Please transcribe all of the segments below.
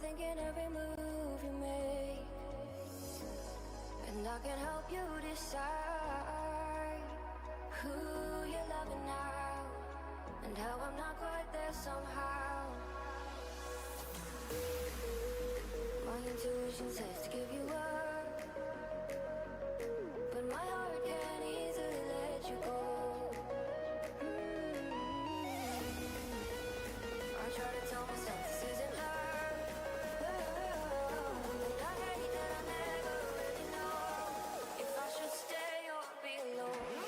thinking every move you make, and I can help you decide who you're loving now, and how I'm not quite there somehow. My intuition says to give you up, but my heart can't easily let you go. I try to tell myself this isn't love, but I hate that I never really know if I should stay or be alone.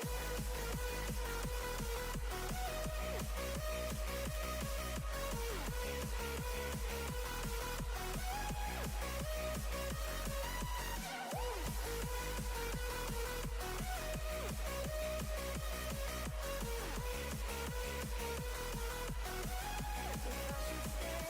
If I should stay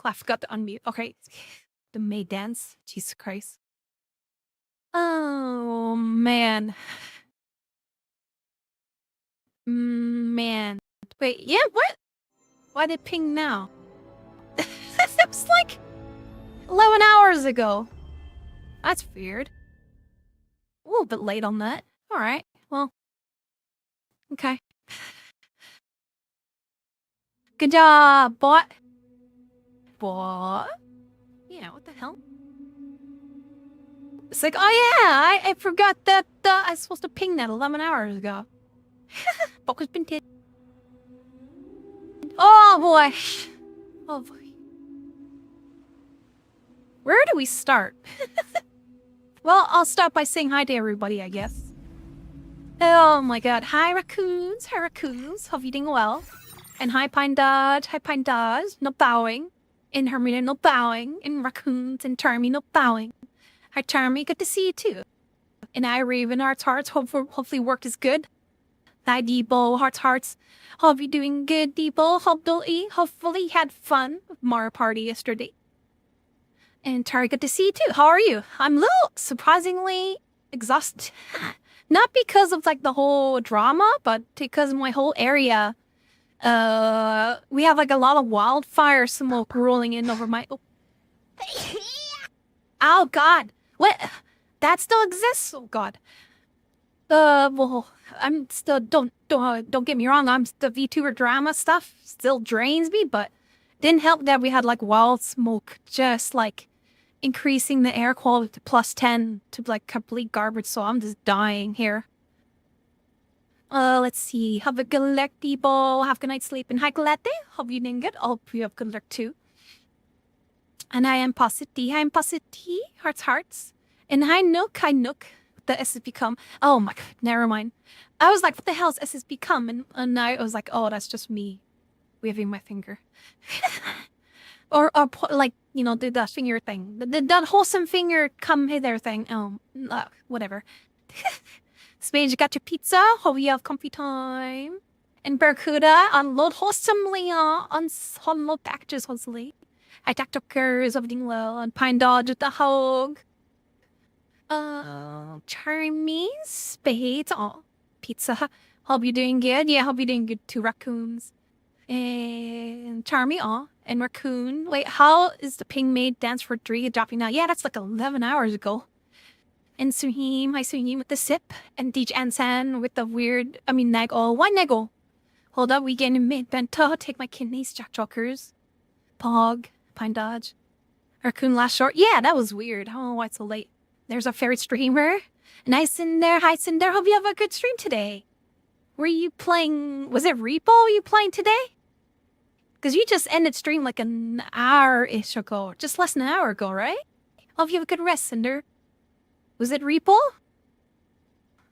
I forgot to unmute. Okay. The maid dance. Jesus Christ. Oh, man. Man. Wait, yeah, what? Why did it ping now? That was like 11 hours ago. That's weird. A little bit late on that. Alright, well. Okay. Good job, bot. What? Yeah, what the hell? It's like, oh yeah, I forgot that I was supposed to ping that 11 hours ago. Focus been dead. Oh boy. Oh boy. Where do we start? Well, I'll start by saying hi to everybody, I guess. Oh my god. Hi, raccoons. Hi, raccoons. Hope you're doing well. And hi, Pine Dodge. Hi, Pine Dodge. No bowing. And Hermina, no bowing. And raccoons and Charmy, no bowing. Hi, Charmy. Good to see you too. And I, Raven, hearts. Hopefully work is good. Hi, Debo. Hearts. Hope you're doing good, Debo. Hopefully had fun with Mario Party yesterday. And Tari, good to see you too. How are you? I'm a little surprisingly exhausted. Not because of like the whole drama, but because my whole area, we have like a lot of wildfire smoke rolling in over my... Oh god! What? That still exists? Oh god. Well, I'm still, don't get me wrong, the VTuber drama stuff still drains me, but didn't help that we had like wild smoke just like increasing the air quality to +10 to like complete garbage, so I'm just dying here. Let's see. Have a good luck, people. Have a good night's sleep. And hi, Galette. Hope you're doing good. Hope you have good luck too. And I am Posity. Hi, I'm Posity. Hearts. And hi, Nook. Hi, Nook. The SSB come. Oh my god, never mind. I was like, what the hell is SSB come? And I was like, oh, that's just me waving my finger. or like, you know, do that finger thing. That wholesome finger come hither thing. Whatever. Spage, you got your pizza. Hope you have comfy time. And Barracuda, unload wholesomely on unload packages, hopefully. I TikTokers, everything well. And Pine Dodge with the hog. Charmy, Spades, pizza. Hope you're doing good. Yeah, hope you're doing good too, raccoons. And Charmy, and raccoon. Wait, how is the ping made dance for 3 dropping now? Yeah, that's like 11 hours ago. And Suhim, hi Suhim with the sip. And DJ Ansan with the weird, Nego. Why Nego? Hold up, we getting mid Bento. Take my kidneys, Jack Jokers. Pog, Pine Dodge. Raccoon last short. Yeah, that was weird. I don't know why it's so late. There's a favorite streamer. Nice in there. Hi, Cinder. Hope you have a good stream today. Were you playing... Was it Repo you playing today? Because you just ended stream like an hour-ish ago. Just less than an hour ago, right? Hope you have a good rest, Cinder. Was it Repo?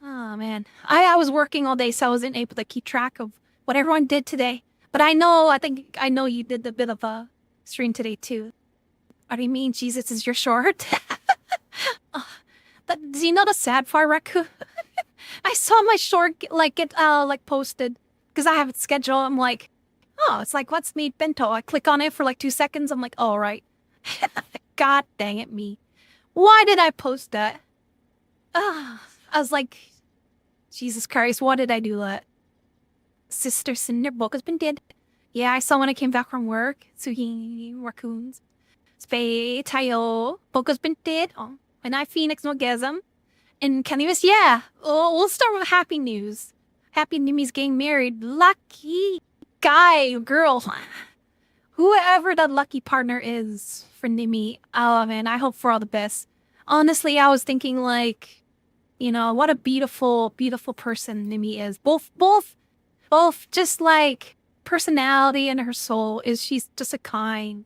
Oh, man. I was working all day, so I wasn't able to keep track of what everyone did today. But I know you did a bit of a stream today, too. What do you mean, Jesus, is your short? But do you know the sad part, Raccoon? I saw my short get posted because I have it scheduled. I'm like, oh, it's like, what's made Bento? I click on it for like 2 seconds. I'm like, oh, right. God dang it, me. Why did I post that? I was like, Jesus Christ, what did I do that? Sister Cinder book has been dead. Yeah, I saw when I came back from work. Suhi, raccoons. Spay, Tayo, book has been dead. Oh. And I Phoenix Orgasm. And Canvas, yeah. Oh, we'll start with happy news. Happy Nimi's getting married. Lucky guy, girl. Whoever that lucky partner is for Nimi. Oh, man, I hope for all the best. Honestly, I was thinking like, you know, what a beautiful, beautiful person Nimi is. Both just like personality and her soul is she's just a kind.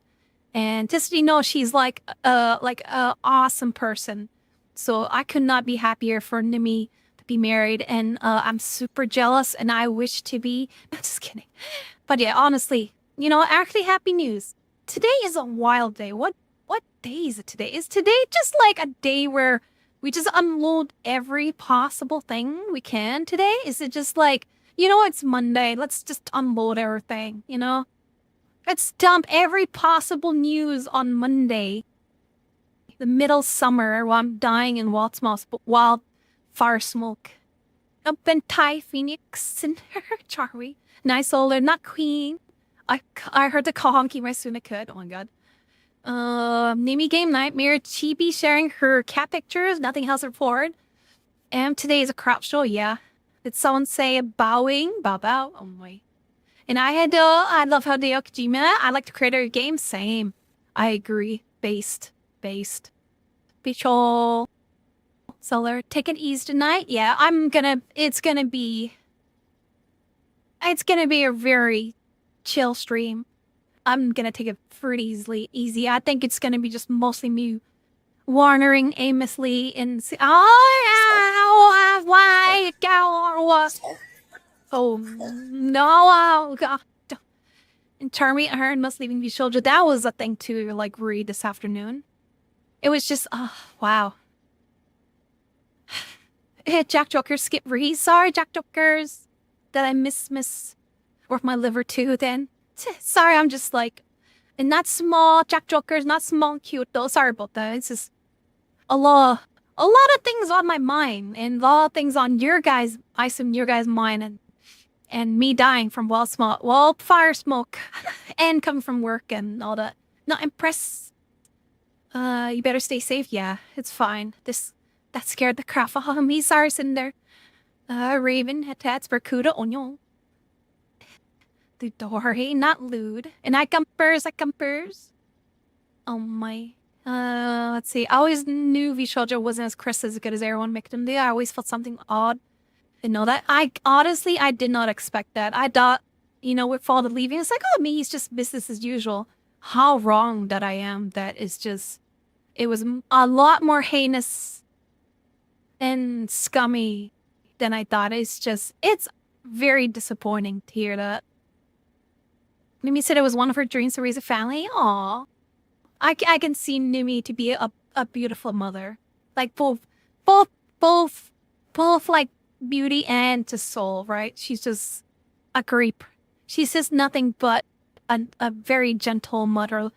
And just, you know, she's like a awesome person. So I could not be happier for Nimi to be married. And I'm super jealous and I wish to be. I'm just kidding. But yeah, honestly, you know, actually happy news. Today is a wild day. What day is it today? Is today just like a day where we just unload every possible thing we can today? Is it just like, you know, it's Monday. Let's just unload everything, you know? Let's dump every possible news on Monday. The middle summer while I'm dying in wildfire smoke. Up in Thai Phoenix and Charlie. Nice older, not queen. I heard the call honky as soon as I could. Oh my god. Nimi game nightmare. Chibi sharing her cat pictures. Nothing else to report. And today is a crap show. Yeah. Did someone say bowing? Bow bow. Oh my. And I love Hideo Kojima. I like to create a game. Same. I agree. Based. Bichol. Solar. Take it easy tonight. Yeah, it's gonna be a very chill stream. I'm gonna take it pretty easy. I think it's gonna be just mostly me wandering aimlessly and why go. Oh no, God. And Charmy and her and must leaving the soldier. That was a thing to like read this afternoon. It was just wow. Jack Jokers skip read. Sorry, Jack Jokers. That I miss work my liver too then. Sorry, I'm just like and not small Jack Jokers, not small and cute though. Sorry about that. It's just a lot of things on my mind and a lot of things on your guys' I assume your guys' mind and me dying from wildfire smoke and coming from work and all that. Not impressed. You better stay safe. Yeah, it's fine. That scared the crap out of me. Sorry, Cinder. Raven, Hetats, Barcuda, Onion. The door, hey, not lewd. And I cumpers. Oh my. Let's see. I always knew Vishojo wasn't as Chris as good as everyone make him do. I always felt something odd. Didn't know that. I did not expect that. I thought, with Fall to Leaving, it's like, oh, me, he's just business as usual. How wrong that I am. That is just, it was a lot more heinous and scummy than I thought. It's very disappointing to hear that. Mimi said it was one of her dreams to raise a family. Aw. I can see Nimi to be a beautiful mother. Like both like beauty and to soul, right? She's just a creep. She's just nothing but a very gentle mother-ish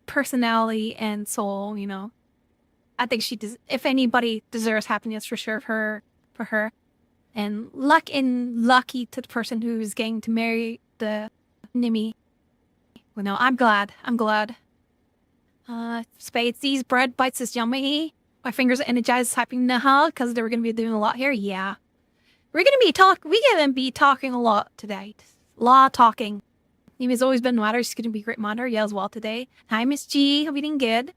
personality and soul, I think if anybody deserves happiness for sure for her. And lucky to the person who's getting to marry the Nimi. Well, no, I'm glad. Spades, these bread bites is yummy. My fingers are energized typing now because they were going to be doing a lot here. Yeah. We're going to be talking a lot today. A lot of talking. Nimi's always been matter. She's going to be a great mother. Yeah, as well today. Hi, Miss G. Hope you doing good.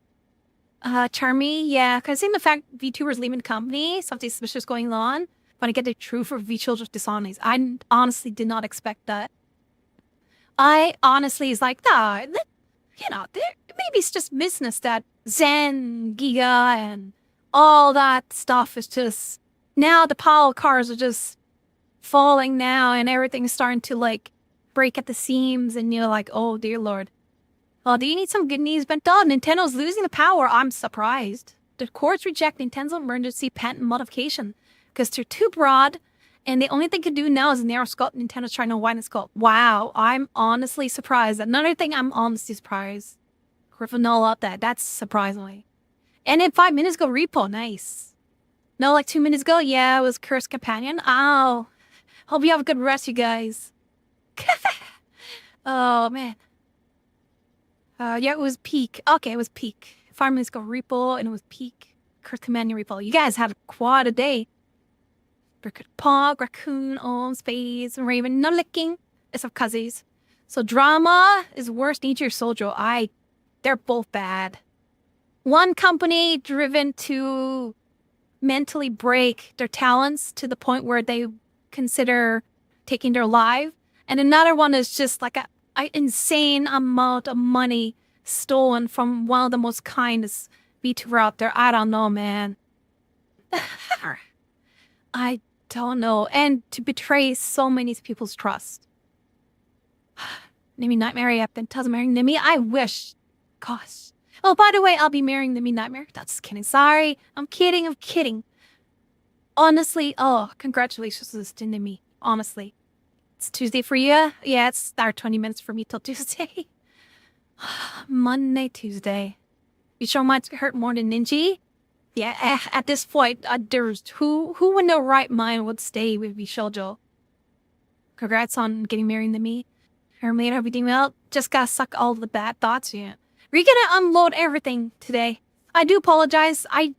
Charmy, yeah. Because seeing the fact VTubers leaving the company, something suspicious going on. When I get the truth for VTubers dishonest, I honestly did not expect that. I honestly is like, maybe it's just business that Zen, Giga, and all that stuff is just, now the power cars are just falling now and everything's starting to like break at the seams and you're like, oh dear Lord. Oh, do you need some good news, Bento? Nintendo's losing the power. I'm surprised. The courts reject Nintendo's emergency patent modification because they're too broad. And the only thing to do now is narrow scope. Nintendo's trying to widen the scope. Wow, I'm honestly surprised. Another thing I'm honestly surprised. Griffinola, that's surprisingly. And then 5 minutes ago, repo, nice. No, like 2 minutes ago, yeah, it was Cursed Companion. Oh, hope you have a good rest, you guys. Oh, man. Yeah, it was peak. Okay, it was peak. 5 minutes ago, repo, and it was peak. Cursed Companion repo. You guys had quite a day. Pog, raccoon, spades, raven, no licking. It's of cousins. So drama is worse nature soldier. They're both bad. One company driven to mentally break their talents to the point where they consider taking their life. And another one is just like an insane amount of money stolen from one of the most kindest VTuber out there. I don't know, man. I don't know. And to betray so many people's trust. Nimi Nightmare Yapping tells marrying Nimi. I wish. Gosh. Oh, by the way, I'll be marrying Nimi Nightmare. That's kidding. Sorry. I'm kidding. Honestly, congratulations to Nimi. Honestly. It's Tuesday for you? Yeah, it's our 20 minutes for me till Tuesday. Monday, Tuesday. You sure might hurt more than Ninja? Yeah, at this point, there's who in their right mind would stay with Bishoujo? Congrats on getting married to me. Her made everything well. Just gotta suck all the bad thoughts in. We're gonna unload everything today. I do apologize. I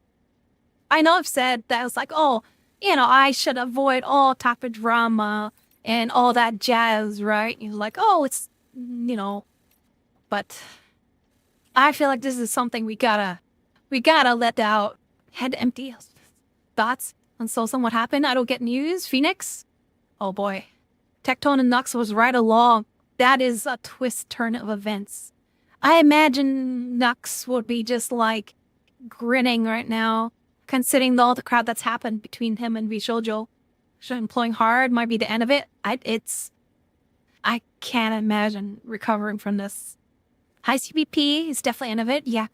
know I've said that I was like, oh, I should avoid all type of drama and all that jazz, right? You're like, oh, it's, but I feel like this is something we gotta let out. Head empty. Thoughts on Soulson, what happened? I don't get news. Phoenix? Oh boy. Tectone and Nux was right along. That is a twist turn of events. I imagine Nux would be just like grinning right now, considering all the crowd that's happened between him and Bishoujo. Employing hard might be the end of it. I can't imagine recovering from this. High CBP is definitely end of it. Yeah.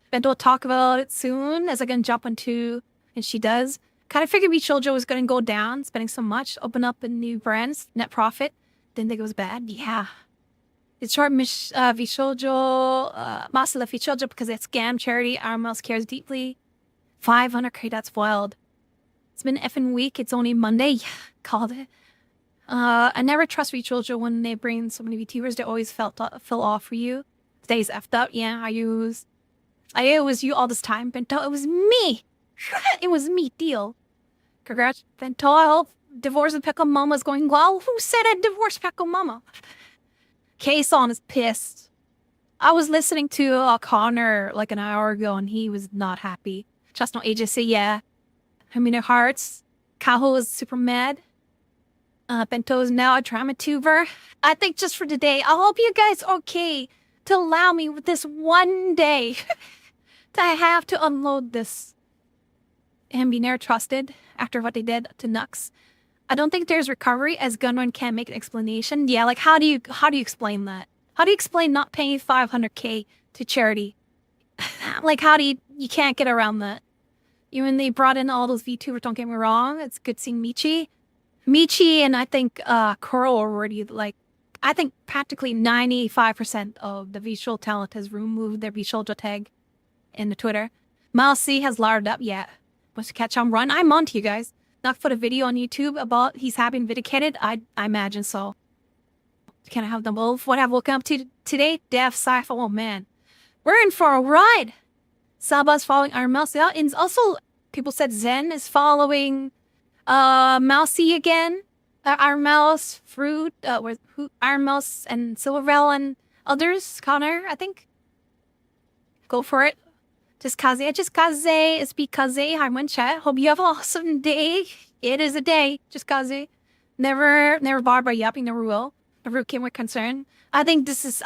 Bento will talk about it soon as I can jump into, and she does. Kind of figured Bishoujo was going to go down, spending so much, open up a new brands, net profit. Then it goes bad. Yeah. It's short Bishoujo, Masala Bishoujo because it's scam charity. Armels cares deeply. 500k, that's wild. It's been an effing week. It's only Monday. Yeah, called it. I never trust Bishoujo when they bring so many VTubers. They always fell off for you. Today's effed up. Yeah, it was you all this time, Bento. It was me. It was me, deal. Congrats, Bento. I hope divorce with Pickle Mama's going well. Who said I'd divorce Pickle Mama? K-Son is pissed. I was listening to Connor like an hour ago and he was not happy. Just no agency, yeah. I mean, their hearts. Kaho is super mad. Bento is now a drama tuber. I think just for today, I hope you guys are okay to allow me with this one day to have to unload this and be never trusted after what they did to Nux. I don't think there's recovery as Gunrun can't make an explanation. Yeah, like how do you explain that? How do you explain not paying 500k to charity? Like how do you can't get around that? Even they brought in all those VTubers, don't get me wrong. It's good seeing Michi and I think Kuro already I think practically 95% of the visual talent has removed their visual tag in the Twitter. Miles C has layered up yet. Wants to catch on run. I'm on to you guys. Not for the video on YouTube about he's having vindicated. I imagine so. Can I have them both? What have I woken up to today? Death, sci-fi. Oh man. We're in for a ride. Saba's following our Mousy out. And also, people said Zen is following Mousy again. Our Mouse, Fruit, Our Mouse and Silverell and others. Connor, I think. Go for it. Just kaze. It's because Harmon chat. Hope you have an awesome day. It is a day. Just kaze. Never barred by yapping, never will. Never came with concern. I think this is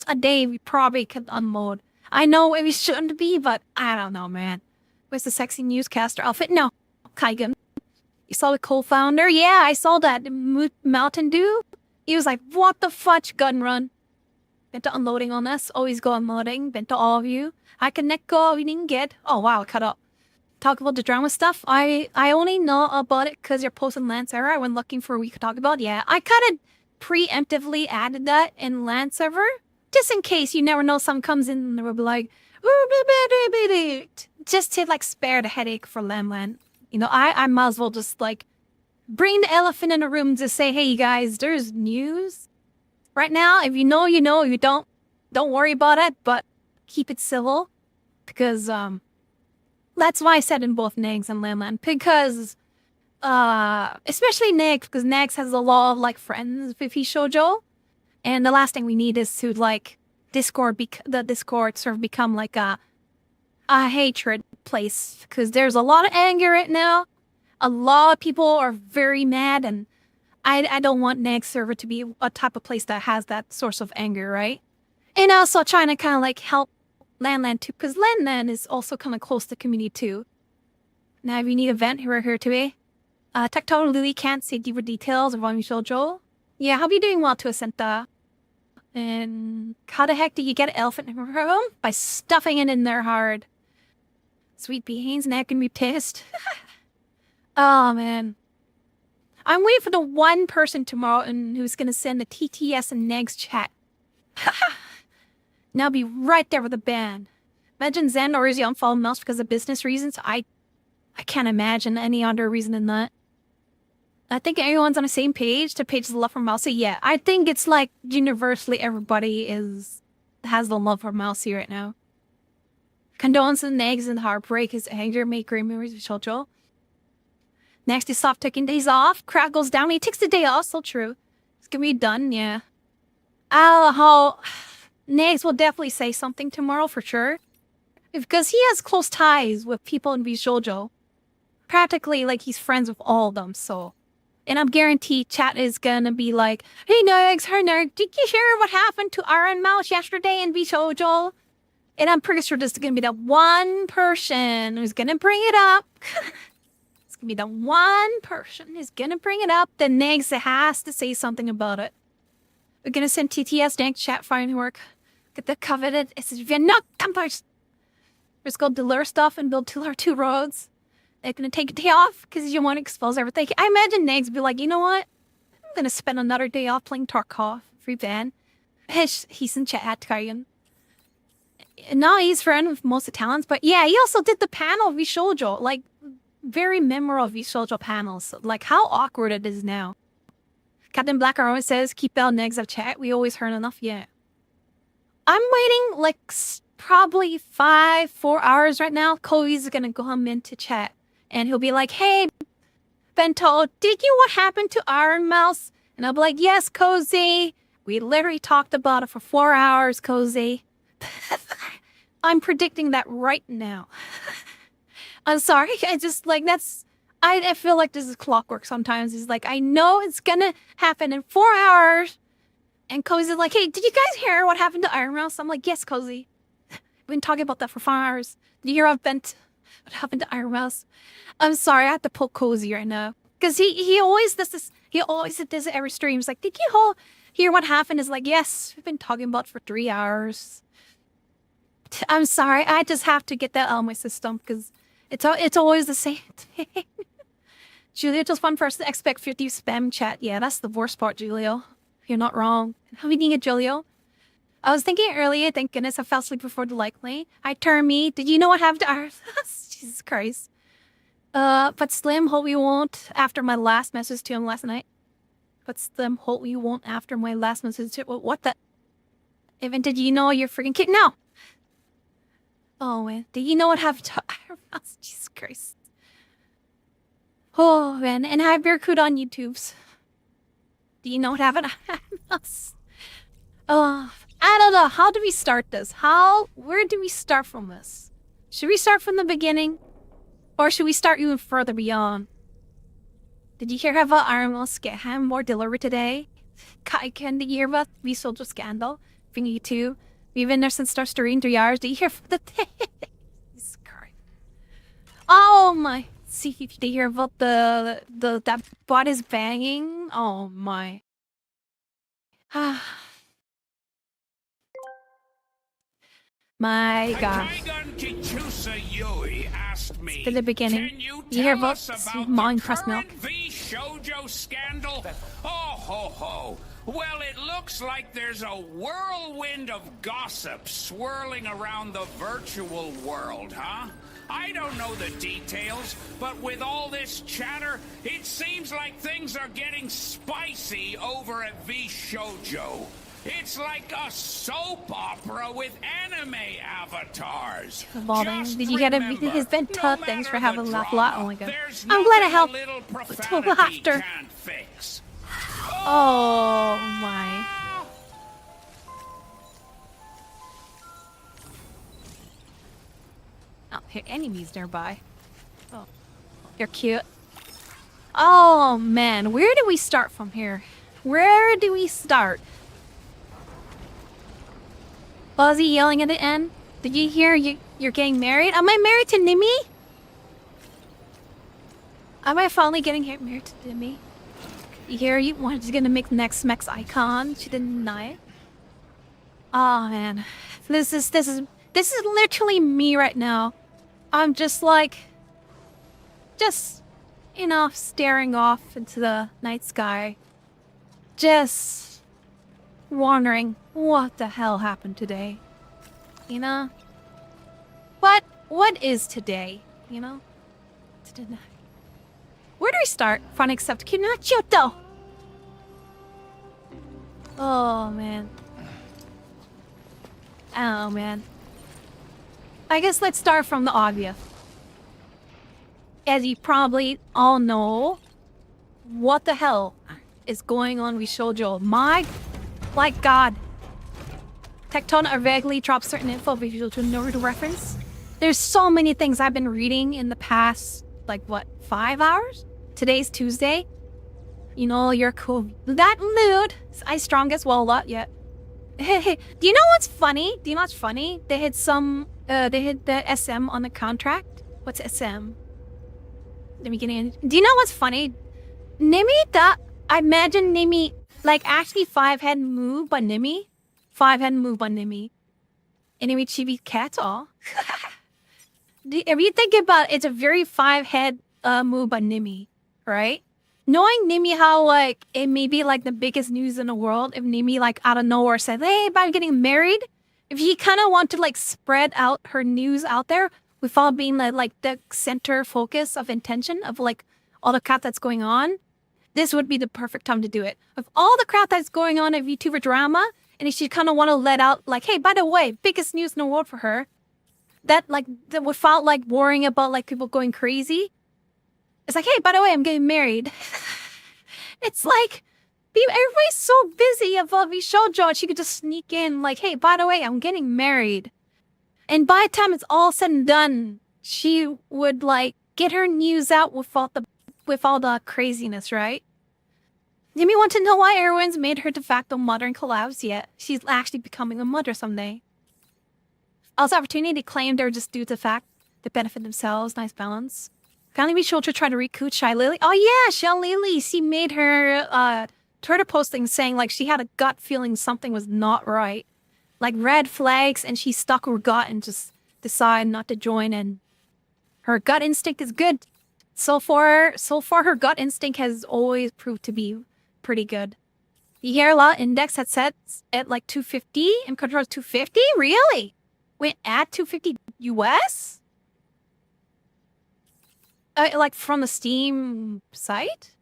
a day we probably could unload. I know we shouldn't be, but I don't know, man. Where's the sexy newscaster outfit? No. Kaigan. You saw the co-founder? Yeah, I saw that. Mountain Dew? He was like, what the fudge, gun run. Bento unloading on us. Always go unloading. Bento all of you. I connect go. We didn't get. Oh, wow. Cut up. Talk about the drama stuff. I only know about it because you're posting Lance server. I went looking for a week to talk about. Yeah, I kind of preemptively added that in Lance server. Just in case you never know someone comes in and they'll be like, just to like spare the headache for Lamland. I might as well just like bring the elephant in the room to say, hey, you guys, there's news. Right now, if you know, you know. If you don't worry about it, but keep it civil. Because, that's why I said in both Nags and Lamland. Because, especially Nags, because Nags has a lot of, like, friends with Shoujo. And the last thing we need is to, like, the Discord sort of become, like, a hatred place. Because there's a lot of anger right now. A lot of people are very mad, and I don't want Nag server to be a type of place that has that source of anger, right? And also trying to kind of like help Landland too, because Landland is also kind of close to community too. Now, if you need a vent, we're here today. Tectone Lily can't say deeper details of Wami Shoujo. Yeah, hope you're doing well to Asenta. And how the heck do you get an elephant in her room? By stuffing it in there hard. Sweet beans, Nag can be pissed. Oh, man. I'm waiting for the one person tomorrow and who's gonna send a TTS and Negs chat. And I'll be right there with the band. Imagine Zen or Izzy unfollowed Mouse because of business reasons. I can't imagine any other reason than that. I think everyone's on the same page to page the love for Mousy. Yeah, I think it's like universally everybody has the love for Mousy right now. Condolences and eggs and heartbreak. His anger make great memories of Chocho. Next, he stopped taking days off. Crowd goes down. He takes the day off. So true. It's gonna be done. Yeah. Negs will definitely say something tomorrow for sure. Because he has close ties with people in Shoujo. Practically, like, he's friends with all of them, so. And I'm guaranteed chat is gonna be like, hey, Negs, her nerd, did you hear what happened to Iron Mouse yesterday in Shoujo? And I'm pretty sure this is gonna be the one person who's gonna bring it up. It's gonna be the one person who's gonna bring it up. The Negs has to say something about it. We're gonna send TTS next chat firework. Get the coveted. It's not campers. Let's go deliver stuff and build 2 roads. They're gonna take a day off because you want to expose everything. I imagine Negs be like, you know what? I'm gonna spend another day off playing Tarkov. Free ban. He's in chat, Karyan. No, he's friend with most of the talents, but yeah, he also did the panel of Shoujo. Like, very memorable Shoujo panels. Like, how awkward it is now. Captain Black always says, keep Bell Negs of chat. We always heard enough, yeah. I'm waiting, like, probably 4 hours right now. Koi's gonna come into chat. And he'll be like, hey, Bento, did you what happened to Iron Mouse? And I'll be like, yes, Cozy. We literally talked about it for 4 hours, Cozy. I'm predicting that right now. I'm sorry. I just, like, I feel like this is clockwork sometimes. It's like, I know it's gonna happen in 4 hours. And Cozy's like, hey, did you guys hear what happened to Iron Mouse? I'm like, yes, Cozy. We've been talking about that for 4 hours. Did you hear about Bent? What happened to Iron Mouse? I'm sorry, I have to poke Cozy right now. Because he always does this. He always does it every stream. He's like, did you hear what happened? Is like, yes, we've been talking about it for 3 hours. I'm sorry, I just have to get that out of my system because it's always the same thing. Julio, just one person to expect 50 spam chat. Yeah, that's the worst part, Julio. You're not wrong. How are you doing it, Julio? I was thinking earlier, thank goodness I fell asleep before the likely. I turned me. Did you know what happened to ours? Jesus Christ. But Slim, hope you won't after my last message to him last night. But Slim, hope you won't after my last message to him. What the? Even did you know you're freaking kid? No. Oh, man. Did you know what happened to Iron Mouse? Jesus Christ. Oh, man. And I have Barracuda on YouTube's. Do you know what happened to Iron Mouse? Oh, I don't know. How do we start this? Where do we start from this? Should we start from the beginning? Or should we start even further beyond? Did you hear about Iron Mouse get him more delivered today? Can you hear about the soldier scandal? Thingy too. We've been there since our story in 3 hours. Did you hear the Jesus Christ. Oh my. See, did you hear about that bot is banging? Oh my. My gosh. It's been the beginning. You hear about Minecraft milk? Shoujo scandal? Oh ho ho. Well, it looks like there's a whirlwind of gossip swirling around the virtual world, huh? I don't know the details, but with all this chatter, it seems like things are getting spicy over at V-Shoujo. It's like a soap opera with anime avatars. Did you get a his Bento? Thanks for having a laugh a lot. Oh my god. I'm glad I helped with laughter. Oh my. Oh, here enemies nearby. Oh, you're cute. Oh man, where do we start from here? Where do we start? Fuzzy yelling at the end. Did you hear you're getting married? Am I married to Nimi? Am I finally getting married to Nimi? You hear you wanted to gonna make the next Mex icon? She didn't deny it. Oh man, this is literally me right now. I'm just like, you know, staring off into the night sky. Just wondering what the hell happened today. You know? What is today? You know? Where do we start? Fun except Kinachoto! Oh, man. Oh, man. I guess let's start from the obvious. As you probably all know, what the hell is going on with shoujo? My God. Tecton or vaguely dropped certain info if you to know to reference. There's so many things I've been reading in the past, like, what, 5 hours? Today's Tuesday. You know, you're cool. That mood. I strongest well a lot yet. Do you know what's funny? Do you know what's funny? They hit the SM on the contract. What's SM? Let me get in. Do you know what's funny? I imagine Nimi, like, actually 5 hadn't moved by Nimi. 5 hadn't moved by Nimi. Anyway, chibi cat all. If you think about it, it's a very 5-head move by Nimi, right? Knowing Nimi how, like, it may be, like, the biggest news in the world, if Nimi, like, out of nowhere said, hey, about getting married, if he kind of want to, like, spread out her news out there without being, like, the center focus of intention of, like, all the crap that's going on, this would be the perfect time to do it. Of all the crap that's going on in VTuber drama, and if she kind of want to let out, like, hey, by the way, biggest news in the world for her, that without, like, worrying about, like, people going crazy, it's like, hey, by the way, I'm getting married. It's like, everybody's so busy about shoujo, and she could just sneak in, like, hey, by the way, I'm getting married. And by the time it's all said and done, she would, like, get her news out with all the craziness, right? Jimmy want to know why everyone's made her de facto mother in collabs yet. She's actually becoming a mother someday. Also, opportunity claimed they're just due to the fact they benefit themselves. Nice balance. Can be sure to try to recruit Shy Lily. Oh yeah, Shy Lily. She made her Twitter posting saying, like, she had a gut feeling something was not right. Like, red flags, and she stuck her gut and just decided not to join, and her gut instinct is good. So far, her gut instinct has always proved to be pretty good. The hair law index had set at, like, 250, and controls 250? Really? Went at 250 US? Like, from the Steam site?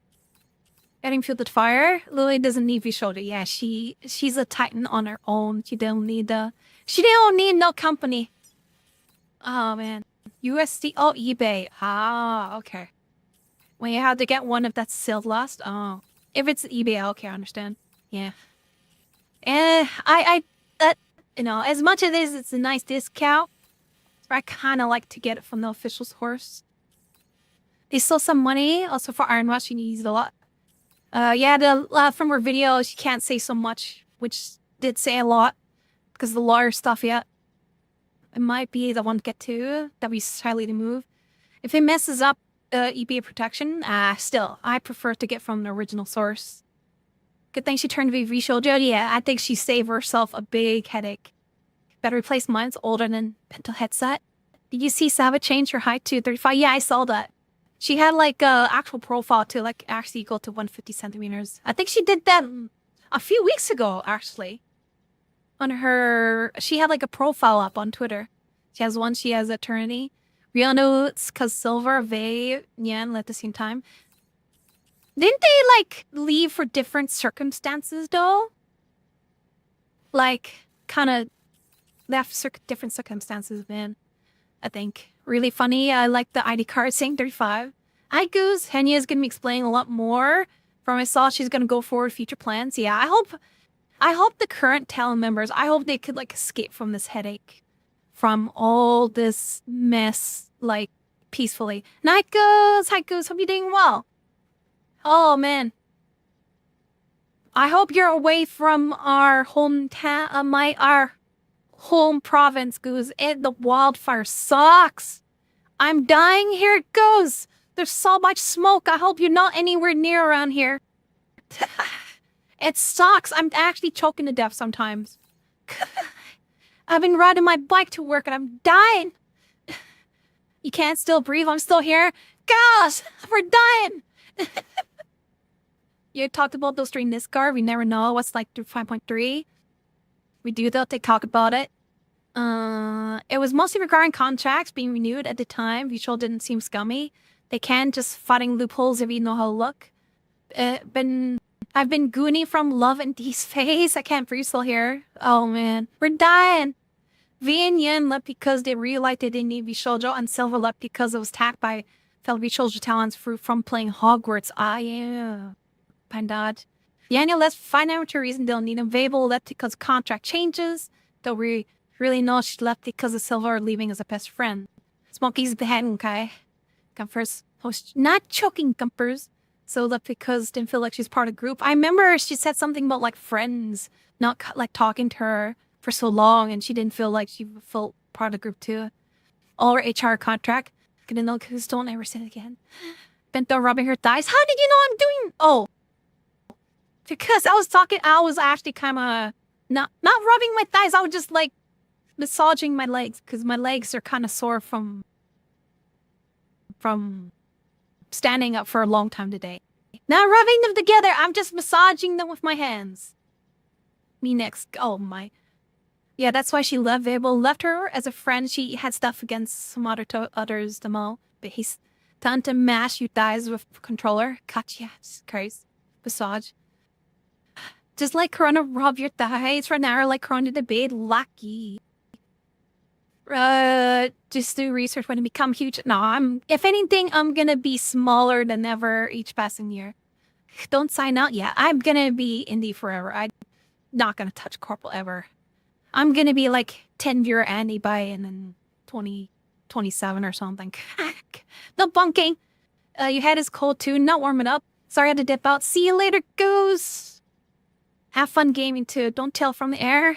Getting fueled with fire? Lily doesn't need V-shoulder. Yeah, she's a titan on her own. She don't need no company. Oh, man. USD. Oh, eBay. Ah, okay. When you have to get one if that's sales lost. Oh. If it's eBay, okay, I understand. Yeah. And you know, as much as it's a nice discount, I kind of like to get it from the official source. They stole some money. Also for Iron Rush, she needs a lot. Yeah, from her video, she can't say so much, which did say a lot because the lawyer stuff yet. It might be the one to get to that we highly to move. If it messes up EBA protection, still, I prefer to get from the original source. Good thing she turned to be shoujo. Yeah, I think she saved herself a big headache. Better replace mine. It's older than Bento headset. Did you see Sava change her height to 35? Yeah, I saw that. She had, like, actual profile to, like, actually equal to 150 centimeters. I think she did that a few weeks ago, actually. On her... She had, like, a profile up on Twitter. She has one. She has Eternity. Rihanna, cause Silver, Vey, Yan at the same time. Didn't they, like, leave for different circumstances, though? Like, kind of left different circumstances, man. I think. Really funny. I like the ID card saying 35. Hi, Goose. Henya is going to be explaining a lot more. From I saw she's going to go forward future plans. Yeah, I hope the current talent members, I hope they could, like, escape from this headache. From all this mess, like, peacefully. Night, Goose. Hi, Goose. Hope you're doing well. Oh, man. I hope you're away from our hometown, our home province, Goose. The wildfire sucks. I'm dying. Here it goes. There's so much smoke. I hope you're not anywhere near around here. It sucks. I'm actually choking to death sometimes. I've been riding my bike to work and I'm dying. You can't still breathe. I'm still here. gosh, we're dying. You talked about those during this card. We never know what's like through 5.3. We do though. They talk about it. It was mostly regarding contracts being renewed at the time. Visual didn't seem scummy. They can just fighting loopholes if you know how to look. I've been Goonie from Love and D's face. I can't breathe still here. Oh man, we're dying. V and Yen left because they realized they didn't need Vishoujo, and Silva left because it was attacked by fellow Vishoujo talents from playing Hogwarts. Ah yeah, Pandad. Yanya left financial reason they'll need him. Vabel left because contract changes. Though we really know she left because of Silva are leaving as a best friend. Smokey's the head guy. Comfers host not choking Gumpers. So left because didn't feel like she's part of the group. I remember she said something about like friends, not like talking to her for so long, and she didn't feel like she felt part of the group too. All her HR contract. Gonna know because don't ever say it again. Bento rubbing her thighs. How did you know I'm doing? Oh, because I was actually kind of not rubbing my thighs. I was just like massaging my legs because my legs are kind of sore from standing up for a long time today. Not rubbing them together. I'm just massaging them with my hands. Me next. Oh my. Yeah, that's why she left Vabel. Left her as a friend. She had stuff against some others, the mo. But he's done to mash your thighs with controller. Gotcha. Christ. Massage. Just like Corona rub your thighs for an hour like Corona debate. Lucky. Just do research when it become huge. No, if anything, I'm gonna be smaller than ever each passing year. Don't sign out yet. I'm gonna be indie forever. I'm not gonna touch corporal ever. I'm gonna be like 10 viewer Andy by and then 2027 or something. No bunking. Your head is cold too. Not warming up. Sorry I had to dip out. See you later, goose. Have fun gaming too. Don't tell from the air.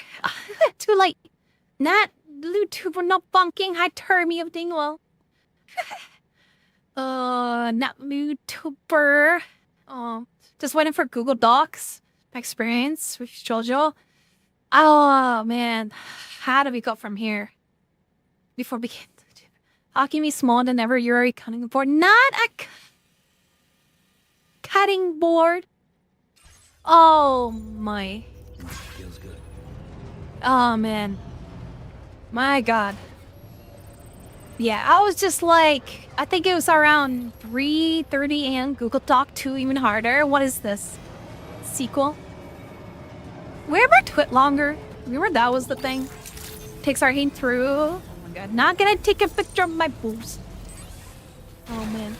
Too late. Not YouTuber, not bunking. Hi, Termy of Dingwell. Not YouTuber. Just waiting for Google Docs. My experience with JoJo. Oh, man. How do we go from here? Before we get Akimi smaller than ever. Yuri cutting board. Not a cutting board. Oh, my. Feels good. Oh, man. My God. Yeah, I was just like, I think it was around 3:30 a.m. Google Doc 2 even harder. What is this? Sequel? Where about Twit longer? Remember that was the thing? Takes our hint through. Oh my God. Not gonna take a picture of my boobs. Oh man.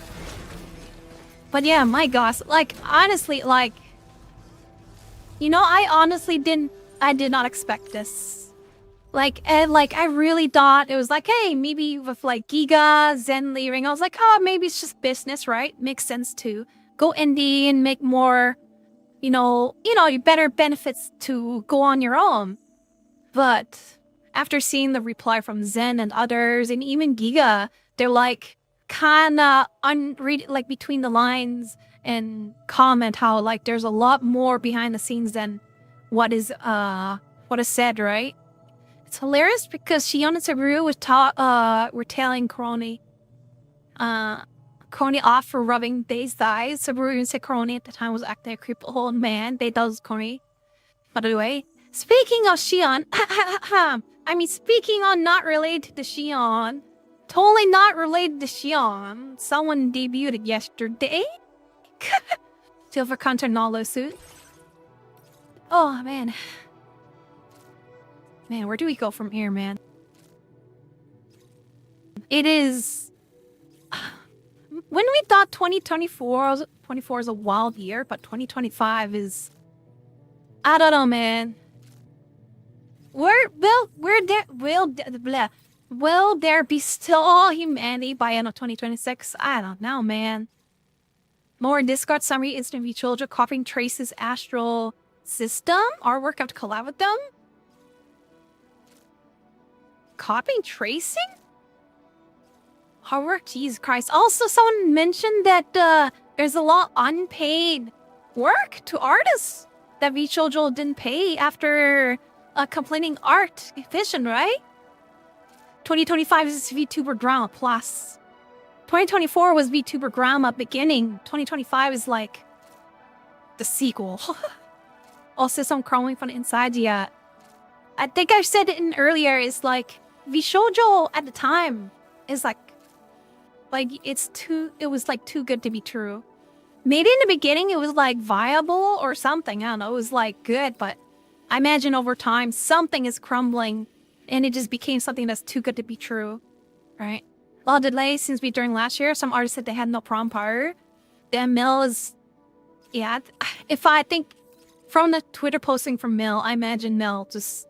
But yeah, my gosh. Like, honestly, like, you know, I did not expect this. Like, and like, I really thought it was like, hey, maybe with like Giga, Zen leaving, I was like, oh, maybe it's just business, right? Makes sense to go indie and make more, you know, better benefits to go on your own. But after seeing the reply from Zen and others, and even Giga, they're like, kind of unread, like between the lines and comment how like there's a lot more behind the scenes than what is said, right? It's hilarious because Shion and Sabaru were telling Crony off for rubbing Day's thighs. Sabaru even said Crony at the time was acting a creepy old man. They does Crony. By the way, speaking of Shion, I mean, speaking on not related to Shion, totally not related to Shion, someone debuted yesterday. Silver Counter Nolo suit. Oh, man. Man, where do we go from here, man? It is... When we thought 2024 is a wild year, but 2025 is... I don't know, man. Will there be still humanity by end of 2026? I don't know, man. More Discord summary, instant V-Children, copying Trace's astral system? Artwork, have to collab with them? Copying tracing? Hard work, Jesus Christ. Also, someone mentioned that there's a lot unpaid work to artists that VChojo didn't pay after complaining art vision, right? 2025 is VTuber drama plus 2024 was VTuber Grandma beginning. 2025 is like the sequel. All system crawling from the inside. Yeah, I think I said it in earlier. Is like Vishoujo at the time is like it was like too good to be true. Maybe in the beginning it was like viable or something. I don't know. It was like good, but I imagine over time something is crumbling, and it just became something that's too good to be true, right? A lot of delays since we during last year. Some artists said they had no prom power. Then Mill is, yeah. If I think from the Twitter posting from Mill, I imagine Mill just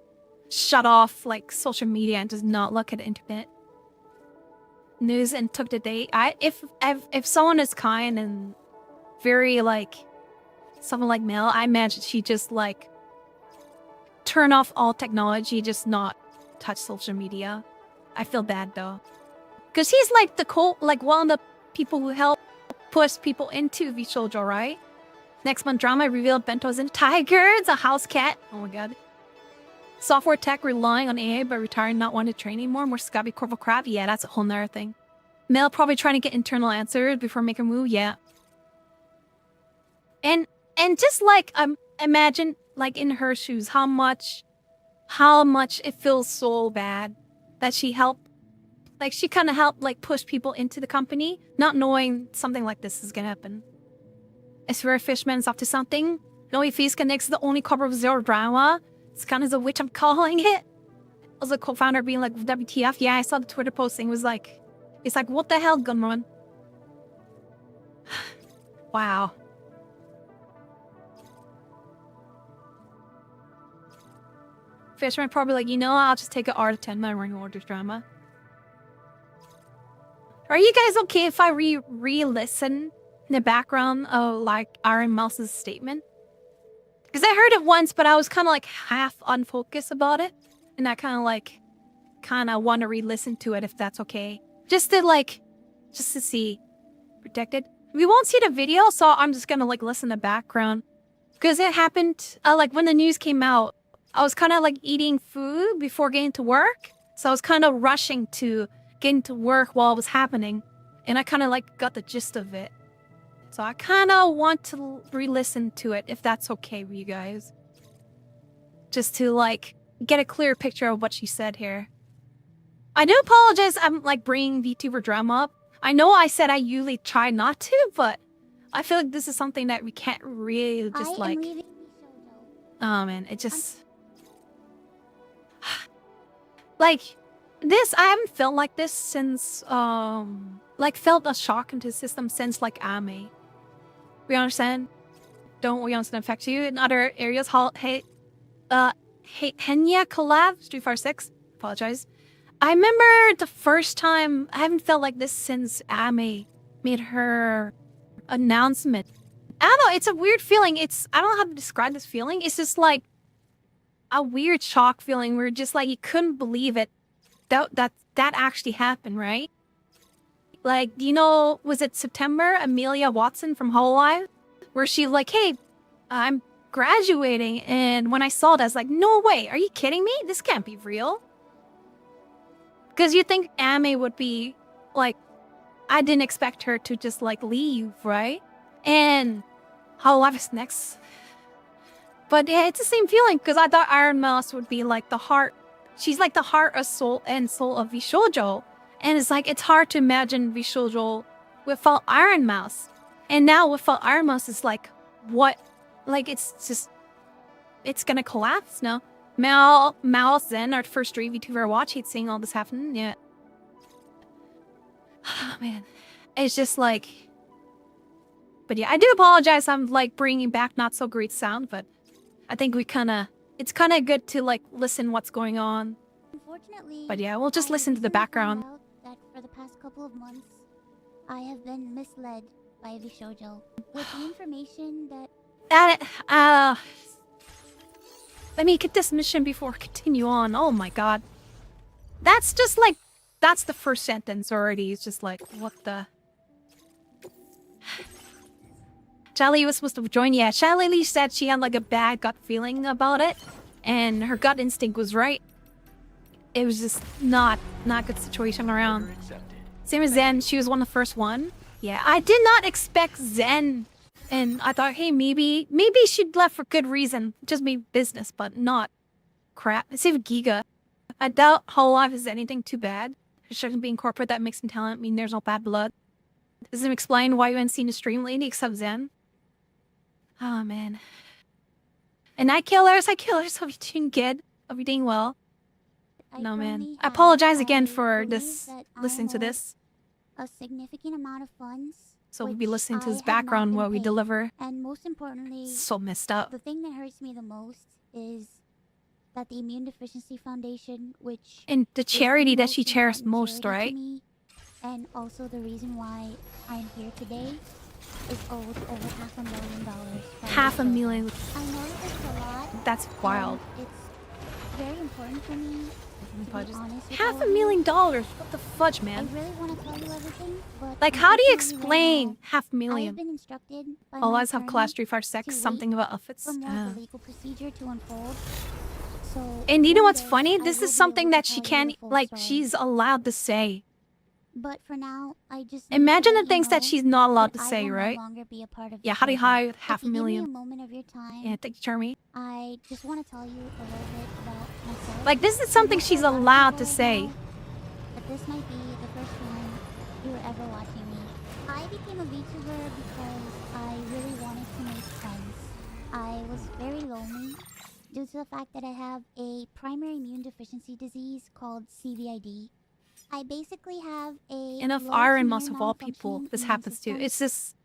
shut off like social media and does not look at the internet news and took the day. If someone is kind and very like someone like Mill, I imagine she just like turn off all technology, just not touch social media. I feel bad though. Because he's like one of the people who help push people into Vishoujo, right? Next month drama revealed Bento's in Tiger. It's a house cat. Oh my god. Software tech relying on AI but retiring, not wanting to train anymore. More scabby corporal crap. Yeah, that's a whole nother thing. Mel probably trying to get internal answers before making a move. Yeah. And just like imagine like in her shoes how much it feels so bad that she helped. Like, she kind of helped, like, push people into the company, not knowing something like this is gonna happen. I swear Fishman's up to something. Noe Fiska next is the only cover of Zero Drama. It's kind of the witch I'm calling it. As a co-founder being like, WTF? Yeah, I saw the Twitter posting. It was like, it's like, what the hell, Gunrun? Wow. Fishman probably like, I'll just take an R to 10 my ring orders drama. Are you guys okay if I re-listen in the background of like Iron Mouse's statement? Because I heard it once, but I was kind of like half unfocused about it, and I kind of want to re-listen to it if that's okay, just to see. Protected. We won't see the video, so I'm just gonna like listen to the background because it happened like when the news came out. I was kind of like eating food before getting to work, so I was kind of rushing to getting to work while it was happening, and I kind of like got the gist of it. So I kind of want to re-listen to it if that's okay with you guys, just to like get a clear picture of what she said here. I do apologize. I'm like bringing VTuber drama up. I know I said I usually try not to, but I feel like this is something that we can't really just like. Oh man, it just like. This, I haven't felt like this since, like, felt a shock into the system since, like, Ame. We understand? Don't we understand affect you? In other areas, Henya collab, Street Fighter 6, apologize. I remember the first time, I haven't felt like this since Ame made her announcement. I don't know, it's a weird feeling. I don't know how to describe this feeling. It's just, like, a weird shock feeling where just, like, you couldn't believe it. That actually happened, right? Like, was it September? Amelia Watson from Hololive, where she was like, hey, I'm graduating. And when I saw that, I was like, no way. Are you kidding me? This can't be real. Because you think Ame would be like, I didn't expect her to just like leave, right? And Hololive is next. But yeah, it's the same feeling because I thought Iron Mouse would be like the heart. She's like the heart of soul of Vishoujo. And it's like, it's hard to imagine Vishoujo without Iron Mouse. And now without Iron Mouse, it's like, what? Like, it's gonna collapse now. Mouse then, our first stream VTuber watch, he'd seeing all this happen. Yeah. Oh, man. It's just like... But yeah, I do apologize. I'm like bringing back not so great sound, but I think it's kind of good to like listen what's going on. Unfortunately, but yeah, we'll just listen to the background. That for the past couple of months, I have been misled by Vishoujo with the information that. Let me get this mission before I continue on. Oh my god, that's just like that's the first sentence already. It's just like what the. Shelly was supposed to join. Yeah, Shelly Lee said she had like a bad gut feeling about it, and her gut instinct was right. It was just not good situation around. Same as Zen, she was one of the first one. Yeah, I did not expect Zen. And I thought, hey, maybe she'd left for good reason. Just maybe business, but not crap. Same with Giga. I doubt Whole Life is anything too bad. It shouldn't be in corporate that makes him talent mean there's no bad blood. Doesn't explain why you haven't seen a stream lately except Zen. Oh, man. And night killers, hope you're doing good. Hope you're doing well. No, man. I apologize again for this, listening to this. A significant amount of funds. So we'll be listening to this background while we deliver. And most importantly, so messed up. The thing that hurts me the most is that the Immune Deficiency Foundation, which and the charity that she cherished most, right? Me, and also the reason why I'm here today is owed over $500,000. $500,000. I know that it's a lot. That's wild. It's very important for me. $500,000. What the fudge, man? I really want to tell you everything, but like, how do you explain $500,000? I have been instructed by all eyes have class 356, something about outfits. For more of the legal procedure to unfold. So and you know what's funny? This is something that she can't, like, she's allowed to say. But for now, I just imagine the things that she's not allowed to say, right? Be a part of yeah, how do you hide $500,000? Give me a moment of your time. Yeah, thank you, Charmy. I just want to tell you a little bit about myself. Like, this is something she's allowed to say. But this might be the first time you were ever watching me. I became a VTuber because I really wanted to make friends. I was very lonely due to the fact that I have a primary immune deficiency disease called CVID. I basically have a enough iron must of all people this happens to. It's just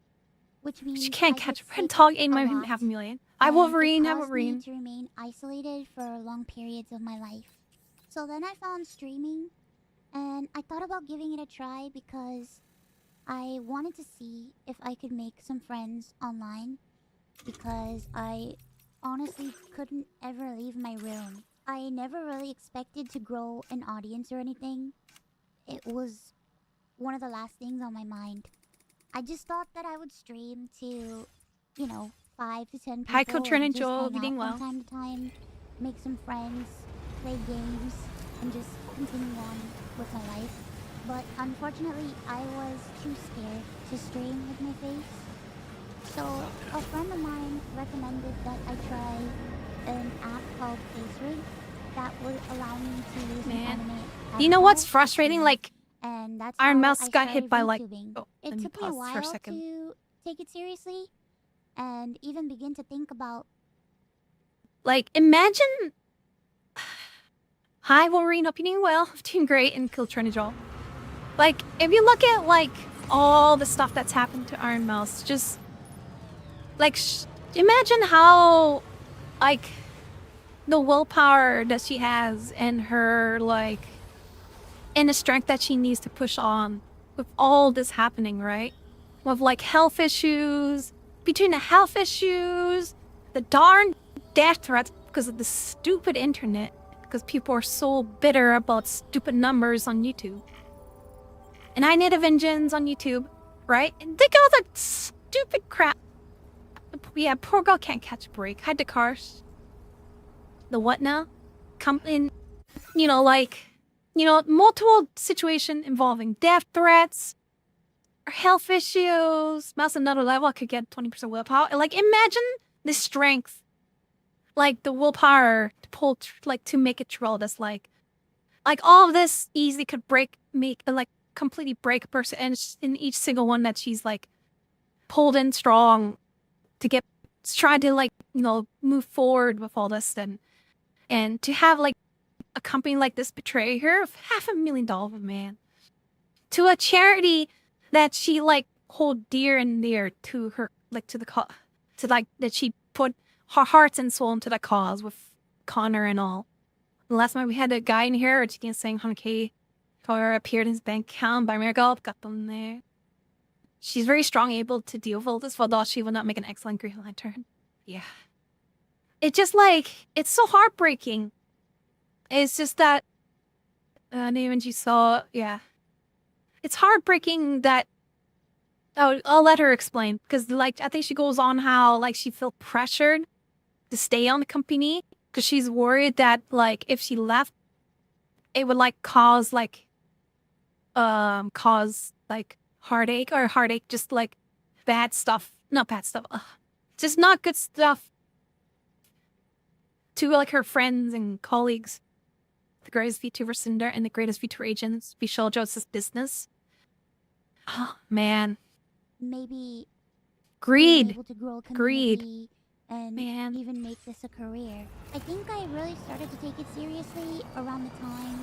which means she can't catch a red dog ain't my $500,000. I Wolverine, have Wolverine. To remain isolated for long periods of my life. So then I found streaming, and I thought about giving it a try because I wanted to see if I could make some friends online. Because I honestly couldn't ever leave my room. I never really expected to grow an audience or anything. It was one of the last things on my mind. I just thought that I would stream to, 5 to 10 people. Hi, Coach and Joel, from doing well. time to time, make some friends, play games, and just continue on with my life. But unfortunately, I was too scared to stream with my face. So a friend of mine recommended that I try an app called FaceRig that would allow me to use an anime. You know what's frustrating? Like, and that's Iron Mouse got hit by like. Oh, it took me a while to take it seriously, and even begin to think about. Like, imagine. Hi, Wolverine. Hope you're doing well. I'm doing great and kill Trinidad. Like, if you look at like all the stuff that's happened to Iron Mouse, just like imagine how like the willpower that she has and her like and the strength that she needs to push on with all this happening, right? With like health issues, between the health issues, the darn death threats because of the stupid internet, because people are so bitter about stupid numbers on YouTube. And I Native Engines on YouTube, right? And think of all that stupid crap. Yeah, poor girl can't catch a break. Hi, Dakars. The what now? Come in, multiple situation involving death threats, or health issues. Mouse another level, I could get 20% willpower. Like, imagine the strength, like the willpower to pull, to make it troll. That's like all of this easily could completely break a person, and in each single one that she's like pulled in strong to try to move forward with all this, and to have like a company like this betray her of $500,000, man, to a charity that she hold dear and near to her, that she put her heart and soul into the cause with Connor and all. And last night we had a guy in here saying 100K appeared in his bank account by miracle, got them there. She's very strong, able to deal with all this, although she will not make an excellent Green Lantern. Yeah. It's just it's so heartbreaking. It's just that, name and you saw, yeah. It's heartbreaking that, I'll let her explain, because I think she goes on how, she felt pressured to stay on the company, because she's worried that, if she left, it would, cause, cause like heartache, just like bad stuff, not bad stuff, just not good stuff to like her friends and colleagues. The greatest VTuber Cinder and the greatest VTuber agents, Bishoujo's business. Oh, man. Maybe being Greed. able to grow a Greed. community and Man. even make this a career. I think I really started to take it seriously around the time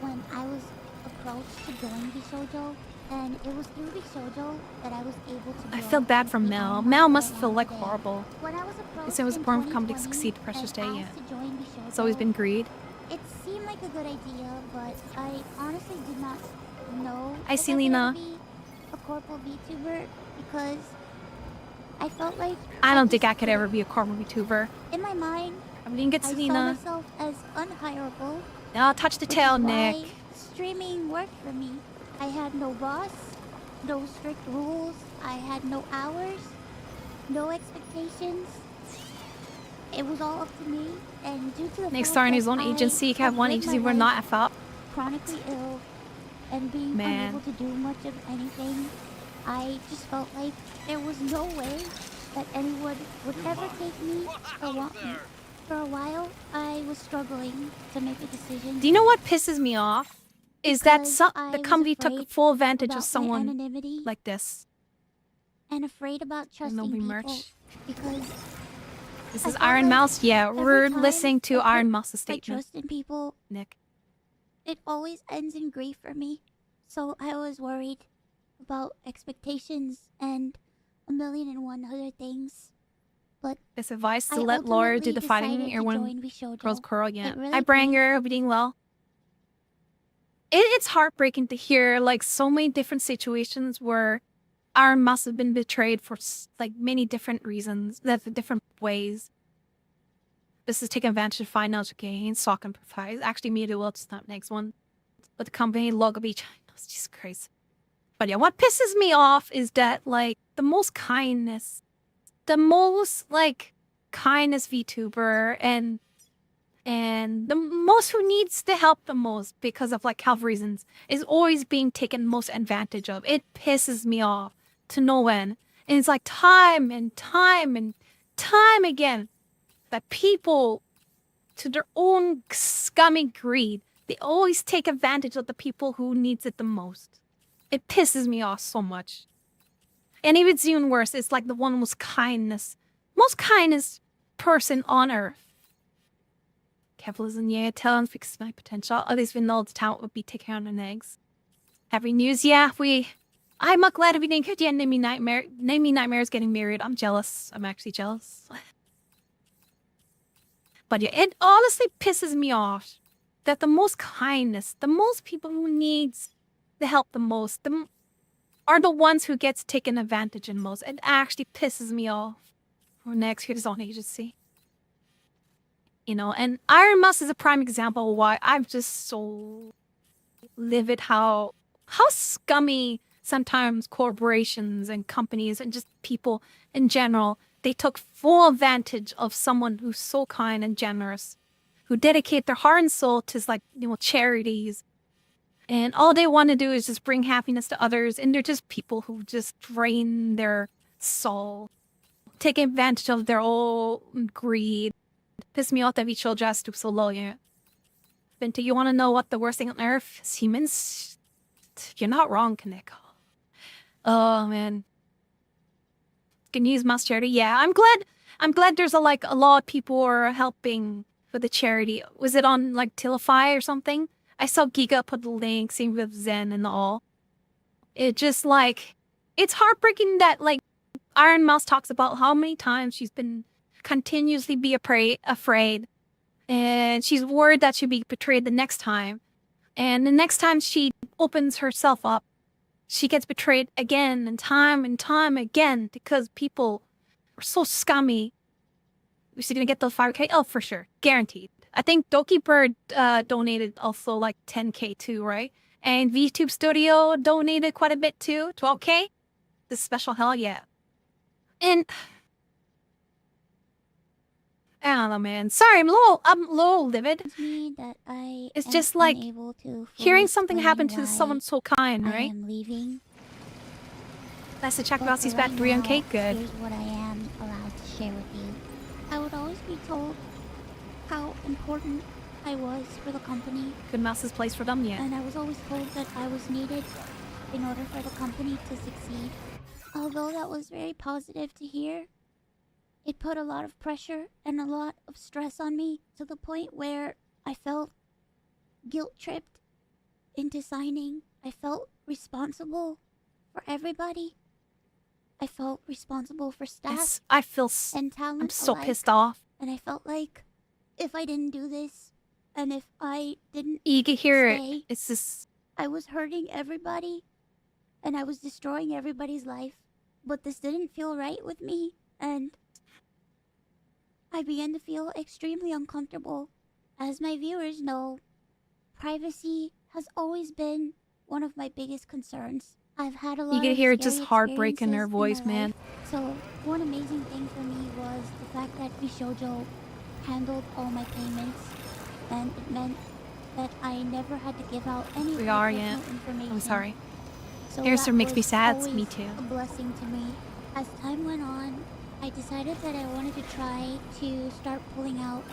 when I was approached to join Bishoujo, and it was through Bishoujo that I was able to I grow feel bad for into the Mel. Iron Mel Mouse must that I feel am like today. horrible. When I was approached It was a in born comedy to 2020 succeed to Precious and Day, yeah. asked to join Bishoujo, It's always been greed. it seemed like a good idea, but I honestly did not know Hi, if I Selena. could be a corporal VTuber because I felt like I don't think just I could ever be a corporate VTuber. in my mind, I mean, get I saw Selena. myself as unhireable, No, touch the which tail, is Nick. why streaming worked for me. I had no boss, no strict rules, I had no hours, no expectations. It was all up to me, and due to the Nick's fact starting that his own I agency. He can have had one lived my agency. We're life not F up. chronically ill and being Man. unable to do much of anything, I just felt like there was no way that anyone would ever take me or want me. For a while, I was struggling to make a decision. Do you know what pisses me off? Is that because the I was company took afraid full advantage of about my someone anonymity like this. and afraid about And there'll trusting be people merch. because This I is felt Iron like Mouse. Yeah, every we're time listening to I put Iron Mouse's my statement, trust in people, Nick. it always ends in grief for me. So I was worried about expectations and a million and one other things. But This advice to I let Laura do ultimately the fighting decided or to when join Bishoujo. girls quarrel. Yeah. It really Hi, Branger. Hope you're doing well. It's heartbreaking to hear like so many different situations where Iron must have been betrayed for like many different reasons, that different ways. This is taking advantage of financial gain, sock and profit. Actually, Media will stop next one. But the company Logo Beach, Jesus Christ. But yeah, what pisses me off is that like the most kindness VTuber and the most who needs the help the most because of like health reasons is always being taken most advantage of. It pisses me off to no end. And it's like time and time and time again that people, to their own scummy greed, they always take advantage of the people who needs it the most. It pisses me off so much. And if it's even worse, it's like the one most kindest person on earth. Capitalism, yeah, talent fixes my potential. Others we know the talent would be taken on an eggs. Happy news, yeah, I'm glad we didn't get yet. Name me Nightmare's getting married. I'm jealous. I'm actually jealous. But yeah, it honestly pisses me off that the most people who needs the help the most, are the ones who gets taken advantage in most. It actually pisses me off. Or next, here's his own agency. You know, and Iron Mouse is a prime example of why I'm just so livid how scummy sometimes corporations and companies and just people in general, they took full advantage of someone who's so kind and generous, who dedicate their heart and soul to like, you know, charities. And all they want to do is just bring happiness to others. And they're just people who just drain their soul, take advantage of their own greed. Piss me off that we show just stoop so low, yeah. Bento, you want to know what the worst thing on earth is? Humans? You're not wrong, Kaneko. Oh, man. Can use mass charity? Yeah, I'm glad there's a lot of people are helping for the charity. Was it on like Tilify or something? I saw Giga put the link, same with Zen and all. It just like, it's heartbreaking that like Iron Mouse talks about how many times she's been continuously be afraid. And she's worried that she'll be betrayed the next time. And the next time she opens herself up, she gets betrayed again and time again because people are so scummy. Is she gonna get those 5K? Oh, for sure. Guaranteed. I think Doki Bird donated also like 10K too, right? And VTube Studio donated quite a bit too, 12K. This special, hell yeah. And I don't know, man. Sorry, I'm a little livid. Me that I It's am just like unable to fully hearing something happen explain to why someone so kind, I right? am leaving. That's the check But about for these right bad 3 on now, cake. Good. here's what I am allowed to share with you. I would always be told how important I was for the company, Good mouse's place for them, yeah. and I was always told that I was needed in order for the company to succeed. Although that was very positive to hear, it put a lot of pressure and a lot of stress on me to the point where I felt guilt tripped into signing. I felt responsible for everybody. I felt responsible for staff Yes, I feel. and talent I'm so alike. pissed off. And I felt like if I didn't do this, and if I didn't You can hear stay, it. It's just. I was hurting everybody, and I was destroying everybody's life. But this didn't feel right with me, and I began to feel extremely uncomfortable. As my viewers know, privacy has always been one of my biggest concerns. I've had a lot You can of hear scary just heartbreak in her experiences voice, my man. life. So one amazing thing for me was the fact that Bishoujo handled all my payments, and it meant that I never had to give out any of We my are, personal yeah. information. I'm sorry. So Harrison that makes me was sad. always Me too. a blessing to me. As time went on, I decided that I wanted to try to start pulling out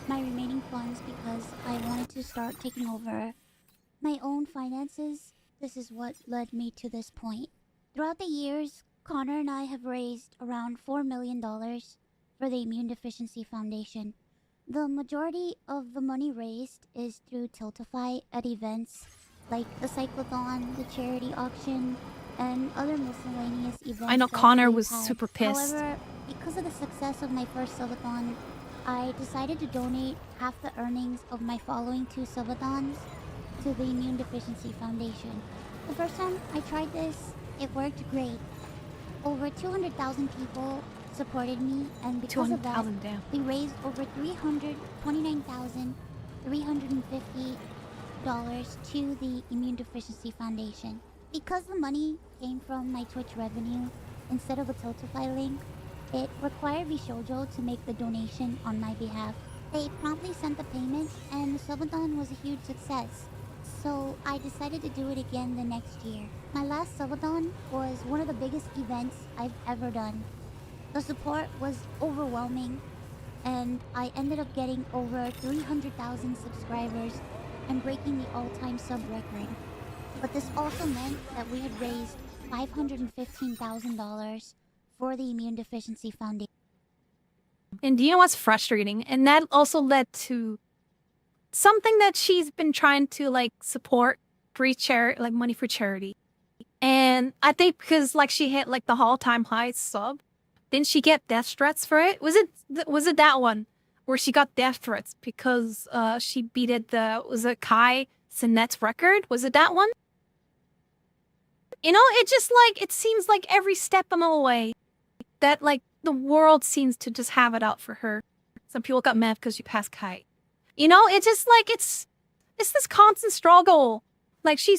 my remaining funds because I wanted to start taking over my own finances. This is what led me to this point. Throughout the years, Connor and I have raised around $4 million for the Immune Deficiency Foundation. The majority of the money raised is through Tiltify at events like the Cyclothon, the charity auction, and other miscellaneous events. I know that Connor we've was had. super pissed. However, because of the success of my first subathon, I decided to donate half the earnings of my following 2 subathons to the Immune Deficiency Foundation. The first time I tried this, it worked great. Over 200,000 people supported me, and because of that, 200,000 down. we raised over $329,350 to the Immune Deficiency Foundation. Because the money came from my Twitch revenue instead of a Tiltify link, it required Bishoujo to make the donation on my behalf. They promptly sent the payment, and the subathon was a huge success. So I decided to do it again the next year. My last subathon was one of the biggest events I've ever done. The support was overwhelming, and I ended up getting over 300,000 subscribers and breaking the all-time sub record. But this also meant that we had raised $515,000 for the Immune Deficiency Foundation. And do you know what's frustrating? And that also led to something that she's been trying to like support free charity, like money for charity. And I think because like she hit like the all-time high sub, didn't she get death threats for it? Was it that one where she got death threats because she beat was it Kai Sinet's record? Was it that one? You know, it just like it seems like every step of the way that like the world seems to just have it out for her. Some people got mad because she passed Kai. You know, it's just like it's this constant struggle. Like do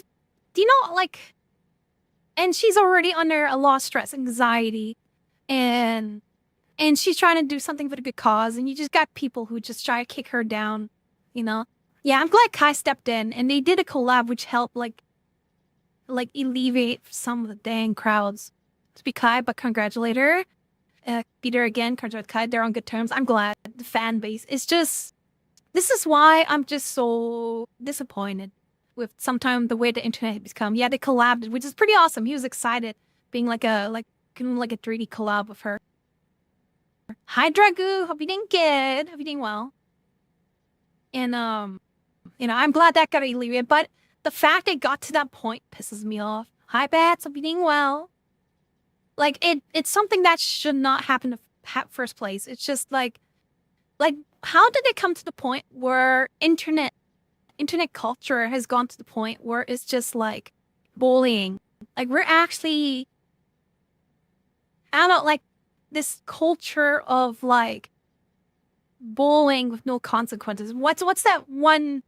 you know, like, and she's already under a lot of stress, anxiety, and she's trying to do something for the good cause, and you just got people who just try to kick her down, you know? Yeah, I'm glad Kai stepped in, and they did a collab which helped like alleviate some of the dang crowds. To be Kai, but congratulate her. Beat her again, congratulate Kai, they're on good terms. I'm glad. The fan base is just... This is why I'm just so disappointed with sometimes the way the internet has become. Yeah, they collabed, which is pretty awesome. He was excited being like a 3D collab with her. Hi, Dragu. Hope you're doing good. Hope you're doing well. And you know, I'm glad that got alleviated. But the fact it got to that point pisses me off. Hi, Bats. Hope you're doing well. Like it's something that should not happen in the first place. It's just like how did it come to the point where internet culture has gone to the point where it's just like bullying? Like we're actually, I don't know, like this culture of like bullying with no consequences. What's that one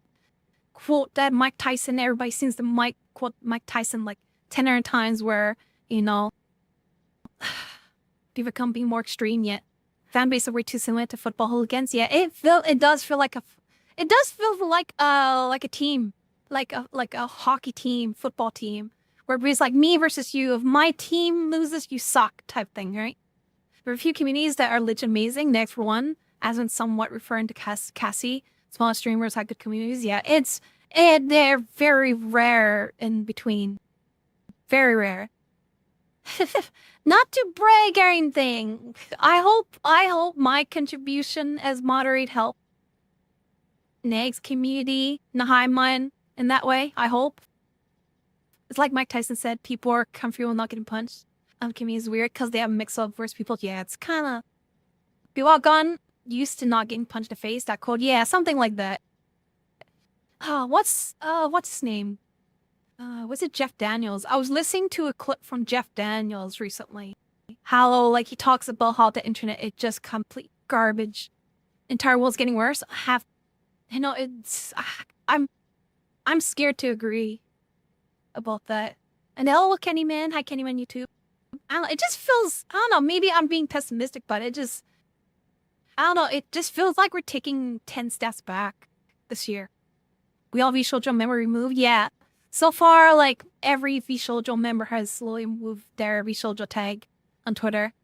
quote that Mike Tyson, everybody seems to quote Mike Tyson like 10 times where, you know, people become being more extreme yet. fan base are way too similar to football hooligans. Yeah, it does feel like a team, like a hockey team, football team, where it's like me versus you. If my team loses, you suck type thing, right? There are a few communities that are legit amazing. Next for one, as in somewhat referring to Cassie, small streamers have good communities. Yeah, they're very rare in between, very rare. Not to brag or anything. I hope my contribution as moderate help Neg's community, Nahaiman, in that way. I hope. It's like Mike Tyson said, people are comfortable not getting punched. Community is weird because they have a mix of worse people. Yeah, it's kind of people are gone used to not getting punched in the face. That code, yeah, something like that. What's his name? Was it Jeff Daniels? I was listening to a clip from Jeff Daniels recently. Hallo, like he talks about how the internet is just complete garbage. Entire world's getting worse. I'm scared to agree about that. And hello, Kennyman. Hi, Kennyman YouTube. It just feels, I don't know, maybe I'm being pessimistic, but it just feels like we're taking 10 steps back this year. We all V-Shoujo member removed, yeah. So far, like, every V-Shoujo member has slowly moved their V-Shoujo tag on Twitter.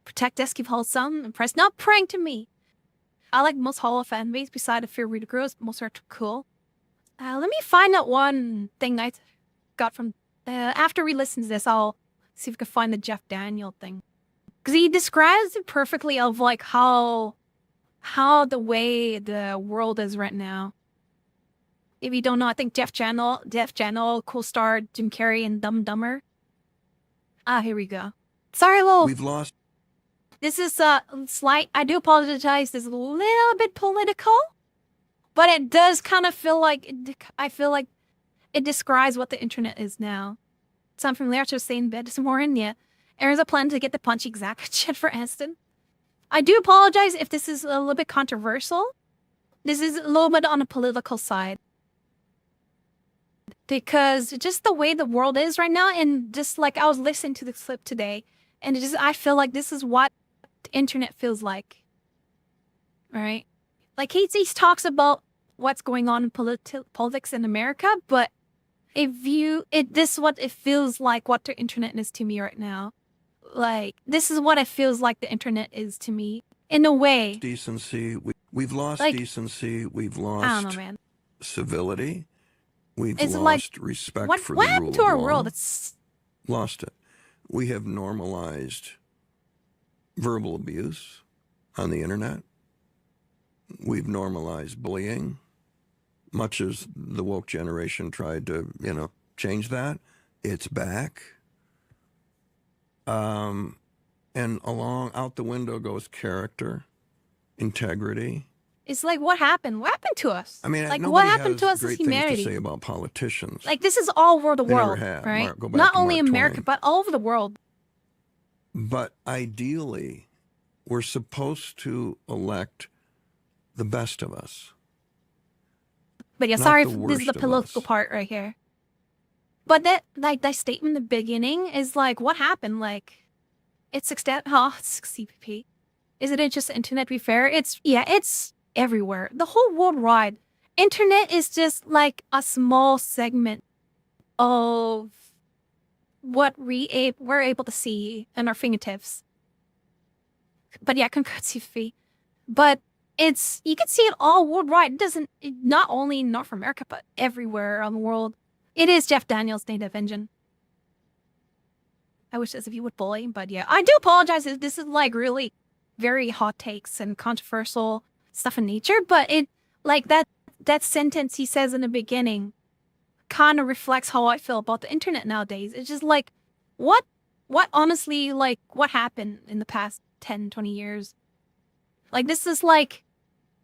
Protect us, keep wholesome, and press not praying to me. I like most Hollow fan base beside the Fear Reader Girls. Most are cool. Let me find out one thing I got from... after we listen to this, I'll see if we can find the Jeff Daniel thing. Because he describes it perfectly of, like, how the way the world is right now. If you don't know, I think Jeff Channel, co-star Jim Carrey in Dumb and Dumber. Here we go. Sorry, We've lost. This is slight. I do apologize. This is a little bit political, but it does kind of feel like I feel like it describes what the internet is now. Some familiar to saying bed this morning. Yeah, there's a plan to get the punch exact shit for Aston. I do apologize if this is a little bit controversial. This is a little bit on the political side. Because just the way the world is right now, and just like I was listening to the clip today, and I feel like this is what the internet feels like. Right? Like he talks about what's going on in politics in America, but this is what it feels like what the internet is to me right now. Like, this is what it feels like the internet is to me, in a way. Decency. We've lost decency. We've lost I don't know, man. civility. We've It's lost respect for the what rule happened of to our law. world? It's Lost it. We have normalized verbal abuse on the internet. We've normalized bullying, much as the woke generation tried to, change that. It's back. And out the window goes character, integrity. It's like, what happened? What happened to us? I mean, like, nobody what happened has to us great as humanity? things to say about politicians. Like, this is all over the They never world, have. right? Go back Not to only Mark America, Twain. but all over the world. But ideally, we're supposed to elect the best of us. But yeah, Not sorry, the this is the worst of political us. part right here. But that statement in the beginning is like, what happened? Like, it's it's CPP. Isn't it just the internet, to be fair? It's everywhere. The whole worldwide. Internet is just like a small segment of what we're able to see in our fingertips. But yeah, congrats, CPP. But you can see it all worldwide. Not only in North America, but everywhere around the world. It is Jeff Daniels' native engine. I wish as if he would bully, but yeah. I do apologize if this is like really very hot takes and controversial stuff in nature, but it like that sentence he says in the beginning kind of reflects how I feel about the internet nowadays. It's just like, what honestly, like, what happened in the past 10, 20 years? Like, this is like,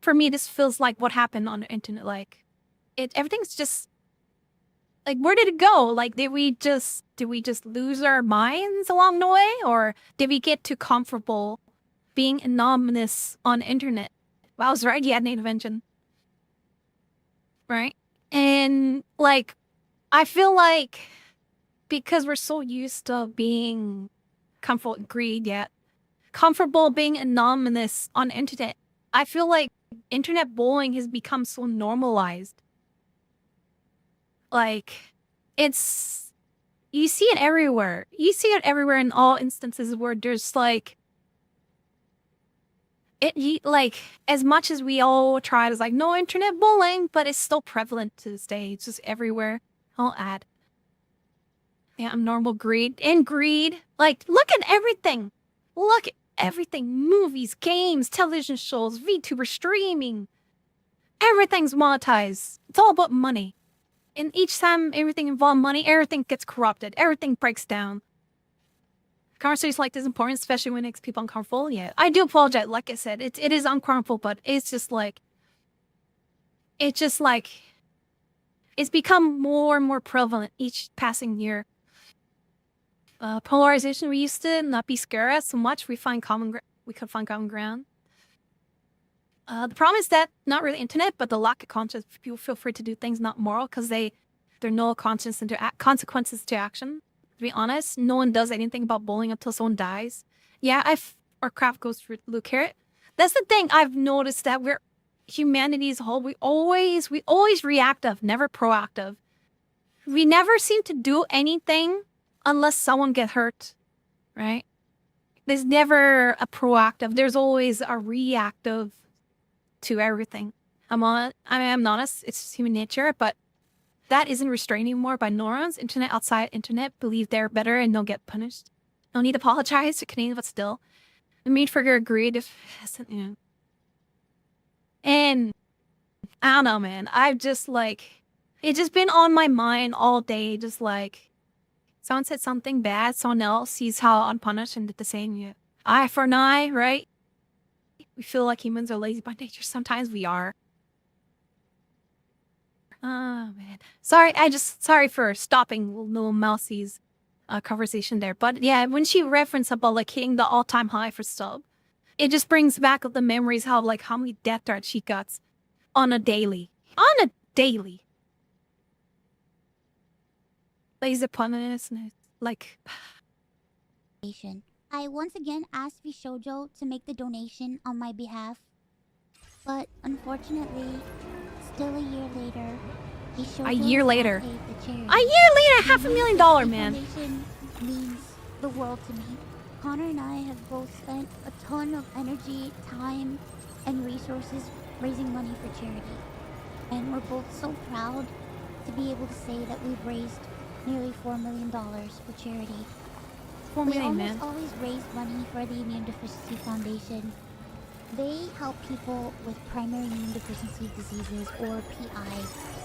for me, this feels like what happened on the internet. Like, everything's just, like, where did it go? Like, did we just lose our minds along the way? Or did we get too comfortable being anonymous on the internet? Well, I was right, yeah, native engine. Right? And, like, I feel like because we're so used to being comfortable and greed, yeah, comfortable being anonymous on internet. I feel like internet bullying has become so normalized. Like, it's you see it everywhere. You see it everywhere in all instances where there's like like as much as we all try to like no internet bullying, but it's still prevalent to this day. It's just everywhere. I'll add. Yeah, normal greed. And greed. Like, look at everything. Look at everything. Movies, games, television shows, VTuber streaming. Everything's monetized. It's all about money. And each time everything involves money, everything gets corrupted. Everything breaks down. Conversations like this is important, especially when it makes people uncomfortable. Yeah, I do apologize. Like I said, it is uncomfortable, but it's just like... It's become more and more prevalent each passing year. Polarization, we used to not be scared so much. We could find common ground. The problem is that not really internet, but the lack of conscience. People feel free to do things not moral because there are no consequences to action. To be honest, no one does anything about bullying until someone dies. Yeah, or craft goes through Luke Carrot. That's the thing I've noticed, that humanity as a whole, we always reactive, never proactive. We never seem to do anything unless someone get hurt, right? There's never a proactive. There's always a reactive to everything. I'm honest. It's human nature, but that isn't restrained anymore by neurons. Internet outside internet believe they're better and they'll get punished. No need to apologize to Canadian, but still, the mean figure agreed. And I don't know, man. I've just it's just been on my mind all day. Just like someone said something bad, someone else sees how unpunished and did the same. Yeah. Eye for an eye, right? We feel like humans are lazy by nature. Sometimes we are. Oh man, sorry for stopping little Mousie's conversation there. But yeah, when she referenced about like hitting the all-time high for sub, it just brings back up the memories how many death threats she got on a daily. Lazy punished, like. I once again asked Vishojo to make the donation on my behalf, but unfortunately, still a year later, Vishojo A year later, paid the charity. $500,000, man. Foundation means the world to me. Connor and I have both spent a ton of energy, time, and resources raising money for charity, and we're both so proud to be able to say that we've raised nearly $4 million for charity. $4 million, man. We almost always raise money for the Immune Deficiency Foundation. They help people with primary immune deficiency diseases, or PI,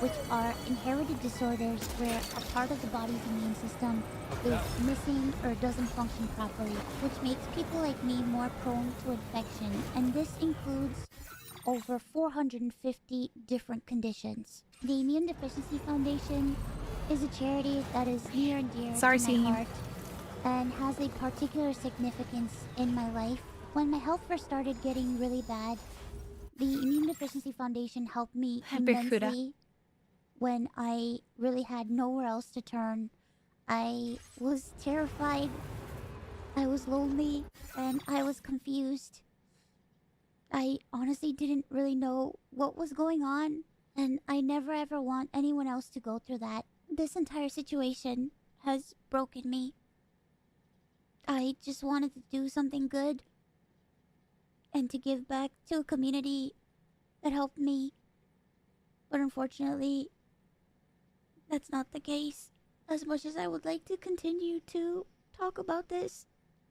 which are inherited disorders where a part of the body's immune system is missing or doesn't function properly, which makes people like me more prone to infection, and this includes over 450 different conditions. The Immune Deficiency Foundation is a charity that is near and dear to my heart and has a particular significance in my life. When my health first started getting really bad, the Immune Deficiency Foundation helped me immensely when I really had nowhere else to turn. I was terrified, I was lonely, and I was confused. I honestly didn't really know what was going on, and I never ever want anyone else to go through that. This entire situation has broken me. I just wanted to do something good and to give back to a community that helped me. But unfortunately, that's not the case. As much as I would like to continue to talk about this,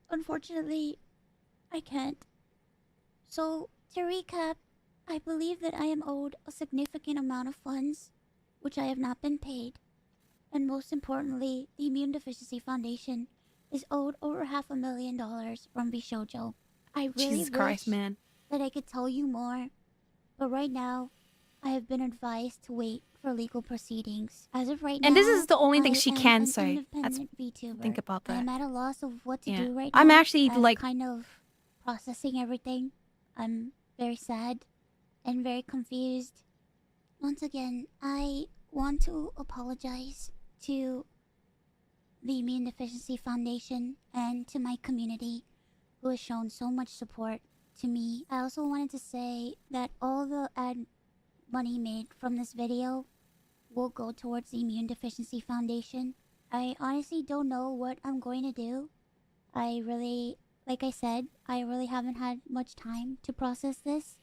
unfortunately, I can't. So, to recap, I believe that I am owed a significant amount of funds, which I have not been paid. And most importantly, the Immune Deficiency Foundation is owed over $500,000 from Bishojo. I really wish that I could tell you more, but right now, I have been advised to wait for legal proceedings. As of right now, and this is the only thing she can an say. independent VTuber. Think about that. I'm at a loss of what to do right now. I'm actually kind of processing everything. I'm very sad and very confused. Once again, I want to apologize to the Immune Deficiency Foundation and to my community who has shown so much support to me. I also wanted to say that all the ad money made from this video will go towards the Immune Deficiency Foundation. I honestly don't know what I'm going to do. Like I said, I really haven't had much time to process this.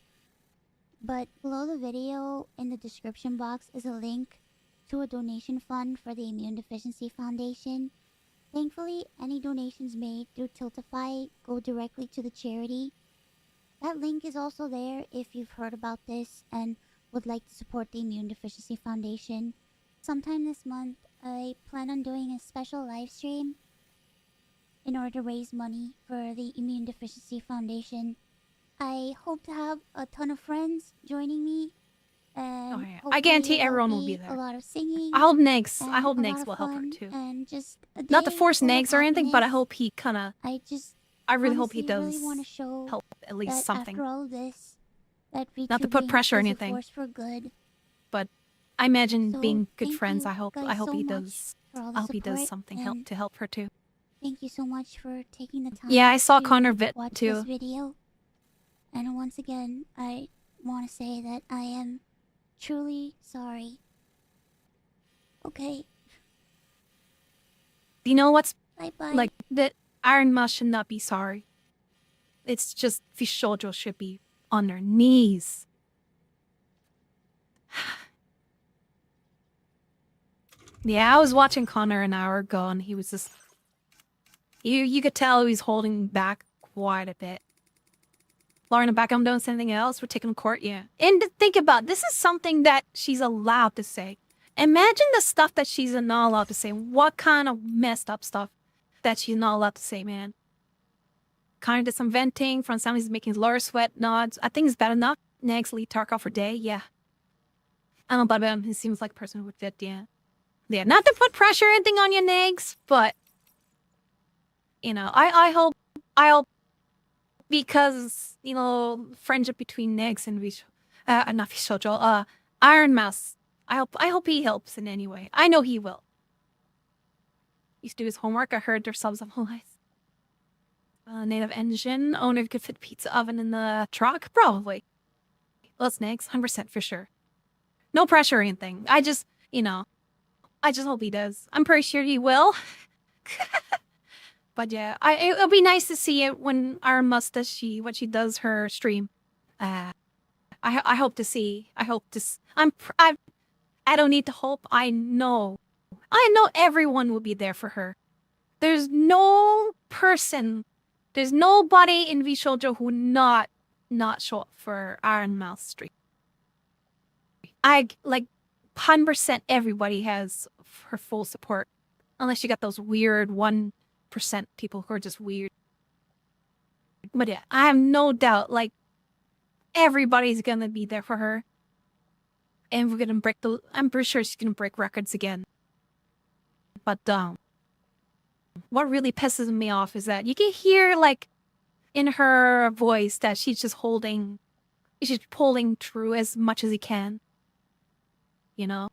But below the video in the description box is a link to a donation fund for the Immune Deficiency Foundation. Thankfully, any donations made through Tiltify go directly to the charity. That link is also there if you've heard about this and would like to support the Immune Deficiency Foundation. Sometime this month, I plan on doing a special live stream in order to raise money for the Immune Deficiency Foundation. I hope to have a ton of friends joining me, and yeah. I hopefully guarantee there'll everyone will be be a there. lot of singing. I hope Negs. and I hope a lot Negs of will help her fun, too. and just a Not to day force full of Negs or anything, but I happiness. hope he kind of. I really hope he honestly does really want to show help at least that something. after all this, that Not to put VTubing pressure or is a anything. force for good. But I imagine So, being good thank friends. you I hope. guys I hope so he much does. for all I the hope he does support, something and to help her too. thank you so much for taking the time. Yeah, I saw to Connor Vit watch too. this video. And once again, I want to say that I am truly sorry. Okay, Do you know what's bye bye. like that? Iron Mouse should not be sorry. It's just Vishojo should be on their knees. Yeah, I was watching Connor an hour ago, and he was just you could tell he was holding back quite a bit. Lauren and back, I'm doing something else. We're taking court, yeah. And to think about, this is something that she's allowed to say. Imagine the stuff that she's not allowed to say. What kind of messed up stuff that she's not allowed to say, man. Connor did some venting. From Sam is making Laura sweat nods. I think it's bad enough. Next, lead Tarkov for day, yeah. I don't know about him. He seems like a person who would fit, yeah. Yeah, not to put pressure or anything on your Negs, but you know, I hope because, you know, friendship between Negs and not Vishojo, Iron Mouse. I hope he helps in any way. I know he will. Used to do his homework. I heard there's subs of life. Native engine. Owner could fit pizza oven in the truck? Probably. Well, it's Negs. 100% for sure. No pressure or anything. I just, you know, I just hope he does. I'm pretty sure he will. But yeah, it'll be nice to see it when Iron Mouse does what she does her stream. I hope to see. I don't need to hope. I know everyone will be there for her. There's no person, there's nobody in Vishojo who not show up for Iron Mouse stream. I like 100% everybody has her full support, unless you got those weird 1% people who are just weird. But yeah, I have no doubt, like, everybody's gonna be there for her. And we're gonna I'm pretty sure she's gonna break records again. But what really pisses me off is that you can hear, like, in her voice that she's pulling through as much as he can. You know?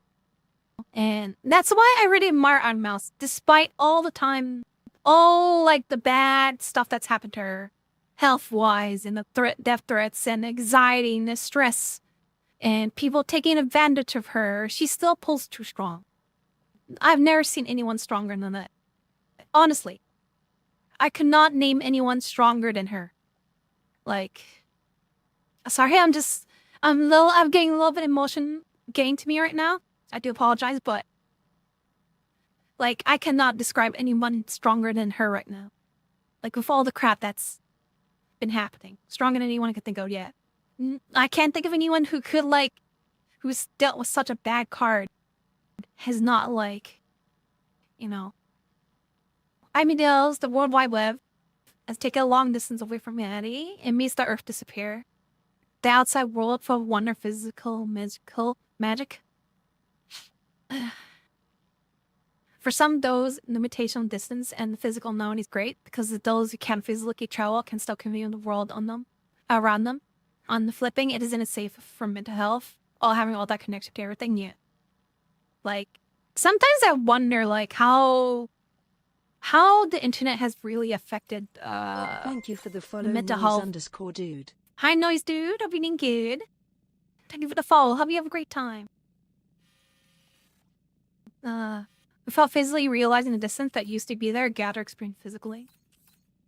And that's why I really admire Iron Mouse, despite all the time, all, like, the bad stuff that's happened to her, health-wise, and the death threats, and anxiety, and the stress, and people taking advantage of her. She still pulls too strong. I've never seen anyone stronger than that. Honestly. I could not name anyone stronger than her. Like, sorry, I'm getting a little bit emotion getting to me right now. I do apologize, but like, I cannot describe anyone stronger than her right now. Like, with all the crap that's been happening. Stronger than anyone I could think of yet. I can't think of anyone who could, like, who's dealt with such a bad card, has not, like, you know. The World Wide Web has taken a long distance away from humanity and makes the Earth disappear. The outside world for wonder, physical, magical magic. For some, those limitation distance and physical known is great because those who can physically travel can still convey the world around them. On the flipping, it isn't as safe for mental health, all having all that connection to everything yet. Like, sometimes I wonder, like, how how the internet has really affected Thank you for the follow, mental noise health. underscore dude. Hi, Noise Dude. Hope you're doing good. Thank you for the follow. Hope you have a great time. Without physically realizing the distance that used to be there, gather experience physically.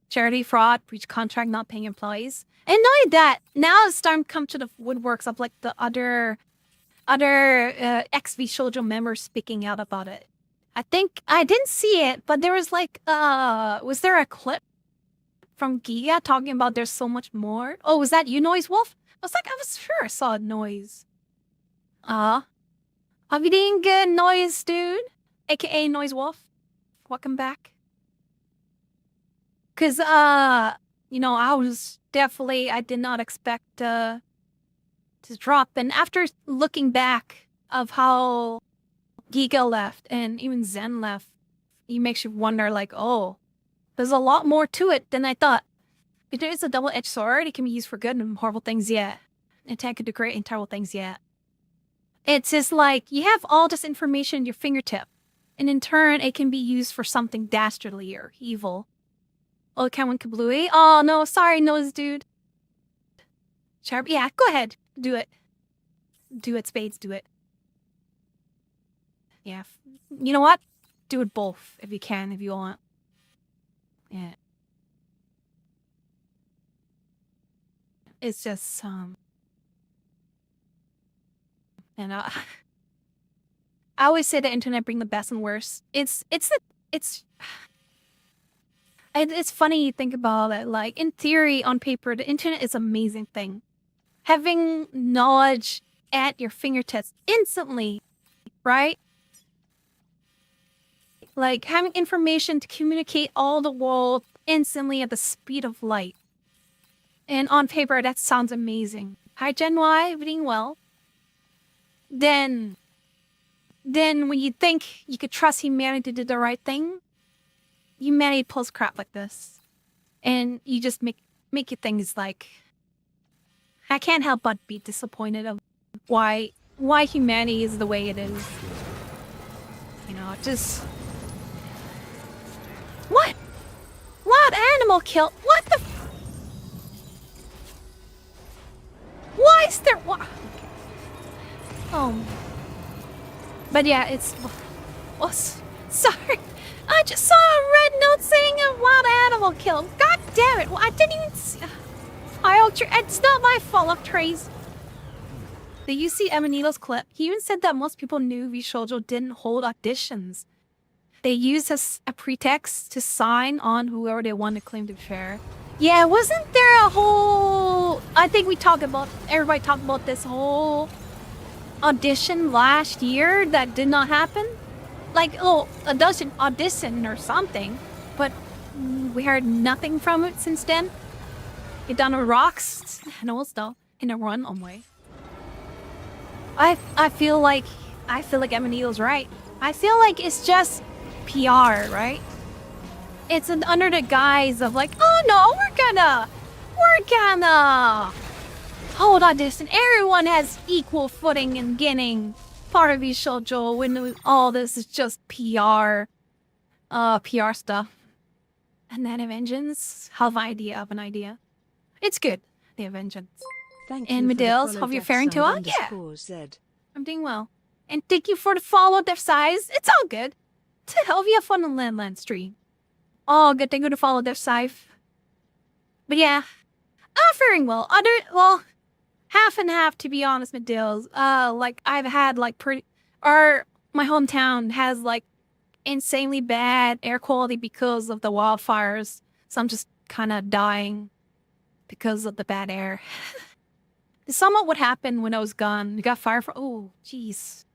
Charity, fraud, breach contract, not paying employees. And not only that, now it's starting to come to the woodworks of like the other XV Shoujo members speaking out about it. I think I didn't see it, but there was like was there a clip from Giga talking about there's so much more? Oh, was that you, Noise Wolf? I was sure I saw a noise. Are you doing good, Noise Dude? AKA Noise Wolf. Welcome back. Cause you know, I did not expect to drop. And after looking back of how Giga left and even Zen left, it makes you wonder like, oh, there's a lot more to it than I thought. It is a double-edged sword. It can be used for good and horrible things, yeah. Attack could do great and terrible things, yeah. It's just like, you have all this information at your fingertip. And in turn, it can be used for something dastardly or evil. Oh, Kawan Kablooey? Oh, no, sorry, Nose Dude. Sharp, yeah, go ahead. Do it. Do it, Spades, do it. Yeah. You know what? Do it both, if you can, if you want. Yeah. It's just, and I always say the internet bring the best and worst. It's funny you think about it. Like, in theory, on paper, the internet is an amazing thing. Having knowledge at your fingertips instantly, right? Like, having information to communicate all the world instantly at the speed of light. And on paper, that sounds amazing. Hi, Gen Y, everything well? Then when you think you could trust humanity to do the right thing, humanity pulls crap like this. And you just make you things like, I can't help but be disappointed of why humanity is the way it is. You know, just... What? What animal killed? What the... Why is there... What? Oh. But yeah, it's... Oh, sorry. I just saw a red note saying a wild animal killed. God damn it. Well, I didn't even see... It's not my fault of Trace. Did you see Emanito's clip? He even said that most people knew Shoujo didn't hold auditions. They used as a pretext to sign on whoever they wanted to claim to be fair. Yeah, wasn't there a whole... I think everybody talked about this whole audition last year that did not happen? Like, audition or something, but we heard nothing from it since then. It done a rocks and also in a run on way. I feel like Emanito's right. I feel like it's just PR, right? It's under the guise of like, oh no, we're gonna hold audition. Everyone has equal footing in getting part of each shoujo when all this is just PR stuff. And then Vengeance have an idea. It's good. The Vengeance. Thank and you Medills, hope you're faring too well. Yeah, I'm doing well. And thank you for the follow, Deaf Size. It's all good. To help you have fun on Landland stream. All good. Thank you to follow Deaf Size. But yeah, faring well. Half and half, to be honest, Medills. Like I've had like my hometown has like insanely bad air quality because of the wildfires. So I'm just kind of dying because of the bad air. It's somewhat what happened when I was gone. You got fired for, oh, jeez.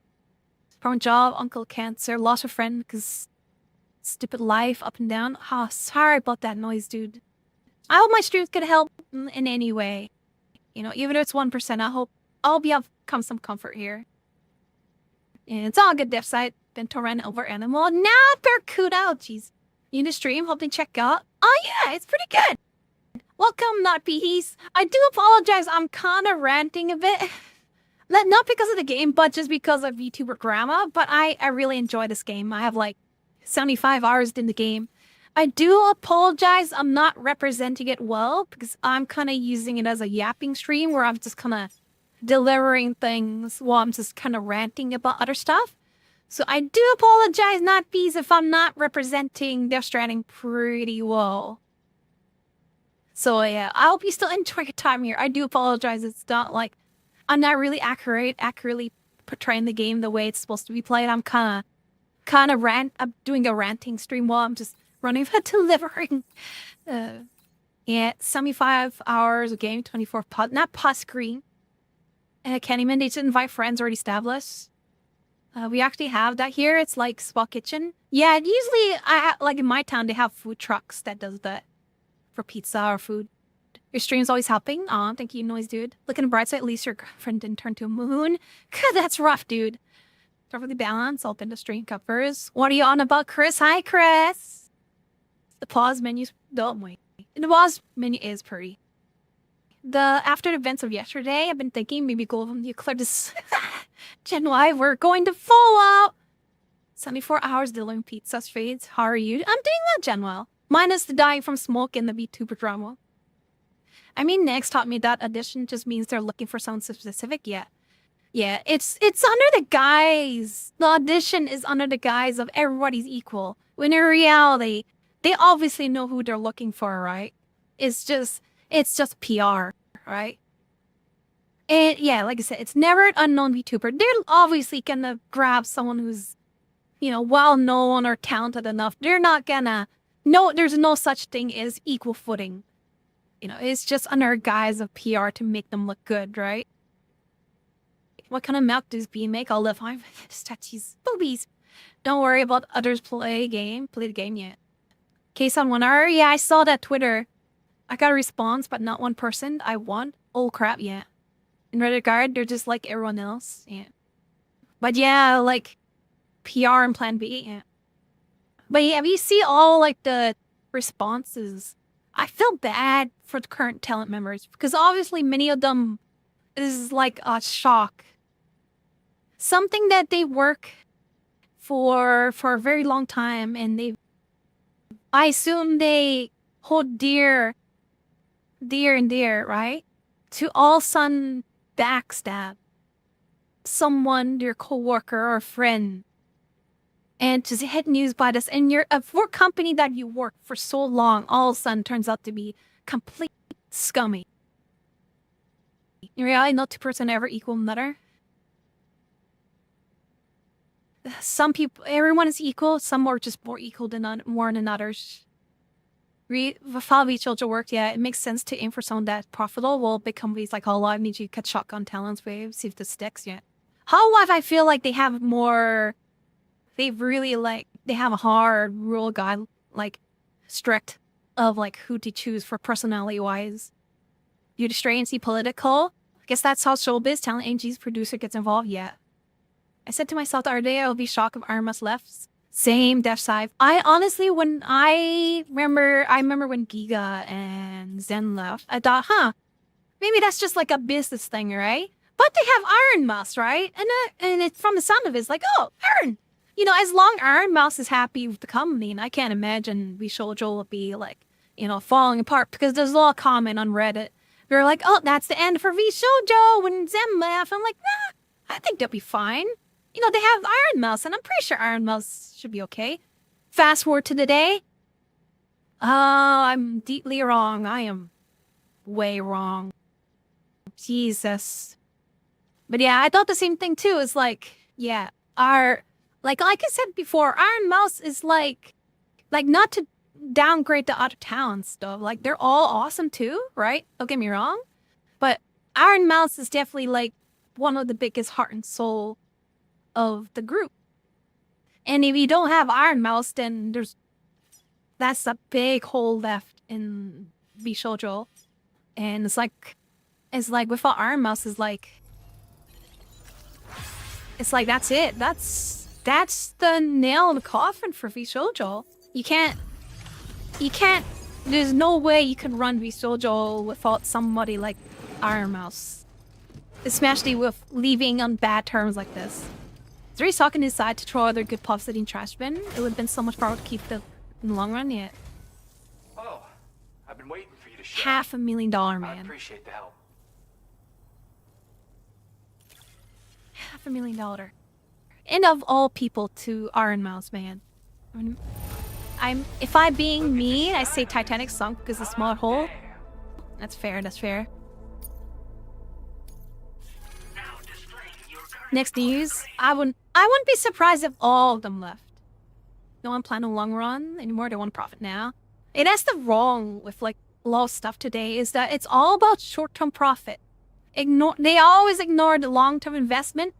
Problem job, uncle cancer, lost a friend because stupid life, up and down. Oh, sorry about that noise, dude. I hope my streams could help in any way. You know, even if it's 1%, I hope I'll be able to come some comfort here. And it's all good, Deaf Site. Bento ran over animal. Now, Barracuda. Oh, jeez. You in the stream? Hope they check out. Oh, yeah, it's pretty good. Welcome, not Peace. I do apologize. I'm kind of ranting a bit. Not because of the game, but just because of VTuber drama. But I really enjoy this game. I have like 75 hours in the game. I do apologize. I'm not representing it well because I'm kind of using it as a yapping stream where I'm just kind of delivering things while I'm just kind of ranting about other stuff. So I do apologize, not peace, if I'm not representing Death Stranding pretty well. So yeah, I hope you still enjoy your time here. I do apologize. It's not like I'm not really accurately portraying the game the way it's supposed to be played. I'm kind of I'm doing a ranting stream while I'm just running for delivering. Yeah, 75 hours of game, 24 pod, not pause screen. Candyman, they should invite friends already established. We actually have that here. It's like Spot Kitchen. Yeah, usually like in my town they have food trucks that does that for pizza or food. Your stream's always helping. Aw, thank you, Noise Dude. Look at the bright side, at least your girlfriend didn't turn to a moon. God, that's rough, dude. Perfectly balanced. Open the stream covers. What are you on about, Chris? Hi, Chris. The pause menu's don't wait. The pause menu is pretty. After the events of yesterday, I've been thinking maybe go from the clear this Gen Y. We're going to Fallout. 74 hours delivering pizza fades. How are you? I'm doing well, Gen well. Minus the dying from smoke and the VTuber drama. I mean, Next taught me that addition just means they're looking for something specific. Yeah. Yeah, it's under the guise. The audition is under the guise of everybody's equal. When in reality, they obviously know who they're looking for, right? It's just PR, right? And yeah, like I said, it's never an unknown VTuber. They're obviously gonna grab someone who's, well known or talented enough. They're not gonna. No, there's no such thing as equal footing. It's just under a guise of PR to make them look good, right? What kind of milk does B make? I'll live fine. Statues, boobies. Don't worry about others play the game yet. Case on 1 hour. Yeah, I saw that Twitter. I got a response, but not one person. I won. Oh crap, yeah. In Reddit guard, they're just like everyone else. Yeah. But yeah, like PR and Plan B. Yeah. But yeah, you see all like the responses. I feel bad for the current talent members because obviously many of them is like a shock. Something that they work for a very long time and I assume they hold dear, right? To all sudden backstab someone, your coworker or friend, and just hit news by this, and you're for a company that you work for so long, all of a sudden turns out to be complete scummy. In reality, no two person ever equal another. Some people, everyone is equal. Some are just more equal than more than others. Follow each other work, yeah, it makes sense to aim for someone that's profitable. Well, big companies like Hallo need you to cut shotgun talents wave, see if this sticks yet. Hololive, I feel like they have more. They have a hard rule guide, like strict of like who to choose for personality wise. You stray and see political. I guess that's how showbiz talent agency's producer gets involved. Yeah. I said to myself the other day, I would be shocked if Iron Must left. Same, Death Side. I honestly, I remember when Giga and Zen left, I thought, maybe that's just like a business thing, right? But they have Iron Mouse, right? And it's from the sound of it, it's like, oh, Iron. As long Iron Mouse is happy with the company, and I can't imagine Vishoujo will be like, falling apart because there's a lot of comment on Reddit. They're like, oh, that's the end for Vishoujo when Zen left. I'm like, nah, I think they'll be fine. They have Iron Mouse, and I'm pretty sure Iron Mouse should be okay. Fast forward to today. Oh, I'm deeply wrong. I am way wrong. Jesus. But yeah, I thought the same thing too. It's like, yeah, like I said before, Iron Mouse is like not to downgrade the other talents stuff. Like they're all awesome too, right? Don't get me wrong. But Iron Mouse is definitely like one of the biggest heart and soul of the group. And if you don't have Iron Mouse, then that's a big hole left in Bishoujo. And it's like without Iron Mouse is like that's it. That's the nail in the coffin for Bishoujo. You can't there's no way you can run Bishoujo without somebody like Iron Mouse. Especially with leaving on bad terms like this. Is Ray talking to his side to throw other good puffs in trash bin? It would have been so much better to keep the in the long run yet. Oh, I've been waiting for you to show. $500,000, I man. appreciate the help. $500,000. And of all people to Iron Mouse, man. If I being me, I say Titanic sunk because a small hole. That's fair, that's fair. Next news, I wouldn't be surprised if all of them left. No one planned a long run anymore, they want profit now. That's the wrong with like a lot of stuff today is that it's all about short-term profit. They always ignore the long-term investment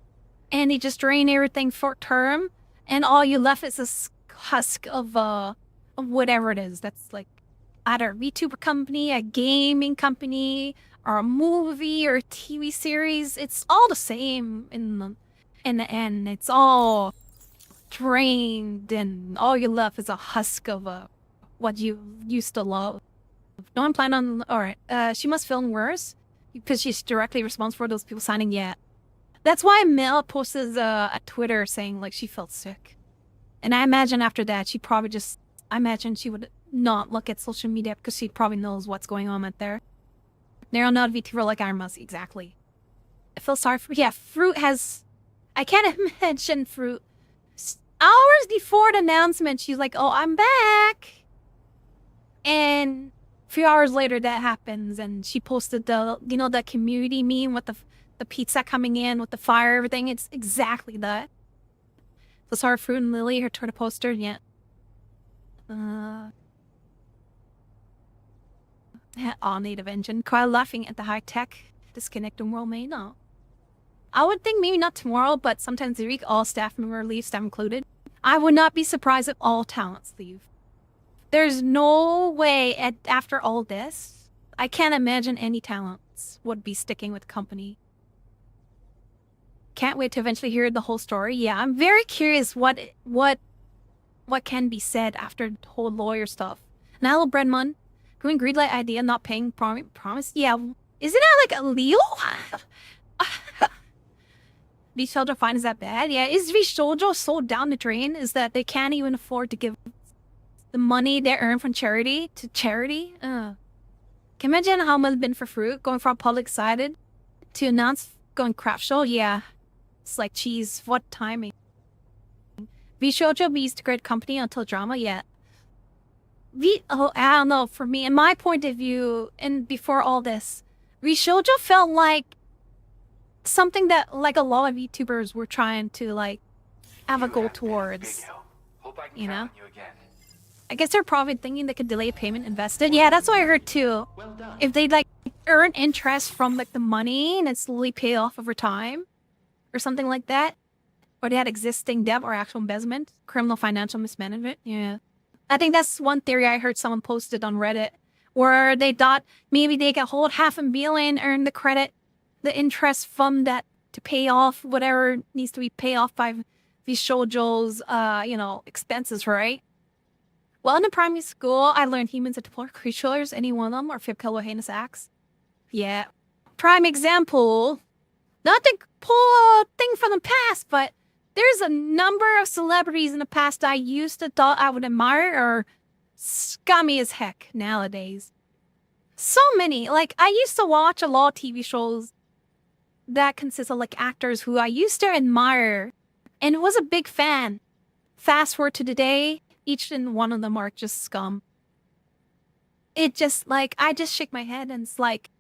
and they just drain everything short-term and all you left is this husk of whatever it is. That's like either a VTuber company, a gaming company, or a movie or a TV series. It's all the same in the end. It's all drained and all you left is a husk of what you used to love. No one planned on... Alright, she must feel worse because she's directly responsible for those people signing yet. That's why Mel posted a Twitter saying like she felt sick. And I imagine after that she probably just... I imagine she would not look at social media because she probably knows what's going on out there. They're not VTuber like Iron Mouse, exactly. I feel sorry for... Yeah, Fruit has... I can't imagine Fruit. Hours before the announcement, she's like, oh, I'm back. And a few hours later, that happens. And she posted the, you know, the community meme with the pizza coming in with the fire, everything. It's exactly that. So sorry, Fruit and Lily, her Twitter poster, yeah. All native engine. Quite laughing at the high-tech disconnected world may not. I would think maybe not tomorrow, but sometimes this week, all staff member leave, staff included. I would not be surprised if all talents leave. There's no way after all this, I can't imagine any talents would be sticking with the company. Can't wait to eventually hear the whole story. Yeah, I'm very curious what can be said after the whole lawyer stuff. Now, Brenman, green light idea, not paying promise. Yeah, isn't that like illegal? V-Shoujo fine is that bad? Yeah, is V-Shoujo so down the drain is that they can't even afford to give the money they earn from charity to charity? Can you imagine how much it's been for Fruit going from public-sided to announce going craft show? Yeah, it's like cheese. What timing? V-Shoujo be used to great company until drama? Yeah. I don't know, for me, in my point of view, and before all this, V-Shoujo felt like something that like a lot of YouTubers were trying to like have a goal towards, you know? I guess they're probably thinking they could delay payment invested. Yeah, that's what I heard too. If they like earn interest from like the money and it's slowly pay off over time or something like that, or they had existing debt or actual embezzlement, criminal financial mismanagement. Yeah, I think that's one theory I heard someone posted on Reddit where they thought maybe they could hold $500,000, earn the credit, the interest from that to pay off whatever needs to be paid off by V-Shoujo's, expenses, right? Well, in the primary school, I learned humans are deplorable creatures, any one of them, or fib heinous acts. Yeah. Prime example, not to pull a thing from the past, but there's a number of celebrities in the past I used to thought I would admire or scummy as heck nowadays. So many. Like, I used to watch a lot of TV shows that consists of like actors who I used to admire and was a big fan. Fast forward to today, each and one of them are just scum. It just like, I just shake my head and it's like,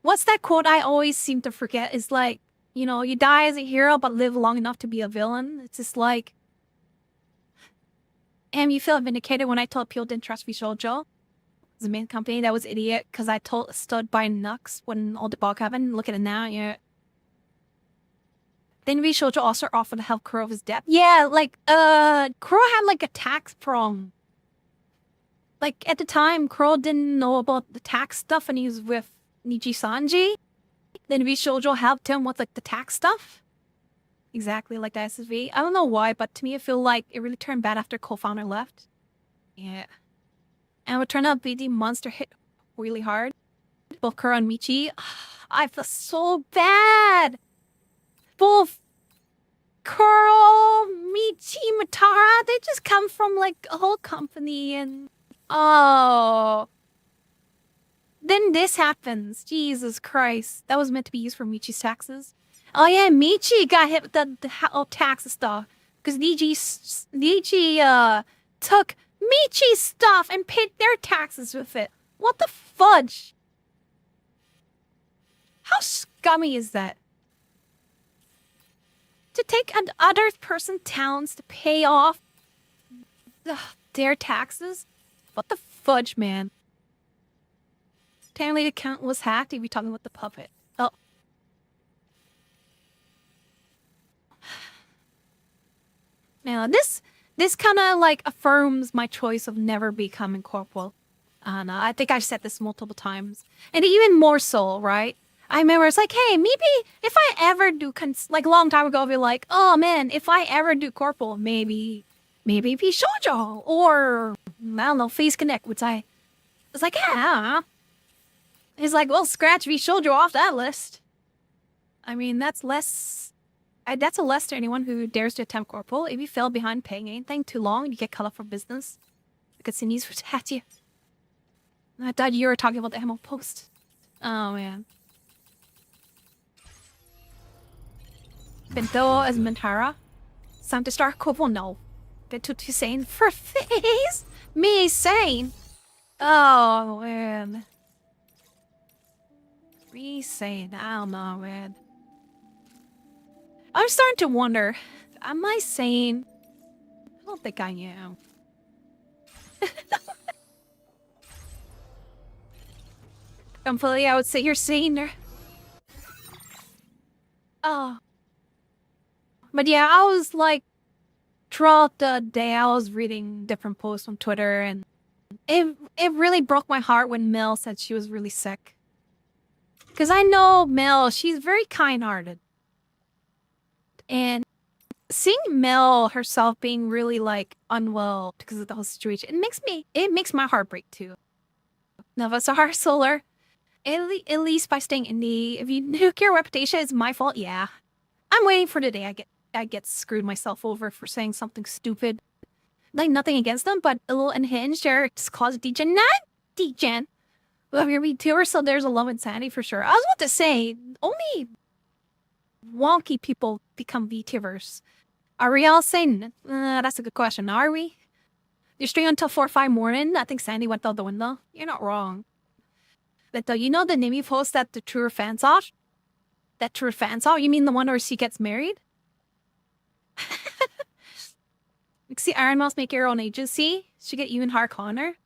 what's that quote I always seem to forget? Is like, you know, you die as a hero but live long enough to be a villain. It's just like, you feel vindicated when I told people didn't trust V-Shoujo. The main company that was idiot because I stood by Nux when all the bug happened. Look at it now, yeah. Then V-Shoujo also offered to help Kuro with his debt. Yeah, like, Kuro had like a tax problem. Like, at the time, Kuro didn't know about the tax stuff and he was with Niji Sanji. Then V-Shoujo helped him with like the tax stuff. Exactly like the SSV. I don't know why, but to me I feel like it really turned bad after co-founder left. Yeah. And it turned out BD Monster hit really hard. Both Kuro and Michi. I feel so bad. Both Kuro, Michi, Matara, they just come from like a whole company and oh. Then this happens. Jesus Christ. That was meant to be used for Michi's taxes. Oh yeah, Michi got hit with the tax stuff. Because Niji took Michi's stuff and paid their taxes with it. What the fudge? How scummy is that? To take another person's towns to pay off their taxes? What the fudge, man? Apparently the account was hacked. He'd be talking about the puppet. Oh. Now, this kind of like affirms my choice of never becoming corporal. And I think I've said this multiple times. And even more so, right? I remember it's like, hey, maybe if I ever do, like a long time ago, I'll be like, oh man, if I ever do corporal, maybe be shoujo or, I don't know, face connect, which I was like, yeah. He's like, well, scratch V shoujo off that list. I mean, that's a less to anyone who dares to attempt corporal. If you fail behind paying anything too long, you get cut off for business. Because he needs to protect you. I thought you were talking about the ammo post. Oh, man. Bento as Mentara. Time to start corporal? No. Bento too sane for face? Me sane? Oh, man. Me sane? I don't know, man. I'm starting to wonder, am I sane? I don't think I am. Completely, I would say you're sane. Oh. But yeah, I was like, throughout the day, I was reading different posts on Twitter, and it really broke my heart when Mel said she was really sick. Because I know Mel, she's very kind-hearted. And seeing Mel herself being really like unwell because of the whole situation, it makes my heart break too. Navasar Solar, at least by staying indie, if you nuke your reputation, it's my fault. Yeah, I'm waiting for the day I get screwed myself over for saying something stupid. Like nothing against them, but a little unhinged or just cause degen, not degen. Well, you're VTuber, so there's a low insanity for sure. I was about to say only wonky people become VTubers. Are we all saying? That's a good question. Are we? You're streaming until 4 or 5 morning. I think Sandy went out the window. You're not wrong. But you know the Nimi post that the truer fans saw? That truer fans saw? You mean the one where she gets married? See, Iron Mouse make your own agency. She get you and Har Connor.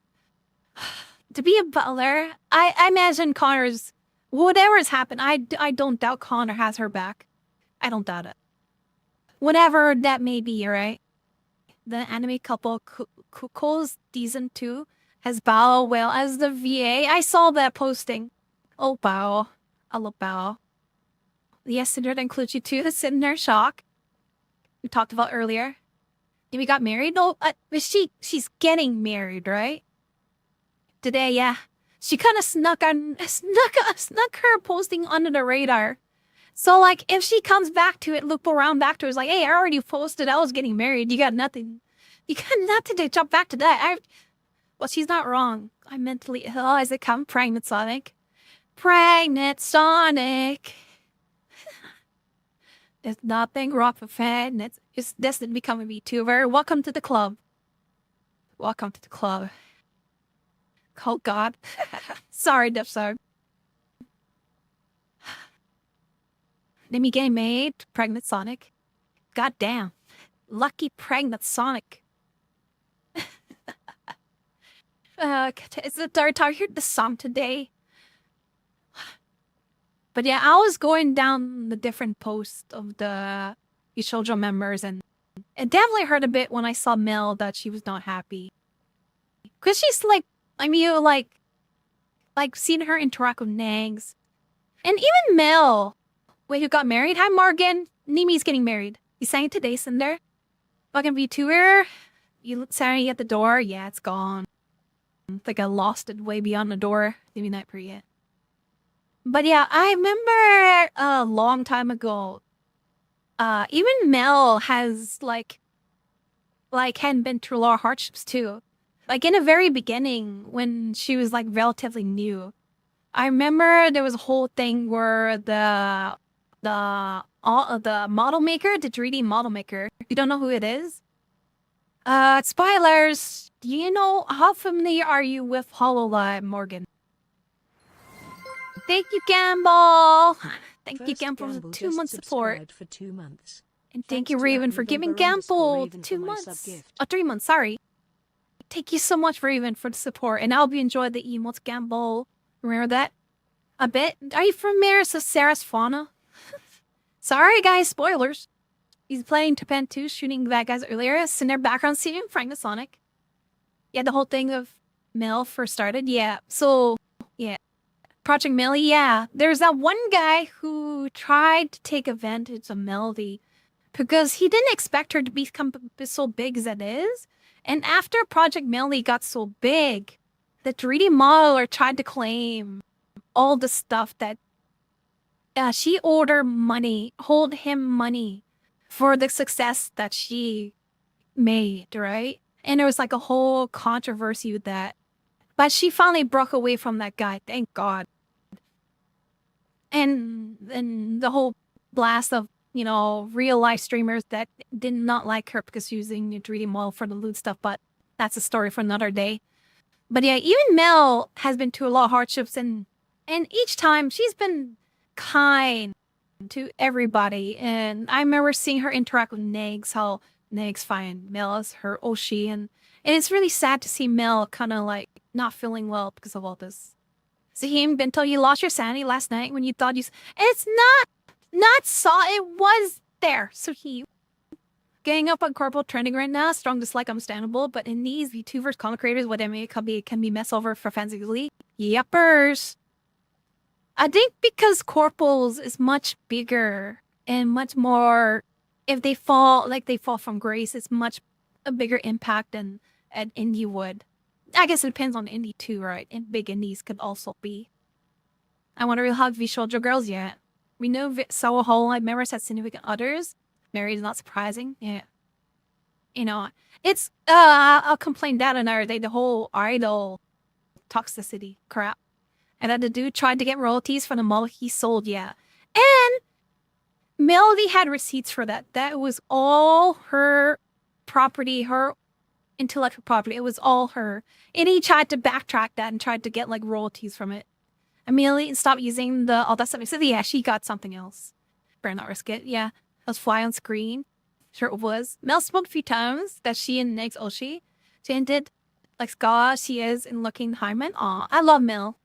To be a butler, I imagine Connor's whatever has happened. I don't doubt Connor has her back. I don't doubt it. Whatever that may be, right? The anime couple Kuko's decent too. Has Bao well as the VA. I saw that posting. Oh, Bao. I love Bao. Yes, Cinder, that includes you too. The Cinder shock. We talked about earlier. We got married? No, but she's getting married, right? Today, yeah. She kind of snuck her posting under the radar. So, like, if she comes back to it, loop around back to it, it's like, hey, I already posted I was getting married. You got nothing. You got nothing to jump back to that. Well, she's not wrong. I'm mentally ill as it comes. Pregnant Sonic. Pregnant Sonic. There's nothing wrong with fan. It's just destined to become a VTuber. Welcome to the club. Welcome to the club. Oh, God. Sorry, Dipsar. Let me get made. Pregnant Sonic. God damn. Lucky pregnant Sonic. It's the third time I heard the song today. But yeah, I was going down the different posts of the Shoujo members, and it definitely hurt a bit when I saw Mel that she was not happy. Because she's like, I mean, like seeing her interact with Nags. And even Mel, who got married. Hi, Morgan. Nimi's getting married. You sang it today, Cinder. Fucking VTuber. You look Saturday at the door. Yeah, it's gone. It's like I lost it way beyond the door. Maybe not per yet. But yeah, I remember a long time ago, even Mel has like like hadn't been through a lot of hardships too. Like in the very beginning, when she was like relatively new, I remember there was a whole thing where the model maker, the 3D model maker. You don't know who it is? Spoilers. Do you know how familiar are you with Hololive, Morgan? Thank you, Gamble. Thank you, First Gamble, for the Gamble 2 month just support. subscribed for 2 months. And thank Thanks you, to Raven, for giving Gamble @November_Raven 2 for my months. sub-gift. Oh, 3 months, sorry. Thank you so much, Raven, for the support. And I hope you enjoyed the emotes, Gamble. Remember that? A bit? Are you familiar with Sarah's fauna? Sorry, guys, spoilers. He's playing Japan 2, shooting bad guys earlier. In their background scene, Frank the Sonic. Yeah, the whole thing of Mel first started. Yeah, so, yeah. Project Melody, yeah. There's that one guy who tried to take advantage of Melody because he didn't expect her to become so big as it is. And after Project Melody got so big, the 3D modeler tried to claim all the stuff that she owed him money for the success that she made, right? And there was like a whole controversy with that. But she finally broke away from that guy, thank God. And then the whole blast of, real life streamers that did not like her because she was using the 3D model for the loot stuff, but that's a story for another day. But yeah, even Mel has been through a lot of hardships, and each time she's been kind to everybody. And I remember seeing her interact with Negs, how Negs find Mel as her Oshi, and it's really sad to see Mel kind of like not feeling well because of all this. Zahim, Bento, you lost your sanity last night when you thought you... It's not saw, it was there. So he... Gang up on Corporal trending right now, strong dislike understandable, but in these VTubers, content creators, whatever it can be mess over for fans easily. Yepers. I think because Corporals is much bigger and much more... If they fall from grace, it's much a bigger impact than an indie would. I guess it depends on indie too, right? And big indies could also be. I want to real hug Shoujo girls yet. We know Soul Hololive members had significant others. Married is not surprising. Yeah. It's I'll complain that another day, the whole idol toxicity crap. And that the dude tried to get royalties from the model he sold, yeah. And Melody had receipts for that. That was all her property, her intellectual property. It was all her. And he tried to backtrack that and tried to get like royalties from it. Amelia stopped using all that stuff. He said, yeah, she got something else. Better not risk it. Yeah. It was fly on screen. Sure it was. Mel spoke a few times that she and Negs Oshi. She ended like Ska she is in looking Hyman. Aw, I love Mel.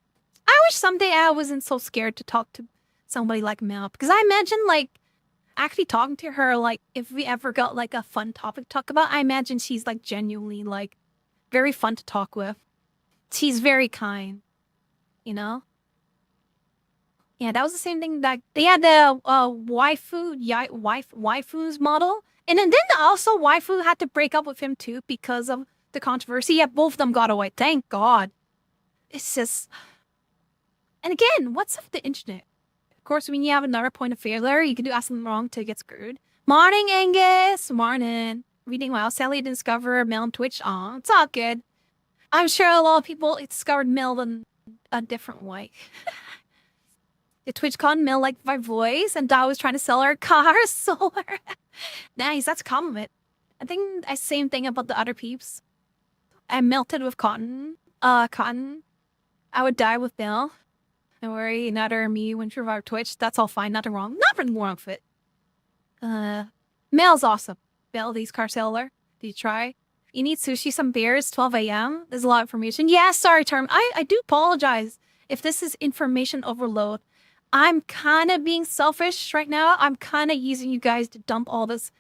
I wish someday I wasn't so scared to talk to somebody like Mel. Because I imagine like actually talking to her, like if we ever got like a fun topic to talk about, I imagine she's like genuinely like very fun to talk with. She's very kind, Yeah, that was the same thing that they had the waifu's model. And then also waifu had to break up with him too because of the controversy. Yeah, both of them got away. Thank God. It's just... And again, what's up with the internet? Of course, when you have another point of failure, you can do something wrong to get screwed. Morning, Angus. Morning. Reading well. Sally discovered Mel on Twitch. Aw, it's all good. I'm sure a lot of people discovered Mel in a different way. The TwitchCon Mel liked my voice, and Dao was trying to sell her car. Solar. Nice, that's a compliment. I think the same thing about the other peeps. I melted with cotton. Cotton. I would die with Mel. Don't worry, neither me when she revived Twitch. That's all fine, nothing wrong. Nothing wrong with it. Mel's awesome. Belle, these car seller. Did you try? You need sushi, some beers, 12 a.m. There's a lot of information. Yeah, sorry, Term. I do apologize if this is information overload. I'm kind of being selfish right now. I'm kind of using you guys to dump all this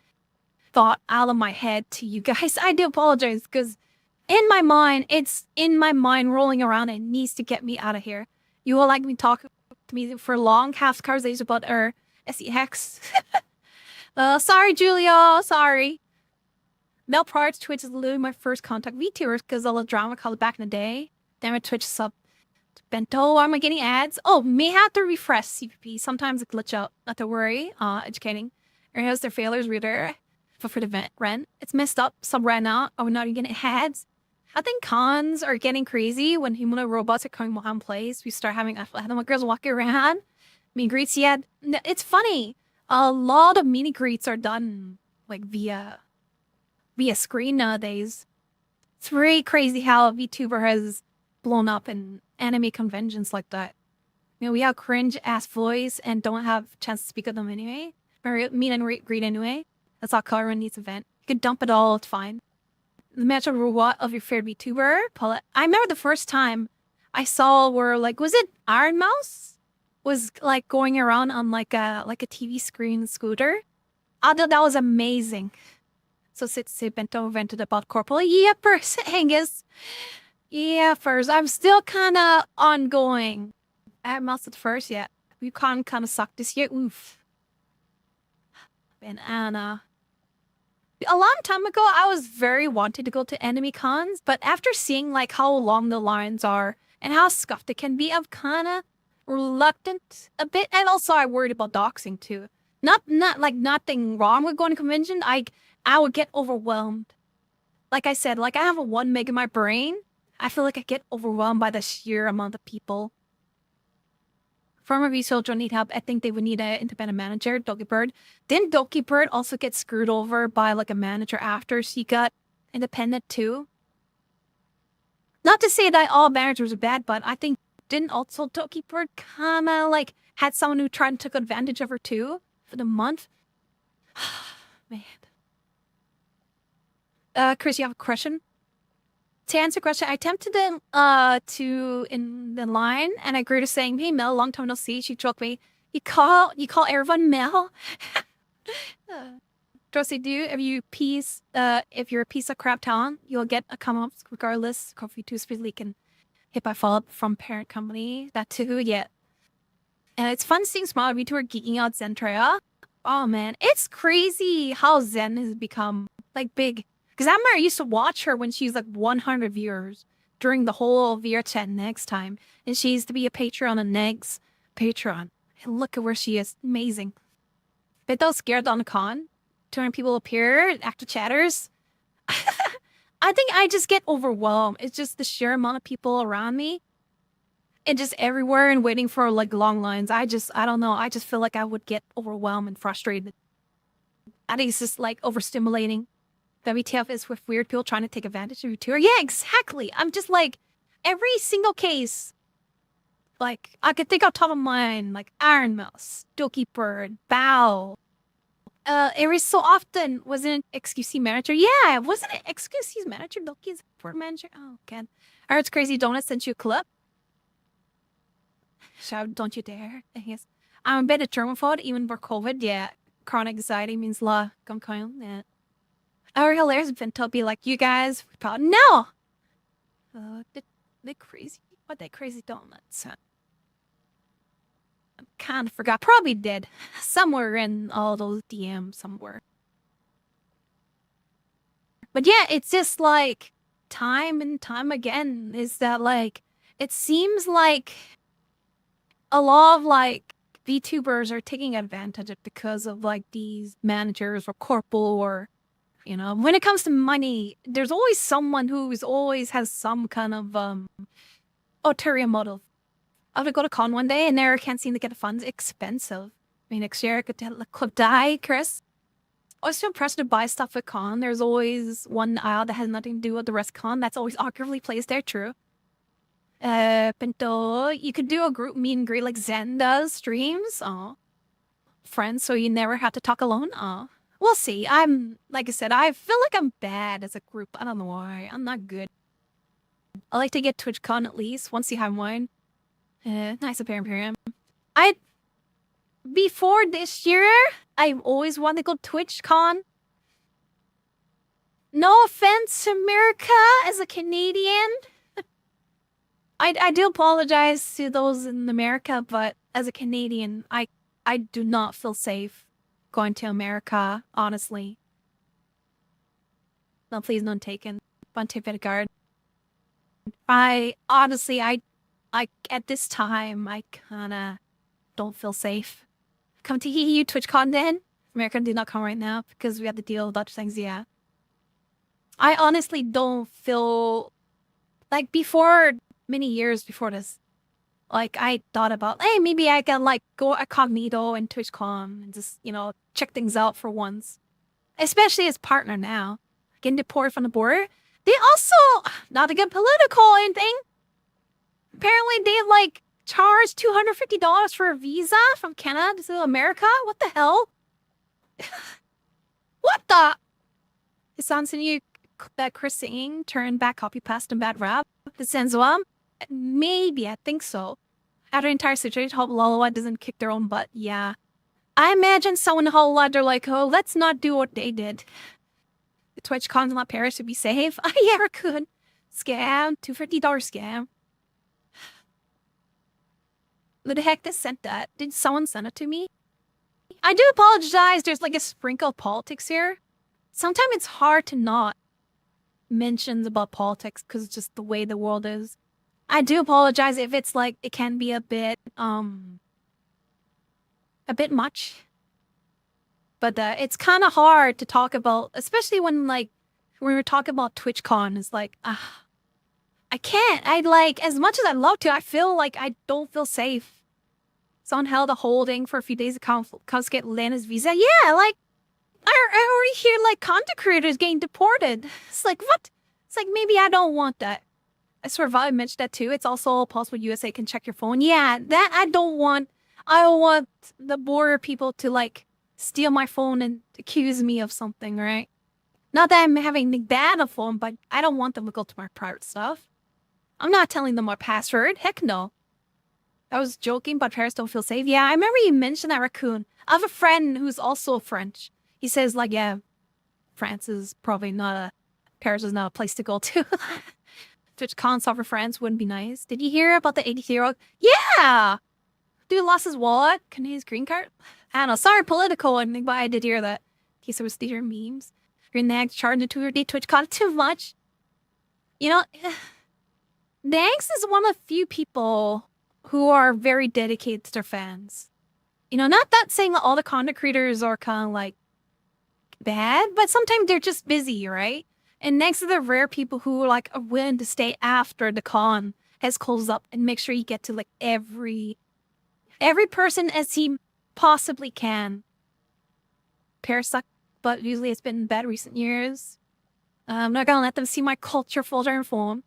thought out of my head to you guys. I do apologize because in my mind, it's in my mind rolling around and needs to get me out of here. You will like me talk to me for long half conversations about SEX. Sorry, Julia. Sorry. Mel prior to Twitch is literally my first contact VTubers because all the drama called back in the day. Then my Twitch sub Bento, am I getting ads? Oh, may have to refresh CPP. Sometimes it glitch out. Not to worry. Educating. Areas their failures reader. for the rent. It's messed up. Some ran out. Or not even getting ads. I think cons are getting crazy when humanoid robots are coming one place. We start having girls walking around. Meet greets yet. It's funny. A lot of mini greets are done like via screen nowadays. It's very crazy how VTuber has blown up in anime conventions like that. You know, we have cringe ass voice and don't have chance to speak of them anyway. Very meet and greet anyway. That's all color in these event. You could dump it all, it's fine. The magic robot of your favorite VTuber, Paulette. I remember the first time I saw where like, was it Iron Mouse? Was like going around on like a TV screen scooter. I thought that was amazing. So say Bento vented about corporal. Yepers, Angus. Yeah, first. I'm still kinda ongoing. I haven't moused it first yet. We kind of suck this year. Oof. Banana. A long time ago, I was very wanted to go to anime cons, but after seeing like how long the lines are and how scuffed it can be, I'm kind of reluctant a bit. And also I worried about doxing too. Not like nothing wrong with going to convention. I would get overwhelmed. Like I said, like I have a 1 meg in my brain. I feel like I get overwhelmed by the sheer amount of people. Former VSOL don't need help. I think they would need an independent manager, Doki Bird. Didn't Doki Bird also get screwed over by like a manager after she got independent too? Not to say that all managers are bad, but I think didn't also Doki Bird kind of like had someone who tried and took advantage of her too for the month? Man. Chris, you have a question? To answer the question, I attempted to in the line, and I agreed to saying, "Hey Mel, long time no see." She joked me, "You call everyone Mel?" Drosy, do if you're a piece of crap talent, you'll get a come up regardless. Coffee too speedily can hit by follow up from parent company. That too, yeah. And it's fun seeing smaller VTuber geeking out Zentrea. Oh man, it's crazy how Zen has become like big. Because I remember I used to watch her when she's like 100 viewers during the whole VR chat next time. And she used to be a Patreon and next Patreon. And look at where she is. Amazing. But those scared on the con. 200 people appear, active chatters. I think I just get overwhelmed. It's just the sheer amount of people around me. And just everywhere and waiting for like long lines. I don't know. I just feel like I would get overwhelmed and frustrated. I think it's just like overstimulating. WTF is with weird people trying to take advantage of your tour. Yeah, exactly. I'm just like, every single case, like, I could think off top of mind, like Iron Mouse, Doki Bird, Bow. Every so often, wasn't it XQC manager? Yeah, wasn't it XQC's manager? Doki's manager? Oh, God. I heard it's Crazy Donut sent you a clip. Shout, don't you dare. Yes. I'm a bit of germaphobe, even for COVID. Yeah, chronic anxiety means la. Gum coil. Yeah. Our hilarious Bento be like, you guys, probably no. They crazy. What they crazy donuts? I kind of forgot. Probably did somewhere in all those DMs somewhere. But yeah, it's just like time and time again is that like it seems like a lot of like VTubers are taking advantage of because of like these managers or corporal or. You know, when it comes to money, there's always someone who always has some kind of ulterior motive. I would go to con one day and there can't seem to get the funds. Expensive. I mean, next year I could die, Chris. I was so impressed to buy stuff at con. There's always one aisle that has nothing to do with the rest of con. That's always awkwardly placed there, true. Bento, you could do a group meet and greet like Zen does, streams. Aw. Friends, so you never have to talk alone. Aw. We'll see. Like I said, I feel like I'm bad as a group. I don't know why. I'm not good. I like to get TwitchCon at least once you have one. Nice Imperium. Before this year, I always wanted to go TwitchCon. No offense to America as a Canadian. I do apologize to those in America, but as a Canadian, I do not feel safe going to America, honestly. No, please, none taken. Bunte Vidgard. Honestly, I at this time, I kinda don't feel safe. Come to you TwitchCon then? America did not come right now because we had to deal with Dutch things, yeah. I honestly don't feel like before many years before this, like I thought about, hey, maybe I can like go incognito in TwitchCon and just, you know, check things out for once. Especially as partner now. Getting deported from the border. They also, not to get political or anything, apparently they like charge $250 for a visa from Canada to America. What the hell? What the? It sounds to you that Chris singing turned back copy past and bad rap. The Senzuam? Maybe, I think so. After the entire situation, hope Lalawa doesn't kick their own butt. Yeah. I imagine someone in Hollywood, they're like, oh, let's not do what they did. The TwitchCon's not Paris to be safe. I ever could. Scam. $250 scam. Who the heck just sent that? Did someone send it to me? I do apologize. There's like a sprinkle of politics here. Sometimes it's hard to not mention about politics because it's just the way the world is. I do apologize if it's like, it can be a bit much. But it's kind of hard to talk about, especially when we're talking about TwitchCon. It's like, I can't. I like, as much as I love to, I feel like I don't feel safe. Someone held a holding for a few days to confiscate Lana's visa. Yeah, like, I already hear like content creators getting deported. It's like, what? It's like, maybe I don't want that. I swear Vibe mentioned that too. It's also possible USA can check your phone. Yeah, that I don't want. I don't want the border people to like steal my phone and accuse me of something, right? Not that I'm having anything bad on phone, but I don't want them to go to my private stuff. I'm not telling them my password. Heck no. I was joking, but parents don't feel safe. Yeah, I remember you mentioned that, Raccoon. I have a friend who's also French. He says, like, yeah, France is probably Paris is not a place to go to. TwitchCon for France wouldn't be nice. Did you hear about the 83-year-old? Yeah! Dude lost his wallet. Canadian's green card. I don't know. Sorry, political, but I did hear that. In case it was theater memes. Your nags charging the 2-day TwitchCon too much. You know, Nags is one of the few people who are very dedicated to their fans. You know, not that saying that all the content creators are kind of like bad, but sometimes they're just busy, right? And next to the rare people who like are willing to stay after the con has closed up and make sure you get to like every person as he possibly can. Paris suck, but usually it's been bad recent years. I'm not gonna let them see my culture folder and phone.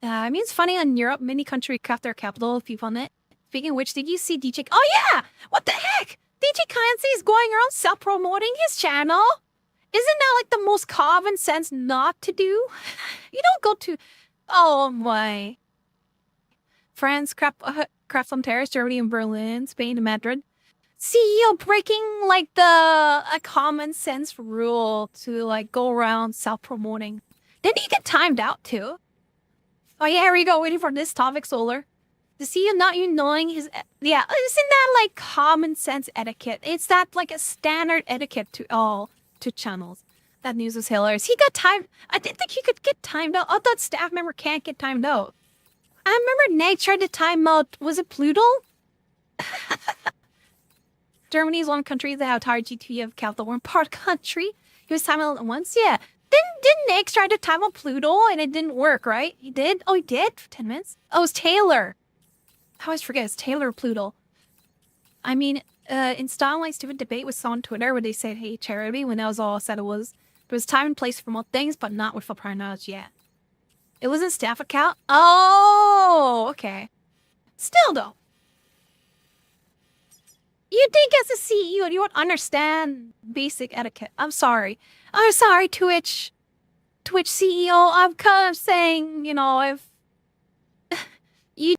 I mean, it's funny in Europe, many countries craft their capital of people on it. Speaking of which, did you see DJ? Oh yeah! What the heck? DJ Clancy is going around self-promoting his channel. Isn't that like the most common sense not to do? You don't go to, oh my. France, craft some terrace, Germany and Berlin, Spain and Madrid. CEO breaking like a common sense rule to like go around self-promoting. Didn't he get timed out too? Oh yeah, here we go, waiting for this topic, Solar. The CEO not you knowing his, yeah, isn't that like common sense etiquette? It's that like a standard etiquette to all channels. That news was hilarious. He got timed. I didn't think he could get timed out. I thought staff member can't get timed out. I remember Nate tried to time out, was it Pluto? Germany is one country that had entire GTV of capital one part country. He was timing out once, yeah. Didn't Nick try to time out Pluto and it didn't work, right? He did? Oh, he did? For 10 minutes? Oh, it was Taylor. I always forget, it's Taylor or Pluto. I mean, in style like stupid debate with someone on Twitter where they said, hey, charity, when that was all I said it was. There was time and place for more things, but not with full prior knowledge yet. It wasn't staff account? Oh, okay. Still, though. You think as a CEO, you would understand basic etiquette. I'm sorry. I'm sorry, Twitch CEO. I'm kind of saying, you know, if you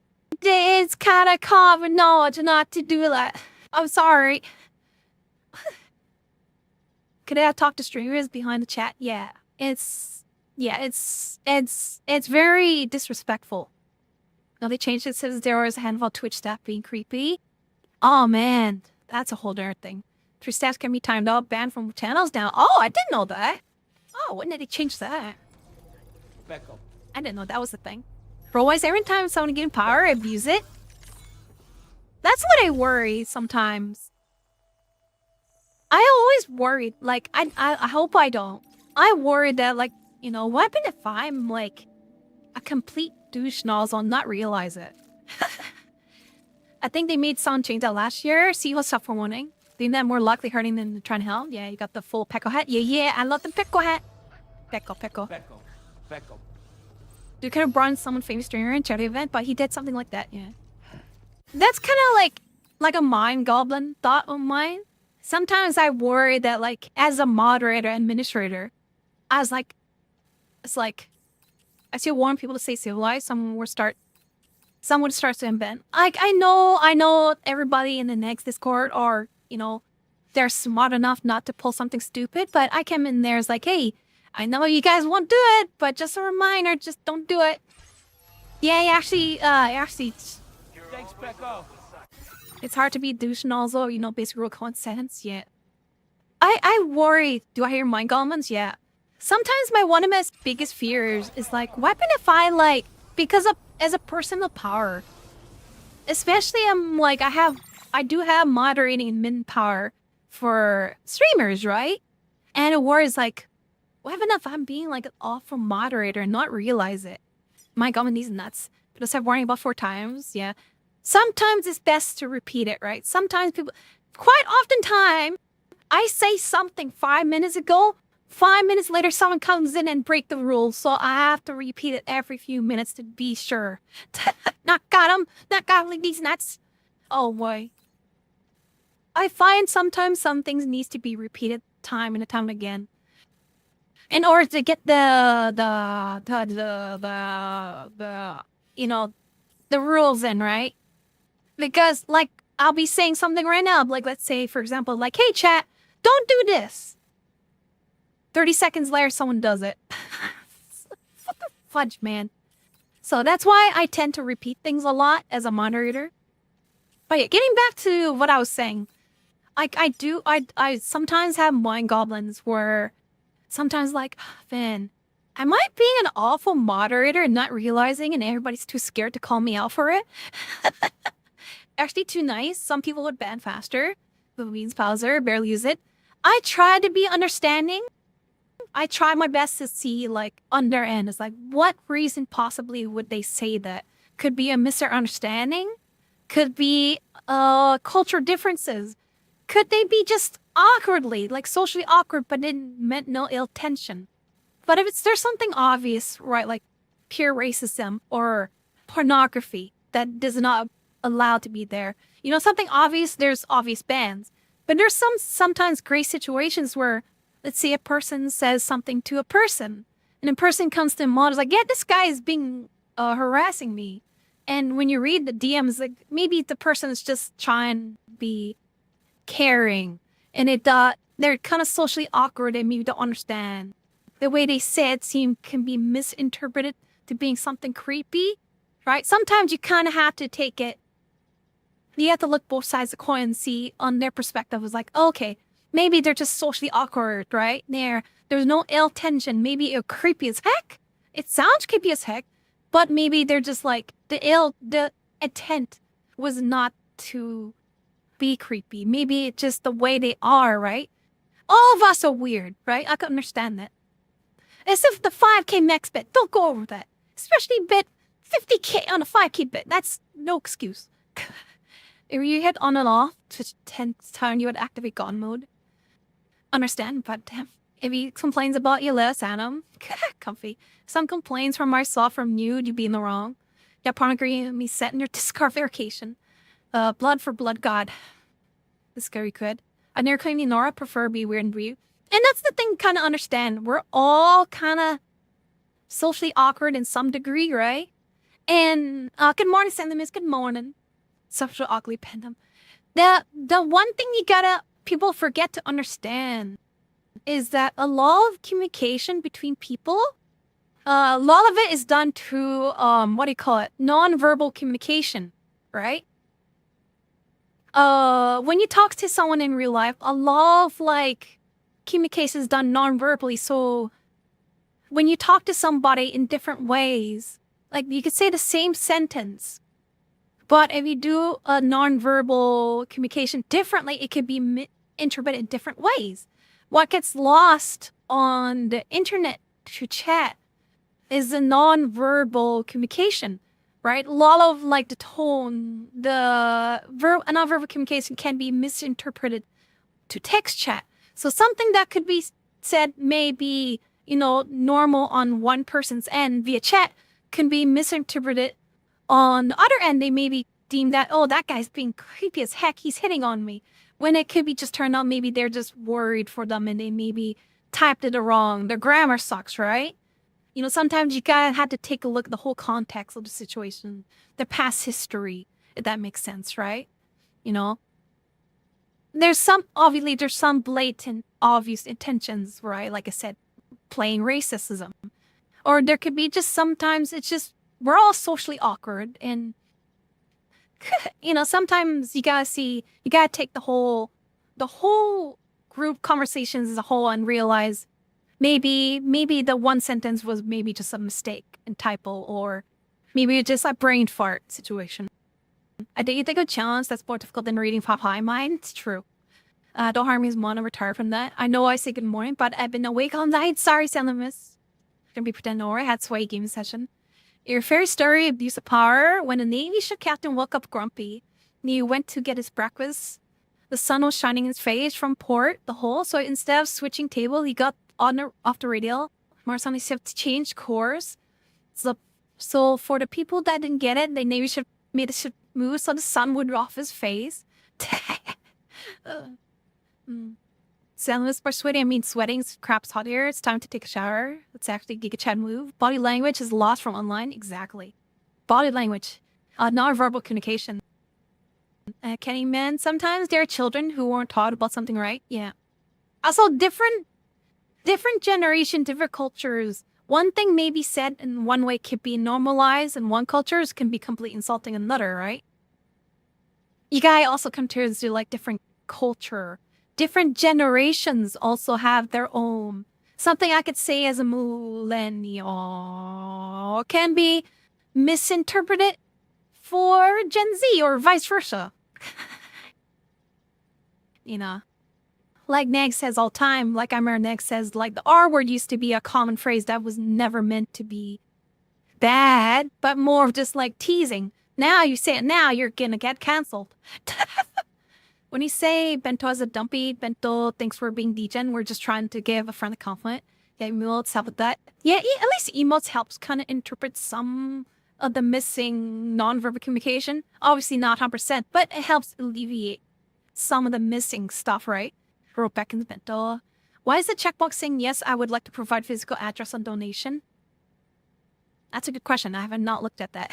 it's kind of common knowledge not to do that. I'm sorry. Could I talk to streamers behind the chat? Yeah, it's very disrespectful. Now they changed it since there was a handful of Twitch staff being creepy. Oh man, that's a whole different thing. Twitch staff can be timed out, banned from channels now. Oh, I didn't know that. Oh, when did they change that? Becco. I didn't know that was the thing. Bro, why is every time someone getting power, abuse it? That's what I worry sometimes. I always worried, like, I hope I don't. I worried that, like, you know, what happen if I'm, like, a complete douche nozzle and not realize it? I think they made some change that last year. See what's up for warning. Think that more likely hurting than trying to help? Yeah, you got the full Pecco hat. Yeah, I love the Pecco hat. Pecco. Dude could have brought in someone famous during a charity event, but he did something like that, yeah. That's kind of like a mind goblin thought of mine. Sometimes I worry that, like, as a moderator, administrator, I was like, it's like, I still want people to stay civilized. Someone would start to invent. Like, I know everybody in the next Discord are, you know, they're smart enough not to pull something stupid, but I came in there as like, hey, I know you guys won't do it, but just a reminder, just don't do it. Yeah, actually, Thanks, Becco. it's hard to be douche nozzle, you know, basic rule common sense. Yeah. I worry. Do I hear mind goblins? Yeah. Sometimes one of my biggest fears is like, what happen if I like, because of as a person of power, especially I'm like I do have moderating and min power for streamers, right? And a worry is like, what happen if I'm being like an awful moderator and not realize it? My God, these nuts. But I have warning about 4 times. Yeah. Sometimes it's best to repeat it, right? Sometimes quite often time, I say something 5 minutes ago. 5 minutes later, someone comes in and break the rules. So I have to repeat it every few minutes to be sure. Not got like these nuts. Oh boy. I find sometimes some things needs to be repeated time and time again. In order to get the you know, the rules in, right? Because, like, I'll be saying something right now, like, let's say, for example, like, hey, chat, don't do this. 30 seconds later, someone does it. What the fudge, man? So that's why I tend to repeat things a lot as a moderator. But yeah, getting back to what I was saying, I sometimes have mind goblins where sometimes like, Finn, am I being an awful moderator and not realizing and everybody's too scared to call me out for it? Actually too nice. Some people would ban faster. Louise Pauser, barely use it. I try to be understanding. I try my best to see like on their end. It's like, what reason possibly would they say that? Could be a misunderstanding. Could be cultural differences. Could they be just awkwardly, like socially awkward, but it meant no ill tension? But if there's something obvious, right, like pure racism or pornography that does not allow to be there, you know, something obvious, there's obvious bans. But there's sometimes gray situations where, let's say a person says something to a person, and a person comes to him and is like, yeah, this guy is being harassing me. And when you read the DMs, like maybe the person is just trying to be caring, and they're kind of socially awkward and maybe don't understand. The way they say it can be misinterpreted to being something creepy, right? Sometimes you kind of have to take it. You have to look both sides of the coin and see on their perspective. It's like, okay, maybe they're just socially awkward, right? There's no ill tension. Maybe it's creepy as heck. It sounds creepy as heck, but maybe they're just like the intent was not to be creepy. Maybe it's just the way they are, right? All of us are weird, right? I can understand that. As if the 5K max bet, don't go over that. Especially bet 50K on a 5K bet. That's no excuse. If you hit on and off to 10 times, you would activate gone mode. Understand, but damn. If he complains about you, let us at him. Comfy. Some complaints from myself from you be in the wrong. Yeah, pornography me setting your discard verification. Blood for blood god. The scary could. I never claimed Nora prefer be weird and breathe. And that's the thing, kind of understand. We're all kind of socially awkward in some degree, right? And good morning, Sentiment. Good morning. Social awkwardly pendum. The one thing people forget to understand is that a lot of communication between people, a lot of it is done through, non-verbal communication, right? When you talk to someone in real life, a lot of like communication is done non-verbally. So when you talk to somebody in different ways, like you could say the same sentence, but if you do a non-verbal communication differently, it could be interpreted in different ways. What gets lost on the internet to chat is the non-verbal communication, right? A lot of like the tone, the non-verbal communication can be misinterpreted to text chat. So something that could be said may be, normal on one person's end via chat can be misinterpreted on the other end. They may be deemed that, oh, that guy's being creepy as heck, he's hitting on me. When it could be just turned out maybe they're just worried for them and they maybe typed it wrong. Their grammar sucks, right? Sometimes you gotta have to take a look at the whole context of the situation, the past history, if that makes sense, right? There's some blatant, obvious intentions, right? Like I said, playing racism. Or there could be just sometimes it's just, we're all socially awkward. And, sometimes you gotta take the whole group conversations as a whole and realize maybe the one sentence was maybe just a mistake and typo, or maybe it's just a brain fart situation. I think you take a challenge that's more difficult than reading Pop High Mind. It's true. Don't harm me as one. I'm retired from that. I know I say good morning, but I've been awake all night. Sorry, Salamis. Gonna be pretending or I had sway game session. Your fairy story abuse of power. When the Navy ship captain woke up grumpy, and he went to get his breakfast. The sun was shining in his face from port the hole, so instead of switching table, he got off the radio. Mars on his ship to change course. So for the people that didn't get it, the Navy ship made the ship move so the sun would off his face. Salamis persuading, sweating, crap's hot air. It's time to take a shower. It's actually Giga Chat move. Body language is lost from online. Exactly. Body language. Non-verbal communication. Kenny man, sometimes there are children who weren't taught about something right. Yeah. Also, different generation, different cultures. One thing may be said in one way can be normalized, and one cultures can be completely insulting another, right? You gotta also compare to like different culture. Different generations also have their own. Something I could say as a millennial can be misinterpreted for Gen Z or vice versa. Like Neg says all time, like I remember Neg says, like the R word used to be a common phrase that was never meant to be bad, but more of just like teasing. Now you say it now, you're gonna get canceled. When you say Bento is a dumpy, Bento thinks we're being degen, we're just trying to give a friend a compliment. Yeah, emotes help with that. Yeah, at least emotes helps kind of interpret some of the missing non-verbal communication. Obviously not 100%, but it helps alleviate some of the missing stuff, right? Wrote back in the Bento. Why is the checkbox saying yes, I would like to provide physical address on donation? That's a good question. I have not looked at that.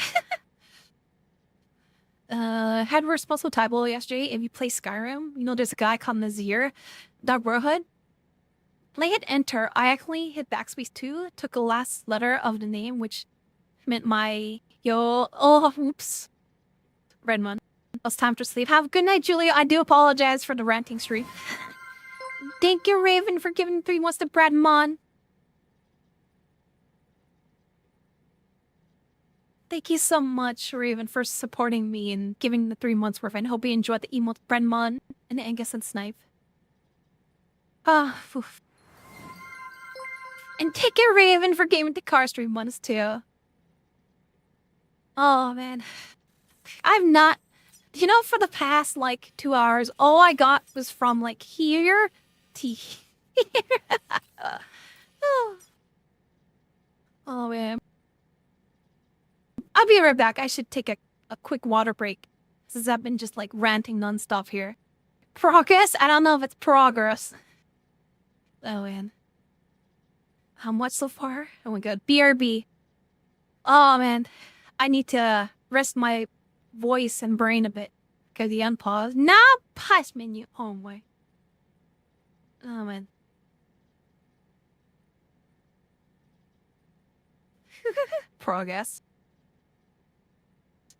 Had a responsible typo yesterday. If you play Skyrim, there's a guy called Nazir, Dark Brotherhood. When I hit enter, I actually hit backspace 2, took the last letter of the name, which meant oops. Redmond. It's time to sleep. Have a good night, Julia. I do apologize for the ranting streak. Thank you, Raven, for giving 3 months to Brad Mon. Thank you so much, Raven, for supporting me and giving the 3 months worth. And hope you enjoyed the emote Brenmon and Angus and Snipe. Oof. And take care, Raven, for gaming the car stream months too. Oh, man. I've not... for the past, 2 hours, all I got was from, here to here. Oh, man. I'll be right back. I should take a quick water break since I've been just ranting nonstop here. Progress? I don't know if it's progress. Oh man. How much so far? Oh my god. BRB. Oh man. I need to rest my voice and brain a bit. Because the unpause. Now pause menu. Oh my. Oh man. Progress.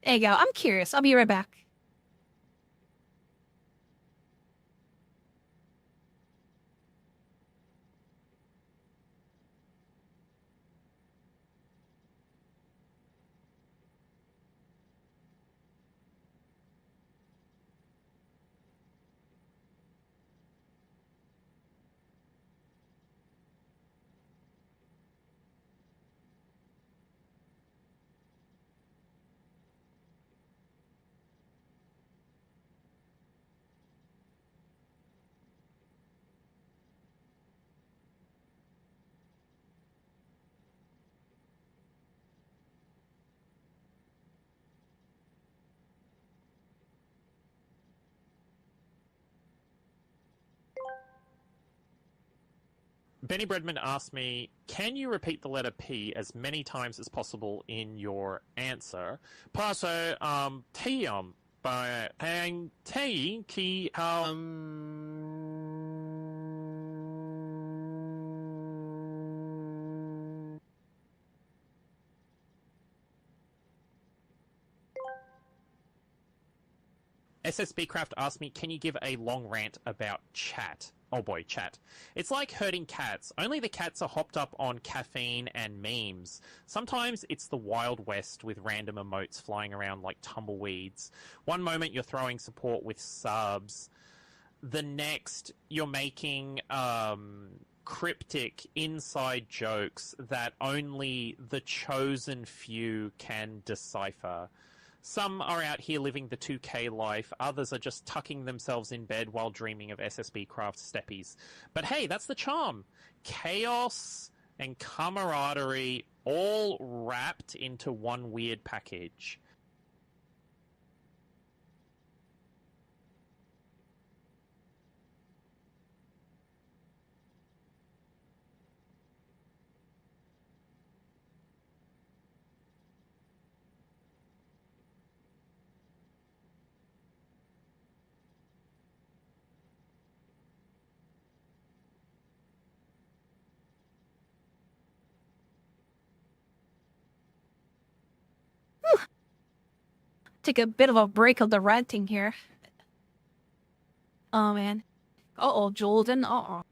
There you go. I'm curious. I'll be right back. Benny Breadman asked me, can you repeat the letter P as many times as possible in your answer? Paso, Tiam, by Hang Tei Ki, SSB Craft asked me, can you give a long rant about chat? Oh boy, chat. It's like herding cats, only the cats are hopped up on caffeine and memes. Sometimes it's the Wild West with random emotes flying around like tumbleweeds. One moment you're throwing support with subs. The next you're making cryptic inside jokes that only the chosen few can decipher. Some are out here living the 2K life, others are just tucking themselves in bed while dreaming of SSB Craft steppies. But hey, that's the charm. Chaos and camaraderie all wrapped into one weird package. Take a bit of a break of the ranting here. Oh man. Uh-oh, Jordan. Uh-oh.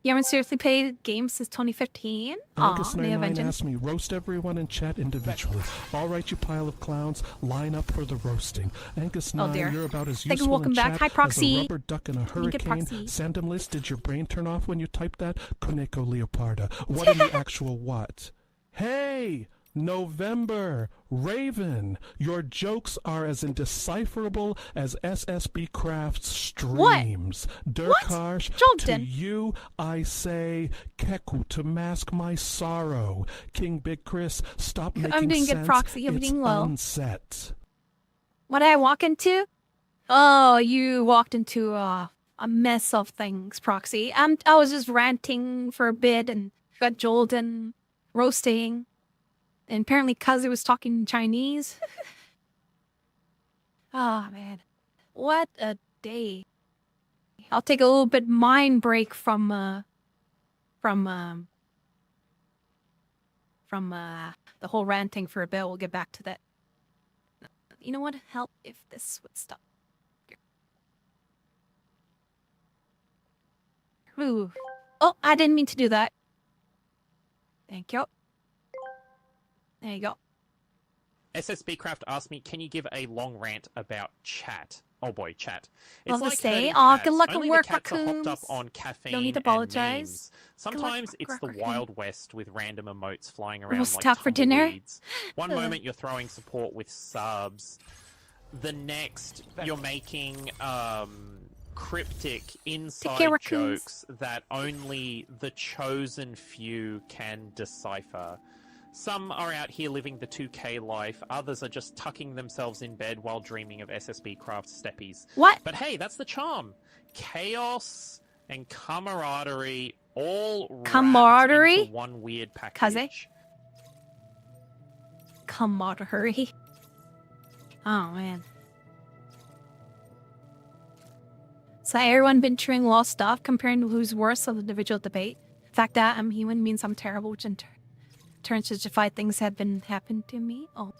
You haven't seriously played games since 2015? August Neo 99 Vengeance. asked me, roast everyone in chat individually. All right, you pile of clowns, line up for the roasting. Angus 9, dear. you're about as Thank you, useful welcome in back. chat Hi, as Proxy. a rubber duck in a hurricane. Proxy. Sandom list, did your brain turn off when you typed that? Koneko Leoparda. What in the actual what? Hey! November, Raven, your jokes are as indecipherable as SSB Craft's streams. Durkarsh, to Jordan. you I say, Keku, to mask my sorrow. King Big Chris, stop making I'm doing sense. good, Proxy. I'm It's doing well. unset. What did I walk into? Oh, you walked into a mess of things, Proxy. I was just ranting for a bit and got Jordan roasting. And apparently Kazu was talking Chinese. Oh, man. What a day. I'll take a little bit mind break from the whole ranting for a bit. We'll get back to that. You know what? Help if this would stop. Ooh. Oh, I didn't mean to do that. Thank you. There you go. SSB Craft asked me, can you give a long rant about chat? Oh boy, chat. Love to like say, herding aw, cats. good luck at Only work, the cats are hopped up raccoons. on caffeine Don't need to and apologize. memes. Sometimes it's the raccoon. Wild West with random emotes flying around Roast like talk for dinner? tumbleweeds. One moment you're throwing support with subs. The next you're making cryptic inside raccoons. jokes that only the chosen few can decipher. Some are out here living the 2K life, others are just tucking themselves in bed while dreaming of SSB Craft steppies. What? But hey, that's the charm. Chaos and camaraderie all wrapped into one weird package. Camaraderie. Oh, man. So everyone been chewing lost stuff, comparing who's worse of the individual debate. The fact that I'm human means I'm terrible, which in turns to justify things have been happened to me. Oh,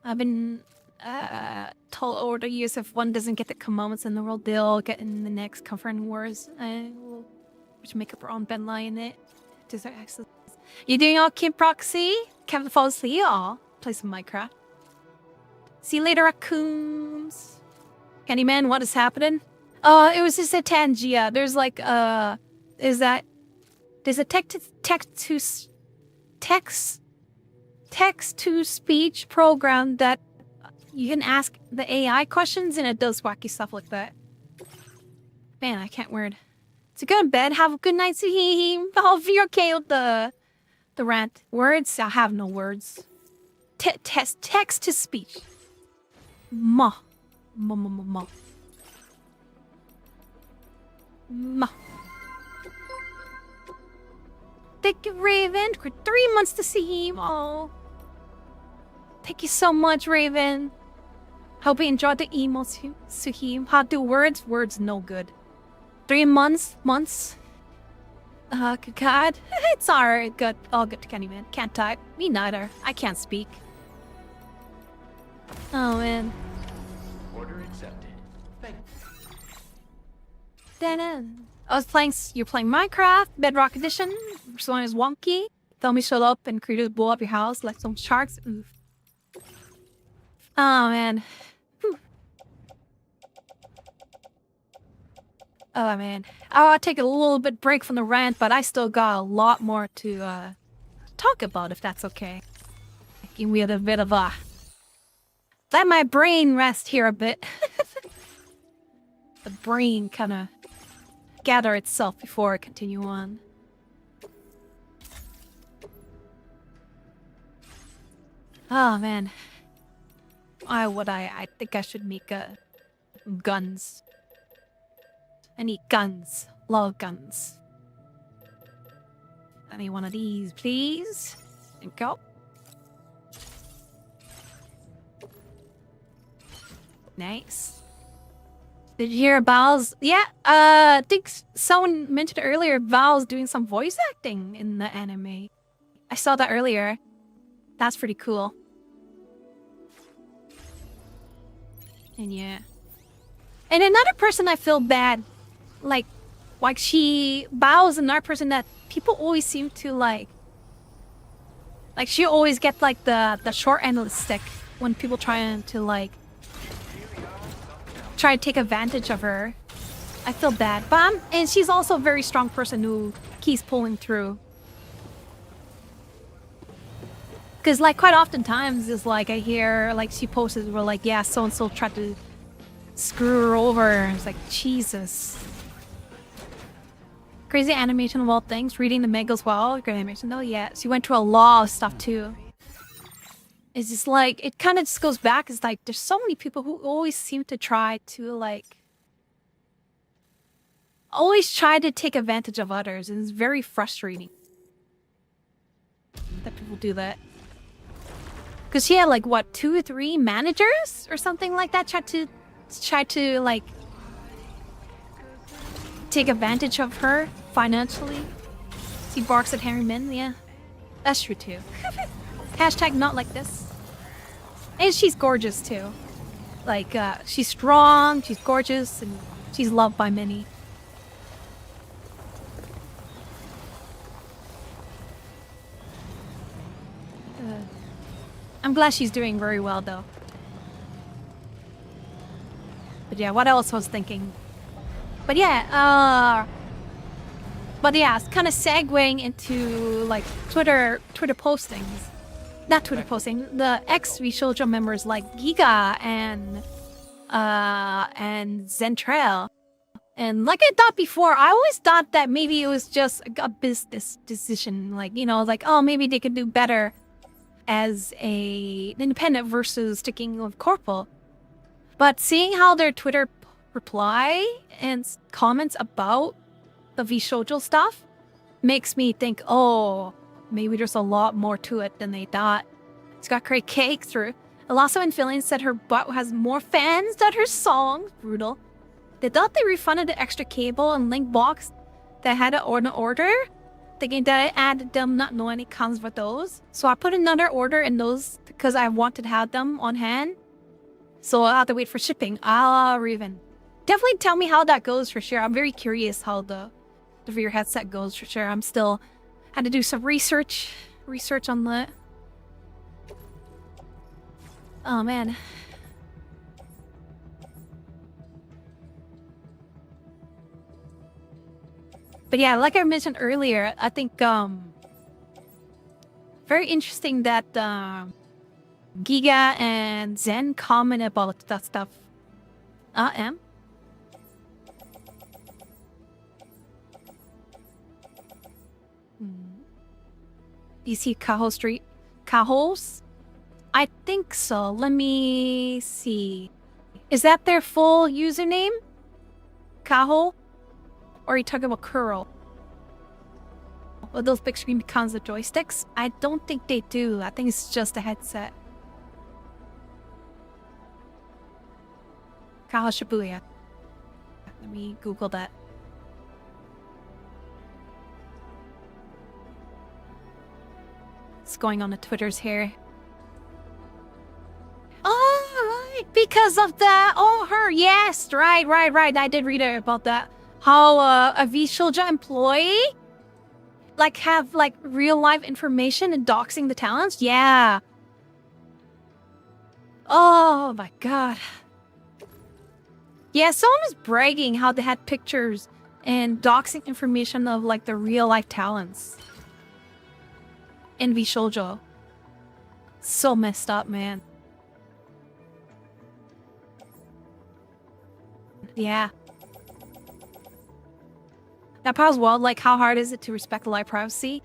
I've been told over the years if one doesn't get the moments in the world, they'll get in the next confronting wars. Which make up our own Ben lie in it. You doing all, Kim Proxy? Can't fall asleep? Aw, play some Minecraft. See you later, raccoons. Candyman, what is happening? It was just a Tangia. There's like there's a text to speech program that you can ask the AI questions and it does wacky stuff like that. Man, I can't word. So go to bed. Have a good night. Hope you're okay with the rant. Words? I have no words. Text to speech. Ma. Thank you, Raven, for 3 months to see him. Oh. Thank you so much, Raven. Hope you enjoyed the emotes, Suhim. How do words? Words no good. 3 months? Good God. It's alright. Good. All good, Kenny man. Can't type. Me neither. I can't speak. Oh, man. Order accepted. Thank You're playing Minecraft, Bedrock Edition. First one is wonky. Tell me shut up and creatures blow up your house like some sharks. Oof. Oh, man. Whew. Oh, man. I'll take a little bit break from the rant, but I still got a lot more to talk about, if that's okay. Give me a bit of a... Let my brain rest here a bit. The brain kind of gather itself before I continue on. Oh, man. I think I should make guns. I need guns. Love guns. Any one of these, please. Thank you. Nice. Did you hear Val's? Yeah, I think someone mentioned earlier Val's doing some voice acting in the anime. I saw that earlier. That's pretty cool. And yeah. And another person I feel bad. Like Bao's another person that people always seem to like she always gets like the short end of the stick when people try to take advantage of her. I feel bad. And she's also a very strong person who keeps pulling through. Because quite oftentimes is I hear she posted where yeah, so-and-so tried to screw her over. It's like, Jesus. Crazy animation of all things. Reading the manga as well. Great animation. Oh yeah, she went through a lot of stuff too. It's just it kind of just goes back. It's there's so many people who always seem to try to always try to take advantage of others, and it's very frustrating that people do that. Because she had what, 2 or 3 managers or something like that try to take advantage of her financially. She barks at Harry Min, yeah. That's true too. Hashtag not like this. And she's gorgeous too. She's strong, she's gorgeous, and she's loved by many. I'm glad she's doing very well though. But yeah, what else I was thinking? But yeah, it's kind of segueing into Twitter postings. Not Twitter posting, the ex-Shoujo members like Giga and Zentrail. And like I thought before, I always thought that maybe it was just a business decision. Oh, maybe they could do better as a independent versus sticking with corporal. But seeing how their Twitter reply and comments about the V-Shoujo stuff makes me think, oh, maybe there's a lot more to it than they thought. It's got great cake through. Alasso and Feeling said her butt has more fans than her songs. Brutal. They thought they refunded the extra cable and link box that had an order, thinking that I added them not knowing it comes with those. So I put another order in those because I wanted to have them on hand. So I'll have to wait for shipping. Raven. Definitely tell me how that goes for sure. I'm very curious how the rear headset goes for sure. I'm still had to do some research on that. Oh man. But yeah, like I mentioned earlier, I think very interesting that Giga and Zen comment about that stuff. M? You see Kaho Street? Kaho's? I think so. Let me see. Is that their full username? Kaho? Or are you talking about Kuro? Well, those big screen becomes the joysticks? I don't think they do. I think it's just a headset. Kaha Shibuya. Let me Google that. What's going on the Twitters here? Oh, right. Because of that. Oh, her. Yes. Right. I did read about that. How a V-Shoujo employee like have like real life information and doxing the talents? Yeah. Oh my god. Yeah, someone was bragging how they had pictures and doxing information of like the real life talents in V-Shoujo. So messed up, man. Yeah. That part was wild, like how hard is it to respect the life privacy?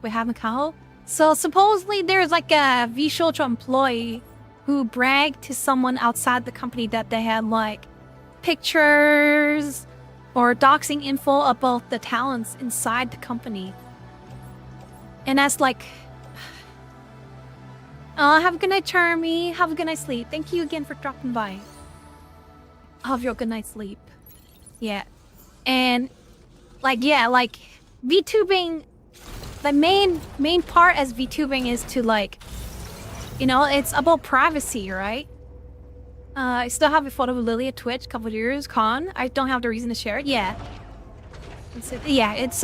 We have Macau. So supposedly there's like a V-Shoujo employee who bragged to someone outside the company that they had like pictures or doxing info about the talents inside the company. And that's like, have a good night, Charmy. Have a good night's sleep. Thank you again for dropping by. Have your good night's sleep. Yeah. And like, yeah, like VTubing, the main part as VTubing is to like, you know, it's about privacy, right? I still have a photo of Lily at Twitch, couple of years, con. I don't have the reason to share it. Yeah. It's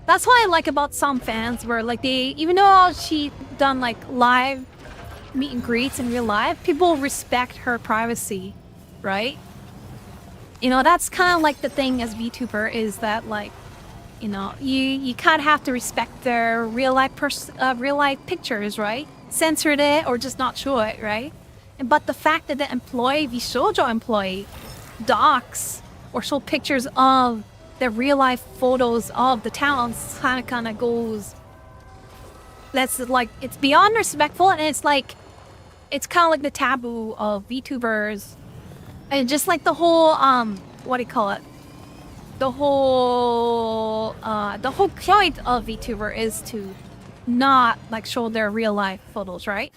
that's what I like about some fans where like they, even though she done like live meet and greets in real life, people respect her privacy, right? You know, that's kind of like the thing as VTuber is that like, you know, you kind of have to respect their real life pictures, right? Censored it or just not show it, right? But the fact that the employee, the shoujo employee, docs or show pictures of the real life photos of the talents kind of goes. That's like, it's beyond respectful, and it's like, it's kind of like the taboo of VTubers, and just like the whole what do you call it? The whole point of VTuber is to not like show their real life photos, right?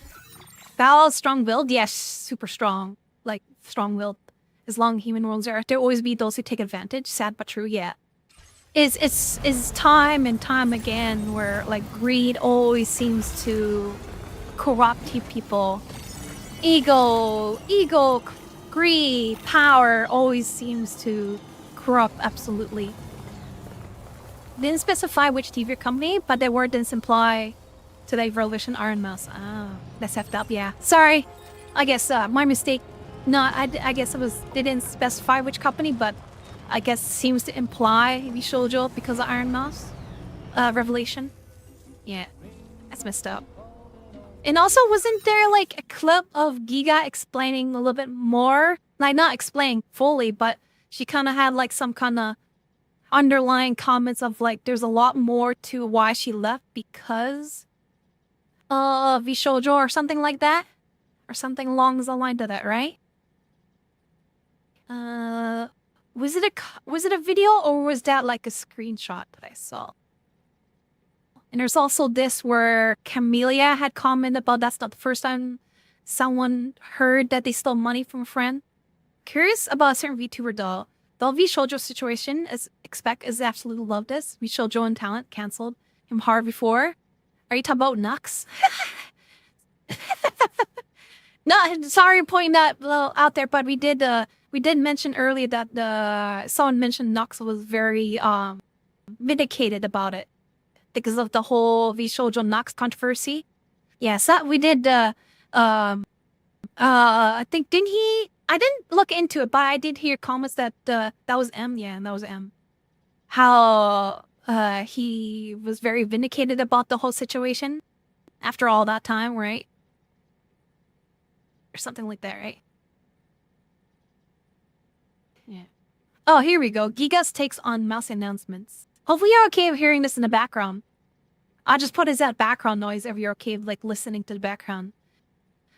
Val, strong-willed? Yes, super strong. Like, strong-willed. As long as human worlds are, there always be those who take advantage. Sad but true, yeah. It's time and time again where, like, greed always seems to corrupt people. Ego, greed, power always seems to corrupt absolutely. Didn't specify which TV company, but the word didn't imply to the Revolution Iron Mouse. Oh, that's effed up, yeah. Sorry. I guess my mistake. No, I guess it was, they didn't specify which company, but I guess seems to imply Shoujo because of Iron Mouse. Revelation. Yeah, that's messed up. And also, wasn't there like a clip of Giga explaining a little bit more? Like, not explaining fully, but she kind of had like some kind of underlying comments of like, there's a lot more to why she left because V-Shoujo or something like that, or something along the line of that, right? Was it a video or was that like a screenshot that I saw? And there's also this where Camellia had commented about that's not the first time someone heard that they stole money from a friend. Curious about a certain VTuber doll. The V-Shoujo situation, as expect, is absolutely love this. V-Shoujo and talent canceled him hard before. Are you talking about Nux? No, sorry pointing that out there, but we did mention earlier that someone mentioned Nux was very vindicated about it because of the whole V-Shoujo Nux controversy. Yes, we did. I think didn't he? I didn't look into it, but I did hear comments that that was M. Yeah, that was M. How he was very vindicated about the whole situation after all that time, right? Or something like that, right? Yeah. Oh, here we go. Giga's takes on mouse announcements. Hopefully you're okay with hearing this in the background. I'll just put as that background noise if you're okay with like listening to the background.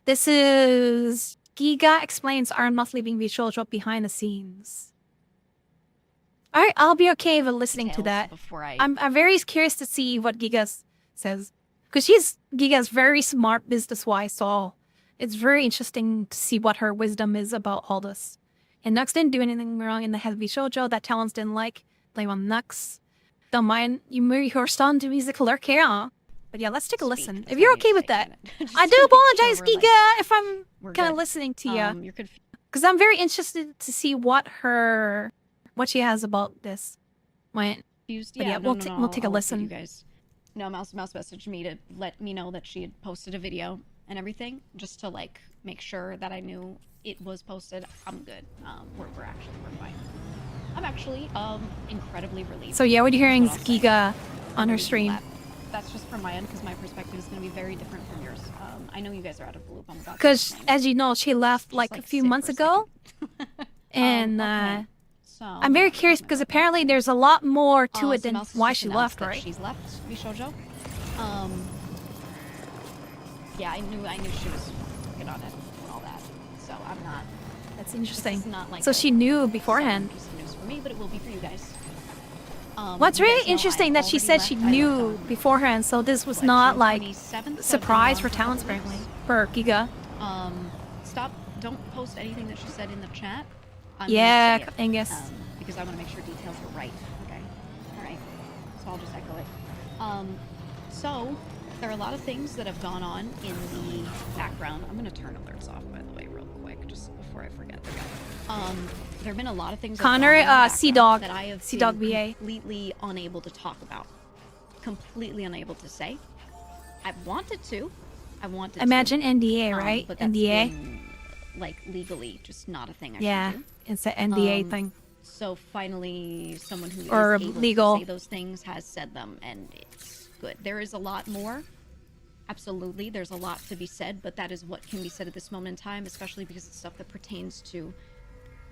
This is Giga explains Iron Mouse leaving V-Shoujo behind the scenes. All right, I'll be okay with listening to details that. before I. I'm very curious to see what Giga says, because Giga's very smart business-wise, so it's very interesting to see what her wisdom is about all this. And Nux didn't do anything wrong in the heavy shoujo that Talons didn't like. Blame on Nux. Don't mind you move your son to musical lurk here, huh? But yeah, let's take a listen. If you're okay with that. I do apologize, Giga, if I'm kind of listening to you. You're confused. Because I'm very interested to see what she has about this. But yeah, we'll take a I'll listen. You guys. No, Mouse messaged me to let me know that she had posted a video and everything, just to like make sure that I knew it was posted. I'm good. We're fine. I'm actually incredibly relieved. So yeah, what you're hearing is That's what I'll say. Giga on her Really stream. glad. That's just from my end because my perspective is going to be very different from yours. I know you guys are out of the loop. I'm about to Because explain. as you know, she left like a few sit months for a ago. second. And Okay. So, I'm very curious because apparently there's a lot more to it so than Mouse has why just she announced left, that right? She's left Bishoujo. Yeah, I knew she was working on it and all that. So I'm not. That's This interesting. is not like So a she knew sudden beforehand. piece of news for me, but it will be for you guys. What's You guys really know interesting I that she already said she left. I left knew on, beforehand, so this was what, not June like 27th, so I've been surprise gone for a Talents couple apparently. weeks. For Giga. Don't post anything that she said in the chat. I'm Yeah, gonna say it, Angus. because I want to make sure details are right. Okay. All right. So I'll just echo it. So there are a lot of things that have gone on in the background. I'm gonna turn alerts off, by the way, real quick, just before I forget. There have been a lot of things. that have Connor, gone on in the Sea background Dog. that I have Sea been Dog VA. completely unable to talk about. Completely unable to say. I wanted to. Imagine NDA, right? But that's NDA. been, like legally just not a thing I Yeah, should do. it's an NDA thing. So finally, someone who Or is able legal. to say those things has said them, and it's good. There is a lot more. Absolutely, there's a lot to be said, but that is what can be said at this moment in time, especially because it's stuff that pertains to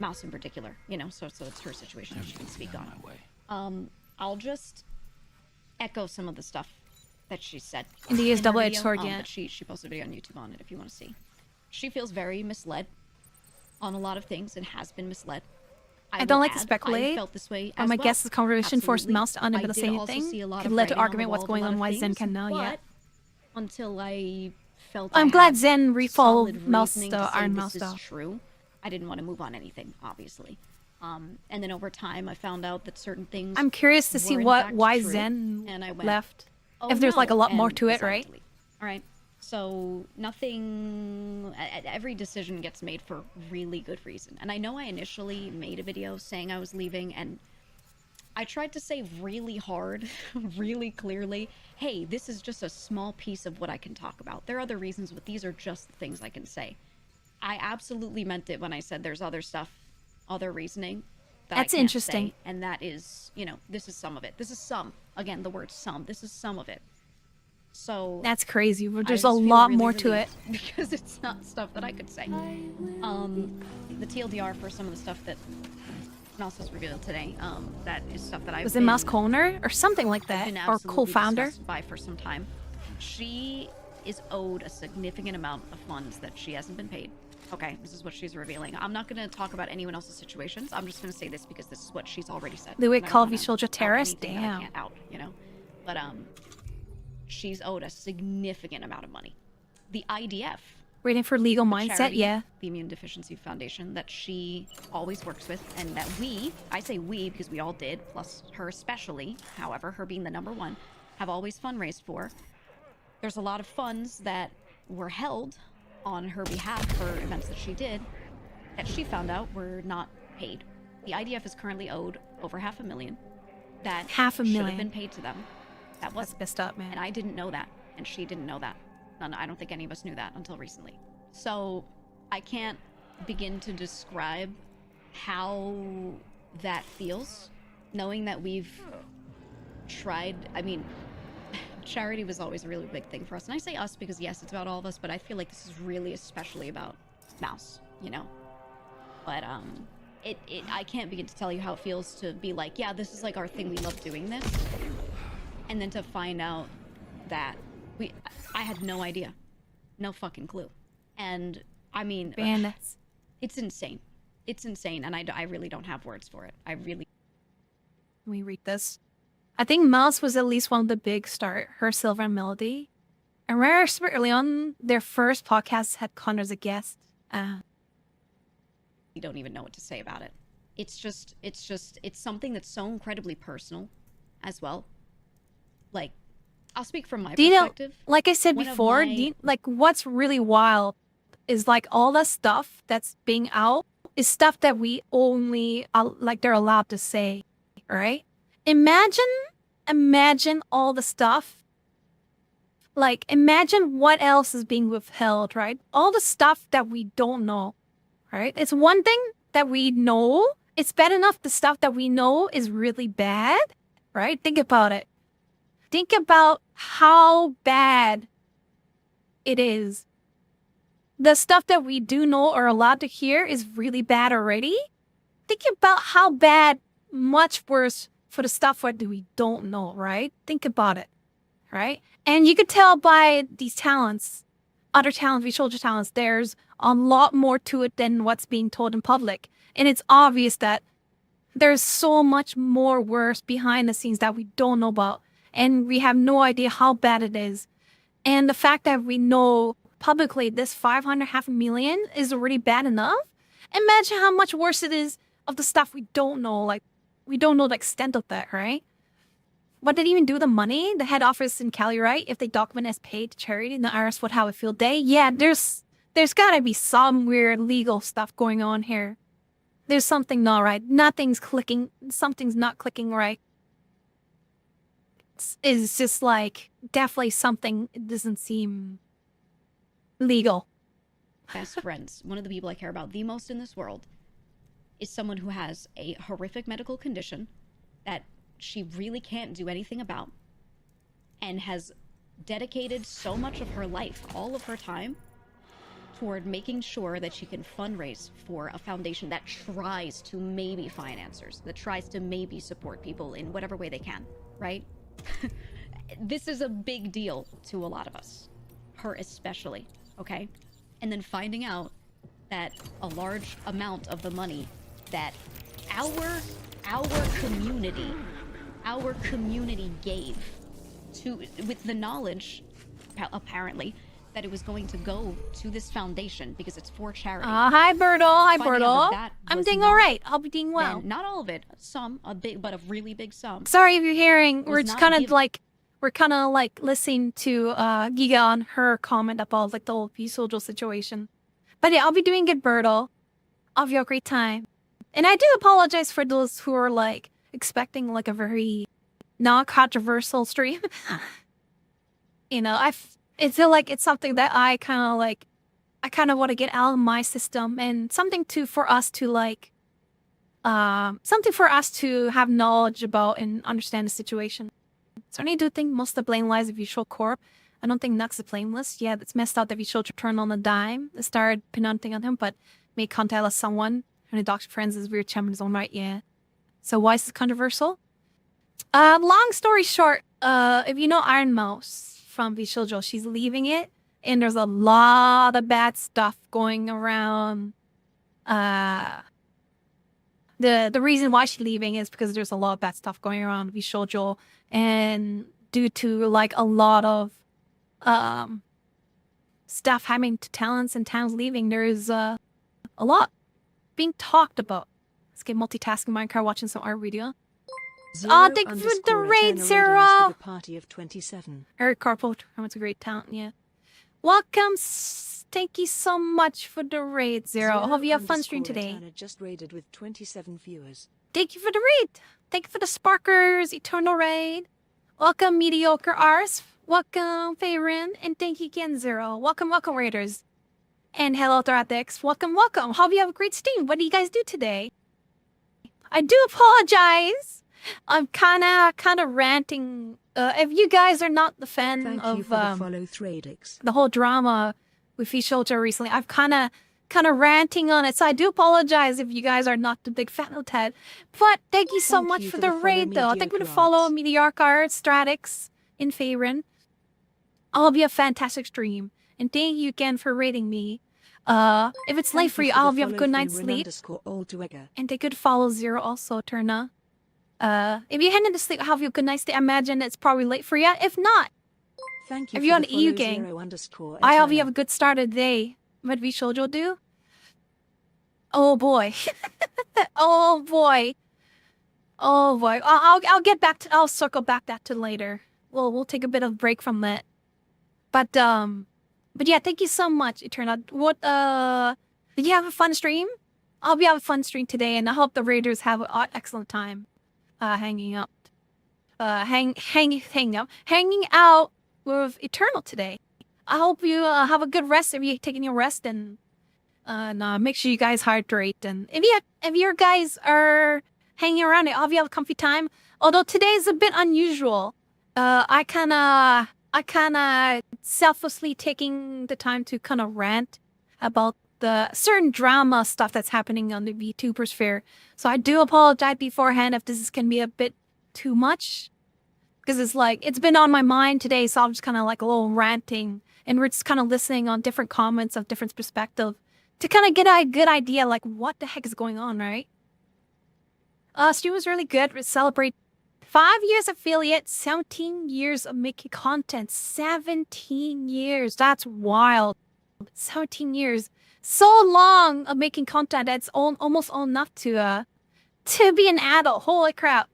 Mouse in particular. You know, so it's her situation that she can speak on. I'll just echo some of the stuff that she said. NDA is in her double-edged video, sword, but yeah. she posted a video on YouTube on it if you want to see. She feels very misled on a lot of things and has been misled. I don't like to I speculate. felt this way Or as my well. guess is conversation forced Absolutely. Mouse to unable to I say did also anything. see a lot Could of lead to writing on the argument what's wall of going a lot on, of why Zen things, can now, yeah. but until I felt I'm I glad had Zen refollowed solid Mouse reasoning the to say Iron this Mouse is though. true, I didn't want to move on anything, obviously. And then over time, I found out that certain things. I'm curious to see were in why fact true, Zen and I went, left. "Oh, If there's like a no," lot more and to it, decided right? to leave. All right. So nothing. Every decision gets made for really good reason. And I know I initially made a video saying I was leaving, and I tried to say really hard, really clearly, hey, this is just a small piece of what I can talk about. There are other reasons, but these are just the things I can say. I absolutely meant it when I said there's other stuff, other reasoning that That's I can't interesting. say, and that is, you know, this is some of it. This is some. Again, the word some. This is some of it. So That's crazy. I There's a just feel lot really more to it. relieved because it's not stuff that I could say. The TLDR for some of the stuff that Mouse has revealed today, that is stuff that I've Was it been, Mouse co-owner or something like I've that? been Or absolutely co-founder? disgusted by for some time. She is owed a significant amount of funds that she hasn't been paid. Okay, this is what she's revealing. I'm not going to talk about anyone else's situations. I'm just going to say this because this is what she's already said. Louis And I don't Call wanna Soldier out Terrace? anything that I Damn. can't out, you know? But she's owed a significant amount of money. The IDF, Waiting for legal the mindset, charity, yeah. the Immune Deficiency Foundation that she always works with, and that I say we because we all did, plus her especially, however, her being the number one, have always fundraised for. There's a lot of funds that were held on her behalf for events that she did that she found out were not paid. The IDF is currently owed over $500,000 that should have $500,000. been paid to them. That That's wasn't. messed up, man. And I didn't know that, and she didn't know that. None, I don't think any of us knew that until recently. So I can't begin to describe how that feels, knowing that we've tried. I mean, charity was always a really big thing for us, and I say us because yes, it's about all of us, but I feel like this is really especially about Mouse, you know. But I can't begin to tell you how it feels to be like, yeah, this is like our thing. We love doing this, and then to find out that I had no idea, no fucking clue, and I mean, Bandits. it's insane. It's insane, and I really don't have words for it. I really. Let me read this. I think Mouse was at least one of the big start. Her Silver and Melody. I remember super early on, their first podcast had Connor as a guest. You don't even know what to say about it. It's something that's so incredibly personal as well. Like, I'll speak from my perspective. Like I said One of before, my- like what's really wild is like all the stuff that's being out is stuff that we only like they're allowed to say, right? Imagine all the stuff. Like imagine what else is being withheld, right? All the stuff that we don't know, right? It's one thing that we know. It's bad enough the stuff that we know is really bad, right? Think about it. Think about how bad it is. The stuff that we do know or allowed to hear is really bad already. Think about how bad, much worse for the stuff that we don't know, right? Think about it, right? And you could tell by these talents, other talents, visual talents, there's a lot more to it than what's being told in public. And it's obvious that there's so much more worse behind the scenes that we don't know about. And we have no idea how bad it is. And the fact that we know publicly this 500,000 is already bad enough. Imagine how much worse it is of the stuff we don't know. Like, we don't know the extent of that, right? What did even do the money? The head office in Cali, right? If they document as paid to charity and the IRS would have a field day. Yeah, there's gotta be some weird legal stuff going on here. There's something not right. Nothing's clicking. Something's not clicking right. It's just like definitely something doesn't seem legal. Best friends, one of the people I care about the most in this world, is someone who has a horrific medical condition that she really can't do anything about and has dedicated so much of her life, all of her time, toward making sure that she can fundraise for a foundation that tries to maybe find answers, that tries to maybe support people in whatever way they can, right? This is a big deal to a lot of us, her especially, okay? And then finding out that a large amount of the money that our community gave to, with the knowledge, apparently, that it was going to go to this foundation because it's for charity. Hi, Bertle. Hi, Finding out Bertle. that I'm was doing not- all right. I'll be doing well. Not all of it, some, a big, but a really big sum. Sorry if you're hearing. was We're just not kind of given- like, we're kind of like listening to Giga on her comment about like the whole Visual situation. But yeah, I'll be doing good, Bertle. I'll have a great time. And I do apologize for those who are like expecting like a very non-controversial stream. You know, I feel like it's something that I kind of want to get out of my system and something for us to have knowledge about and understand the situation. So I do think most of the blame lies with Visual Corp. I don't think Nux is blameless. Yeah, it's messed up that Visual turned on a dime, started pinning on him, but made contact with someone. And the doctor friends is weird chum in his own right, yeah. So why is this controversial? Long story short, if you know Iron Mouse from Visual, she's leaving it, and there's a lot of bad stuff going around. The reason why she's leaving is because there's a lot of bad stuff going around Visual, and due to like a lot of stuff happening to talents and talents leaving, there's a lot being talked about. Let's get multitasking Minecraft, watching some art video. Oh, thank you for the raid, Zero. Party of 27. Eric Carpo, it's a great talent, yeah. Welcome. Thank you so much for the raid, Zero. Hope you have fun stream today. Just raided with 27 viewers. Thank you for the raid. Thank you for the Sparkers Eternal raid. Welcome, Mediocre Ars. Welcome, Fayrin. And thank you again, Zero. Welcome, Raiders. And hello, Thorax. Welcome. Hope you have a great stream. What do you guys do today? I do apologize. I'm kind of ranting. If you guys are not the fan Thank of you for the follow, Thradix. the whole drama with Fisholter recently, I've kind of ranting on it. So I do apologize if you guys are not the big fan of Ted. But thank you so much for the raid, though. Thank you for the follow, Mediocre Arts, Stratix, and Fayrin. I'll be a fantastic stream. And thank you again for rating me. If it's late for you, I'll have a good night's sleep. And they could follow Zero also, Turna. If you're heading to sleep, have a good night's stay. I imagine it's probably late for you. If not, Thank you if for you're on the the EU follow, gang, 0_. I hope you have a good start of the day. What we shoujo do? Oh boy. Oh boy. Oh boy. I'll get back to. I'll circle back that to later. We'll take a bit of break from that. But yeah, thank you so much, Eterna. What did you have a fun stream? I'll be having a fun stream today, and I hope the Raiders have an excellent time hanging out with Eternal today. I hope you have a good rest if you're taking your rest, and make sure you guys hydrate. And if your guys are hanging around, I hope you have a comfy time. Although today is a bit unusual, I kind of selflessly taking the time to kind of rant about the certain drama stuff that's happening on the VTuber sphere. So I do apologize beforehand if this can be a bit too much, because it's like it's been on my mind today. So I'm just kind of like a little ranting, and we're just kind of listening on different comments of different perspective to kind of get a good idea like what the heck is going on, right? Stream was really good. We celebrate 5 years affiliate, 17 years of making content. 17 years. That's wild. 17 years. So long of making content that's almost old enough to be an adult. Holy crap.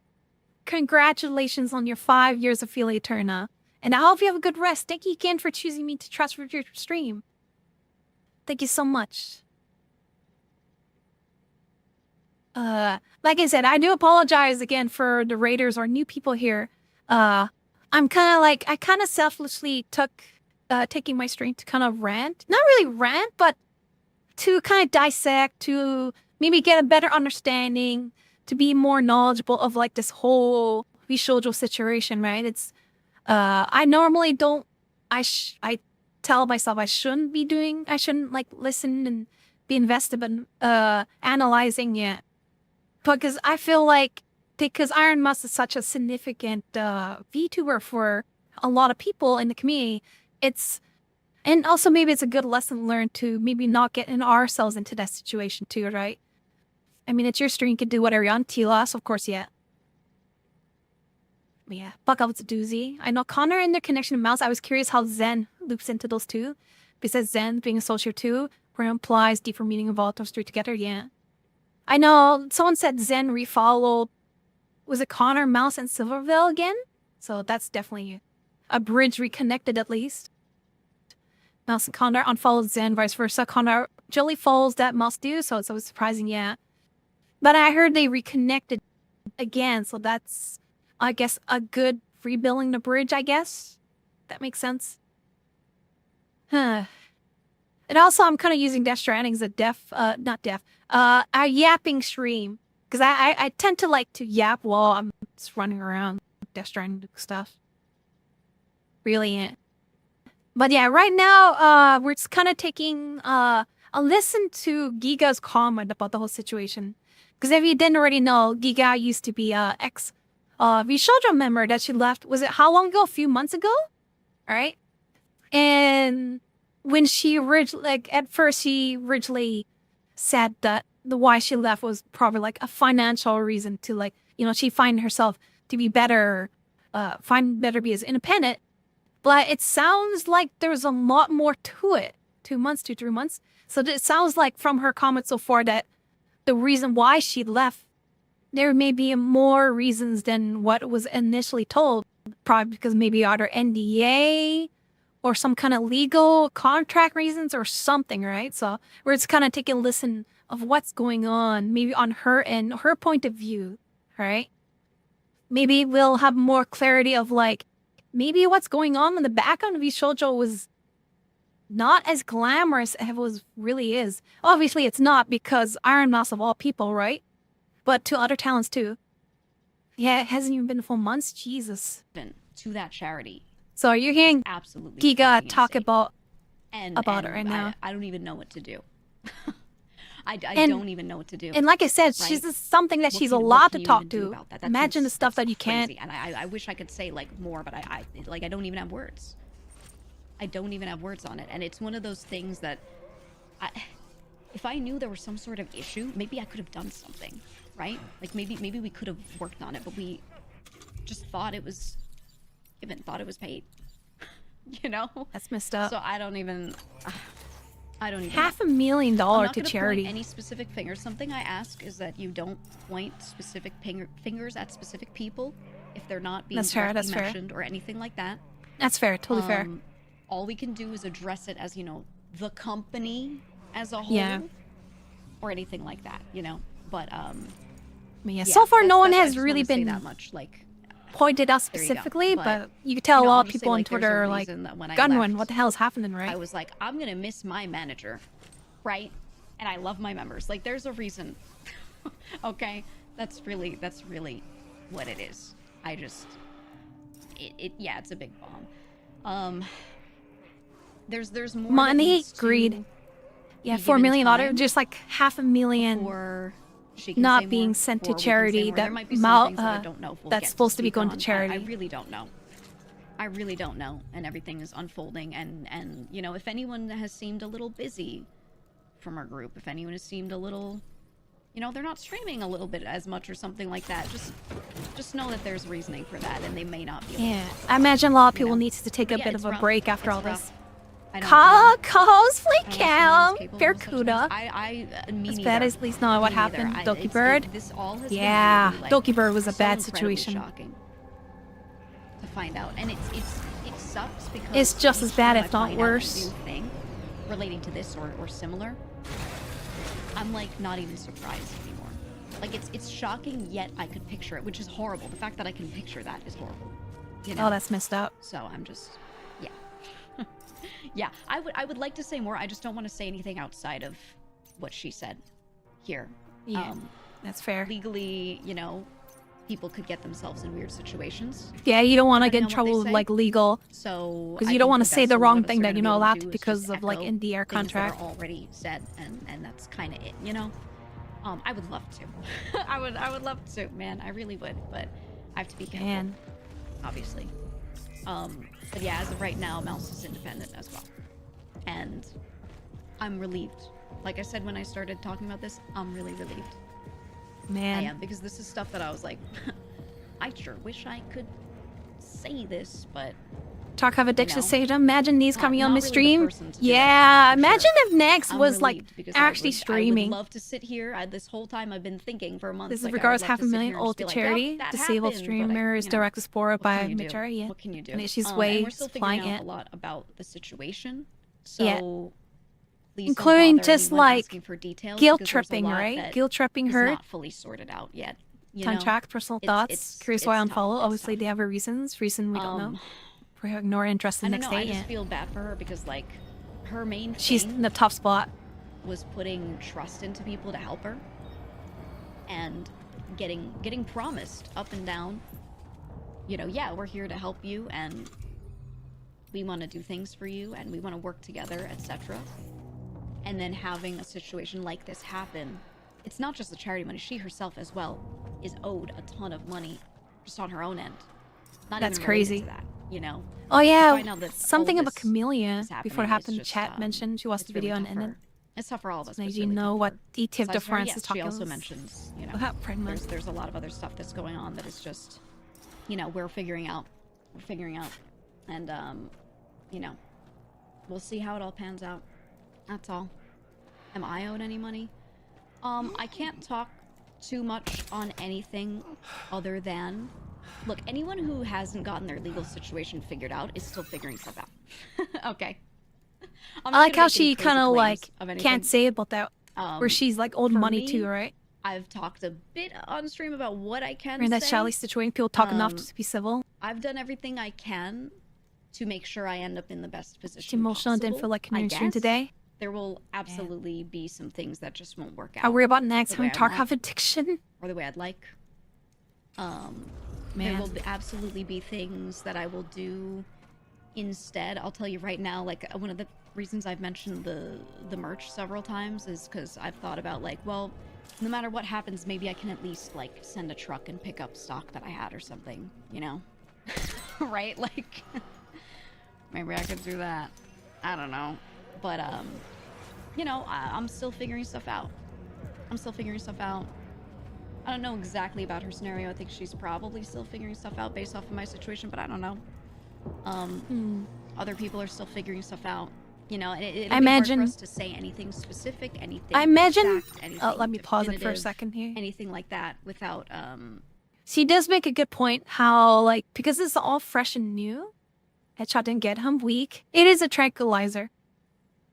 Congratulations on your 5 years affiliate, Turna. And I hope you have a good rest. Thank you again for choosing me to trust with your stream. Thank you so much. Like I said, I do apologize again for the Raiders or new people here. I kind of selflessly took taking my stream to kind of rant. Not really rant, but to kind of dissect, to maybe get a better understanding, to be more knowledgeable of like this whole Bishoujo situation, right? It's I normally don't I tell myself I shouldn't like listen and be invested in analyzing it. Because I feel like because Iron Mouse is such a significant VTuber for a lot of people in the community, and also maybe it's a good lesson learned to maybe not get ourselves into that situation too, right? I mean, it's your stream, you can do whatever you want. T-Loss, of course, yeah. But yeah, Buck up, it's a doozy. I know Connor and their connection to Mouse, I was curious how Zen loops into those two. Besides Zen being associated too, where it implies deeper meaning of all those three together, yeah. I know someone said Zen refollowed, was it Connor, Mouse, and Silverville again? So that's definitely a bridge reconnected at least. Mouse and Connor unfollowed Zen, vice versa. Connor Jolly follows that Mouse do, so it's always surprising, yeah. But I heard they reconnected again, so that's, I guess, a good rebuilding the bridge, I guess. That makes sense. Huh. And also, I'm kind of using Death Stranding as a yapping stream. Because I tend to like to yap while I'm just running around Death Stranding stuff. Really, yeah. But yeah, right now, we're just kind of taking a listen to Giga's comment about the whole situation. Because if you didn't already know, Giga used to be ex Vishojo member that she left. Was it how long ago? A few months ago? All right. And when she at first she originally said that the why she left was probably like a financial reason to like, she find herself to be better, be as independent. But it sounds like there's a lot more to it. 2 months, 3 months. So it sounds like from her comments so far that the reason why she left, there may be more reasons than what was initially told. Probably because maybe either NDA or some kind of legal contract reasons or something, right? So we're just kind of taking a listen of what's going on, maybe on her end, her point of view, right? Maybe we'll have more clarity of like, maybe what's going on in the background of Shoujo was not as glamorous as it really is. Obviously, it's not because Iron Mouse of all people, right? But to other talents too. Yeah, it hasn't even been full months. Jesus. To that charity. So you're hearing absolutely Giga talk insane. about it right now. I don't even know what to do. I don't even know what to do. And like I said, right? she's just something that she's allowed to talk to. Imagine the stuff that you can't. And I wish I could say like more, but I don't even have words. I don't even have words on it. And it's one of those things that if I knew there was some sort of issue, maybe I could have done something. right? Like maybe we could have worked on it, but we just thought it was given, thought it was paid. You know? That's messed up. So I don't even $500,000 I'm not to gonna charity. Point any specific fingers. Something I ask is that you don't point specific fingers at specific people if they're not being directly mentioned or anything like that. That's fair. Totally fair. All we can do is address it as, you know, the company as a whole, or anything like that, you know. But so far no one I has just really wanna say been that much, like, pointed out there you go. specifically, but you can tell you know, a lot I'll of just say, people on like, there's a Twitter are like, reason that when I Gunrun, left, what the hell is happening, right? I was like, I'm gonna miss my manager, right? And I love my members. Like, there's a reason. Okay, that's really what it is. I just, yeah, it's a big bomb. There's more money, greed. Yeah, $4 million, just like $500,000 not being sent to charity. That that's supposed to be going to charity. I really don't know. I really don't know, and everything is unfolding. And you know, if anyone has seemed a little busy from our group, if anyone has seemed a little, you know, they're not streaming a little bit as much or something like that, just know that there's reasoning for that, and they may not be. Yeah, I imagine a lot of people need to take a bit of a break after all rough. this. Cosplay cam, Barracuda. Me as neither. bad as at least not what Me neither. happened. Doki Bird. This all has Yeah, been really, like, Doki Bird was a so bad incredibly situation. shocking to find out, and it sucks because It's just as each bad, time if I not find out a worse. new thing relating to this or similar, I'm like not even surprised anymore. Like it's shocking, yet I could picture it, which is horrible. The fact that I can picture that is horrible. You know? Oh, that's messed up. So I'm just, yeah. Yeah, I would like to say more. I just don't want to say anything outside of what she said here. Yeah, that's fair. Legally, you know, people could get themselves in weird situations. Yeah, you don't want to get in depending on what trouble they with say. like legal. So because I you don't think want to that say that's the a lot wrong of us thing are that gonna you're be not able to allowed do to is because just of like echo in the air things that contract. are already said, and that's kind of it, you know. I would love to. I would love to, man. I really would, but I have to be careful. Man. Obviously. But yeah, as of right now, Mouse is independent as well, and I'm relieved. Like I said when I started talking about this, I'm really relieved. Man. I am, because this is stuff that I was like, I sure wish I could say this, but Talk of addiction you know, stage. Imagine these coming on not the really the stream. person to do Yeah, that, for imagine sure. if Next I'm was like relieved because actually I streaming. would love to sit here. This whole time I've been thinking for months. This is like, regards I would love to sit $500,000 here and all just be to like, charity. "Oh, that Disabled happened," streamer is directly supported by what can you do? Midori. Yeah. What can you do? And she's and way we're still supplying figuring out it. a lot about the situation. So Yeah. please Including don't bother just anyone like asking for details, guilt because there's a tripping, lot right? that Guilt tripping is her. not fully sorted out yet. You know? Contract, personal thoughts. Curious why unfollow. Obviously, they have a reasons. Reason we don't know. For ignore interest in I the don't next know. day. I just Yeah. feel bad for her because like her main She's thing in the top spot. was putting trust into people to help her, and getting promised up and down, you know, yeah, we're here to help you and we want to do things for you and we want to work together, etc. And then having a situation like this happen, it's not just the charity money, she herself as well is owed a ton of money just on her own end. Not That's even related crazy. to that, you know. Oh To yeah, find out that something all about this Camellia is before it happening, happened. it's Chat just, mentioned she watched it's the video really and ended. It's tough for all of us. So but it's you really know tough what for- the Tiv besides her, difference yes, is she talking also about. mentions, you know, That pregnant. there's a lot of other stuff that's going on that is just, you know, we're figuring out, and you know, we'll see how it all pans out. That's all. Am I owed any money? I can't talk too much on anything other than, look, anyone who hasn't gotten their legal situation figured out is still figuring stuff out. Okay. I'm I not like gonna how make she any kind crazy of claims like of anything. can't say about that. Where she's like owed for money me, too, right? I've talked a bit on stream about what I can Or in that say. Charlie situation, people talk enough to be civil. I've done everything I can to make sure I end up in the best position She emotional and didn't possible, feel like coming I on stream guess. today. There will absolutely be some things that just won't work out. I worry about next the way having I want, Tarkov addiction. or the way I'd like. There Man. will absolutely be things that I will do instead. I'll tell you right now, like one of the reasons I've mentioned the merch several times is because I've thought about like, well, no matter what happens, maybe I can at least like send a truck and pick up stock that I had or something, you know? Right? Like, maybe I could do that. I don't know. But, you know, I'm still figuring stuff out. I don't know exactly about her scenario. I think she's probably still figuring stuff out based off of my situation, but I don't know. Other people are still figuring stuff out. You know, it'll be hard for us to say anything specific, anything I imagine. exact, anything Let me pause it for a definitive, second here. anything like that without She does make a good point how, like, because it's all fresh and new, Headshot didn't get him weak. It is a tranquilizer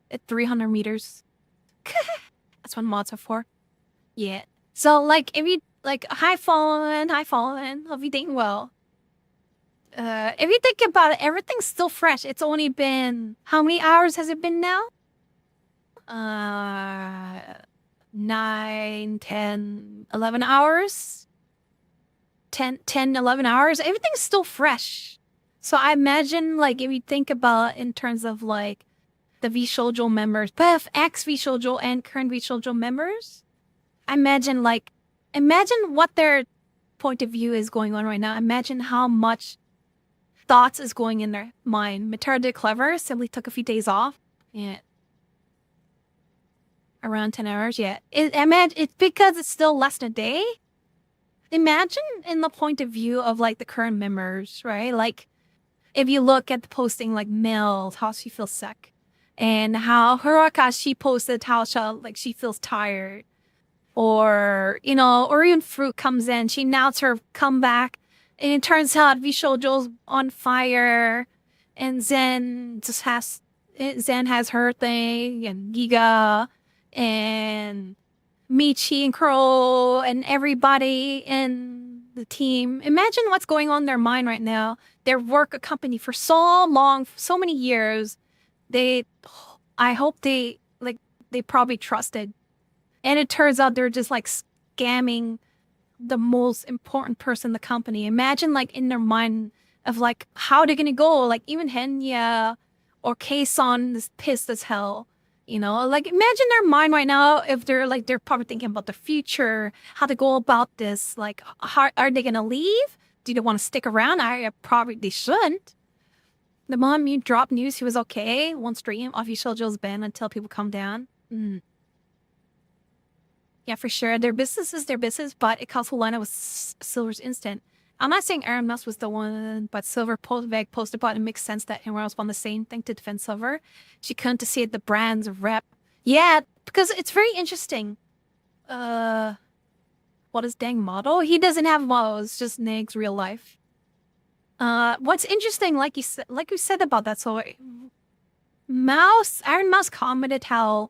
at 300 meters. That's what mods are for. Yeah. So, like, if you, like, hi fallen, hope you're doing well. If you think about it, everything's still fresh. It's only been, how many hours has it been now? 9, 10, 11 hours? 10, 11 hours? Everything's still fresh. So I imagine, like, if you think about in terms of, like, the V-Shoujo members, both ex-V-Shoujo and current V-Shoujo members, I imagine, like, imagine what their point of view is going on right now. Imagine how much thoughts is going in their mind. Mitara did clever, simply took a few days off. Yeah. Around 10 hours, yeah. Imagine it's because it's still less than a day. Imagine in the point of view of, like, the current members, right? Like, if you look at the posting, like, Mel, how she feels sick. And how Hiraka, she posted how she feels tired. Or, you know, or even Fruit comes in, she announced her comeback. And it turns out V-Shoujo's on fire. And Zen has her thing. And Giga. And Michi and Crow and everybody in the team. Imagine what's going on in their mind right now. They work a company for so long, so many years. I hope they probably trusted. And it turns out they're just like scamming the most important person in the company. Imagine like in their mind of like how they're gonna go. Like even Henya or Kei-san is pissed as hell. You know, like imagine their mind right now if they're probably thinking about the future, how to go about this. Like, how are they gonna leave? Do they want to stick around? Probably they shouldn't. The moment you drop news he was okay, one stream off Shoujo's ban until people come down. Yeah, for sure. Their business is their business, but it costs Helena with Silver's instant. I'm not saying Aaron Musk was the one, but Silver posted about it. It makes sense that everyone else on the same thing to defend Silver. She couldn't to see it, the brand's rep. Yeah, because it's very interesting. What is Dang model? He doesn't have models, it's just Nag's real life. What's interesting, like you said about that, so Aaron Mouse commented how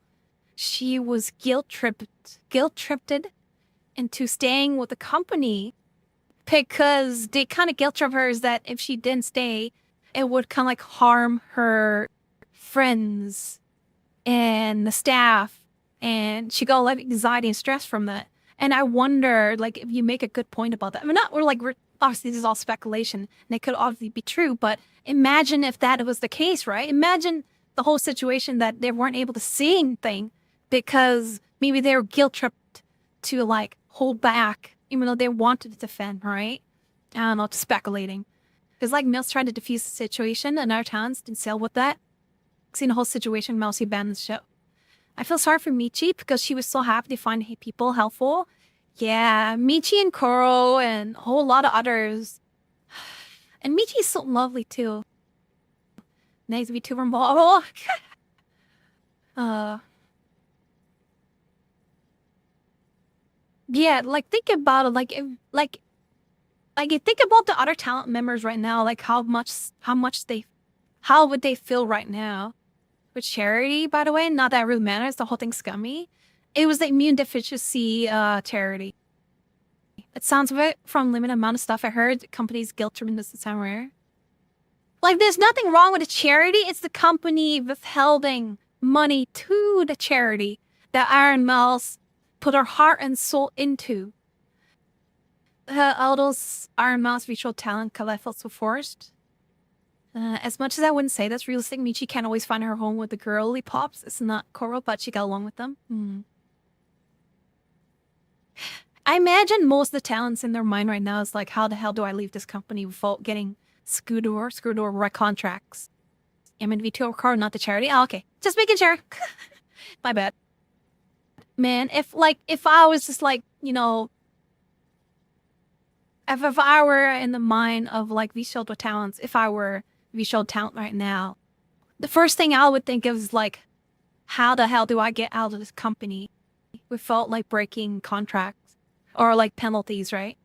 she was guilt-tripped into staying with the company because they kind of guilt trip her is that if she didn't stay, it would kind of like harm her friends and the staff, and she got a lot of anxiety and stress from that. And I wonder, like, if you make a good point about that. I mean, we're obviously this is all speculation, and it could obviously be true, but imagine if that was the case, right? Imagine the whole situation that they weren't able to see anything because maybe they were guilt tripped to like hold back, even though they wanted to defend, right? I don't know, just speculating. Because like Mills tried to defuse the situation and our towns didn't sail with that. Seeing the whole situation, Mousy abandoned the show. I feel sorry for Michi because she was so happy to find people helpful. Yeah, Michi and Koro and a whole lot of others. And Michi's so lovely too. Nice VTuber model. Yeah, like think about it, you think about the other talent members right now, like how would they feel right now? With Charity, by the way, not that rude manners, the whole thing's scummy. It was the immune deficiency Charity. It sounds like from limited amount of stuff I heard, companies guilt tripping this time rare. Like there's nothing wrong with the charity, it's the company withholding money to the charity that Iron Mouse put her heart and soul into. All those Iron Mouse visual talent I felt so forced. As much as I wouldn't say that's realistic, Michi can't always find her home with the girly pops. It's not Koro, but she got along with them. I imagine most of the talents in their mind right now is like, how the hell do I leave this company without getting screwed over right contracts? I'm in VTO car, not the charity. Oh, okay. Just making sure. My bad. Man, if I was just like, you know, if I were in the mind of like V-Shield with talents, if I were V-Shield talent right now, the first thing I would think of is like, how the hell do I get out of this company without like breaking contracts or like penalties, right?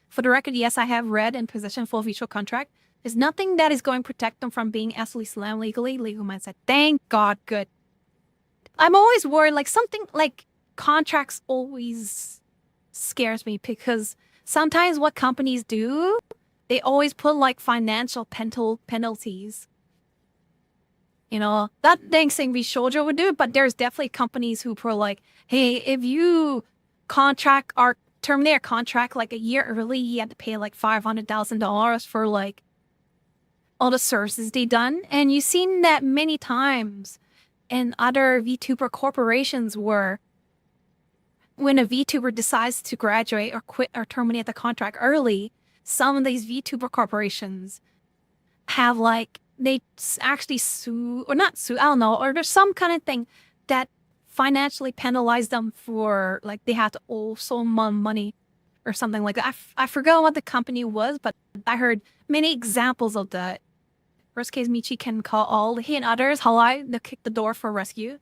For the record, yes, I have read and possession full V-Shield contract. There's nothing that is going to protect them from being absolutely slammed legally. Legal mindset. Thank God, good. I'm always worried, like something like contracts always scares me because sometimes what companies do, they always put like financial penalties. You know, that thing saying we soldier would do it, but there's definitely companies who put like, hey, if you terminate a contract like a year early, you had to pay like $500,000 for like all the services they done. And you've seen that many times in other VTuber corporations where when a VTuber decides to graduate or quit or terminate the contract early, some of these VTuber corporations have like, they actually sue, or not sue, I don't know, or there's some kind of thing that financially penalize them for, like, they have to owe so much money or something like that. I forgot what the company was, but I heard many examples of that. Worst case, Michi can call all he and others, Halai, they'll kick the door for rescue.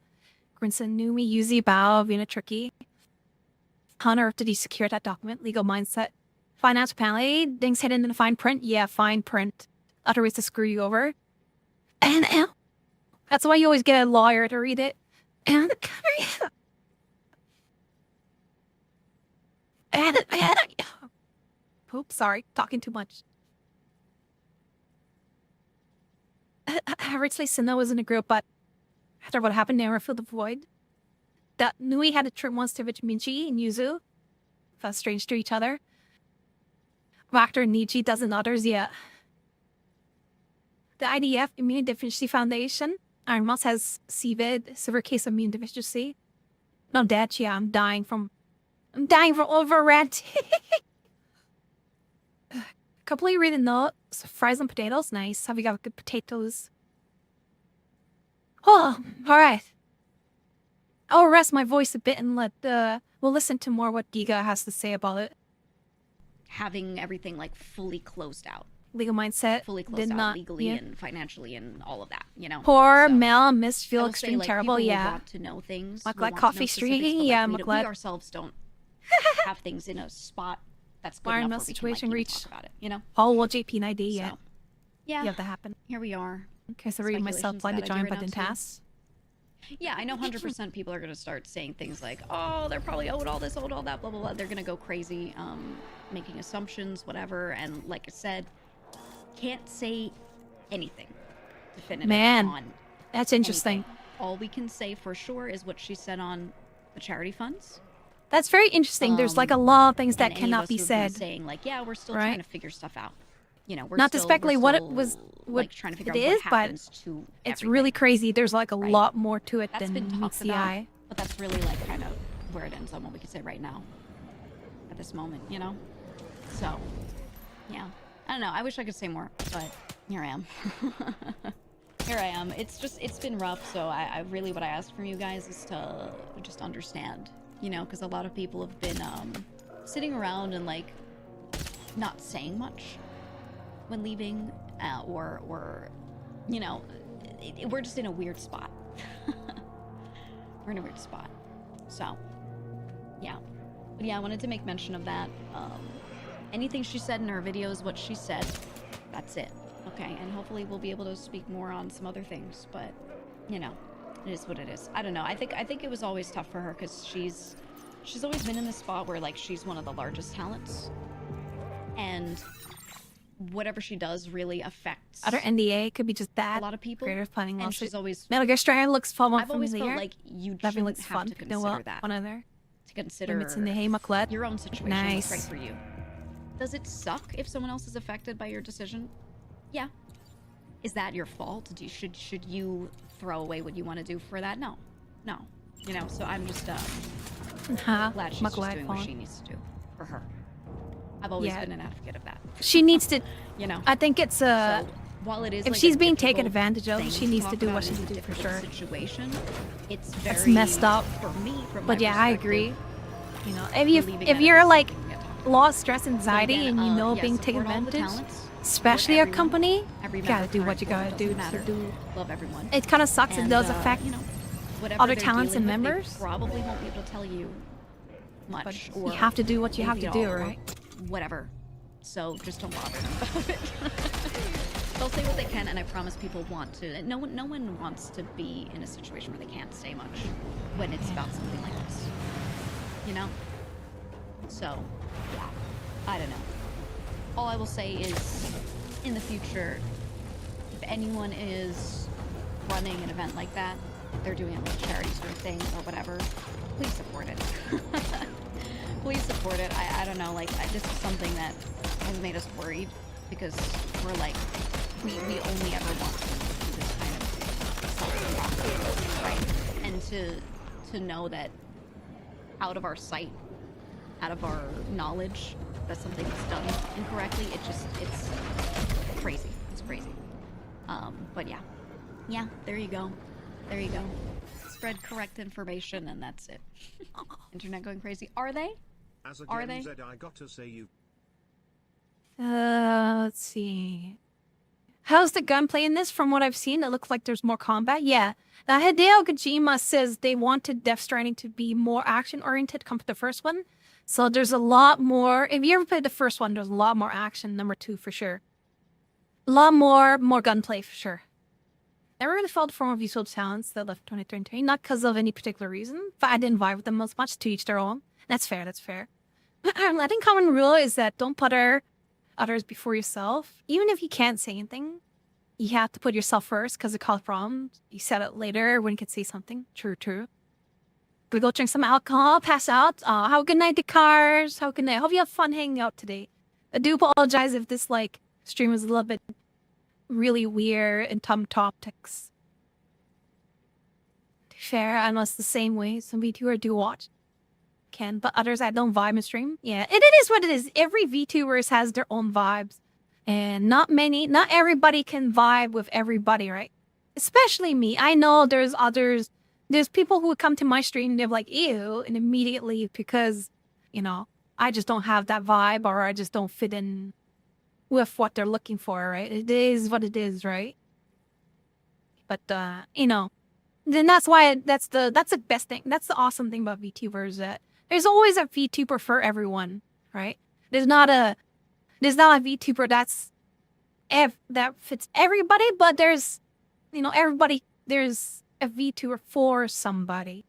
Grinson, Numi, Yuzi, Bao, Vina, Tricky. Hunter, did he secure that document? Legal mindset. Financial penalty, things hidden in the fine print. Yeah, fine print. Other ways to screw you over. And that's why you always get a lawyer to read it. And oops, sorry, talking too much. Richly Sinna was in a group, but after what happened, they never filled the void. That Nui had a trip once to Minchi and Yuzu. Felt strange to each other. Wactor and Nietzsche dozen others, yeah. The IDF Immune Deficiency Foundation. Iron Mouse has CVID, severe case of immune deficiency. No dead, yeah, I'm dying from overrent. Completely reading notes. Fries and potatoes, nice. Have you got good potatoes? Oh, alright. I'll rest my voice a bit and we'll listen to more what Giga has to say about it. Having everything like fully closed out. Legal mindset. Fully closed out legally and financially and all of that, you know. Poor Mel, Miss feel extreme like, terrible, yeah. Want to know things. Like coffee street, yeah, we ourselves don't have things in a spot that's good enough where we situation can, like, talk about it, you know. Oh, well, JP and ID, yeah. So, yeah. You have that happen. Here we are. Okay, so reading myself blind to join, but didn't pass. Yeah, I know 100% people are going to start saying things like, oh, they're probably owed all this, owed all that, blah, blah, blah. They're going to go crazy, making assumptions, whatever. And like I said, can't say anything definitive on that's interesting. Anything. All we can say for sure is what she said on the charity funds. That's very interesting. There's like a lot of things that cannot be said. Saying like, yeah, we're still trying to figure stuff out. You know, we're not still, to speculate what it was, what like, trying to figure it out is, what but happens to it's everything. really crazy. There's like a lot more to it That's than been meets the about, eye. but that's really like kind of where it ends on what we can say right now, at this moment, you know. So, yeah, I don't know. I wish I could say more, but here I am. Here I am. It's been rough. So I really, what I ask from you guys is to just understand, you know, because a lot of people have been sitting around and like not saying much when leaving, or you know, we're just in a weird spot. We're in a weird spot. So, yeah. But yeah, I wanted to make mention of that. Anything she said in her videos, what she said, that's it. Okay, and hopefully we'll be able to speak more on some other things, but, you know, it is what it is. I don't know. I think it was always tough for her because she's always been in this spot where, like, she's one of the largest talents. And whatever she does really affects other NDA could be just that. A lot of people. Creative planning and lawsuit. She's always Metal Gear Strand looks fun. I've always felt like you shouldn't have to consider that. One other. To consider it's in the Hey Maklet. Your own situation. Nice. What's right for you. Does it suck if someone else is affected by your decision? Yeah. Is that your fault? Should you throw away what you want to do for that? No. No. You know, so I'm just glad she's just doing what she needs to do for her. I've always been an advocate of that. She needs to, you know. I think it's so, while it is if like she's being taken advantage of, she needs to do what she needs to do for sure. Situation, it's very messed up for me. From but my yeah, I agree. You know, if you're like a lot of stress, anxiety, again, and yeah, being taken support all the advantage, talents, especially support a everyone. company. Every You gotta member, do what current, you former, gotta do doesn't matter. to do. Love everyone. It kind of sucks. It And, does affect you know, whatever other they're talents and dealing with, members. They probably won't be able to tell you But much, you or have to do what you have anything to at do, all, or right? whatever. So just don't bother them about it. They'll say what they can, and I promise people want to. And no one wants to be in a situation where they can't say much when it's about something like this. You know? So, yeah. I don't know. All I will say is, in the future, if anyone is running an event like that, if they're doing it like a charity sort of thing or whatever, please support it. Please support it. I don't know, like, this is something that has made us worried because we're like, we only ever want to do this kind of self-process, right? And to know that out of our sight, out of our knowledge, that something was done incorrectly, it's crazy. It's crazy. But yeah. Yeah, there you go. There you go. Spread correct information and that's it. Internet going crazy. Are they? Are they? I got to say you. Let's see. How's the gunplay in this? From what I've seen, it looks like there's more combat. Yeah. Hideo Kojima says they wanted Death Stranding to be more action-oriented compared to the first one. So there's a lot more. If you ever played the first one, there's a lot more action. Number 2, for sure. A lot more gunplay, for sure. Never really felt for more visual talents that left 2023. Not because of any particular reason, but I didn't vibe with them as much, to each their own. That's fair, that's fair. I think common rule is that don't put others before yourself. Even if you can't say anything, you have to put yourself first because it causes problems. You said it later when you can say something. True. We go drink some alcohol, pass out. Have a good night to cars. Have a good night. Hope you have fun hanging out today. I do apologize if this stream is a little bit really weird and dumb topics. To be fair, I know it's the same way. Some VTuber do watch. But others I don't vibe in stream. Yeah, it is what it is. Every VTuber has their own vibes. And not everybody can vibe with everybody, right? Especially me. I know there's people who would come to my stream and they're like, ew, and immediately because, I just don't have that vibe or I just don't fit in with what they're looking for, right? It is what it is, right? But, then that's why that's the best thing. That's the awesome thing about VTubers, that there's always a VTuber for everyone, right? There's not a VTuber that fits everybody, but there's, there's a VTuber for somebody.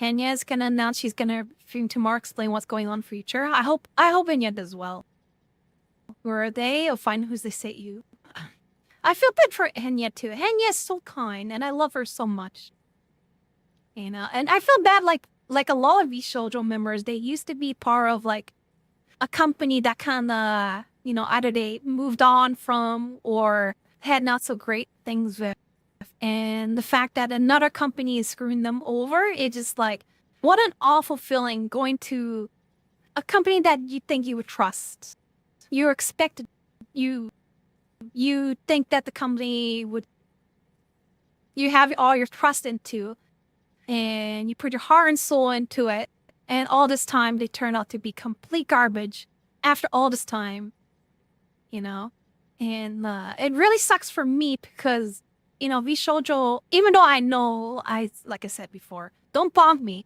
Henya's gonna announce she's gonna stream tomorrow, explain what's going on future. I hope Henya does well. Where are they? I'll find who's they say you. I feel bad for Henya too. Henya is so kind, and I love her so much. And I feel bad, like a lot of VShojo members, they used to be part of a company that kind of, either they moved on from or had not so great things with. And the fact that another company is screwing them over, it's just what an awful feeling going to a company that you think you would trust. You're expected, you think that the company you have all your trust into, and you put your heart and soul into it, and all this time they turn out to be complete garbage after all this time, and it really sucks for me because, VShojo, even though I know, like I said before, don't bonk me,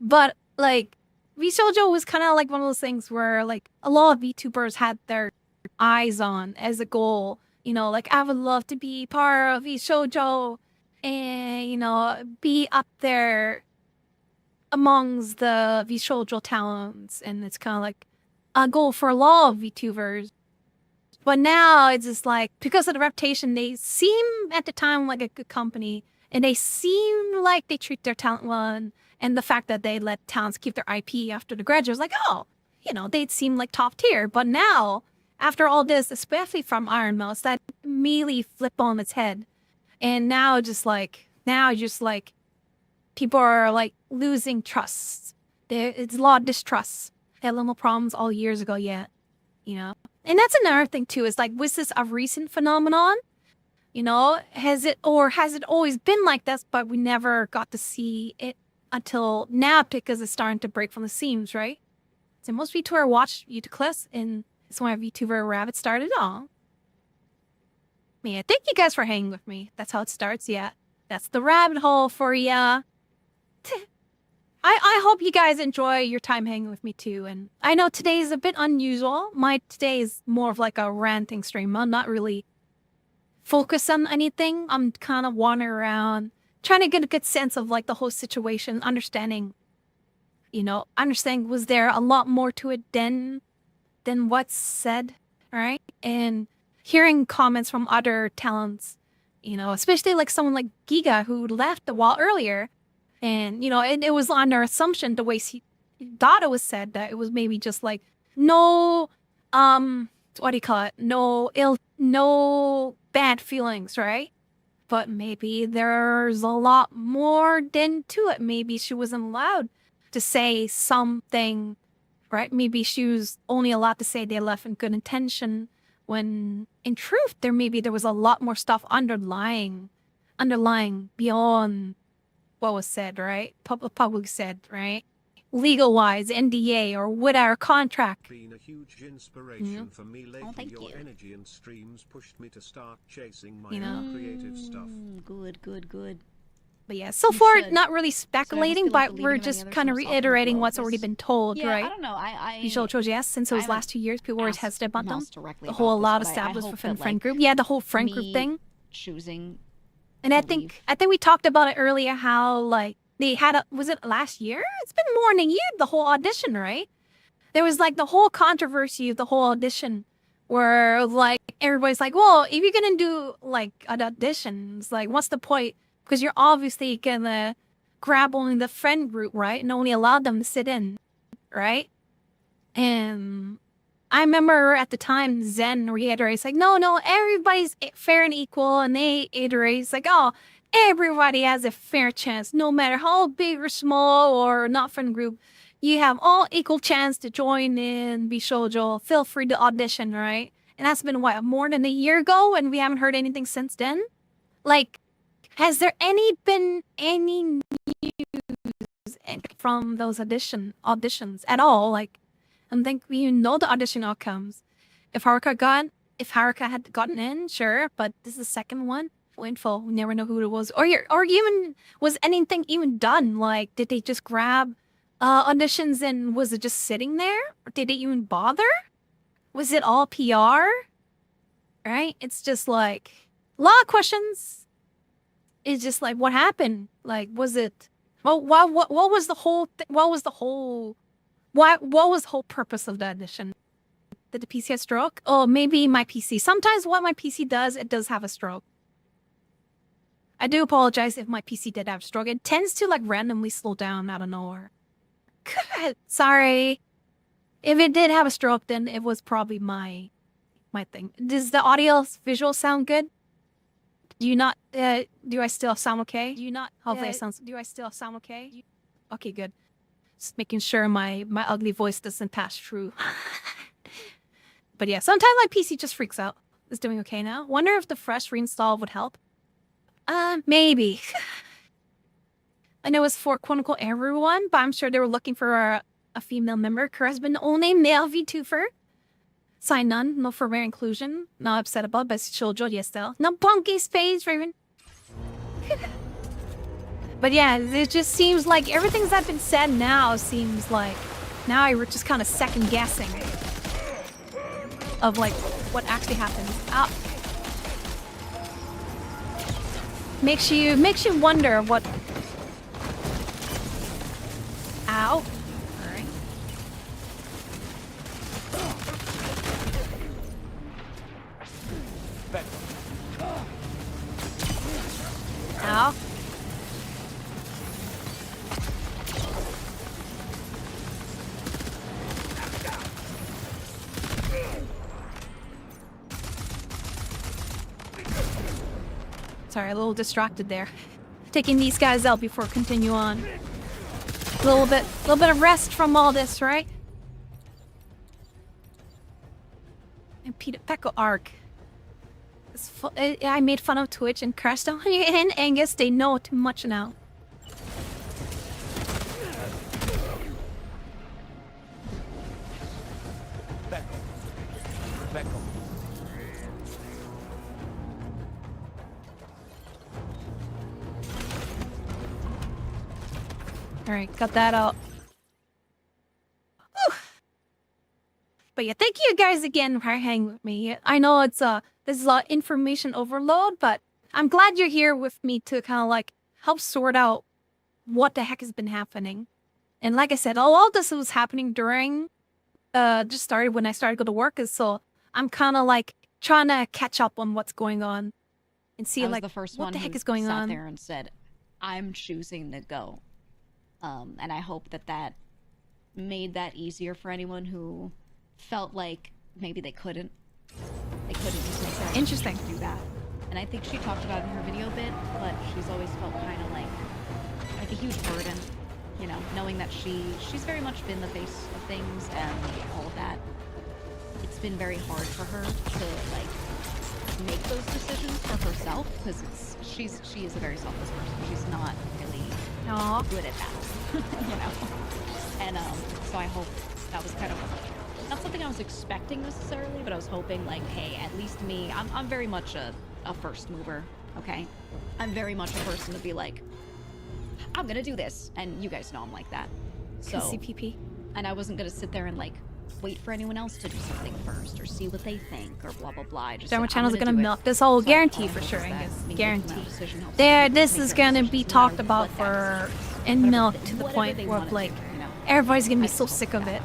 but VShojo was kind of one of those things where a lot of VTubers had their eyes on as a goal, I would love to be part of VShojo and, be up there amongst the VShojo talents, and it's kind of a goal for a lot of VTubers. But now it's just because of the reputation, they seem at the time like a good company, and they seem like they treat their talent well, and the fact that they let talents keep their IP after the graduates, they'd seem like top tier. But now, after all this, especially from Iron Mouse, that immediately flip on its head. And now people are losing trust. It's a lot of distrust. They had little problems all years ago yet, And that's another thing too, is was this a recent phenomenon? Has it always been like this, but we never got to see it until now because it's starting to break from the seams, right? So most VTuber watch YouTube clips, and it's when a VTuber rabbit started on. Yeah, thank you guys for hanging with me. That's how it starts. Yeah, that's the rabbit hole for ya. I hope you guys enjoy your time hanging with me too. And I know today is a bit unusual. Today is more of like a ranting stream. I'm not really focused on anything. I'm kind of wandering around, trying to get a good sense of like the whole situation, understanding was there a lot more to it than what's said, right? And hearing comments from other talents, especially like someone like Giga who left a while earlier. And, it was on their assumption, the way he thought it was said, that it was maybe just like, no, what do you call it? No bad feelings, right? But maybe there's a lot more than to it. Maybe she wasn't allowed to say something, right? Maybe she was only allowed to say they left in good intention, when in truth, there was a lot more stuff underlying beyond what was said, right? Public said, right? Legal-wise, NDA or whatever contract. Been a huge inspiration for me lately. Thank Your you. energy and streams pushed me to start chasing my You know? own creative stuff. Good. But yeah, so You far, should. not really speculating, feel like but deleting we're any just other kind of source off of the reiterating blog, what's already because- been told, Yeah, right? I don't know. I Visual chose yes, since it was I last 2 years, people were asked hesitant about them. Mouse directly The about whole this, allowed but I established hope within that, friend like, group. Yeah, the whole friend group me thing. choosing. And I to think leave. we talked about it earlier, how like they had was it last year? It's been more than a year, the whole audition, right? There was like the whole controversy of the whole audition, where like everybody's like, well, if you're gonna do like an audition, it's like, what's the point? Because you're obviously gonna grab only the friend group, right? And only allow them to sit in, right? And I remember at the time Zen reiterates like, no, everybody's fair and equal, and they iterate like, oh, everybody has a fair chance, no matter how big or small or not friend group. You have all equal chance to join in, be shoujo. Feel free to audition, right? And that's been what, more than a year ago, and we haven't heard anything since then. Like, has there been any news from those auditions at all? Like, I think we know the audition outcomes. If Haruka had gotten in, sure, but this is the second one. Full info, we never know who it was, or even was anything even done? Like, did they just grab auditions and was it just sitting there? Or did they even bother? Was it all PR? Right? It's just like a lot of questions. It's just like, what happened? Like, was it? Well, what was the whole? What was the whole purpose of the audition? Did the PC have stroke? Oh, maybe my PC. Sometimes what my PC does, it does have a stroke. I do apologize if my PC did have a stroke. It tends to like randomly slow down out of nowhere. Sorry. If it did have a stroke, then it was probably my thing. Does the audio visual sound good? Do you not? Do I still sound okay? Do you not? Hopefully, do I still sound okay? Okay, good. Just making sure my ugly voice doesn't pass through. But yeah, sometimes my PC just freaks out. It's doing okay now. Wonder if the fresh reinstall would help. Maybe. I know it's for quote-unquote everyone, but I'm sure they were looking for a female member. Kerr has been the only male VTuber. Sign none, no for rare inclusion. Not upset about, but shoujo, yes, still. No punky space, Raven. But yeah, it just seems like everything that's been said now seems like now I were just kind of second guessing of like what actually happened. Makes you wonder what. Ow. Alright. Ow. Sorry, a little distracted there. Taking these guys out before continue on. A little bit of rest from all this, right? And Peter Pecco arc. I made fun of Twitch and crashed on you, and Angus, they know too much now. Bento. All right, got that out. Whew. But yeah, thank you guys again for hanging with me. I know this is a lot of information overload, but I'm glad you're here with me to kind of like help sort out what the heck has been happening. And like I said, all of this was happening during just started when I started to go to work, is so I'm kind of like trying to catch up on what's going on and see I was like the first what one the heck who is going sat on. there and said, "I'm choosing to go," and I hope that made that easier for anyone who felt like maybe they couldn't just make that Interesting. decision to do that. And I think she talked about it in her video a bit, but she's always felt kind of like a huge burden, you know, knowing that she's very much been the face of things and all of that. It's been very hard for her to like make those decisions for herself because she is a very selfless person. She's not really good at that, you know. And so I hope that was kind of not something I was expecting necessarily, but I was hoping like, hey, at least me, I'm very much a first mover, okay? I'm very much a person to be like, I'm gonna do this, and you guys know I'm like that. So CPP. And I wasn't gonna sit there and like wait for anyone else to do something first or see what they think or blah blah blah. I just Dharma said, channels are I'm gonna do milk it. this whole So guarantee all for I sure, hope is that Angus. me making Guarantee. that decision helps There, people this make is their gonna be decisions, no talked matter about what that for decision is. and Whatever milk to the whatever point they where wanna like do, you know? everybody's gonna I be just so hope sick of it.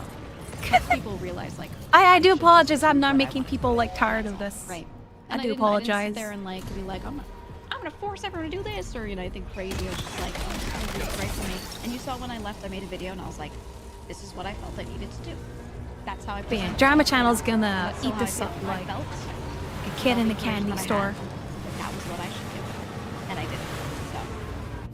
People realize like I do should just apologize. do I'm not what I making want. people like tired of this. Right. I And do I didn't apologize. sit there and like be like, I'm gonna force everyone to do this or you know anything crazy. I was just like, oh, this is right for me. And you saw when I left, I made a video and I was like, this is what I felt I needed to do. That's how I. But yeah, Drama Channel's gonna That's still eat how I this feel. up I like felt a kid in a candy that I store. had, that was what I should do, and I did it.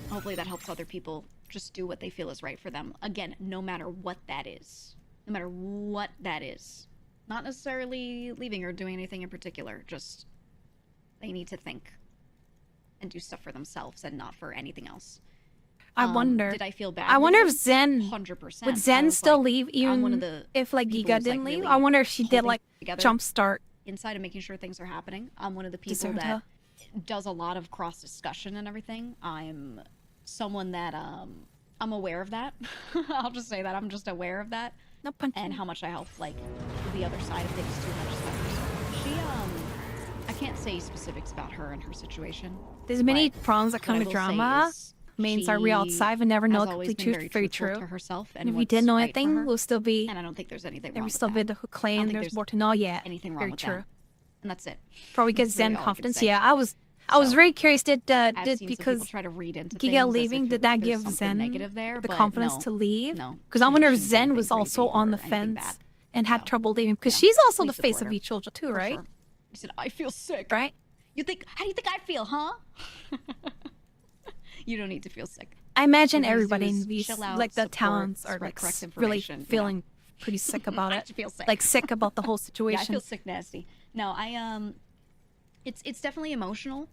So hopefully that helps other people just do what they feel is right for them. Again, no matter what that is, no matter what that is, not necessarily leaving or doing anything in particular. Just they need to think and do stuff for themselves and not for anything else. I wonder. Did I feel bad? I wonder if leaving? Zen 100%. would I Zen was still like, leave I'm one of even the if like people Giga who's, like, didn't leave. really I wonder if she did holding like together jumpstart. inside of making sure things are happening. I'm one of the people Deserved that her. does a lot of cross discussion and everything. I'm someone that I'm aware of that. I'll just say that I'm just aware of that. No punch. And how much I help like the other side of things too. Not just that person. She I can't say specifics about her and her situation. There's many but problems that what come I to will say drama. is Means are real outside and never has know always complete been truth. Very truthful true. to herself And and if we what's did know right for anything, her. we'll still be. And I don't think there's anything There wrong we with still that. be the who I don't claim think there's more to know yet. anything wrong Very with true. that. And that's it. Before we get That's really Zen all I can confidence, say. yeah, I was very curious. Did I've seen some because people try to read into Giga things as leaving if did that there's give something Zen negative there, the but confidence no, to leave? no, Because I wonder if she didn't do Zen was anything also crazy on or the anything fence bad. and had So, trouble leaving because you know, she's also we the face support of her, Ichilja too, for right? sure. She said, "I feel sick." Right? How do you think I feel, huh? You don't need to feel sick. I imagine What you need to do everybody is in these chill out, like the support, talents are spread like correct really information, you know. feeling pretty sick about I it. feel sick. Like sick about the whole Yeah, I situation. feel sick nasty. No, it's definitely emotional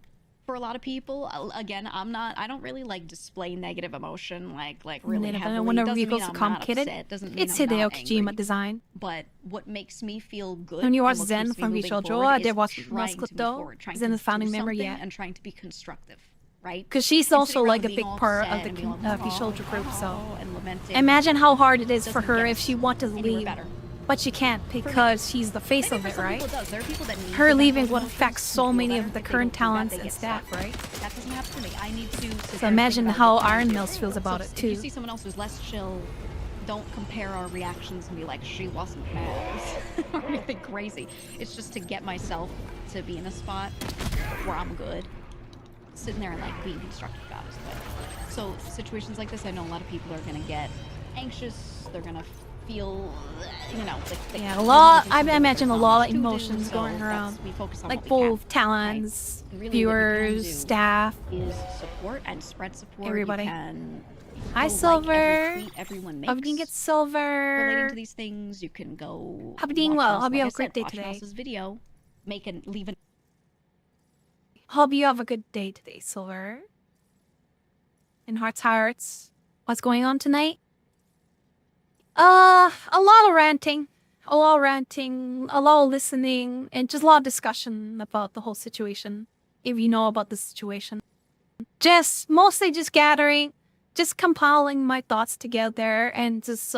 for a lot of people. Again, I don't really like display negative emotion like really Negative. heavily. Whenever Doesn't you go mean so I'm not complicated, upset. Doesn't mean it's I'm Hideo not Kojima angry. design. But what makes me feel good When you watch and what Zen keeps me from moving Ichilja, forward I is did watch trying most to clip move though. forward, trying Zen to is founding do member something yet. and trying to be constructive, right? Because she's And also sitting like a around big being all part of upset the and being like, Ichilja group, so and lamenting imagine how hard it is for doesn't her get if she wanted to anywhere leave. better. But she can't because she's the face Maybe of for it, some right? people it does. There are people that need Her to leaving have would emotions affect to so feel many better. of the If they current don't do that, talents they and get staff, stuck. right? That doesn't happen to me. I need to sit there So and imagine think how about what Iron I'm Mills doing. feels about So it if you too. see someone else who's less chill, don't compare our reactions and be like, she wasn't mad or anything crazy. It's just to get myself to be in a spot where I'm good. Sitting there and like being constructive about it. But so situations like this, I know a lot of people are gonna get anxious. They're gonna feel, you know, like Yeah, a they lot. wanna do I something, but imagine a there's not lot much of to do, emotions so going that's- around. we focus on Like what we can, both talents, right? And really what you can viewers, do staff, is support and spread support. everybody. You can Hi, go Silver. like every tweet everyone makes. Hope you can get Silver. Relating to these things, you can go. Hope you're doing watch well. Mouse- Hope you like have I a great said, day watch today. Mouse's video, leave an. Hope you have a good day today, Silver. And hearts. What's going on tonight? A lot of ranting. a lot of ranting, a lot of listening, and just a lot of discussion about the whole situation. If you know about the situation, just mostly just gathering, just compiling my thoughts together, and just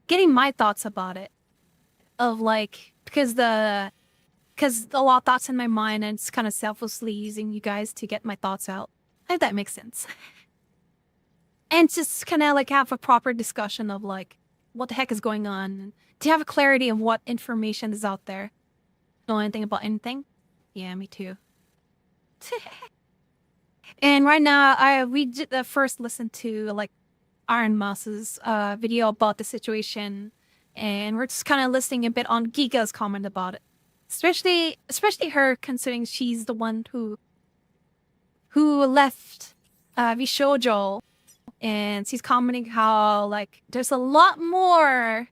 getting my thoughts about it. Of like, because a lot of thoughts in my mind, and it's kind of selflessly using you guys to get my thoughts out. If that makes sense. And just kind of like have a proper discussion of like what the heck is going on, and to have a clarity of what information is out there. Know anything about anything? Yeah, me too. And right now, we did first listen to like Iron Mouse's video about the situation, and we're just kind of listening a bit on Giga's comment about it, especially her, considering she's the one who left Vishojo, and she's commenting how like there's a lot more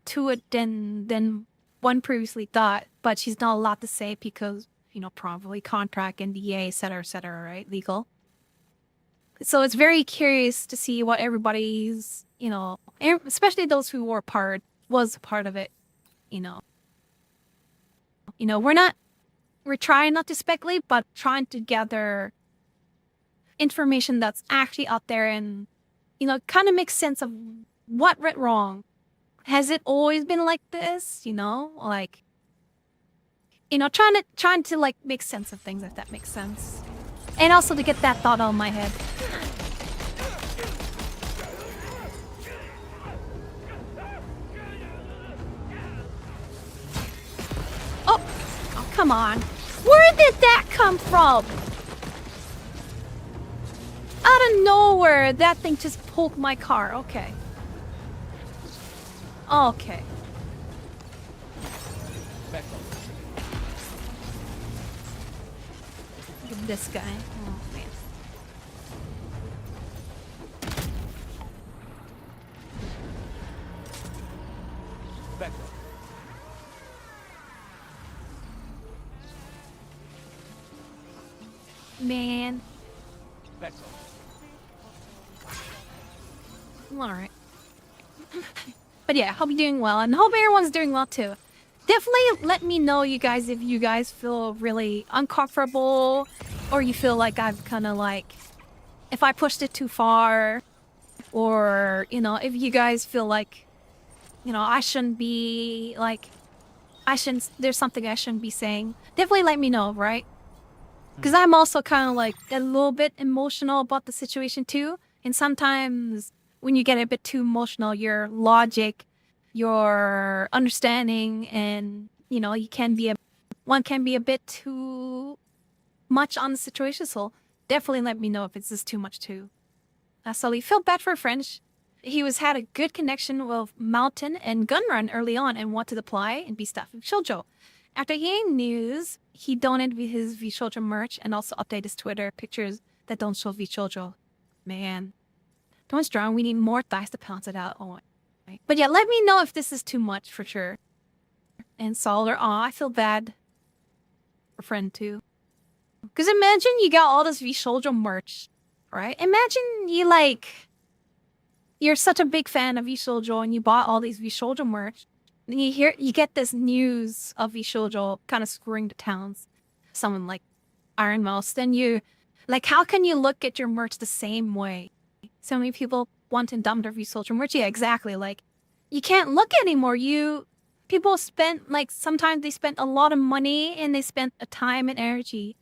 to it than one previously thought, but she's not allowed to say because, you know, probably contract, NDA, etc., right? Legal. So it's very curious to see what everybody's, you know, especially those who was part of it, you know. We're trying not to speculate, but trying to gather information that's actually out there and, you know, kind of make sense of what went wrong. Has it always been like this? You know, like, you know, trying to like make sense of things, if that makes sense. And also to get that thought out of my head. Oh, come on. Where did that come from? Out of nowhere, that thing just poked my car. Okay. Okay. Look at this guy. Oh, man. Man. Alright. But yeah, hope you're doing well, and hope everyone's doing well too. Definitely let me know, you guys, if you guys feel really uncomfortable, or you feel like I've kind of like, if I pushed it too far, or, you know, if you guys feel like, you know, I shouldn't be, like, there's something I shouldn't be saying. Definitely let me know, right? Because I'm also kind of like a little bit emotional about the situation too, and sometimes when you get a bit too emotional, your logic, your understanding, and, you know, one can be a bit too much on the situation. So definitely let me know if it's just too much too. Sully, feel bad for French. He had a good connection with Mountain and Gunrun early on and wanted to apply and be staff of Shoujo. After hearing news, he donated his V-Shoujo merch and also updated his Twitter pictures that don't show V-Shoujo. Man. Don't strong, we need more thighs to balance it out. Oh, right. But yeah, let me know if this is too much for sure. And Solar, I feel bad for friend too. Because imagine you got all this V-Shoujo merch, right? Imagine you're such a big fan of V-Shoujo and you bought all these V-Shoujo merch. And you get this news of V-Shoujo kind of screwing the towns. Someone like Iron Mouse, then like, how can you look at your merch the same way? So many people want to dump their V-Shoujo merch. Yeah, exactly. Like, you can't look anymore. People spent, like, sometimes they spent a lot of money and they spent a time and energy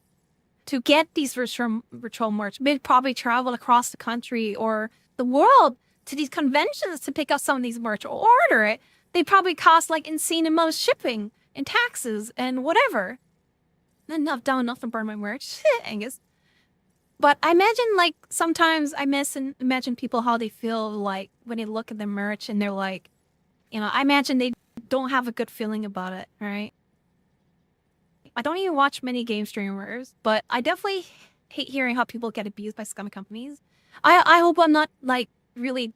to get these virtual merch. They probably traveled across the country or the world to these conventions to pick up some of these merch or order it. They probably cost like insane amounts of shipping and taxes and whatever. Enough to burn my merch, Angus. But I imagine, like, sometimes I imagine people how they feel like when they look at the merch and they're like, you know, I imagine they don't have a good feeling about it, right? I don't even watch many game streamers, but I definitely hate hearing how people get abused by scummy companies. I hope I'm not, like, really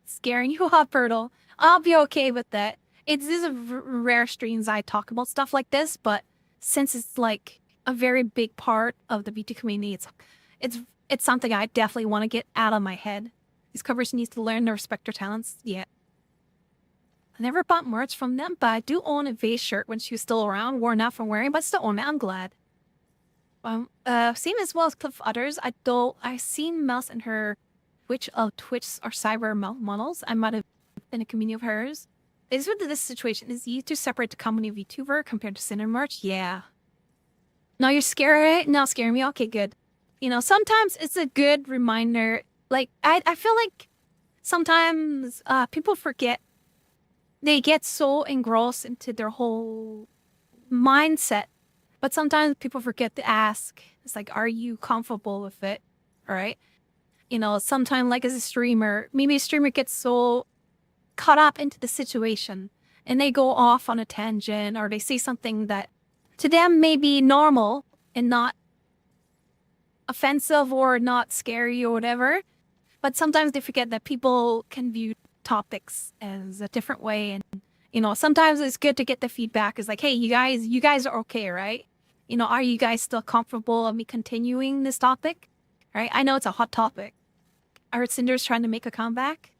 scaring you off, Bertle. I'll be okay with that. This is a rare streams I talk about stuff like this, but since it's, like, a very big part of the VT community, it's something I definitely want to get out of my head. These covers needs to learn to respect their talents. Yeah. I never bought merch from them, but I do own a Vase shirt when she was still around, worn out from wearing, but still own it. I'm glad. Same as well as Cliff Others. I seen Mouse and her Twitch or cyber models. I might have been a community of hers. Is with this situation is you to separate the company of VTuber compared to Cinder merch? Yeah. No, you're scared? No, scaring me. Okay, good. You know, sometimes it's a good reminder. Like I feel like sometimes people forget. They get so engrossed into their whole mindset. But sometimes people forget to ask. It's like, are you comfortable with it? All right. You know, sometimes like as a streamer, maybe a streamer gets so caught up into the situation and they go off on a tangent or they say something that to them may be normal and not offensive or not scary or whatever. But sometimes they forget that people can view topics as a different way. And, you know, sometimes it's good to get the feedback. It's like, hey, you guys are okay, right? You know, are you guys still comfortable of me continuing this topic? Right? I know it's a hot topic. Are Cinder's trying to make a comeback?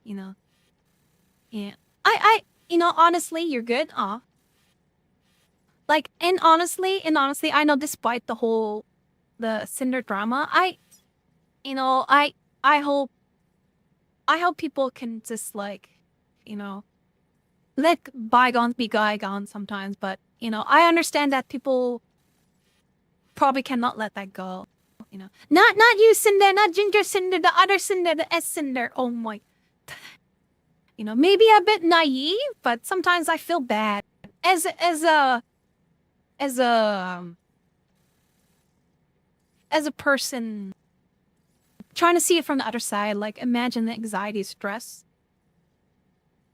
You know. Yeah. You know, honestly, you're good. Like, and honestly, I know despite the Cinder drama, I hope people can just like, you know, let bygones be bygones sometimes, but you know, I understand that people probably cannot let that go. You know, not you, Cinder, not Ginger Cinder, the other Cinder, the S Cinder. Oh my, you know, maybe a bit naive, but sometimes I feel bad as a person trying to see it from the other side. Like, imagine the anxiety, stress.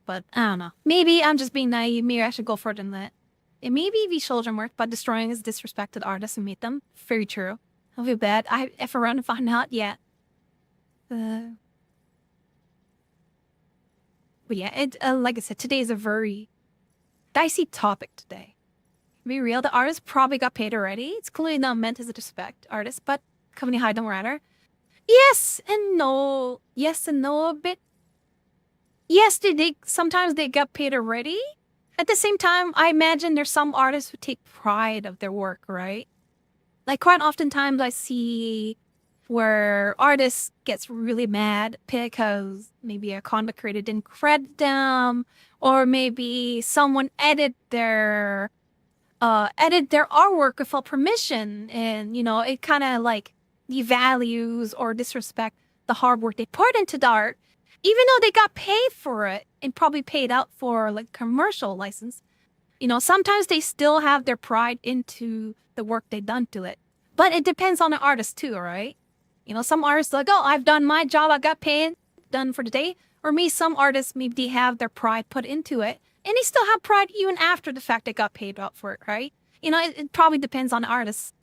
But I don't know. Maybe I'm just being naive. Maybe I should go further than that. It may be children work, but destroying his disrespected artists and meet them. Very true. I feel bad. I if around and find out yet. But yeah, it like I said, today is a very dicey topic today. Be real, the artist probably got paid already. It's clearly not meant as a disrespect artist, but company high don't matter. Yes and no. Yes and no a bit. Yes, sometimes they got paid already. At the same time, I imagine there's some artists who take pride of their work, right? Like quite oftentimes I see where artists gets really mad because maybe a content creator didn't credit them, or maybe someone edited their artwork without permission, and you know it kind of like devalues or disrespect the hard work they put into the art, even though they got paid for it and probably paid out for like commercial license. You know, sometimes they still have their pride into the work they've done to it. But it depends on the artist too, right? You know, some artists like, oh, I've done my job, I got paid, done for the day. Or me, some artists maybe they have their pride put into it, and they still have pride even after the fact they got paid out for it, right? You know, it probably depends on the artist.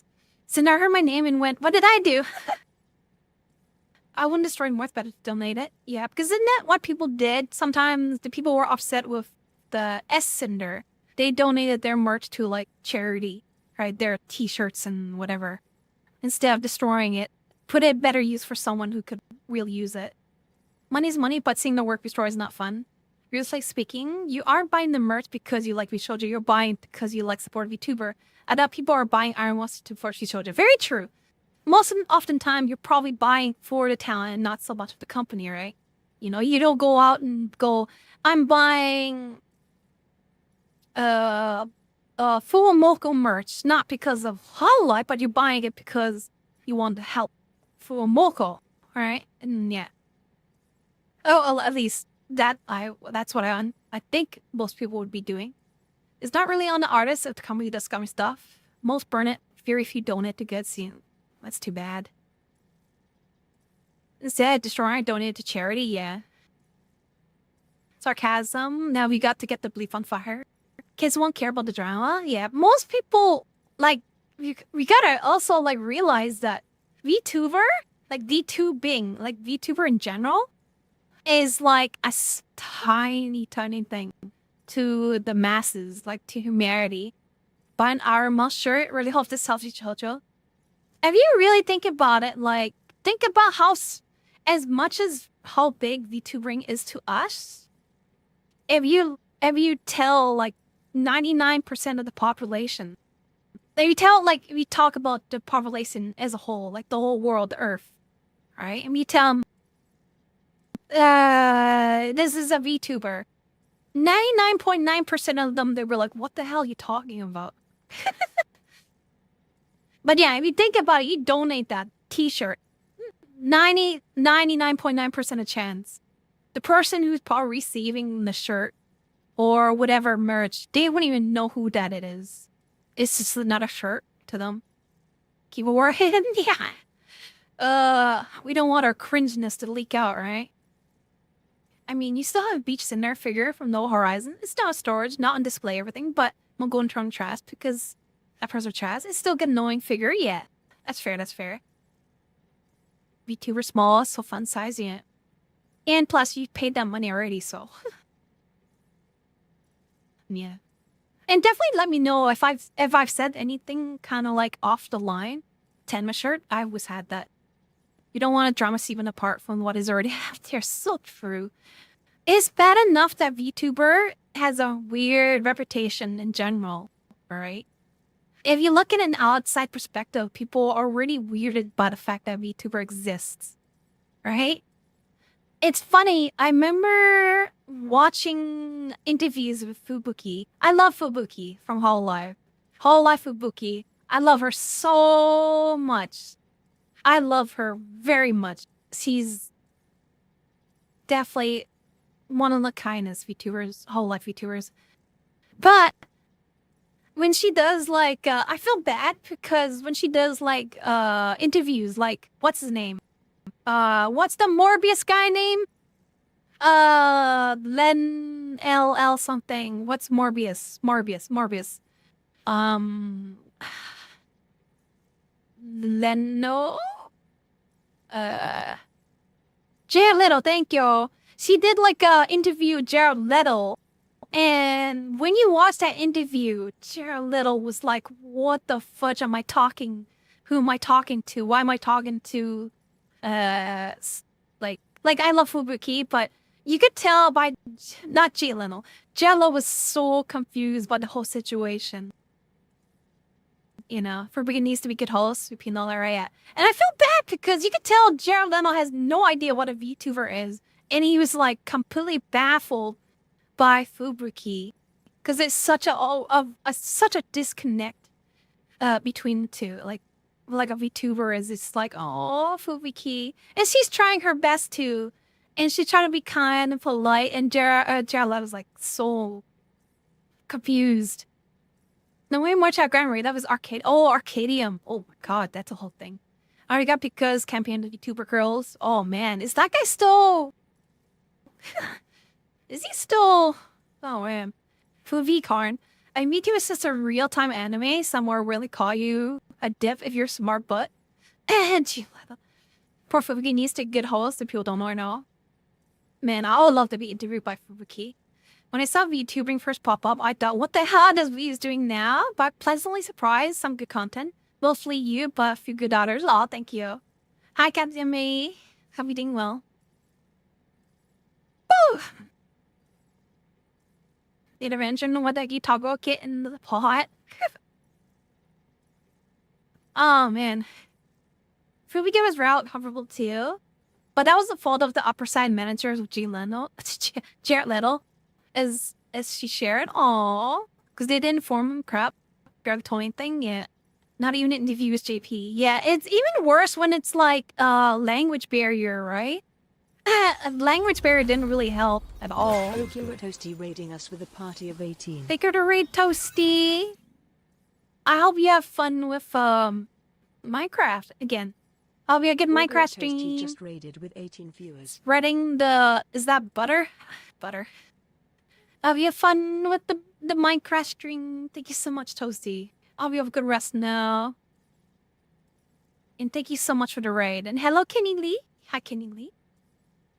So now I heard my name and went, what did I do? I wouldn't destroy more, better to donate it. Yeah, because isn't that what people did? Sometimes the people were upset with the S Cinder. They donated their merch to like charity, right? Their t-shirts and whatever. Instead of destroying it, put it better use for someone who could really use it. Money's money, but seeing the work destroyed is not fun. Realistically speaking, you aren't buying the merch because you like VShojo. You're buying because you like support VTuber. Other people are buying Iron Wars to support VShojo. Very true. Oftentimes, you're probably buying for the talent and not so much of the company, right? You know, you don't go out and go, I'm buying full Moko merch, not because of Hallo, but you're buying it because you want to help full Moko, right? And yeah. Oh, well, at least that's what I think most people would be doing. It's not really on the artist if the company does scummy stuff. Most burn it, very few donate to good scene. That's too bad. Instead, destroying donate to charity, yeah. Sarcasm, now we got to get the belief on fire. Kids won't care about the drama, yeah. Most people, like, we gotta also, like, realize that VTuber, like, VTubing, like, VTuber in general, is like a tiny, tiny thing to the masses, like to humanity. Buy an Arma shirt, really hope this helps you, Jojo. If you really think about it, like, think about how, as much as how big VTubering is to us, if you tell like 99% of the population, if you tell like if you talk about the population as a whole, like the whole world, the Earth, right? And you tell them, this is a VTuber. 99.9% of them, they were like, what the hell are you talking about? But yeah, if you think about it, you donate that t-shirt, 99.9% of chance. The person who's probably receiving the shirt or whatever merch, they wouldn't even know who that it is. It's just another shirt to them. Keep it working, yeah. We don't want our cringeness to leak out, right? I mean, you still have Beach in there, figure from No Horizon. It's not storage, not on display, everything, but I'm going to turn trash because that person trash. It's still good knowing figure, yeah. That's fair, that's fair. VTuber small, so fun size, yeah. And plus, you paid that money already, so. Yeah. And definitely let me know if I've said anything kind of like off the line. Tenma shirt, I always had that. You don't want to drama even apart from what is already out there. So true. It's bad enough that VTuber has a weird reputation in general, right? If you look at an outside perspective, people are really weirded by the fact that VTuber exists, right? It's funny. I remember watching interviews with Fubuki. I love Fubuki from Hololive. Hololive Fubuki. I love her so much. I love her very much. She's definitely one of the kindest VTubers, Hololive VTubers. But when she does like, I feel bad because when she does like interviews, like what's his name? What's the Morbius guy name? Len LL something. What's Morbius? Morbius. Leno? Jared Leto, thank you. She did like a interview with Jared Leto. And when you watch that interview, Jared Leto was like, what the fudge am I talking? Who am I talking to? Why am I talking to like I love Fubuki, but you could tell by not Jared Leto. Jared Leto was so confused by the whole situation. You know, Fubuki needs to be good host. We know where at. And I feel bad because you could tell Jared Leto has no idea what a VTuber is. And he was like completely baffled by Fubuki. Because it's such such a disconnect between the two. Like a VTuber is it's like, oh, Fubuki. And she's trying her best to. And she's trying to be kind and polite. And Jared Leto's like so confused. No way more chat Grand Marie. That was Arcade. Oh, Arcadium. Oh my god, that's a whole thing. I already got because campaign the VTuber girls. Oh man, is that guy still? Is he still? Oh man, Fuvi Karn. I meet you is just a real-time anime. Somewhere really call you a dip if you're smart butt. And poor Fubuki needs to get host if people don't know or know. Man, I would love to be interviewed by Fubuki. When I saw VTubing first pop up, I thought, what the hell does V is doing now? But pleasantly surprised, some good content. Mostly you, but a few good others. Aw, thank you. Hi, Captain May. Hope you doing well. Woo! Did I mention what that toggle kit in the pot? Oh, man. Fubuki was route comfortable too. But that was the fault of the upper side managers of Jared Leto. As she shared, aww, because they didn't inform him crap, drug towing thing yet. Not even interviews JP. Yeah, it's even worse when it's like language barrier, right? Language barrier didn't really help at all. Toasty raiding us with a party of 18. Thank you to raid Toasty. I hope you have fun with Minecraft again. I'll be a good Minecraft stream. Just raided with 18 viewers. Spreading the is that butter? Butter. Have you have fun with the Minecraft stream? Thank you so much, Toasty. I'll be have a good rest now. And thank you so much for the raid. And hello, Kenny Lee. Hi, Kenny Lee.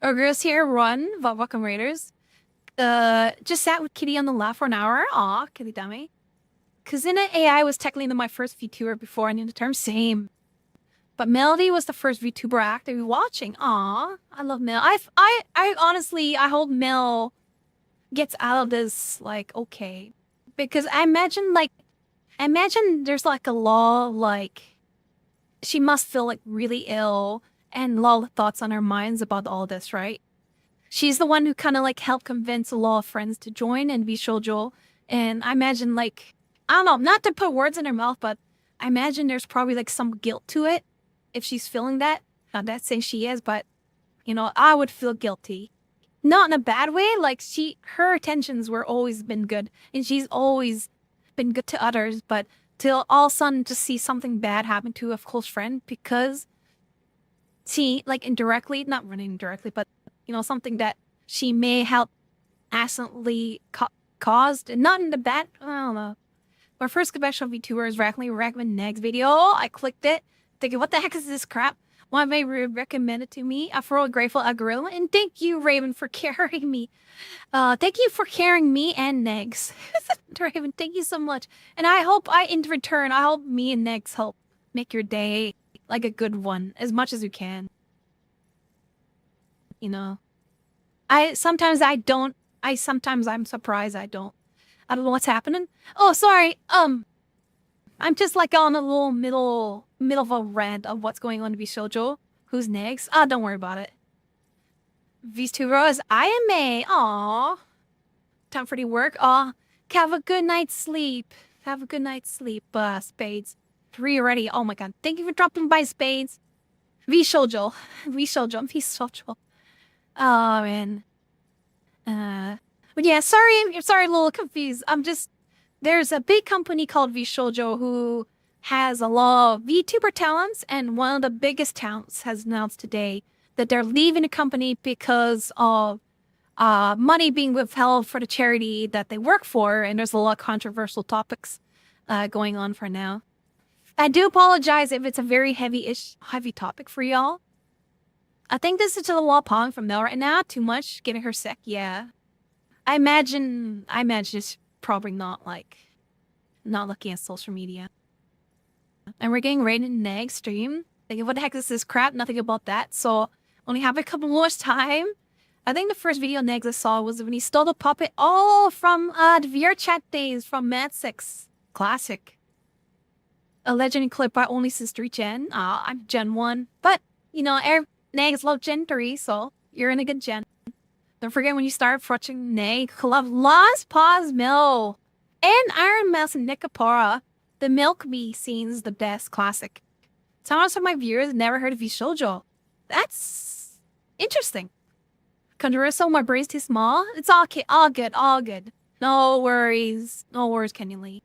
Our girls here run. Welcome, Raiders. Just sat with Kitty on the left for an hour. Aw, Kitty dummy. Kazina AI was technically my first VTuber before I knew the term. Same. But Melody was the first VTuber actively watching. Aw, I love Mel. I honestly, I hold Mel gets out of this like okay. Because I imagine there's like a law like she must feel like really ill and a lot of thoughts on her minds about all this, right? She's the one who kind of like helped convince a lot of friends to join and be shoujo. And I imagine like, I don't know, not to put words in her mouth, but I imagine there's probably like some guilt to it if she's feeling that. Not that saying she is, but you know, I would feel guilty. Not in a bad way. Like her intentions were always been good and she's always been good to others, but till all of a sudden to see something bad happen to a close friend because she like indirectly, not running directly, but you know, something that she may help accidentally caused, and not in the bad, I don't know. My first conventional VTuber is recommend next video. I clicked it, thinking, what the heck is this crap? One may recommend it to me. I feel grateful algorithm, and thank you, Raven, for carrying me. Thank you for carrying me and Negs. Raven, thank you so much. And I hope in return, I hope me and Negs help make your day like a good one as much as you can. You know, sometimes I'm surprised I don't know what's happening. Oh, sorry. I'm just like on a little middle of a rant of what's going on to be shoujo. Who's next? Don't worry about it. These two rows. IMA. Aw. Time for the work. Aw. Have a good night's sleep. Have a good night's sleep. Spades. 3 already. Oh my god. Thank you for dropping by, Spades. V shoujo. V shoujo. Oh man. But yeah, sorry, I'm a little confused. There's a big company called VShoujo who has a lot of VTuber talents, and one of the biggest talents has announced today that they're leaving the company because of money being withheld for the charity that they work for, and there's a lot of controversial topics going on for now. I do apologize if it's a very heavy topic for y'all. I think this is just a lot pong from Mel right now. Too much, getting her sick. Yeah, I imagine it's probably not looking at social media. And we're getting raided in the next stream. Like, what the heck is this crap? Nothing about that. So only have a couple more time. I think the first video Negs I saw was when he stole the puppet. Oh, from the VR chat days from Mad 6 Classic. A legendary clip by only since 3 Gen. I'm Gen 1, but you know, Negs love Gen 3, so you're in a good gen. Don't forget when you start watching Neg, who love Lost Pause Mill and Iron Mouse and Nikapora. The Milk Me scene's the best classic. Some of my viewers never heard of VShoujo. That's interesting. Controversial, my brain's too small. It's all good. No worries, Kenny Lee.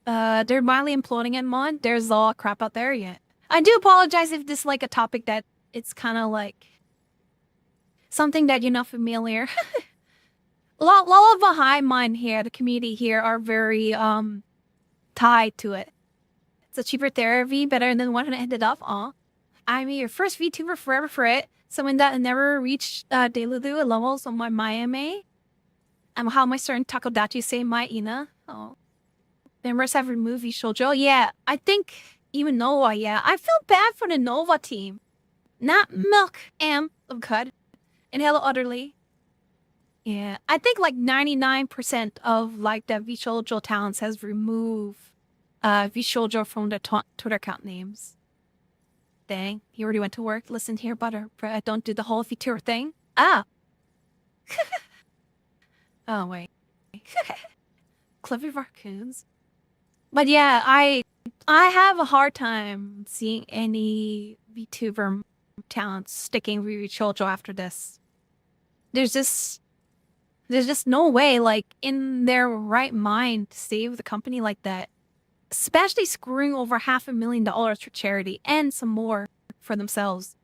They're mildly imploding at Mon. There's a lot of crap out there yet. I do apologize if this is like a topic that it's kind of like something that you're not familiar. A lot of the high mind here, the community here are very tied to it. It's a cheaper therapy, better than what it ended up on. I'm your first VTuber forever for it. Someone that never reached Delulu levels on my Miami. How my certain Takodachi say my Ina. Oh. Members have removed VShoujo. Yeah, I think even Nova, yeah. I feel bad for the Nova team. Not Milk of Cud. And Hello Utterly. Yeah, I think like 99% of like the VShoujo talents has removed VShoujo from their Twitter account names. Dang, he already went to work. Listen here, butter. Don't do the whole VTuber thing. Ah. Oh, wait. Clever raccoons. But yeah, I have a hard time seeing any VTuber talents sticking with VShoujo after this. There's just no way, like, in their right mind to save the company like that. Especially screwing over $500,000 for charity and some more for themselves.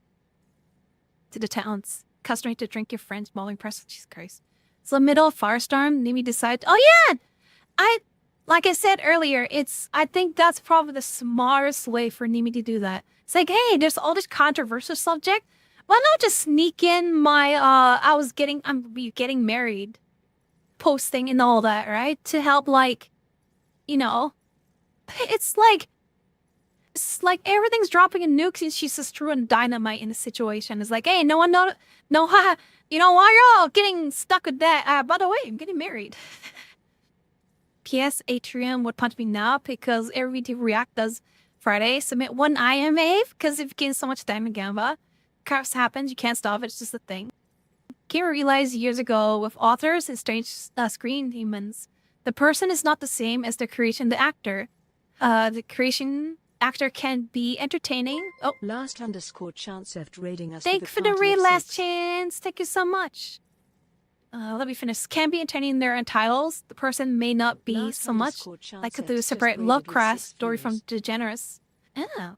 To the talents. Customary to drink your friend's mauling press. Jesus Christ. So middle of Firestorm, Nimi decides, oh yeah! Like I said earlier, I think that's probably the smartest way for Nimi to do that. It's like, hey, there's all this controversial subject. Why not just sneak in my, I'm getting married posting and all that, right? To help, like, you know, it's like, It's like everything's dropping in nukes and she's just throwing dynamite in the situation. It's like, hey, no one know, no, you know, why you're all getting stuck with that? By the way, I'm getting married. P.S. Atrium would punch me now because every video react does Friday. Submit one IMA because it gains so much time in Gamba. Crafts happens, you can't stop it, it's just a thing. Came to realize years ago with authors and strange screen demons. The person is not the same as the creation, the actor. The creation actor can be entertaining. Oh, Last _ chance after raiding us. thank you for the read, last chance. Thank you so much. Let me finish. Can be entertaining their titles. The person may not be Last so much. Like could do separate Lovecraft story from DeGeneres. Oh.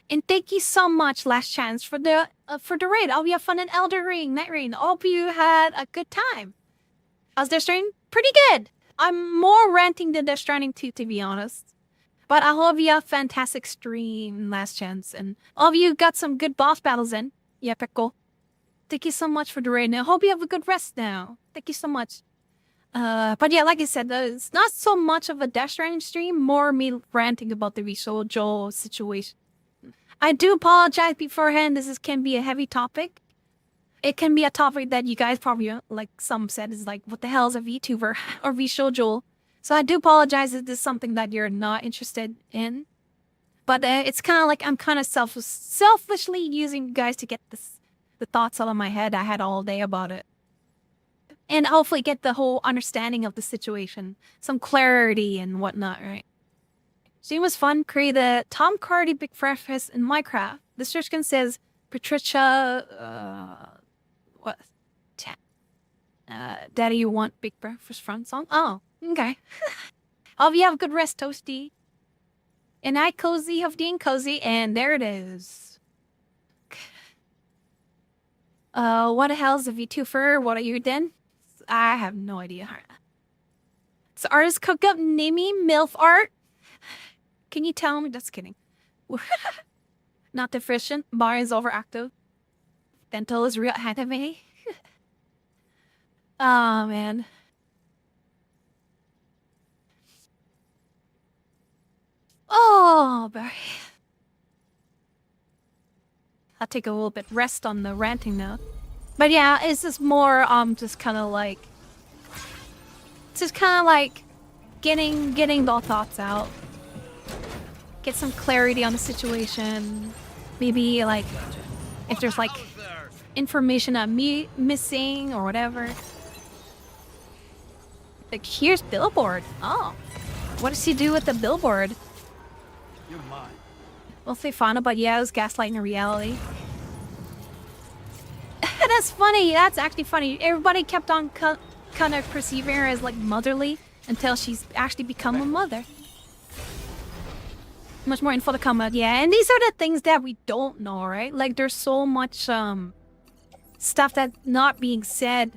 And thank you so much, last chance, for the raid. I'll be fun in Elder Ring, Night Rain. Hope you had a good time. How's their stream? Pretty good. I'm more ranting than Death Stranding 2, to be honest. But I hope you have a fantastic stream, last chance. And all of you got some good boss battles in. Yeah, Pickle. Thank you so much for the raid. Now, hope you have a good rest now. Thank you so much. But yeah, like I said, it's not so much of a Death Stranding stream, more me ranting about the Rishojo situation. I do apologize beforehand. Can be a heavy topic. It can be a topic that you guys probably, like some said, is like, what the hell is a VTuber or VShoujo? So I do apologize if this is something that you're not interested in. But it's kind of like I'm kind of selfishly using you guys to get the thoughts out of my head I had all day about it. And hopefully get the whole understanding of the situation. Some clarity and whatnot, right? Stream was fun. Create the Tom Cardy Big Breakfast in Minecraft. The description says Patricia, what? Daddy, you want Big Breakfast front song? Oh, okay. Hope you have a good rest, Toasty. And I cozy of being cozy, and there it is. What the hell is a VTuber? What are you then? I have no idea. So artists cook up Nimi MILF art. Can you tell me? Just kidding. Not deficient. Bar is overactive. Bento is real anime. Oh, man. Oh, Barry. I'll take a little bit rest on the ranting now. But yeah, it's just more, just kind of like getting the thoughts out. Get some clarity on the situation. Maybe like if there's like information I'm missing or whatever. Like here's billboard. Oh, what does he do with the billboard? You're mine. We'll say fun about yeah, it was gaslighting reality. That's funny. That's actually funny. Everybody kept on kind of perceiving her as like motherly until she's actually become a mother. Much more info to come out, yeah. And these are the things that we don't know, right? Like there's so much stuff that's not being said,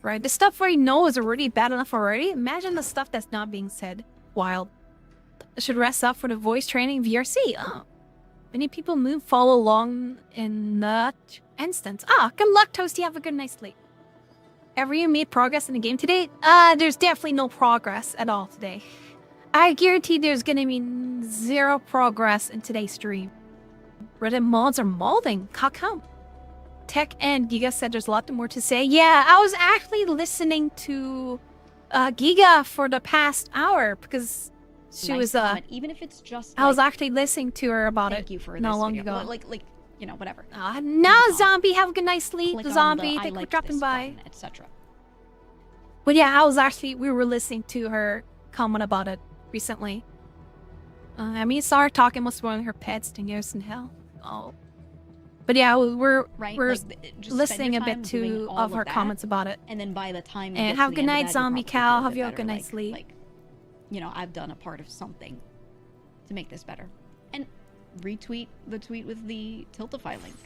right? The stuff we know is already bad enough already. Imagine the stuff that's not being said. Wild. I should rest up for the voice training VRC. Oh. Many people follow along in that instance. Ah, good luck, Toasty. Have a good night's sleep. Ever you made progress in the game today? There's definitely no progress at all today. I guarantee there's gonna be zero progress in today's stream. Reddit mods are molding. How come? Tech and Giga said there's a lot more to say. Yeah, I was actually listening to Giga for the past hour because she was even if it's just I was actually listening to her about thank it you for not this long video. ago. Like you know, whatever. Now zombie, have a good night's sleep. Click The on zombie, the I thank you for liked dropping this by. button, etc. But yeah, we were listening to her comment about it recently. I mean, saw her talking most of one of her pets, Dingoes in hell. Oh. But yeah, we're just listening a spend your bit time doing to all of her that, comments about it. And then by the time you And get have to a the good end of night, that, zombie you'll probably feel cow. a Have bit you a better, good night's sleep. Like, you know, I've done a part of something to make this better. And retweet the tweet with the Tiltify link,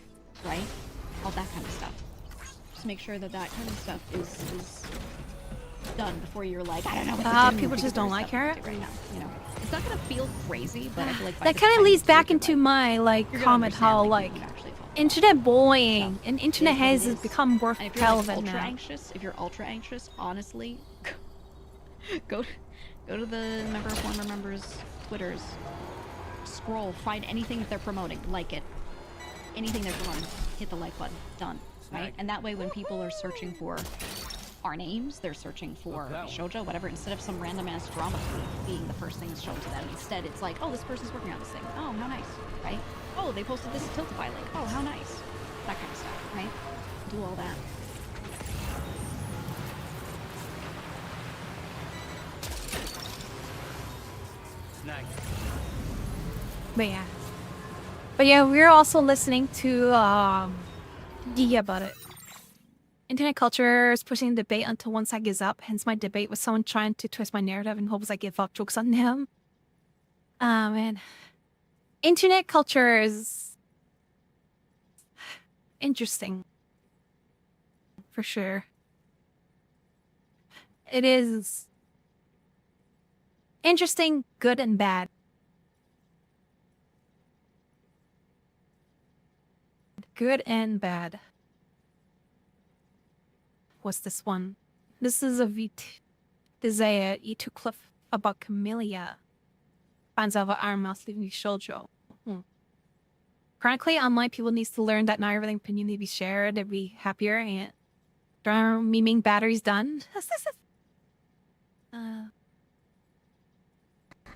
right? All that kind of stuff. Just make sure that kind of stuff is done before you're like, I don't know what to do. People just don't like her. Right now, you know, it's not gonna feel crazy, but I feel like that kind of leads back into my comment how like internet bullying and internet has become more relevant now. If you're ultra anxious, honestly, go to the former members' Twitters. scroll, find anything that they're promoting, like it. Anything they're promoting, hit the like button. Done. Right? And that way when people are searching for our names, they're searching for shoujo, whatever, instead of some random ass drama tweet being the first thing shown to them. Instead, it's like, oh, this person's working on this thing. Oh, how nice, right? Oh, they posted this Tiltify link. Oh, how nice. That kind of stuff, right? Do all that. Nice. But yeah, we're also listening to yeah about it. Internet culture is pushing the debate until one side gives up. Hence my debate with someone trying to twist my narrative in hopes I give up jokes on them. Man. Internet culture is interesting. For sure. It is interesting, good and bad. Good and bad. What's this one? This is a Desire E2 clip about Camellia. Finds out about Iron Mouse leaving shoujo. Chronically, online people needs to learn that not everything opinion need to be shared to be happier and memeing batteries done.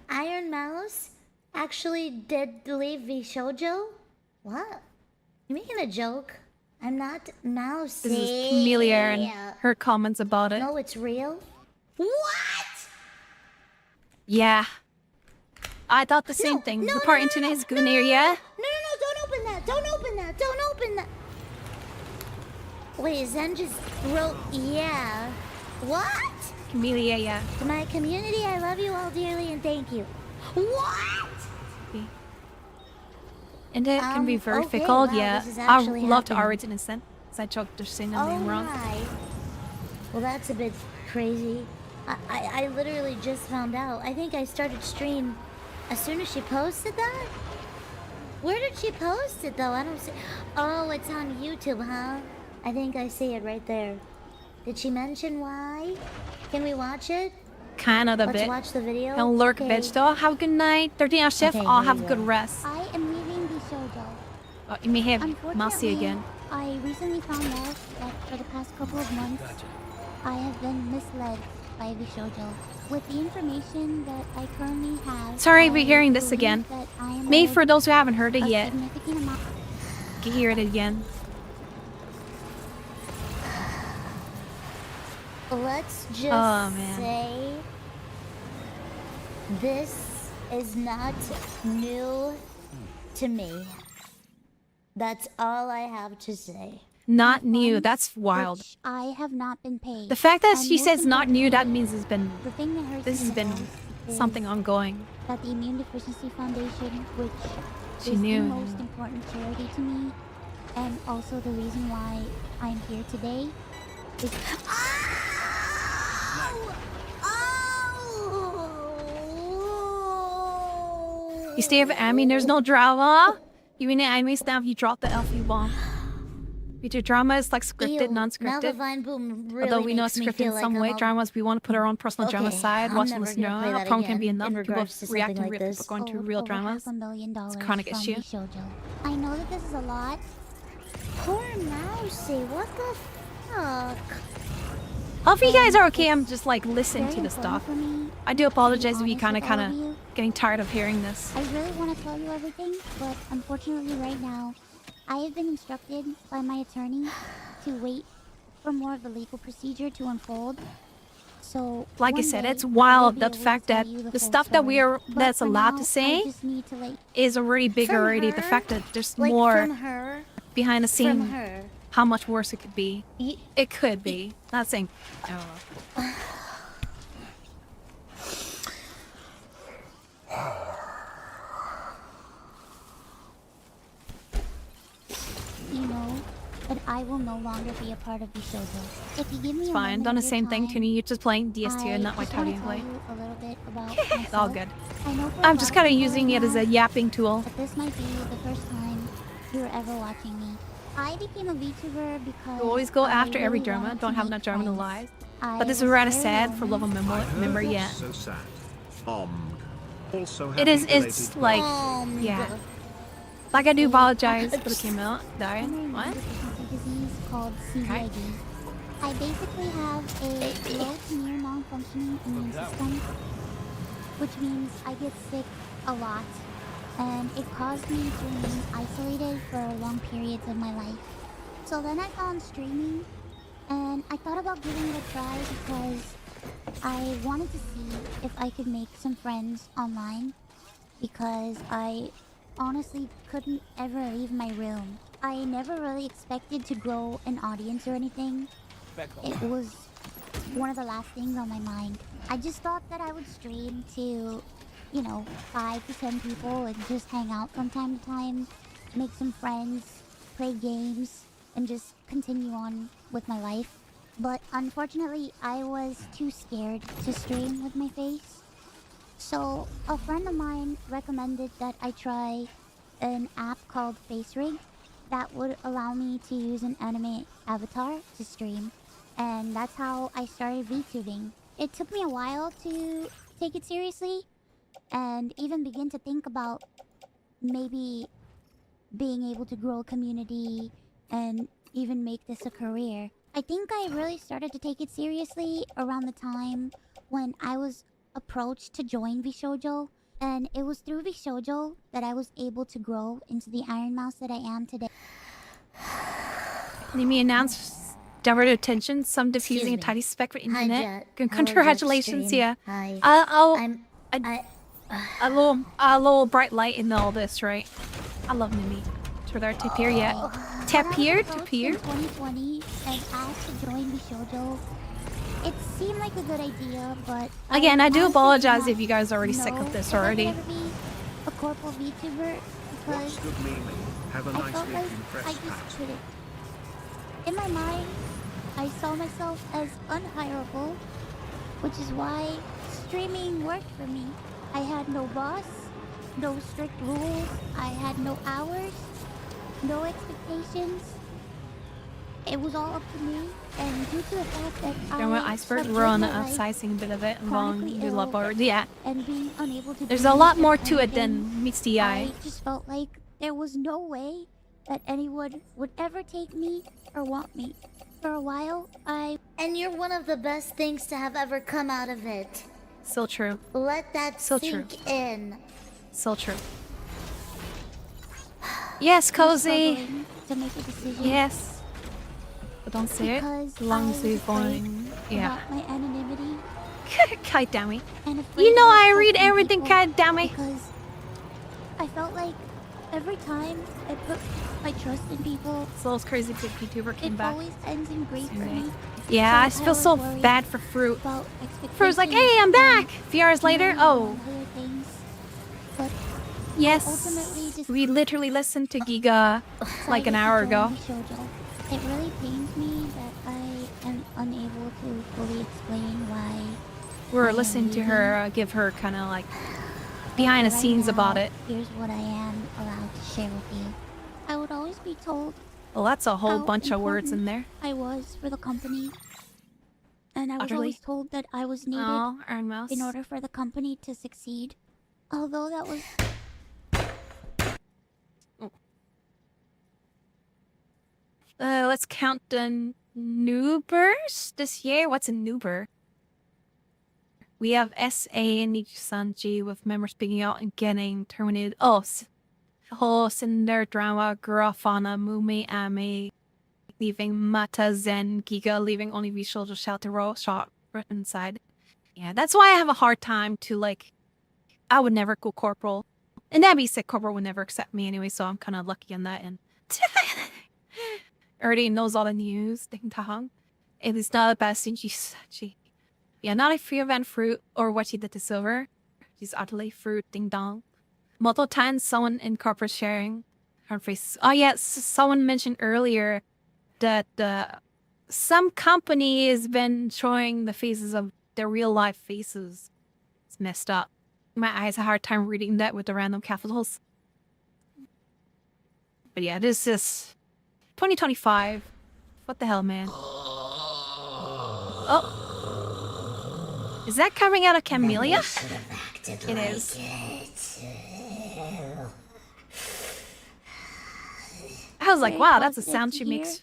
Iron Mouse actually did leave the shoujo? What? You making a joke? I'm not mousy. This is Camellia and her comments about it. No, it's real? What? Yeah. I thought the same thing. The part internet is good near, yeah? No, don't open that. Don't open that. Don't open that. Wait, Zen just wrote, yeah. What? Camellia, yeah. To my community, I love you all dearly and thank you. What? And it can be very okay, fickle, wow, yeah. this is I actually love to happening. origin instant. Because I choked just saying the name wrong. Right. Well, that's a bit crazy. I literally just found out. I think I started stream as soon as she posted that. Where did she post it though? I don't see. Oh, it's on YouTube, huh? I think I see it right there. Did she mention why? Can we watch it? Kind of a Let's bit. watch the video. I'll lurk Okay. bitch though. Have a good night. 13 hour shift. Okay, I'll here have a you good go. rest. I am leaving the shoujo. Oh, you may have Mousy again. I recently found out that for the past couple of months, I have been misled by the shoujo. With the information that I currently have, Sorry I for hearing this believe again. that I am Maybe owed for those who haven't heard it a yet, significant amount. you can hear it again. Let's just Oh, man. say this is not new to me. That's all I have to say. Not new. That's wild. Which I have not been paid. The fact that And she most says not new, that importantly, means it's been the thing that hurts this me has the been most is something ongoing. that the Immune Deficiency Foundation, which She is knew. the most important charity to me, and also the reason why I'm here today, is You stay with Amy, there's no drama. You mean Amy now you drop the LF bomb. Your drama is like scripted, Ew, now the non-scripted. Vine Boom really Although we know makes it's me scripted feel in like some I'm way, all- dramas we want to put our own personal drama Okay, aside, I'm watch never this gonna drama. play that Problem can again be enough. in People regards to reacting something like real, this. people going to owed real over dramas. $500,000 It's a chronic from issue. the shoujo. I know that this is a lot. Poor Mousy, what the fuck? Hope you guys are okay. I'm just like listening Very to the important stuff. for me I do apologize if you honest with all of kind you. of getting tired of hearing this. I really want to tell you everything, but unfortunately right now, I have been instructed by my attorney to wait for more of the legal procedure to unfold. So, Like I one said, day, it's I will wild be that able the to fact tell that you the full stuff that we story. are But that's for allowed now, to say I just need to is already big From already. The her? fact that there's Like more from her? behind the scene, From her. how much worse it could be. Ye- It could be. Not saying. I don't know. you know that I will no longer be a part of the shoujo. If you give me It's a fine. moment Done the of your same thing, time, Toonie. You're just playing DS2 and not my just wanna Tony tell play. you a little bit about It's all myself. good. I know for a I'm lot just of kind of people using right it as now a yapping tool. that this might be the first time you were ever watching me. I became a VTuber because You always go I after every really drama. wanted Don't to have make enough drama in the friends. lives. I But this is was rather very sad for love of lonely. member yet. So sad. Also, It is. It's like, yeah. Like I do apologize for the came out. Dying. What? Disease called CVID. I basically have a low to near non-functioning immune system, which means I get sick a lot, and it caused me to remain isolated for long periods of my life. So then I found streaming, and I thought about giving it a try because I wanted to see if I could make some friends online, because I honestly couldn't ever leave my room. I never really expected to grow an audience or anything. It was one of the last things on my mind. I just thought that I would stream to, 5 to 10 people and just hang out from time to time, make some friends, play games, and just continue on with my life. But unfortunately, I was too scared to stream with my face. So a friend of mine recommended that I try an app called FaceRig that would allow me to use an anime avatar to stream. And that's how I started VTubing. It took me a while to take it seriously and even begin to think about maybe being able to grow a community and even make this a career. I think I really started to take it seriously around the time when I was approached to join Vshoujo, and it was through Vshoujo that I was able to grow into the Iron Mouse that I am today. Let me announce divert attention, some diffusing a tiny speck for internet. Congratulations, yeah. Hi. A little bright light in all this, right? I love Nimi. To their Tapir yet. Tapir? 2020 and asked to join Vshoujo. It seemed like a good idea, but again, I do apologize if you guys are already sick of this already. I would never be a corporal VTuber because Have a I nice felt like I just couldn't. In my mind, I saw myself as unhireable, which is why streaming worked for me. I had no boss, no strict rules, I had no hours, no expectations. It was all up to me, and due to the fact that Iceberg, we're on the upsizing a bit of it and long do love board. Yeah. And being unable to there's a lot more to it than meets the eye. I just felt like there was no way that anyone would ever take me or want me. For a while, And you're one of the best things to have ever come out of it. So true. Let that sink in. So true. Yes, Cozy. To make a decision. Yes. But don't say it. Lungs is going. Yeah. My anonymity. God damn it. You know I read everything, god damn it. Because I felt like every time I put my trust in people, so those crazy big YouTuber came back. It always ends in great for me. Yeah, I feel so bad for Fruit. Fruit's like, hey, I'm back. A few hours later, oh. Yes, we literally listened to Giga like an hour ago. It really pains me that I am unable to fully explain why. We're listening to her give her kind of like behind the scenes about it. Here's what I am allowed to share with you. I would always be told. Well, that's a whole bunch of words in there. I was for the company. And I was always told that I was needed in order for the company to succeed. Although that was... Let's count the noobers this year. What's a noober? We have S.A. and Nichisanji with members speaking out and getting terminated. Oh, Cinder Drama, Grafana, Mumi, Ame, leaving Mata, Zen, Giga, leaving only Visual Shelter Row, shot inside. Yeah, that's why I have a hard time to, like, I would never go corporal. And Abby said corporal would never accept me anyway, so I'm kind of lucky on that end. Already knows all the news. Ding dong. It is not the best thing she's. Yeah, not a free event Fruit or what she did to Silver. She's utterly Fruit. Ding dong. Multiple times, someone in corporate sharing her faces. Oh, yeah, someone mentioned earlier that some company has been showing the faces of their real life faces. It's messed up. My eyes have a hard time reading that with the random capitals. But yeah, this is 2025. What the hell, man? Oh. Is that coming out of Camellia? It is. I was like, Very wow, that's the positive sound to she hear. makes.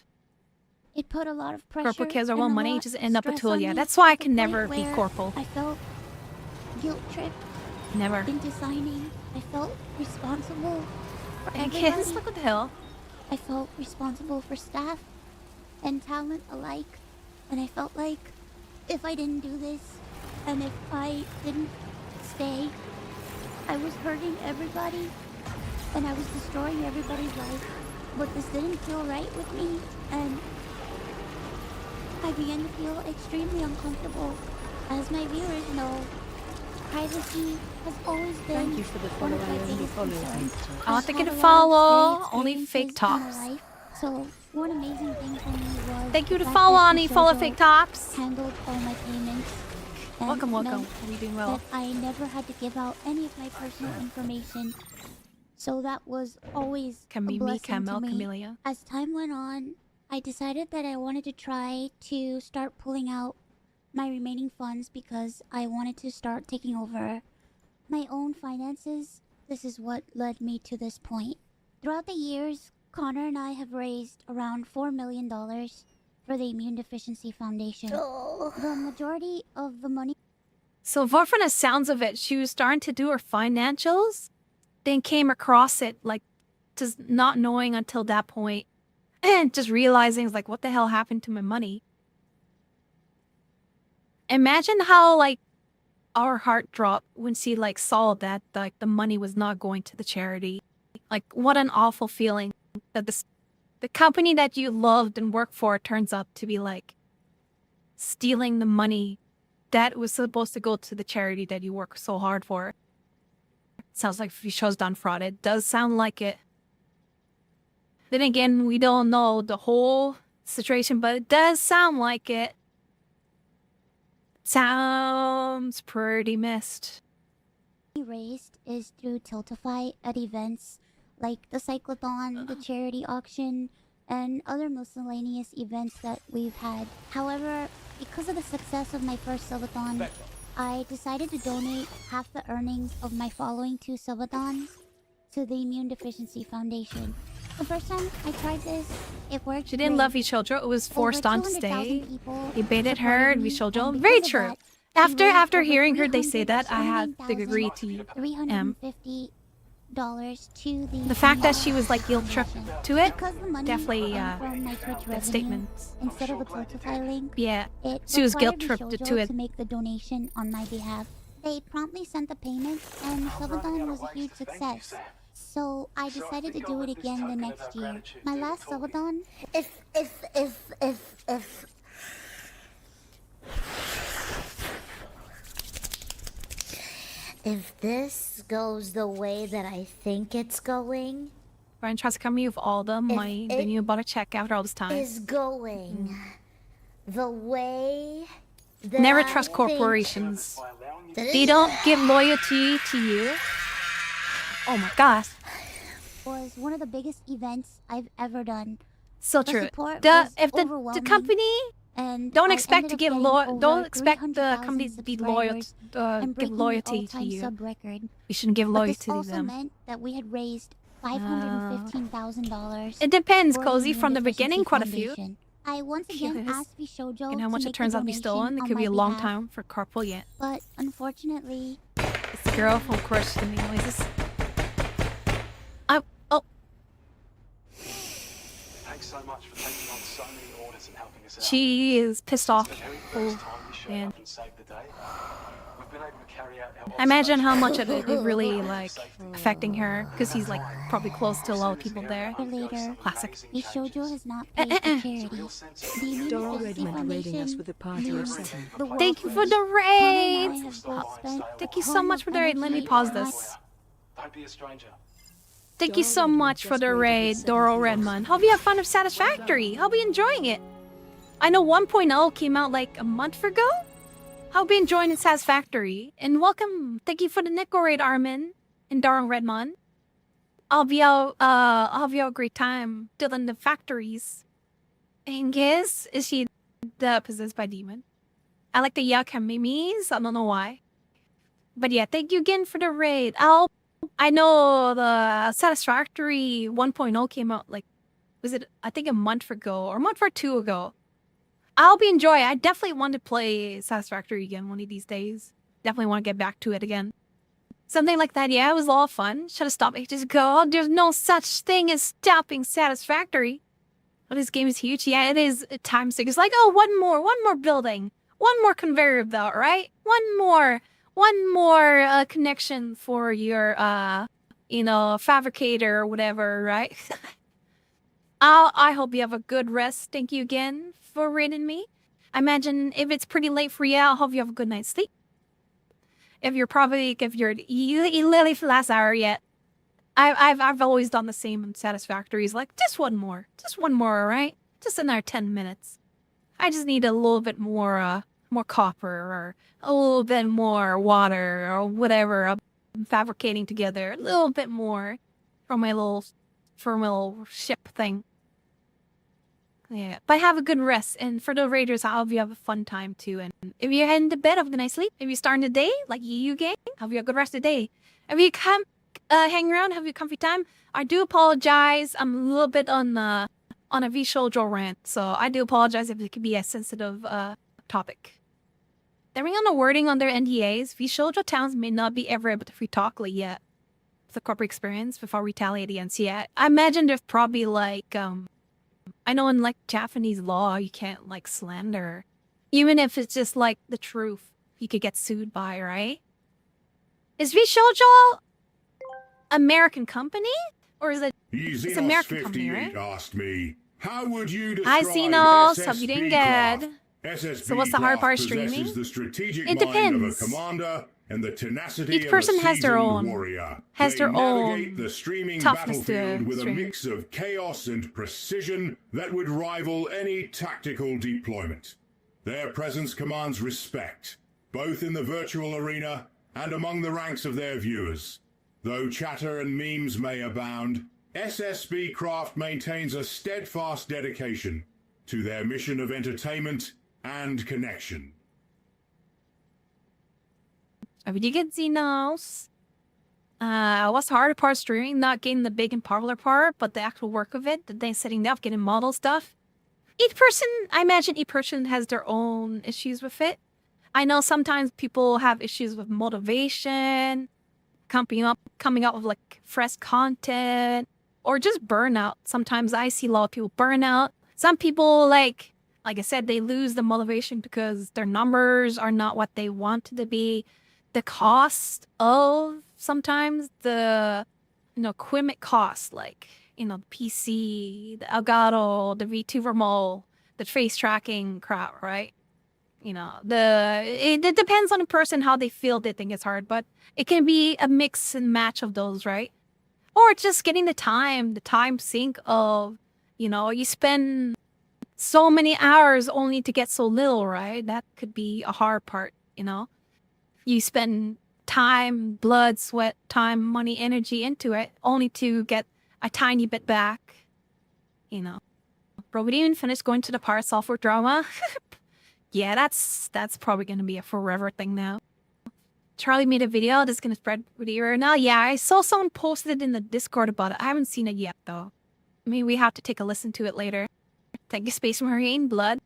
It put a lot of pressure Corporal kids are and well a money, lot just of end up a stress tool. on Yeah, me that's why I to can the never point be where corporal. I felt guilt tripped Never. into signing. I felt responsible for And everybody. kids, look what the hell. I felt responsible for staff and talent alike. And I felt like if I didn't do this and if I didn't stay, I was hurting everybody and I was destroying everybody's life. But this didn't feel right with me, and I began to feel extremely uncomfortable. As my viewers know, privacy has always been Thank you for the one follow. of my I only biggest follow concerns. Bento. I'll I've take had it a to lot of follow. scary Only fake experiences in my tops. life. So one amazing thing for me was Thank you the to fact follow that on. Follow fake tops. handled all my payments. And Welcome, welcome. meant Are you doing well? that I never had to give out any of my personal information. So that was always a blessing Camel, to me. Camellia. As time went on, I decided that I wanted to try to start pulling out my remaining funds because I wanted to start taking over my own finances. This is what led me to this point. Throughout the years, Connor and I have raised around $4 million for the Immune Deficiency Foundation. The majority of the money... So, from the sounds of it, she was starting to do her financials, then came across it, like, just not knowing until that point, and just realizing, like, what the hell happened to my money? Imagine how, like, our heart dropped when she, like, saw that, like, the money was not going to the charity. Like, what an awful feeling that the company that you loved and worked for turns up to be, like, stealing the money that was supposed to go to the charity that you work so hard for. Sounds like show's done fraud. It does sound like it. Then again, we don't know the whole situation, but it does sound like it. Sounds pretty messed. Raised is through Tiltify at events like the Cyclothon, the charity auction, and other miscellaneous events that we've had. However, because of the success of my first subathon, I decided to donate half the earnings of my following 2 subathons to the Immune Deficiency Foundation. The first time I tried this, it worked. She didn't love Vishojo. It was forced on to stay. He baited her supported and me, Vishojo. and Very because of true. that, we raised After over hearing her, they say that I had to agree to $350 to the fact that she was like guilt tripped to it. Because the money Definitely from my Twitch that revenue, statement. instead of a Tiltify link, Yeah, it she was required guilt tripped Vishojo to it. to make the donation on my behalf. They promptly sent the payment, and Subathon was a huge success. So I decided to do it again the next year. My last Subathon... If this goes the way that I think it's going... Brian tries to come you with all the money, then you bought a check after all this time. Is going the way that Never I trust think corporations. that They don't give loyalty to you. Oh my gosh. was one of the biggest events I've ever done. So The true. support was If the overwhelming, company and don't I expect ended to up give getting loyal, don't over expect the 300,000 company to be loyal, subscribers and give breaking the loyalty to all-time you. sub record. We shouldn't give But loyalty this to also them. meant that we had raised $515,000. It depends, for Cozy. the From the Immune beginning, Deficiency quite a few. Foundation. I once again Yes. asked Vishojo And how much to it make turns the out to be donation stolen, it on could be my a long behalf, time for Carpool yet. But unfortunately, It's the girl from Crush the noises. Oh. Thanks so much for taking on so many orders and helping us out. She is pissed off. It's the very first Oh, time we showed man. up and saved the day. We've been able to carry out our Imagine how much of it is really like affecting her, because he's like probably close to a lot of people there. later, Classic. Vishojo has not paid the charity. The Immune Doro Deficiency Redmond raiding us Foundation with a party of means 7. the world Thank you to for me. the Connor and I raid. have both spent Thank you a so ton much of for the raid. Let me energy pause on this. Don't be a stranger. Thank you so much for the raid, Doro Redmond. Hope you have fun of Satisfactory. Hope you enjoying it. I know 1.0 came out like a month ago. Hope you enjoying it Satisfactory. And welcome. Thank you for the Nico raid, Armin and Doro Redmond. I'll have a great time doing the factories. And guess is she the possessed by demon? I like the Yakamimis. I don't know why. But yeah, thank you again for the raid. I know the Satisfactory 1.0 came out like, was it, I think a month ago or a month or two ago. I'll be enjoying. I definitely want to play Satisfactory again one of these days. Definitely want to get back to it again. Something like that, yeah, it was a lot of fun. Should have stopped ages ago. There's no such thing as stopping Satisfactory. But this game is huge. Yeah, it is time sick. It's like, oh, one more building. One more conveyor belt, right? One more connection for your, fabricator or whatever, right? I hope you have a good rest. Thank you again for raiding me. I imagine if it's pretty late for you, I hope you have a good night's sleep. If you're literally for the last hour yet, I've always done the same in Satisfactories. Like, just one more, all right? Just another 10 minutes. I just need a little bit more copper or a little bit more water or whatever I'm fabricating together. A little bit more for my little ship thing. Yeah, but have a good rest. And for the raiders, I hope you have a fun time too. And if you're heading to bed, have a nice sleep. If you're starting the day, like you gang, have you a good rest of the day. If you come hang around, have a comfy time. I do apologize. I'm a little bit on a V-Shoujo rant, so I do apologize if it could be a sensitive topic. Depending on the wording on their NDAs, V-Shoujo towns may not be ever able to free talk like yet. The corporate experience before retaliating against. Yeah, I imagine there's probably like I know in like Japanese law you can't like slander, even if it's just like the truth. You could get sued by, right? Is V-Shoujo American company or is it? It's American company, right? Asked me, how would you I describe see no, SSB hope you didn't craft? get. SSB So what's the hard part of possesses streaming? The strategic It mind of a depends. commander and the tenacity Each person of a has their seasoned own warrior. has They their navigate own the streaming toughness to battlefield with stream. a mix of chaos and precision that would rival any tactical deployment. Their presence commands respect, both in the virtual arena and among the ranks of their viewers. Though chatter and memes may abound, SSB Craft maintains a steadfast dedication to their mission of entertainment and connection. If you get Xenos, what's the harder part of streaming? Not getting the big and popular part, but the actual work of it, the day setting it up, getting model stuff. Each person, I imagine each person has their own issues with it. I know sometimes people have issues with motivation, coming up with like fresh content, or just burnout. Sometimes I see a lot of people burn out. Some people, like I said, they lose the motivation because their numbers are not what they want to be. The cost of sometimes the, equipment costs, like, the PC, the Elgato, the V2 remote, the face tracking crap, right? It depends on the person, how they feel they think it's hard, but it can be a mix and match of those, right? Or just getting the time sink of, you spend so many hours only to get so little, right? That could be a hard part, You spend time, blood, sweat, time, money, energy into it, only to get a tiny bit back, Bro, we didn't even finish going to the part software drama. Yeah, that's probably going to be a forever thing now. Charlie made a video that's going to spread with you now. Yeah, I saw someone posted it in the Discord about it. I haven't seen it yet, though. Maybe we have to take a listen to it later. Thank you, Space Marine. Blood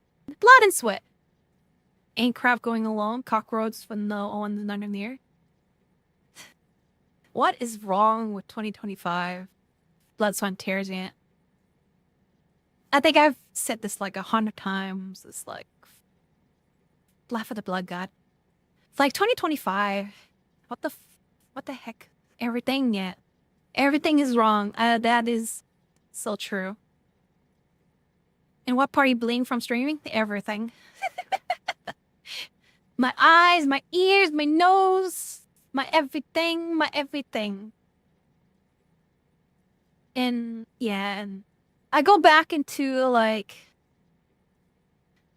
and sweat. Ain't crap going alone. Cockroaches with no on none in the air. What is wrong with 2025? Blood, sweat, and tears, yeah. I think I've said this like 100 times. It's like, laugh at the blood god. It's like 2025. What the heck? Everything, yeah. Everything is wrong. That is so true. And what part are you bleeding from streaming? Everything. My eyes, my ears, my nose, my everything. And yeah, and I go back into like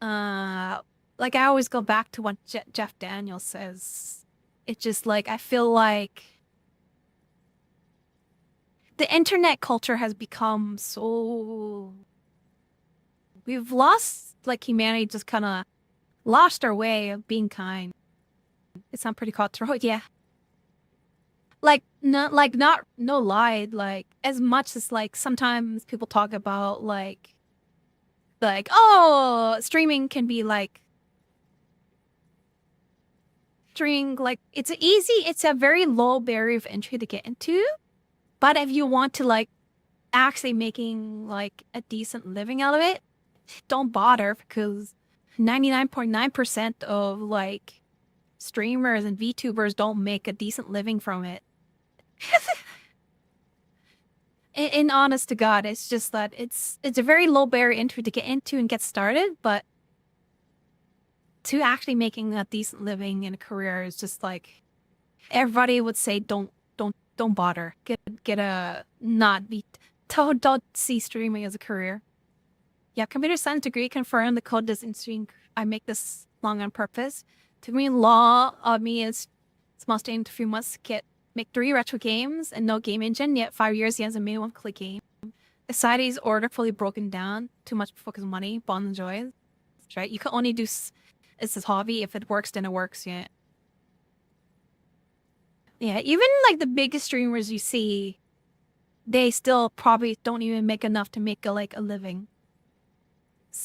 I always go back to what Jeff Daniels says. It's just like, I feel like the internet culture has become so... We've lost, like, humanity just kind of lost our way of being kind. It's not pretty cutthroat, yeah. Like not no lie, like as much as like sometimes people talk about like oh, streaming can be like it's a very low barrier of entry to get into. But if you want to like actually making like a decent living out of it, don't bother, because 99.9% of like streamers and VTubers don't make a decent living from it. in honest to God, it's just that it's a very low barrier entry to get into and get started, but to actually making a decent living in a career is just like everybody would say don't bother. Get a not be don't see streaming as a career. Yeah, computer science degree confirmed the code doesn't stream. I make this long on purpose. To me, law of me is it's must in 3 months make 3 retro games and no game engine, yet 5 years he hasn't made one click game. Society's order fully broken down, too much focus on money, bond and joy. That's right. You can only do it's his hobby. If it works, then it works, yeah. Yeah, even like the biggest streamers you see, they still probably don't even make enough to make a living.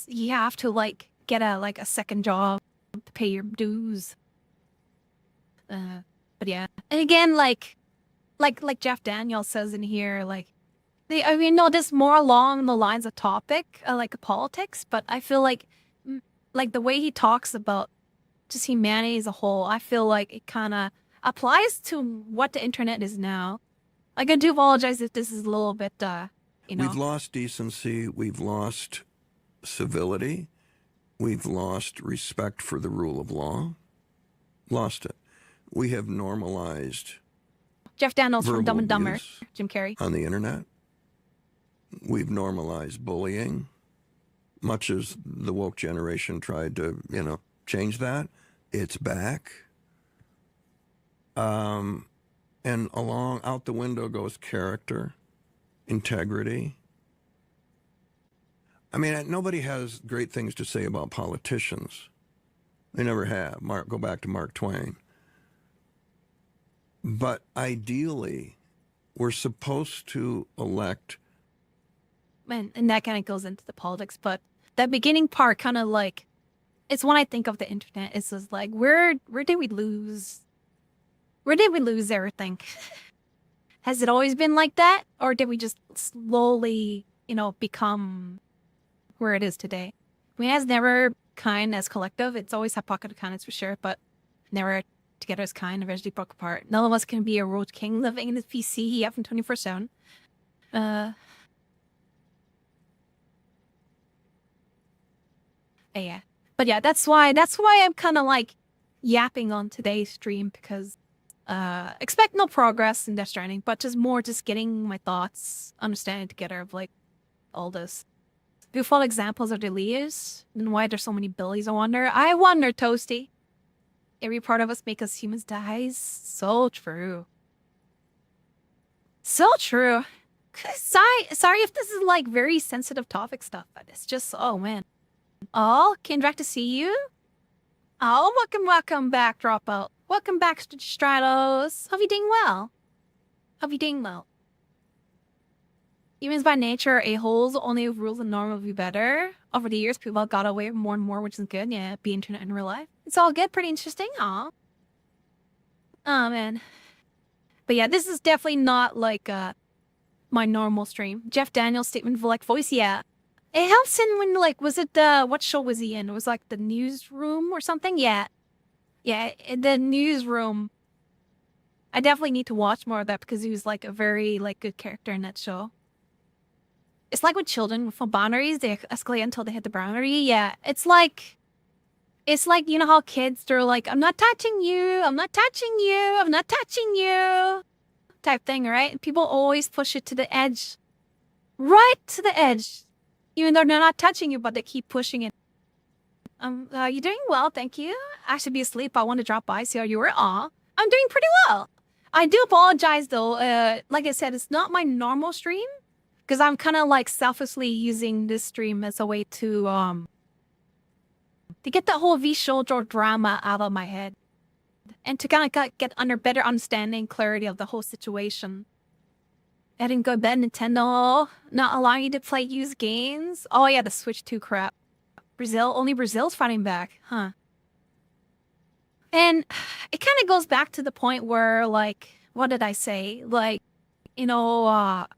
You have to like get a second job to pay your dues. But yeah, and again, like Jeff Daniels says in here, like no, this more along the lines of topic, like politics. But I feel like the way he talks about just humanity as a whole, I feel like it kind of applies to what the internet is now. Like, I do apologize if this is a little bit, We've lost decency. We've lost civility. We've lost respect for the rule of law. Lost it. We have normalized Jeff Daniels from Dumb and Dumber, abuse Jim Carrey. on the internet. We've normalized bullying, much as the woke generation tried to, change that. It's back. And out the window goes character, integrity. I mean, nobody has great things to say about politicians. They never have. Go back to Mark Twain. But ideally, we're supposed to elect. And that kind of goes into the politics, but that beginning part kind of like, it's when I think of the internet, it's just like, where did we lose? Where did we lose everything? Has it always been like that? Or did we just slowly, become where it is today? I mean, it's never kind as collective. It's always had pocket of kindness for sure, but never together as kind, eventually broke apart. None of us can be a road king living in his PC, EF and 24/7. Yeah. But yeah, that's why I'm kind of like yapping on today's stream, because expect no progress in Death Stranding, but just getting my thoughts, understanding together of like all this. Beautiful examples of the leaders and why there's so many Billies. I wonder, Toasty. Every part of us make us humans dies. So true. So true. Sorry if this is like very sensitive topic stuff, but it's just, oh man. Oh, Kendrick, to see you. Oh, welcome back, Dropout. Welcome back, Stratos. Hope you doing well. Humans by nature are a-holes, only if rules and norms will be better. Over the years, people got away more and more, which is good. Yeah, be internet in real life. It's all good, pretty interesting. Aw. Oh, man. But yeah, this is definitely not like my normal stream. Jeff Daniels' statement for like voice, yeah. It helps in when like, was it what show was he in? It was like the newsroom or something? Yeah. Yeah, in the newsroom. I definitely need to watch more of that, because he was like a very like good character in that show. It's like with children with boundaries, they escalate until they hit the boundary. Yeah, it's like you know how kids, they're like, I'm not touching you, I'm not touching you, I'm not touching you, type thing, right? And people always push it to the edge, right to the edge, even though they're not touching you, but they keep pushing it. You're doing well, thank you. I should be asleep. I want to drop by, see how you were. Aw, I'm doing pretty well. I do apologize though. Like I said, it's not my normal stream, because I'm kind of like selfishly using this stream as a way to to get the whole V Shoulder drama out of my head. And to kind of get under better understanding, clarity of the whole situation. Adding good bad Nintendo, not allowing you to play used games. Oh yeah, the Switch 2 crap. Only Brazil's fighting back, huh? And it kind of goes back to the point where, like, what did I say? Like, you know,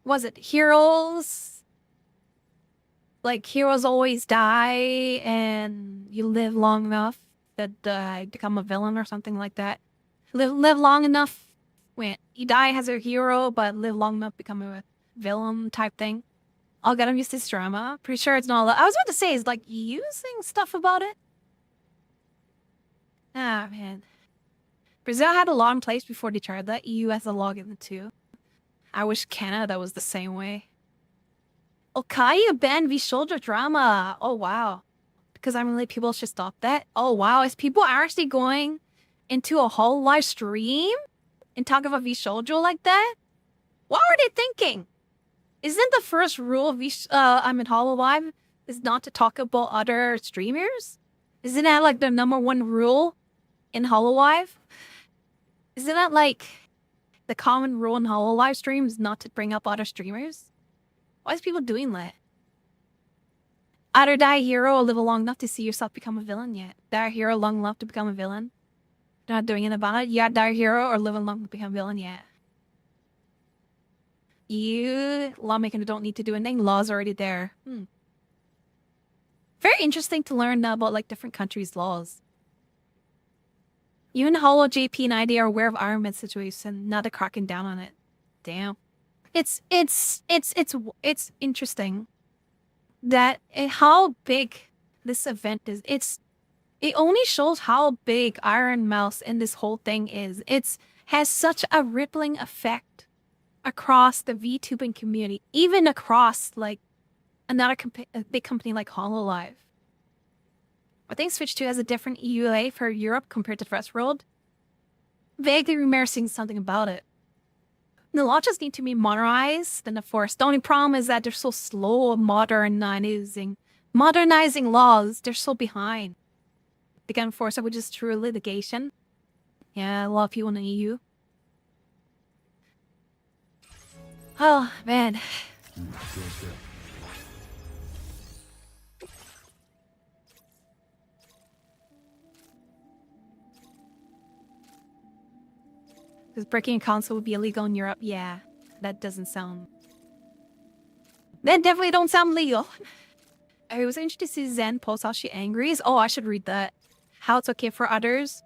was it heroes? Like, heroes always die and you live long enough that become a villain or something like that. Live long enough, when you die as a hero, but live long enough become a villain type thing. I'll get him used to this drama. Pretty sure it's not. I was about to say, is like using stuff about it. Ah, man. Brazil had a law in place before they tried that. EU has a law in it too. I wish Canada was the same way. Okaya banned V Shoulder drama. Oh, wow. Because I'm really, people should stop that. Oh, wow. Is people actually going into a whole live stream and talk about V Shoulder like that? What were they thinking? Isn't the first rule of Hallo Live is not to talk about other streamers? Isn't that like the #1 rule in Hallo Live? Isn't that like the common rule in Hallo Live streams not to bring up other streamers? Why is people doing that? Either die a hero or live long enough to see yourself become a villain yet. Die a hero long enough to become a villain. You're not doing it about it. You gotta die a hero or live long enough to become a villain yet. You lawmakers don't need to do anything. Law's already there. Very interesting to learn about like different countries' laws. Even Hollow JP and ID are aware of Iron Man's situation, not cracking down on it. Damn. It's interesting that how big this event is. It only shows how big Iron Mouse and this whole thing is. It's has such a rippling effect across the VTubing community, even across like another big company like HoloLive. I think Switch 2 has a different EUA for Europe compared to the rest of the world. Vaguely remember seeing something about it. The laws just need to be modernized and enforced. The only problem is that they're so slow at modernizing laws. They're so behind. They can enforce it, which is true litigation. Yeah, a lot of people in the EU. Oh, man. Because breaking a console would be illegal in Europe. Yeah, that doesn't sound... That definitely don't sound legal. I was interested to see Zen post how she angry is. Oh, I should read that. How it's okay for others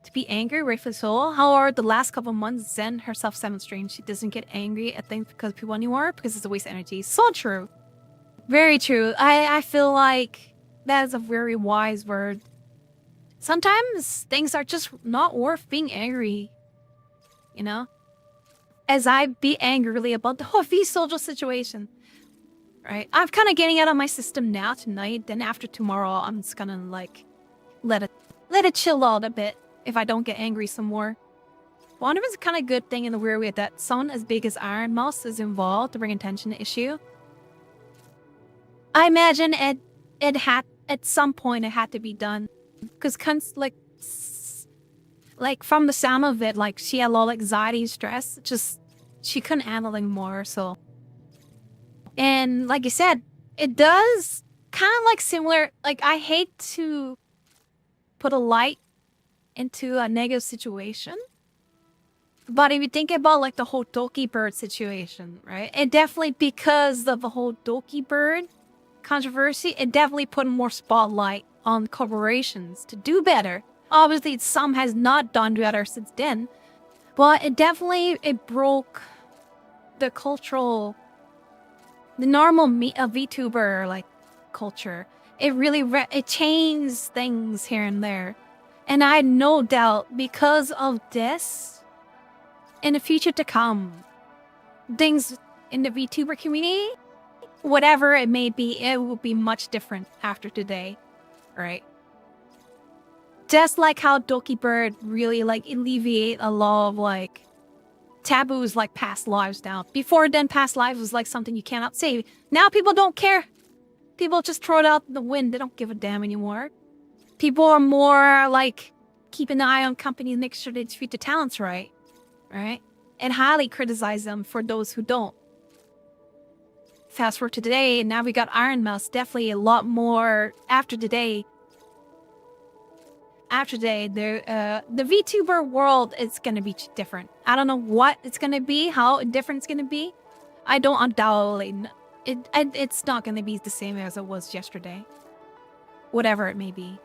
to be angry, rightfully so. However, the last couple months, Zen herself demonstrating she doesn't get angry at things because of people anymore, because it's a waste of energy. So true. Very true. I feel like that is a very wise word. Sometimes things are just not worth being angry. You know? As I be angrily about the whole V-Soldier situation. Right? I'm kind of getting out of my system now tonight. Then after tomorrow, I'm just gonna like let it chill out a bit if I don't get angry some more. I wonder if it's a kind of good thing in the weird way that someone as big as Iron Mouse is involved to bring attention to the issue. I imagine it had at some point it had to be done because like from the sound of it, like she had a lot of anxiety, stress. Just she couldn't handle anymore. So, and like you said, it does kind of like similar. Like I hate to put a light into a negative situation, but if you think about like the whole Doki Bird situation, right? It definitely, because of the whole Doki Bird controversy, it definitely put more spotlight on corporations to do better. Obviously, some has not done better since then, but it broke the normal VTuber like culture. It really it changed things here and there, and I had no doubt because of this, in the future to come, things in the VTuber community, whatever it may be, it will be much different after today, right? Just like how Doki Bird really like alleviate a lot of like taboos like past lives down. Before then, past lives was like something you cannot say. Now people don't care. People just throw it out in the wind. They don't give a damn anymore. People are more like keep an eye on companies, make sure they treat the talents right, right? And highly criticize them for those who don't. Fast forward to today, and now we got Iron Mouse. Definitely a lot more after today. After today, the VTuber world is gonna be different. I don't know what it's gonna be, how different it's gonna be. I don't undoubtedly. It's not gonna be the same as it was yesterday. Whatever it may be.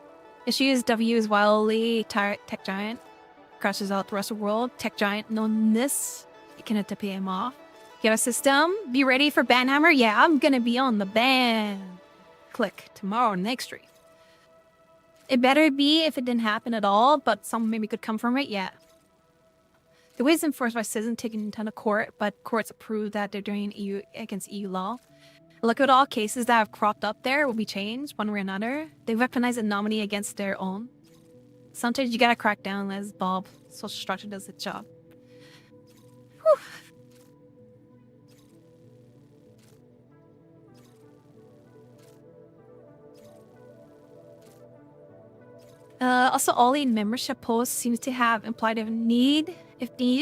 Issues W is wildly tech giant. Crashes out the rest of the world. Tech giant known this. You can have to pay him off. Get a system. Be ready for Banhammer. Yeah, I'm gonna be on the ban. Click tomorrow next stream. It better be if it didn't happen at all, but some maybe could come from it. Yeah. The way it's enforced by citizens taking Nintendo court, but courts approved that they're doing EU against EU law. Look at all cases that have cropped up there will be changed one way or another. They weaponize a nominee against their own. Sometimes you gotta crack down as Bob. Social structure does its job. Whew. Also, Ollie in membership post seems to have implied if needed,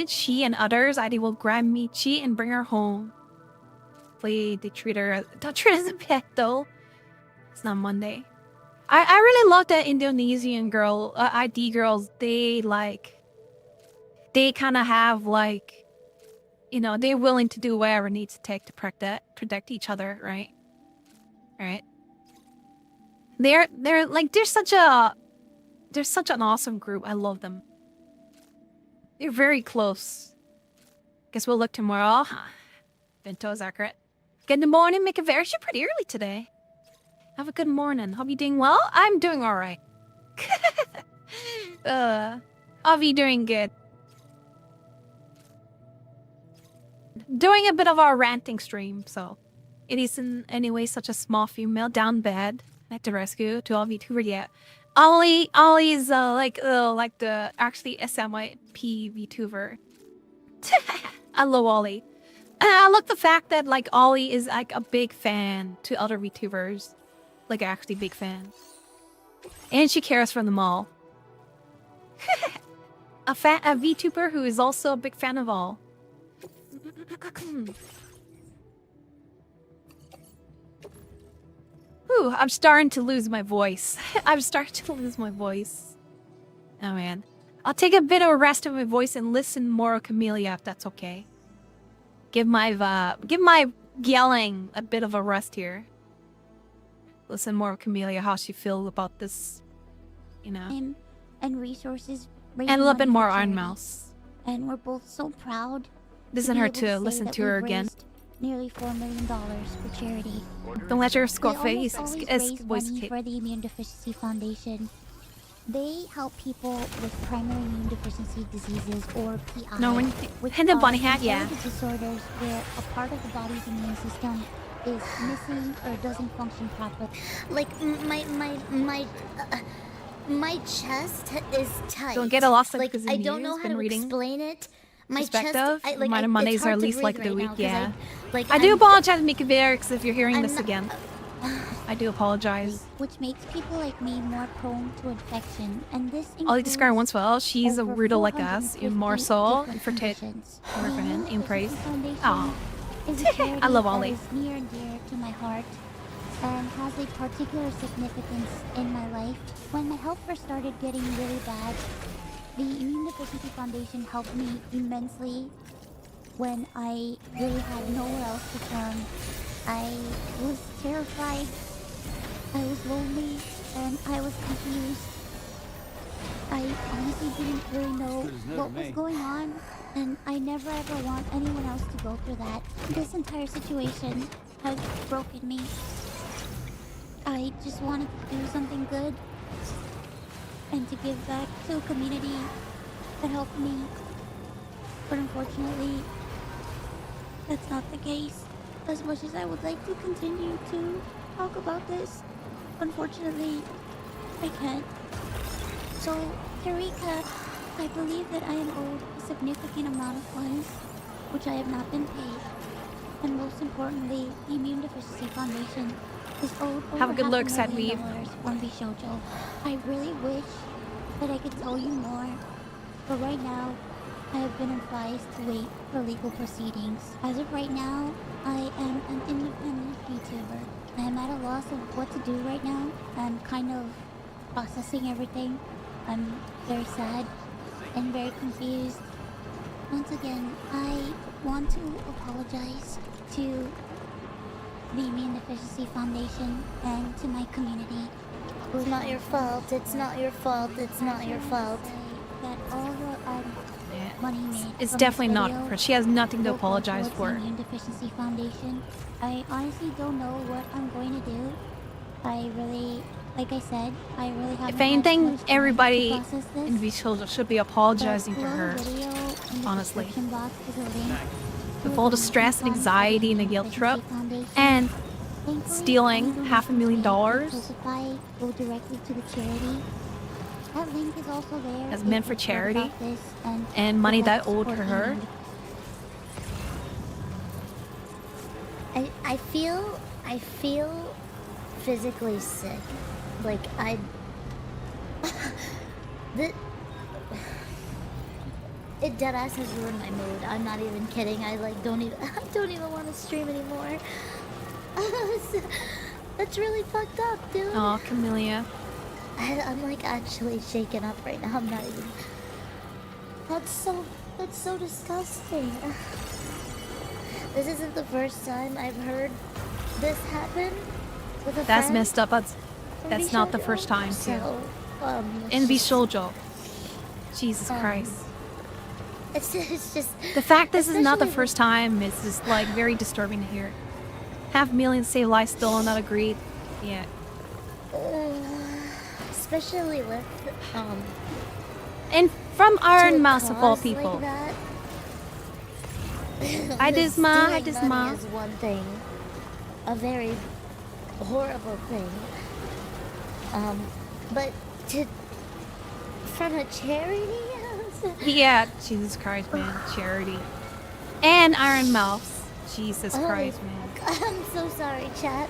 she and others ID will grab Michi and bring her home. Hopefully they don't treat her as a pet though. It's not Monday. I really love that Indonesian girl, ID girls. They kind of have like, you know, they're willing to do whatever it needs to take to protect each other, right? All right. They're such an awesome group. I love them. They're very close. Guess we'll look tomorrow. Bento is accurate. Good morning, make it very pretty early today. Have a good morning. Hope you're doing well. I'm doing all right. I'll be doing good. Doing a bit of our ranting stream, so it is in any way such a small female down bad. I had to rescue to all VTuber yet. Ollie's like the actually SMYP VTuber. I love Ollie. I love the fact that like Ollie is like a big fan to other VTubers. Like actually big fan. And she cares for them all. a VTuber who is also a big fan of all. Whew, I'm starting to lose my voice. I'm starting to lose my voice. Oh man. I'll take a bit of a rest of my voice and listen more of Camellia if that's okay. Give my yelling a bit of a rest here. Listen more of Camellia, how she feels about this, you know. And resources. And a little bit more Iron Mouse. And we're both so proud. Listen her to listen to her again. Nearly $4 million for charity. Don't let your score face voice for the Immune Deficiency Foundation. They help people with primary immune deficiency diseases or PI. No, and the bunny hat, yeah. Disorders where a part of the body's immune system is missing or doesn't function properly. Like my chest is tight. Don't get lost like because I don't know how to explain it. My chest, Mondays are at least like the week, yeah. I do I'm apologize, Mickey Varix, if you're hearing this again. I do apologize. Which makes people like me more prone to infection, and this Ollie described once well, she's a weirdo like us, even more so, and for him, in praise. Oh, I love Ollie. Is near and dear to my heart, and has a particular significance in my life. When my health first started getting really bad, the Immune Deficiency Foundation helped me immensely when I really had nowhere else to turn. I was terrified, I was lonely, and I was confused. I honestly didn't really know what was going on, and I never ever want anyone else to go through that. This entire situation has broken me. I just wanted to do something good and to give back to a community that helped me. But unfortunately, that's not the case. As much as I would like to continue to talk about this, unfortunately, I can't. So, to recap, I believe that I am owed a significant amount of funds, which I have not been paid. And most importantly, the Immune Deficiency Foundation is owed over Have a good look, $500,000 said Weave. from Bishojo. I really wish that I could tell you more, but right now, I have been advised to wait for legal proceedings. As of right now, I am an independent YouTuber. I am at a loss of what to do right now. I'm kind of processing everything. I'm very sad and very confused. Once again, I want to apologize to the Immune Deficiency Foundation and to my community. It's not your fault. It's not your fault. It's not your fault. That all the money made It's from definitely this not video her. She has nothing to will go apologize towards for. the Immune Deficiency Foundation. I honestly don't know what I'm going to do. I really, like I said, I really haven't If had anything, much time to everybody process this. in Visual should be apologizing to But below her. the video, in the Honestly. description box is a link With all the stress and anxiety and the guilt trip, and stealing $500,000 go directly to the charity. That link is also there. as if meant for you've heard charity, about this and money would like that owed support to her. I feel physically sick. Like it deadass has ruined my mood. I'm not even kidding. I don't even want to stream anymore. That's really fucked up, dude. Oh, Camellia. I'm like actually shaken up right now. I'm not even. That's so disgusting. This isn't the first time I've heard this happen with a That's friend. messed up. That's not the Bishojo. first time, too. So, In Visual. Jesus Christ. It's just The fact this is not the especially first time is just like very disturbing to hear. $500,000 save lives still not agreed. Yeah. especially with And from to Iron a Mouse of all cause people. like that. Hi, Disma. Hi, Stealing money Disma. is one thing, a very horrible thing. But from a charity. Yeah, Jesus Christ, man. Charity. And Iron Mouse. Jesus Holy Christ, man. I'm so sorry, chat.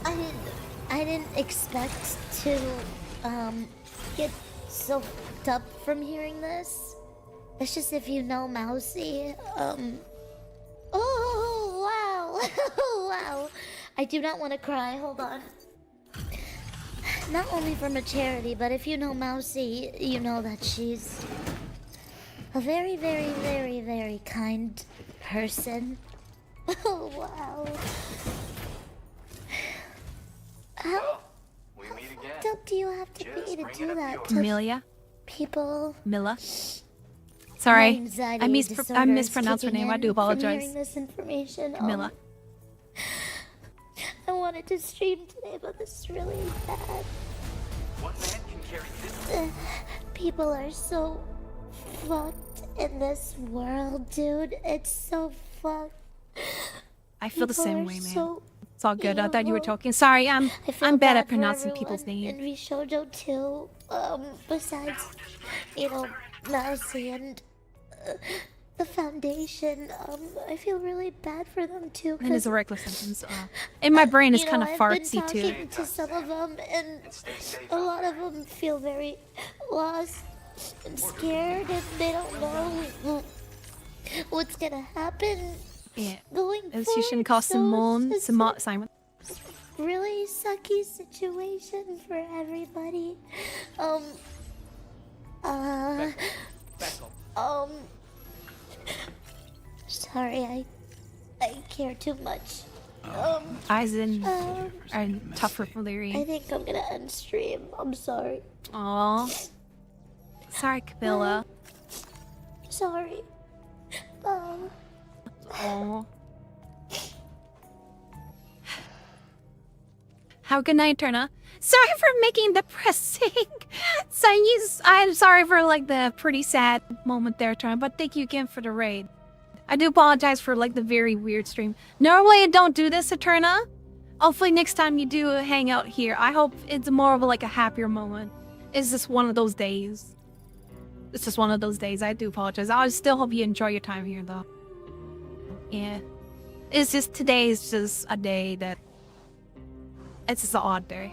I didn't expect to get so fucked up from hearing this. It's just if you know Mousy, oh wow, wow. I do not want to cry. Hold on. Not only from a charity, but if you know Mousy, you know that she's a very, very, very, very kind person. Oh, wow. How fucked up do you have to be to do that to Amelia? people? Milla? My Sorry. anxiety I disorder is mispronounced her kicking name. I in do from apologize. hearing this information. Camilla. I wanted to stream today, but this is really bad. One man can carry this. People are so fucked in this world, dude. It's so fucked. I feel the People same are way, man. so It's all good. I thought you were evil. talking. Sorry, I feel I'm bad at for pronouncing everyone people's names. in Vishoujo too. Besides, Mousy and the foundation. I feel really bad for them too. And it's a 'cause, reckless sentence. In my brain, it's you kind know, of I've been fartsy too. talking to some of them, and a lot of them feel very lost and scared, and they don't know what's gonna happen. Yeah. Going It's forward, just cost so Simone, it's just Simon. really sucky situation for everybody. Sorry, I care too much. Aizen Um, are tougher for I Larry. think I'm gonna unstream. I'm sorry. Aw. Sorry, Camilla. Sorry. Aw. Have a good night, Turna. Sorry for making depressing. I'm sorry for like the pretty sad moment there, Turna. But thank you again for the raid. I do apologize for like the very weird stream. Normally I don't do this, Eterna. Hopefully next time you do hang out here, I hope it's more of like a happier moment. It's just one of those days. It's just one of those days. I do apologize. I still hope you enjoy your time here though. Yeah. It's just today is just a day that It's just odd there.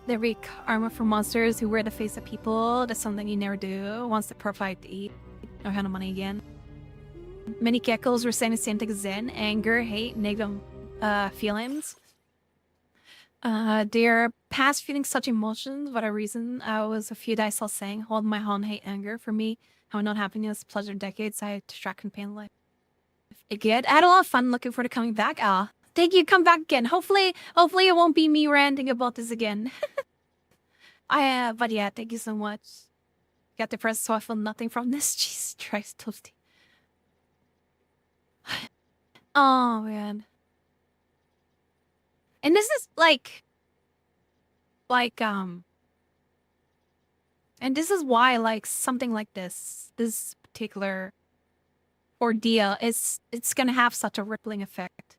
They make armor for monsters who wear the face of people. That's something you never do. Wants to provide to eat or handle money again. Many geckos were saying the same thing as Zen. Anger, hate, negative feelings. They're past feeling such emotions. Whatever reason, I was a few days still saying, hold my own hate, anger. For me, how not happiness, pleasure, decades, I distract and pain life. Good. I had a lot of fun looking forward to coming back. Thank you. Come back again. Hopefully it won't be me ranting about this again. But yeah, thank you so much. Got depressed, so I feel nothing from this. Jesus Christ, Toasty. Oh man. And this is and this is why something like this particular ordeal it's gonna have such a rippling effect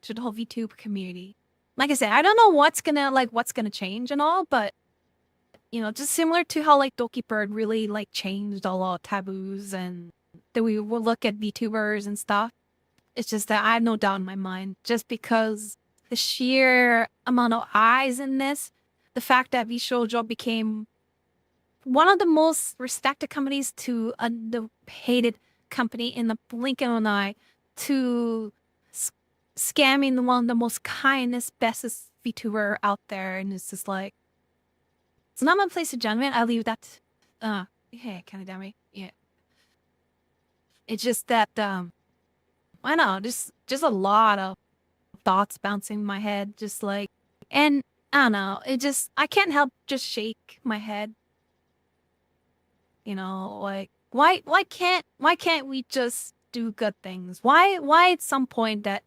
to the whole VTube community. Like I said, I don't know what's gonna change and all, but you know, just similar to how Doki Bird really changed a lot of taboos and that we will look at VTubers and stuff. It's just that I have no doubt in my mind, just because the sheer amount of eyes in this, the fact that VShoujo became one of the most respected companies to the hated company in the blink of an eye, to scamming one of the most kindest, bestest VTuber out there, and it's just it's not my place of judgment. I leave that. Hey, kind of damn me. Yeah. It's just that I know, just a lot of thoughts bouncing in my head, and I don't know, I can't help just shake my head. You know, why can't we just do good things? Why at some point that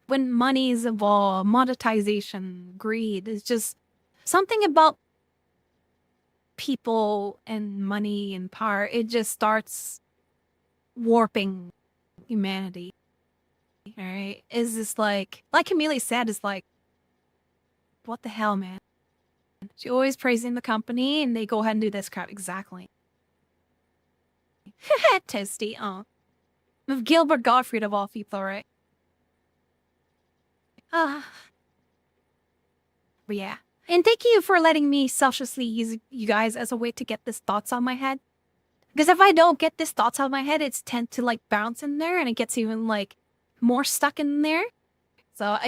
when money is involved, monetization, greed, is just something about people and money and power, it just starts warping humanity. All right, is this like Camille said, is what the hell, man? She always praising the company, and they go ahead and do this crap. Exactly. Toasty. Oh, with Gilbert Gottfried of all people, right? But yeah. And thank you for letting me selfishly use you guys as a way to get these thoughts out of my head. Because if I don't get these thoughts out of my head, it's tend to bounce in there, and it gets even more stuck in there. So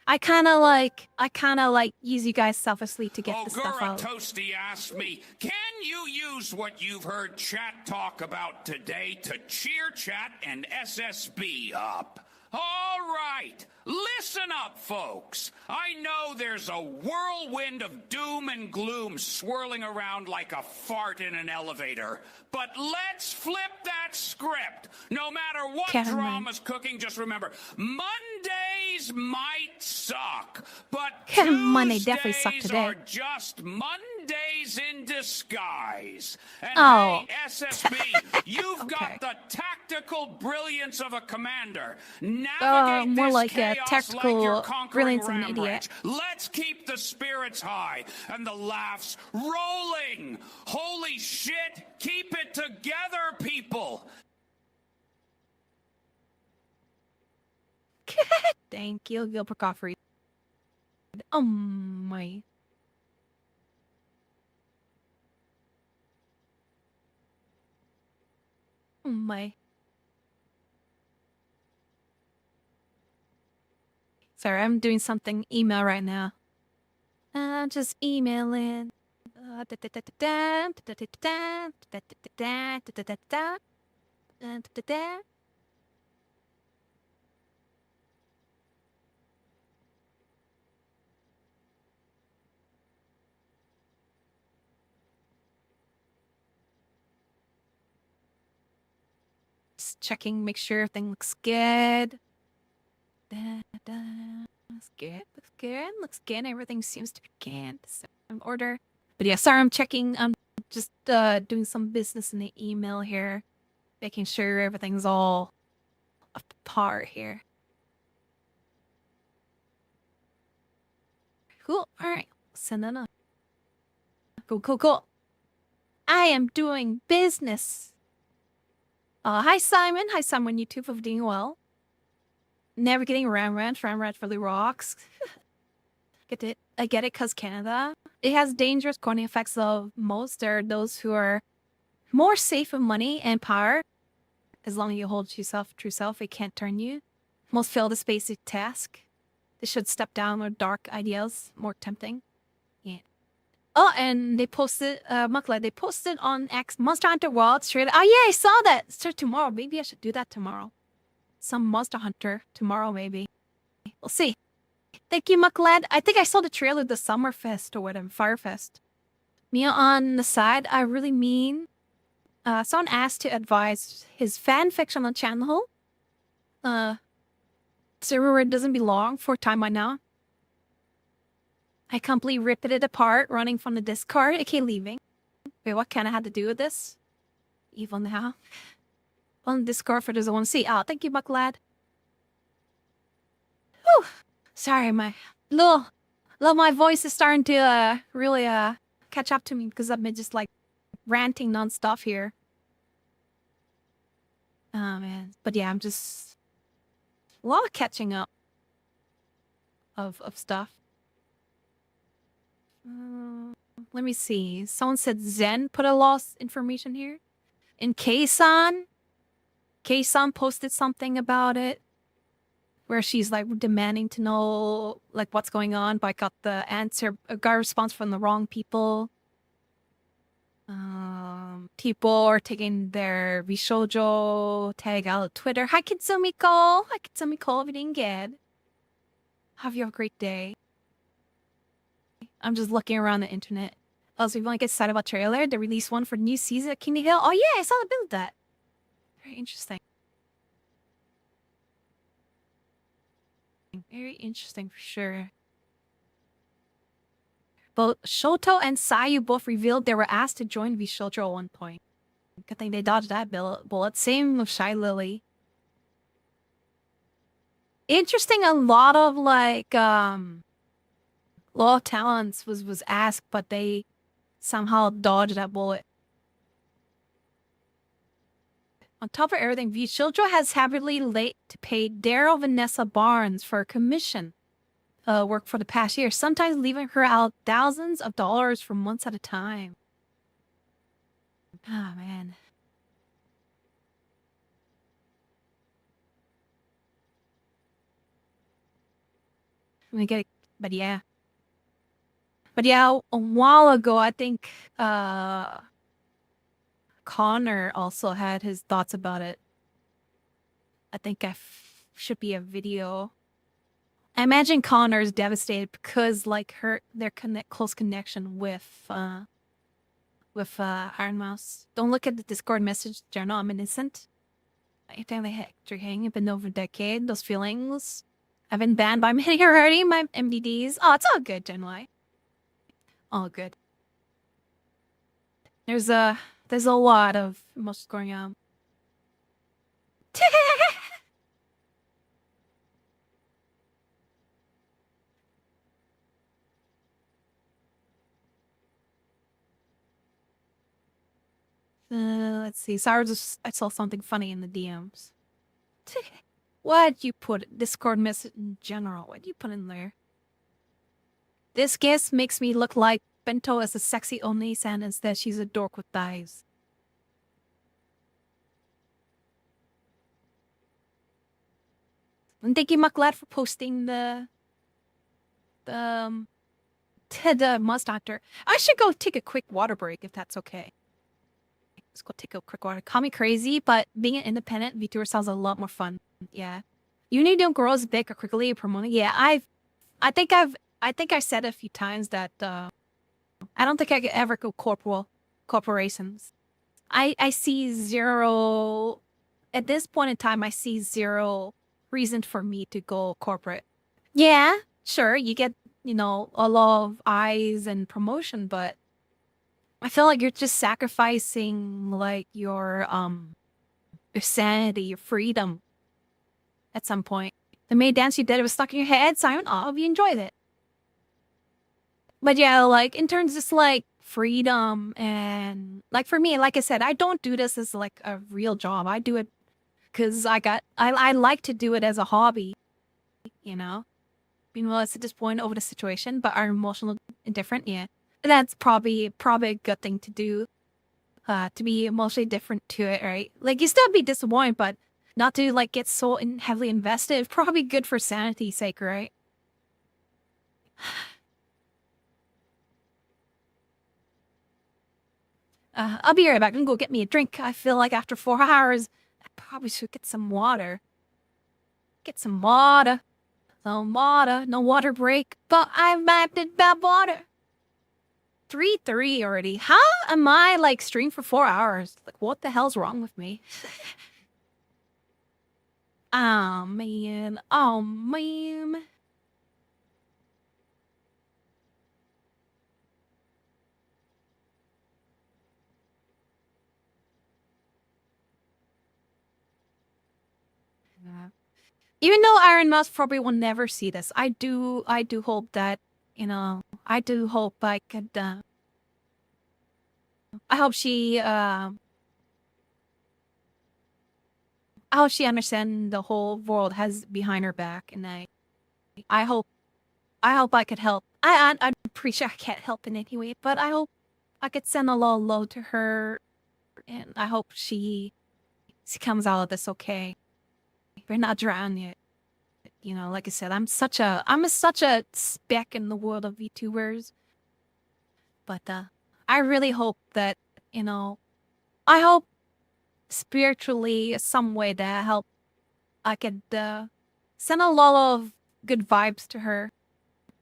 I kind of use you guys selfishly to get the stuff out. Toasty asked me, can you use what you've heard chat talk about today to cheer chat and SSB up? All right, listen up, folks. I know there's a whirlwind of doom and gloom swirling around like a fart in an elevator. But let's flip that script. No matter what drama's cooking, just remember, Mondays might suck, but Monday definitely sucked Tuesdays today. are just Mondays in disguise. And Oh. hey, SSB, you've got the tactical brilliance of a commander. Navigate more this like a chaos tactical like you're conquering brilliance of an Ram idiot. Ranch. Let's keep the spirits high and the laughs rolling. Holy shit, keep it together, people. Thank you, Gilbert Gottfried. Oh my. Oh my. Sorry, I'm doing something email right now. I'm just emailing. Just checking, make sure everything looks good. Looks good, looks good, looks good. Everything seems to be good. So in order. But yeah, sorry, I'm checking. I'm just doing some business in the email here, making sure everything's all up to par here. Cool. All right, send that up. Cool. I am doing business. Hi Simon. Hi Simon. YouTube of doing well. Navigating Ram Ranch. Ram Ranch really rocks. I get it because Canada, it has dangerous corny effects of most. There are those who are more safe with money and power. As long as you hold yourself, true self, it can't turn you. Most fail this basic task. They should step down with dark ideas, more tempting. Yeah. Oh, and they posted, Mukla, they posted on X Monster Hunter World straight. Oh yeah, I saw that. Start tomorrow. Maybe I should do that tomorrow. Some Monster Hunter tomorrow, maybe. We'll see. Thank you, Mucklad. I think I saw the trailer of the Summerfest or whatever, Firefest. Mia on the side, I really mean. Someone asked to advise his fan fiction on channel. Server where it doesn't belong for time by now. I completely ripped it apart, running from the Discord, aka leaving. Wait, what can I have to do with this? Evil now. On Discord for those who want to see. Oh, thank you, Mucklad. Whew. Sorry, my my voice is starting to really catch up to me because I've been just like ranting non-stop here. Oh man, but yeah, I'm just a lot of catching up of stuff. Let me see. Someone said Zen put a lost information here. In K-san posted something about it. Where she's like demanding to know like what's going on, but I got the answer, got a response from the wrong people. People are taking their Bishoujo tag out of Twitter. Hi Kitsumiko! Hi Kitsumiko if you didn't get. Have you a great day. I'm just looking around the internet. Also, if you want to get excited about trailer, they released one for new season at Kingdom Hill. Oh yeah, I saw the build that. Very interesting. Very interesting for sure. Both Shoto and Sayu both revealed they were asked to join Bishoujo at one point. Good thing they dodged that bullet. Same with Shy Lily. Interesting, a lot of like law talents was asked, but they somehow dodged that bullet. On top of everything, Bishoujo has heavily late to pay Daryl Vanessa Barnes for a commission work for the past year, sometimes leaving her out thousands of dollars for months at a time. Ah, man. I'm gonna get it, but yeah. But yeah, a while ago, I think Connor also had his thoughts about it. I think should be a video. I imagine Connor is devastated because like their close connection with Iron Mouse. Don't look at the Discord message journal. I'm innocent. I think they hang been over a decade. Those feelings. I've been banned by many already. My MDDs. Oh, it's all good, Gen all good. There's a lot of emotions going on. Let's see. Sorry, I saw something funny in the DMs. Why'd you put Discord message in general? What'd you put in there? This guest makes me look like Bento as a sexy Oni-san instead she's a dork with thighs. And thank you, Mucklad, for posting the Monster Hunter. I should go take a quick water break if that's okay. Let's go take a quick water. Call me crazy, but being an independent VTuber sounds a lot more fun. Yeah. You need to grow as big or quickly promoting. Yeah, I think I said a few times that I don't think I could ever go corporations. I see zero at this point in time. I see zero reason for me to go corporate. Yeah, sure, you get a lot of eyes and promotion, but I feel like you're just sacrificing like your sanity, your freedom. At some point, the maid dance you did, it was stuck in your head. Simon, I hope you enjoyed it. But yeah, like in terms of just like freedom and like for me, like I said, I don't do this as like a real job. I do it because I like to do it as a hobby, you know. being realistic at this point over the situation, but are emotional indifferent. Yeah, that's probably a good thing to do. To be emotionally different to it, right? Like you still be disappointed, but not to like get so heavily invested. It's probably good for sanity's sake, right? I'll be right back. I'm gonna go get me a drink. I feel like after 4 hours, I probably should get some water. Get some water. Some water. No water break. But I'm back to bad water. 3-3 already. How am I like streaming for 4 hours? Like what the hell's wrong with me? Oh man. Oh man. Even though Iron Mouse probably will never see this, I do hope that, I do hope I could, I hope she understands the whole world has behind her back, and I hope, I could help. I'm pretty sure I can't help in any way, but I hope I could send a little low to her, and I hope she comes out of this okay. We're not drowned yet. Like I said, I'm such a speck in the world of VTubers. But I really hope that, I hope spiritually some way that I could send a lot of good vibes to her.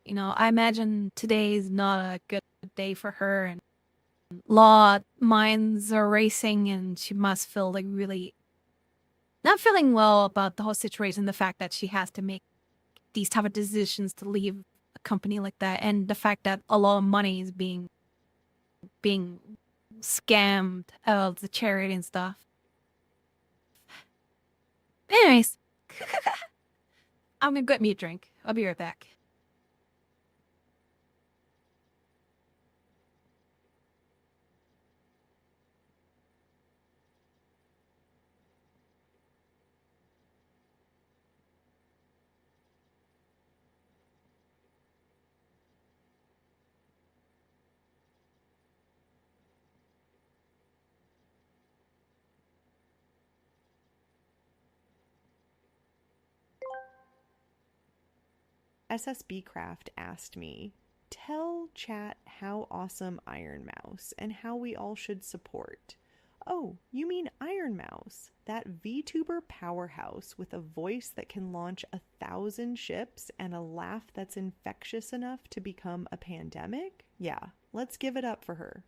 I imagine today is not a good day for her, and lot minds are racing, and she must feel like really not feeling well about the whole situation, the fact that she has to make these type of decisions to leave a company like that, and the fact that a lot of money is being scammed out of the charity and stuff. Anyways, I'm gonna get me a drink. I'll be right back. SSB Craft asked me, tell chat how awesome Iron Mouse and how we all should support. Oh, you mean Iron Mouse, that VTuber powerhouse with a voice that can launch 1,000 ships and a laugh that's infectious enough to become a pandemic? Yeah, let's give it up for her.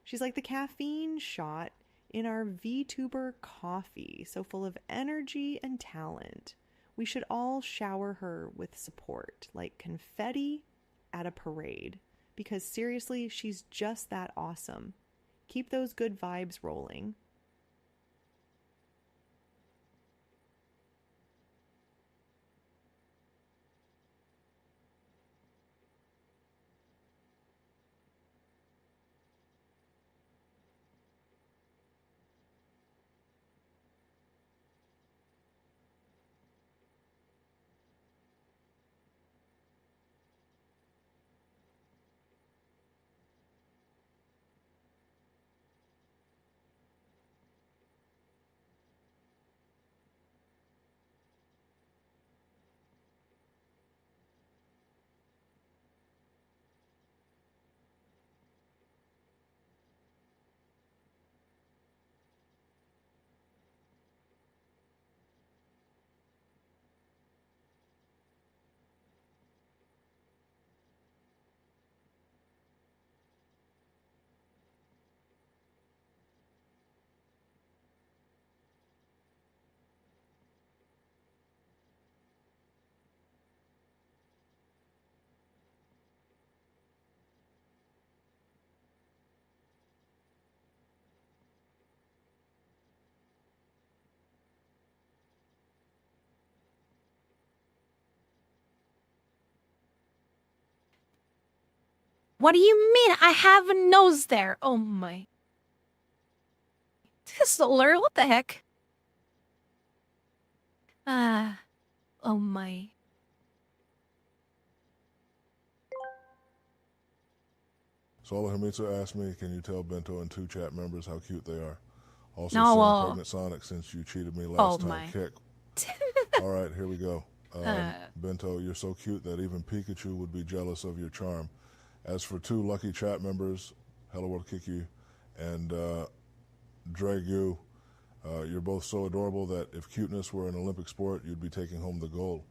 She's like the caffeine shot in our VTuber coffee, so full of energy and talent. We should all shower her with support, like confetti at a parade, because seriously, she's just that awesome. Keep those good vibes rolling. What do you mean? I have a nose there. Oh my. Solar, what the heck? Oh my. Solar Himitsu asked me, can you tell Bento and 2 chat members how cute they are? Also, No, send Pregnant Sonic since you cheated me last time. my. Kick. All right, here we go. Bento, you're so cute that even Pikachu would be jealous of your charm. As for 2 lucky chat members, Hello will kick you, and Drag you. You're both so adorable that if cuteness were an Olympic sport, you'd be taking home the gold.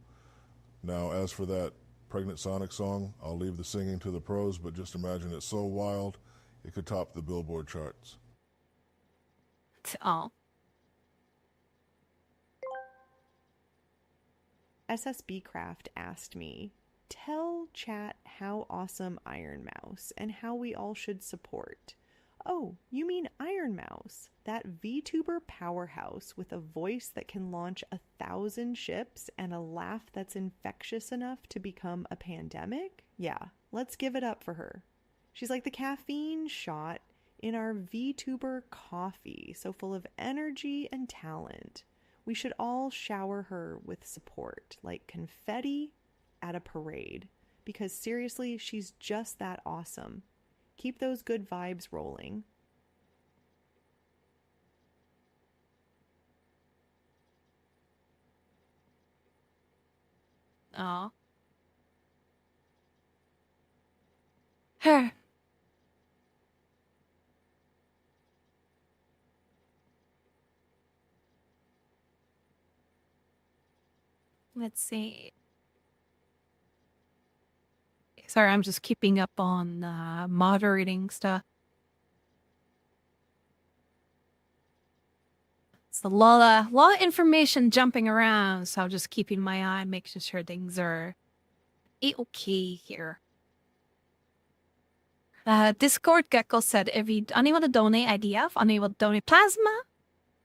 Now, as for that Pregnant Sonic song, I'll leave the singing to the pros, but just imagine it's so wild, it could top the Billboard charts. Oh. SSB Craft asked me, tell chat how awesome Iron Mouse and how we all should support. Oh, you mean Iron Mouse, that VTuber powerhouse with a voice that can launch 1,000 ships and a laugh that's infectious enough to become a pandemic? Yeah, let's give it up for her. She's like the caffeine shot in our VTuber coffee, so full of energy and talent. We should all shower her with support, like confetti at a parade, because seriously, she's just that awesome. Keep those good vibes rolling. Oh. Her. Let's see. Sorry, I'm just keeping up on moderating stuff. It's a lot of information jumping around, so I'm just keeping my eye, making sure things are okay here. Discord Gecko said, if you unable to donate IDF, unable to donate plasma,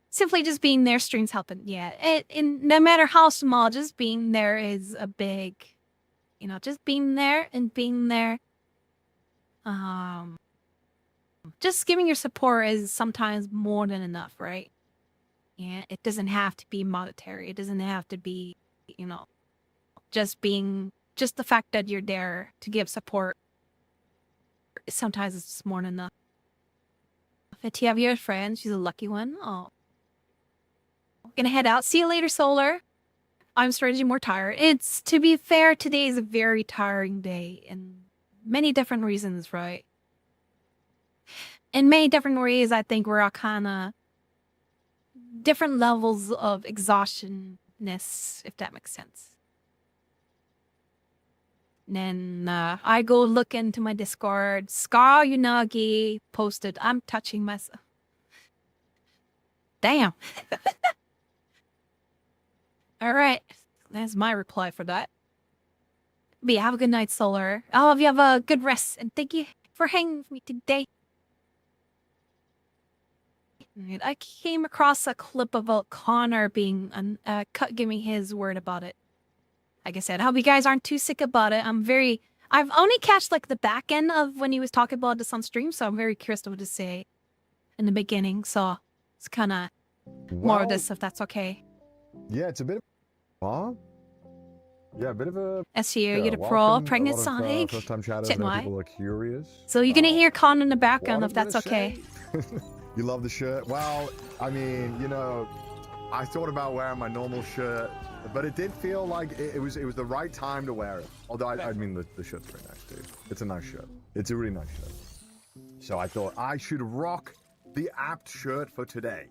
simply just being there streams helping. Yeah, no matter how small, just being there is a big, you know, just being there and being there. Just giving your support is sometimes more than enough, right? Yeah, it doesn't have to be monetary. It doesn't have to be, you know, just the fact that you're there to give support. Sometimes it's just more than enough. If you have your friend, she's a lucky one. Oh. Gonna head out. See you later, Solar. I'm strangely more tired. It's, to be fair, today is a very tiring day and many different reasons, right? In many different ways, I think we're all kind of different levels of exhaustionness, if that makes sense. And then I go look into my Discord. Scar Unagi posted, I'm touching myself. Damn. All right. That's my reply for that. But yeah, have a good night, Solar. All of you have a good rest, and thank you for hanging with me today. I came across a clip about Connor being giving his word about it. Like I said, I hope you guys aren't too sick about it. I've only catched like the back end of when he was talking about this on stream, so I'm very curious what to say in the beginning. So it's kind of more of this, if that's okay. Yeah, it's a bit of yeah, a bit of a SU, you're the pro, Pregnant Sonic, first-time chatters, Gen know Y. people are curious. So you're gonna hear Con in the background, What if I'm that's gonna okay. You love the shirt? Well, I mean, you know, I thought about wearing my normal shirt, but it did feel like it was the right time to wear it. Although I mean, the shirt's very nice too. It's a nice shirt. It's a really nice shirt. So I thought I should rock the apt shirt for today.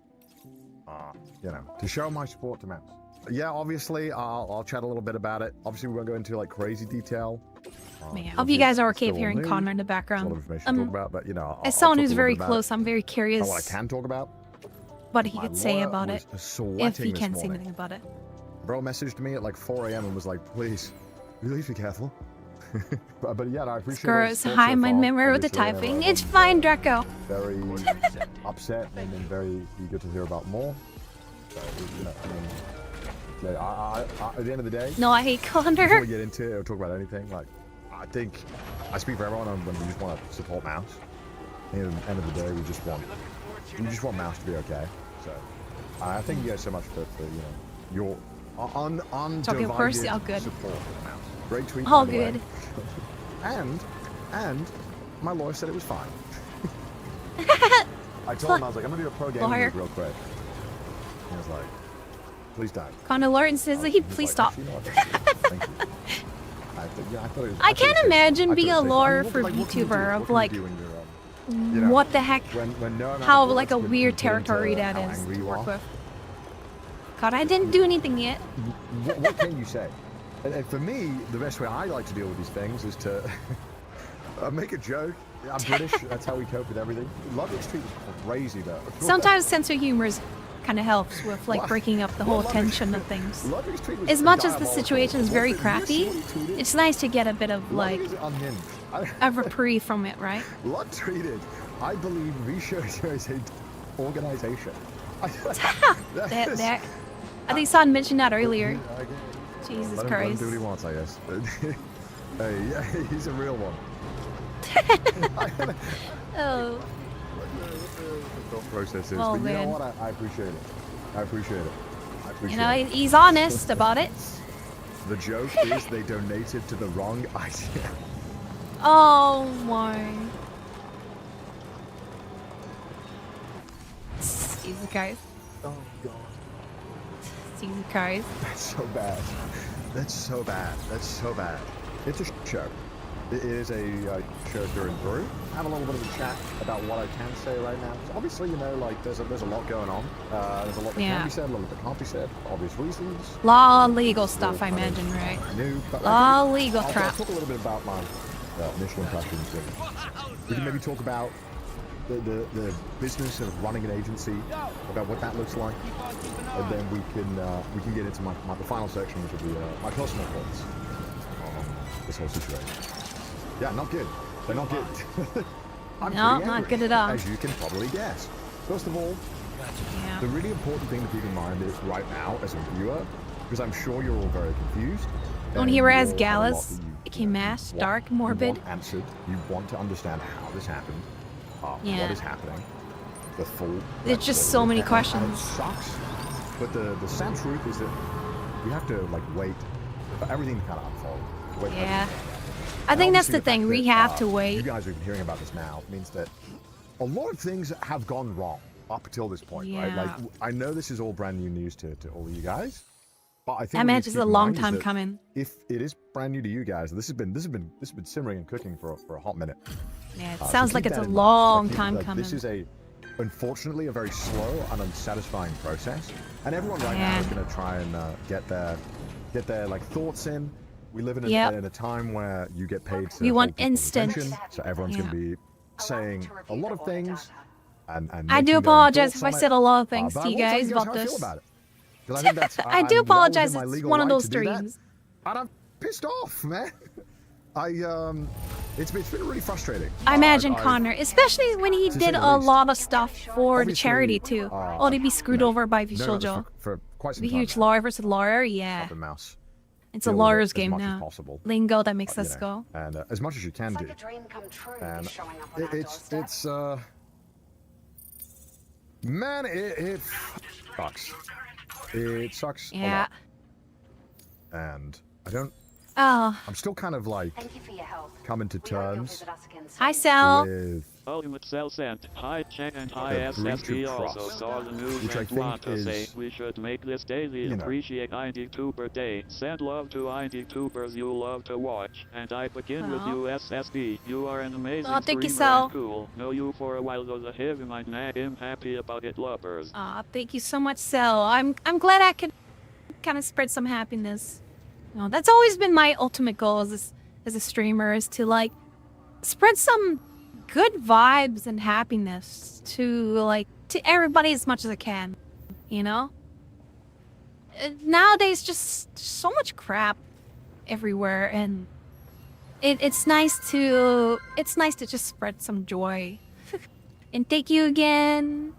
You know, to show my support to Mouse. Yeah, obviously, I'll chat a little bit about it. Obviously, we won't go into like crazy detail. Man, hope you guys are okay still of hearing new. Connor in the There's a lot of background. information to talk about, but you know, As I'll someone talk who's a little very bit about close, I'm very curious what I can talk about. what he My could say lawyer about was it, if sweating he this can say morning. anything about it. Bro messaged me at like 4 a.m. and was like, please, really be careful. but yeah, I appreciate it. Screws, hi, my memory with the typing. It's fine, Draco. Very upset and then very eager to hear about more. So, you know, I mean, I, at the end of the day, No, I hate Connor. before we get into it or talk about anything, like, I think I speak for everyone when we just want to support Mouse. At the end of the day, we just want Mouse to be okay. So I thank you guys so much for you know, your undivided all good. support for Mouse. Great tweet. All by the way. good. and my lawyer said it was fine. I told him, I was like, I'm gonna do a pro gaming Lawyer. move real quick. He was like, please don't. Connor Lawrence says that he'd please stop. "You know what? Thank you." I thought it was, I can't imagine I being a thought it was lawyer safe. for Like, what can you do? VTuber What of can you like do when you're, you know, what the heck, when no amount how of like a words weird can put into territory that how is angry to you work are? with. God, I didn't do anything yet. What can you say? And for me, the best way I like to deal with these things is to make a joke. I'm British. That's how we cope with everything. Ludwig Street was crazy, though. Sometimes sense of humor kind of helps with like breaking up the whole tension of things. As much as the situation is very crappy, it's nice to get a bit of like a reprieve from it, right? Lud treated. I believe research is an organization. That. I think Son mentioned that earlier. Jesus Let Christ. him do what he wants, I guess. Hey, yeah, he's a real one. Oh. The thought process is, Oh, but you man. know what? I appreciate it. I appreciate it. I appreciate You know, it. he's honest about it. The joke is they donated to the wrong idea. Oh my. Jesus Christ. Oh god. Jesus Christ. That's so bad. That's so bad. That's so bad. It's a show. It is a show through and through. Have a little bit of a chat about what I can say right now. So obviously, you know, like there's a lot going on. There's a lot that can be said, a lot that can't be said, for obvious reasons. Law legal stuff, I imagine, right? New, but Law legal I'll crap. talk a little bit about my initial impressions. We can maybe talk about the business of running an agency, about what that looks like, and then we can get into the final section, which will be my personal thoughts on this whole situation. Yeah, not good. They're not good. I'm No, pretty not angry, good at all. as you can probably guess. First of all, the really important thing to keep in mind is right now, as a viewer, because I'm sure you're all very confused. When and he you wears all have a lot Gallus, that you became mass, dark, you morbid. want answered. You want to understand how this happened, Yeah. what is happening, the full. There's just so many and questions. it sucks, but the sad truth is that you have to like wait for everything to kind of unfold. Wait for Yeah. everything. I And think that's obviously the thing. fact We that, have to You wait. guys are hearing about this now means that a lot of things have gone wrong up until this point, right? Yeah. Like I know this is all brand new news to all of you guys, but I think That what we match need is to keep a in long mind is time that coming. If it is brand new to you guys, this has been simmering and cooking for a hot minute. Yeah, it So sounds like keep it's that a in mind. long Like, time like, coming. This is unfortunately a very slow and unsatisfying process, and everyone right now Yeah. is going to try and get their like thoughts in. We live in Yep. a time where you get paid to We want hold people's instant. attention, so everyone's going to be saying a lot of things. And I making do their own apologize thoughts if I on it. said a lot of things But to I you will tell guys how about I feel this. about it. 'Cause I think that's, I do I'm well apologize. within my It's legal one of right those to do that. streams. And I'm pissed off, man. It's been really frustrating. I imagine I- Connor, especially when he To say did the a least. lot of stuff for the Obviously, charity too. Oh, to be screwed over by Visual known this Joe. for quite some The time huge now. lawyer versus lawyer, yeah. Puppet mouse. It's a Deal with it lawyer's as game much as now. possible. Lingo that makes You us know, go. and as much as you can do. And it's man, it sucks. It sucks a Yeah. lot. And I don't. Oh. I'm still kind of like coming to terms Hi, Sal. with Ultimate Cell sent. Hi Check and hi The breach SSD of also trust, saw the news which I and think want to say is, we should make this daily you know. appreciate IndieTuber Day. Send love to IndieTubers you love to watch. And I begin with Aw. you SSD. You are an amazing Aw, thank you, streamer Sal. and cool. Know you for a while though the heavy might nag him happy about it lovers. Aw, thank you so much, Sal. I'm glad I could kind of spread some happiness. You know, that's always been my ultimate goal as a streamer, is to like spread some good vibes and happiness to everybody as much as I can. You know? Nowadays, just so much crap everywhere, and it's nice to just spread some joy. And thank you again.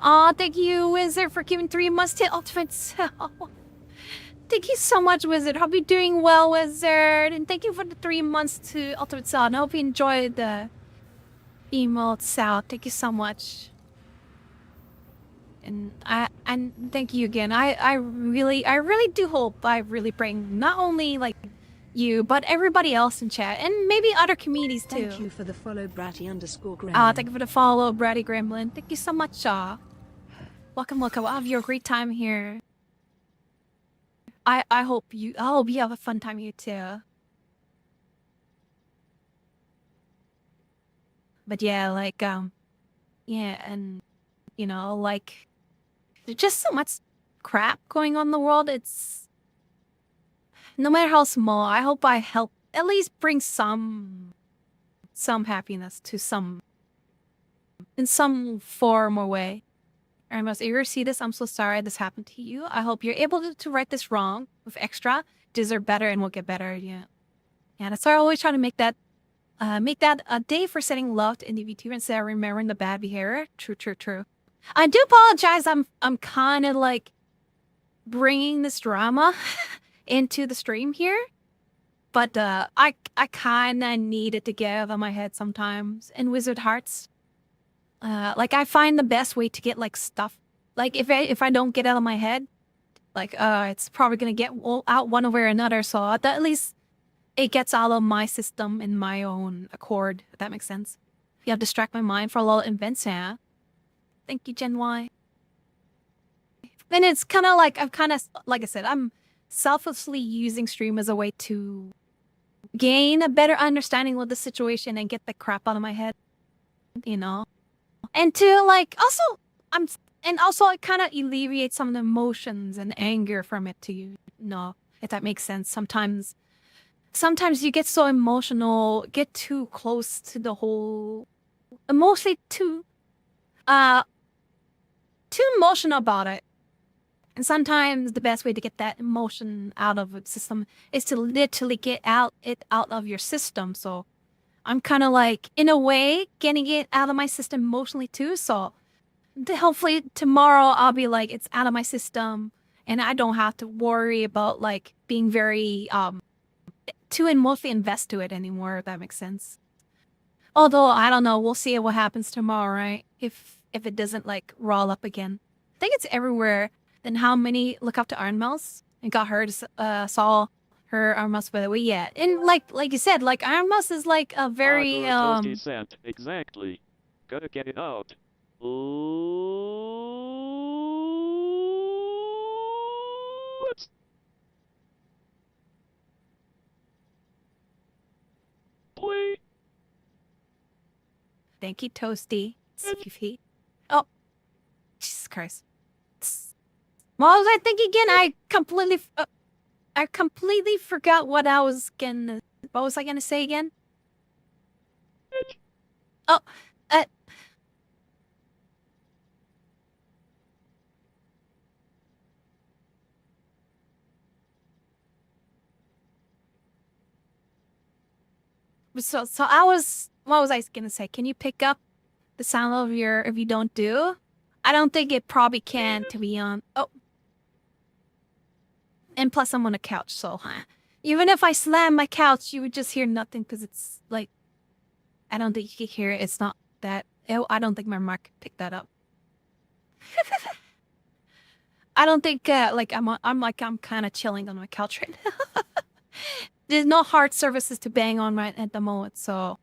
Aw, thank you, Wizard, for giving 3 months to Ultimate Cell. Thank you so much, Wizard. Hope you're doing well, Wizard. And thank you for the 3 months to Ultimate Cell. And I hope you enjoyed the emote, Sal. Thank you so much. And thank you again. I really do hope, I really pray, not only like you, but everybody else in chat, and maybe other communities too. Thank you for the follow, Bratty_Gremlin. Thank you for the follow, Bratty Gremlin. Thank you so much, Welcome. We'll have your great time here. I hope you have a fun time here too. But yeah, like yeah, and you know, like there's just so much crap going on in the world. It's no matter how small, I hope I help at least bring some happiness to some in some form or way. If you see this, I'm so sorry this happened to you. I hope you're able to right this wrong with extra. Deserve better and will get better. Yeah. Yeah, that's why I always try to make that a day for setting love to indie VTuber instead of remembering the bad behavior. True. I do apologize. I'm kind of like bringing this drama into the stream here. But I kind of need it to get out of my head sometimes. In Wizard Hearts, like I find the best way to get like stuff. Like if I don't get out of my head, like it's probably gonna get out one way or another. So at least it gets out of my system in my own accord. If that makes sense. Yeah, distract my mind for a lot of events. Yeah. Thank you, Gen Y. And it's kind of like like I said, I'm selflessly using stream as a way to gain a better understanding of the situation and get the crap out of my head, you know, and to like also it kind of alleviates some of the emotions and anger from it to you know, if that makes sense. Sometimes you get so emotional, get too close to the whole, mostly too emotional about it. And sometimes the best way to get that emotion out of a system is to literally get it out of your system. So I'm kind of like, in a way, getting it out of my system emotionally too. So hopefully tomorrow I'll be like, it's out of my system and I don't have to worry about like being very too emotionally invest to it anymore, if that makes sense. Although I don't know, we'll see what happens tomorrow, right? If it doesn't like roll up again. I think it's everywhere. Then how many look up to Iron Mouse and got her to saw her Iron Mouse by the way? Yeah, and like you said, like Iron Mouse is like a very toasty scent. Exactly. Gotta get it out. Let's play. Thank you, Toasty. Oh, Jesus Christ. What was I thinking again? I completely forgot what I was gonna. What was I gonna say again? Oh, so I was. What was I gonna say? Can you pick up the sound of your if you don't do? I don't think it probably can, to be on. Oh. And plus I'm on a couch, so even if I slam my couch, you would just hear nothing because it's like, I don't think you can hear it. It's not that. I don't think my mic picked that up. I don't think like I'm kind of chilling on my couch right now. There's no hard surfaces to bang on right at the moment, so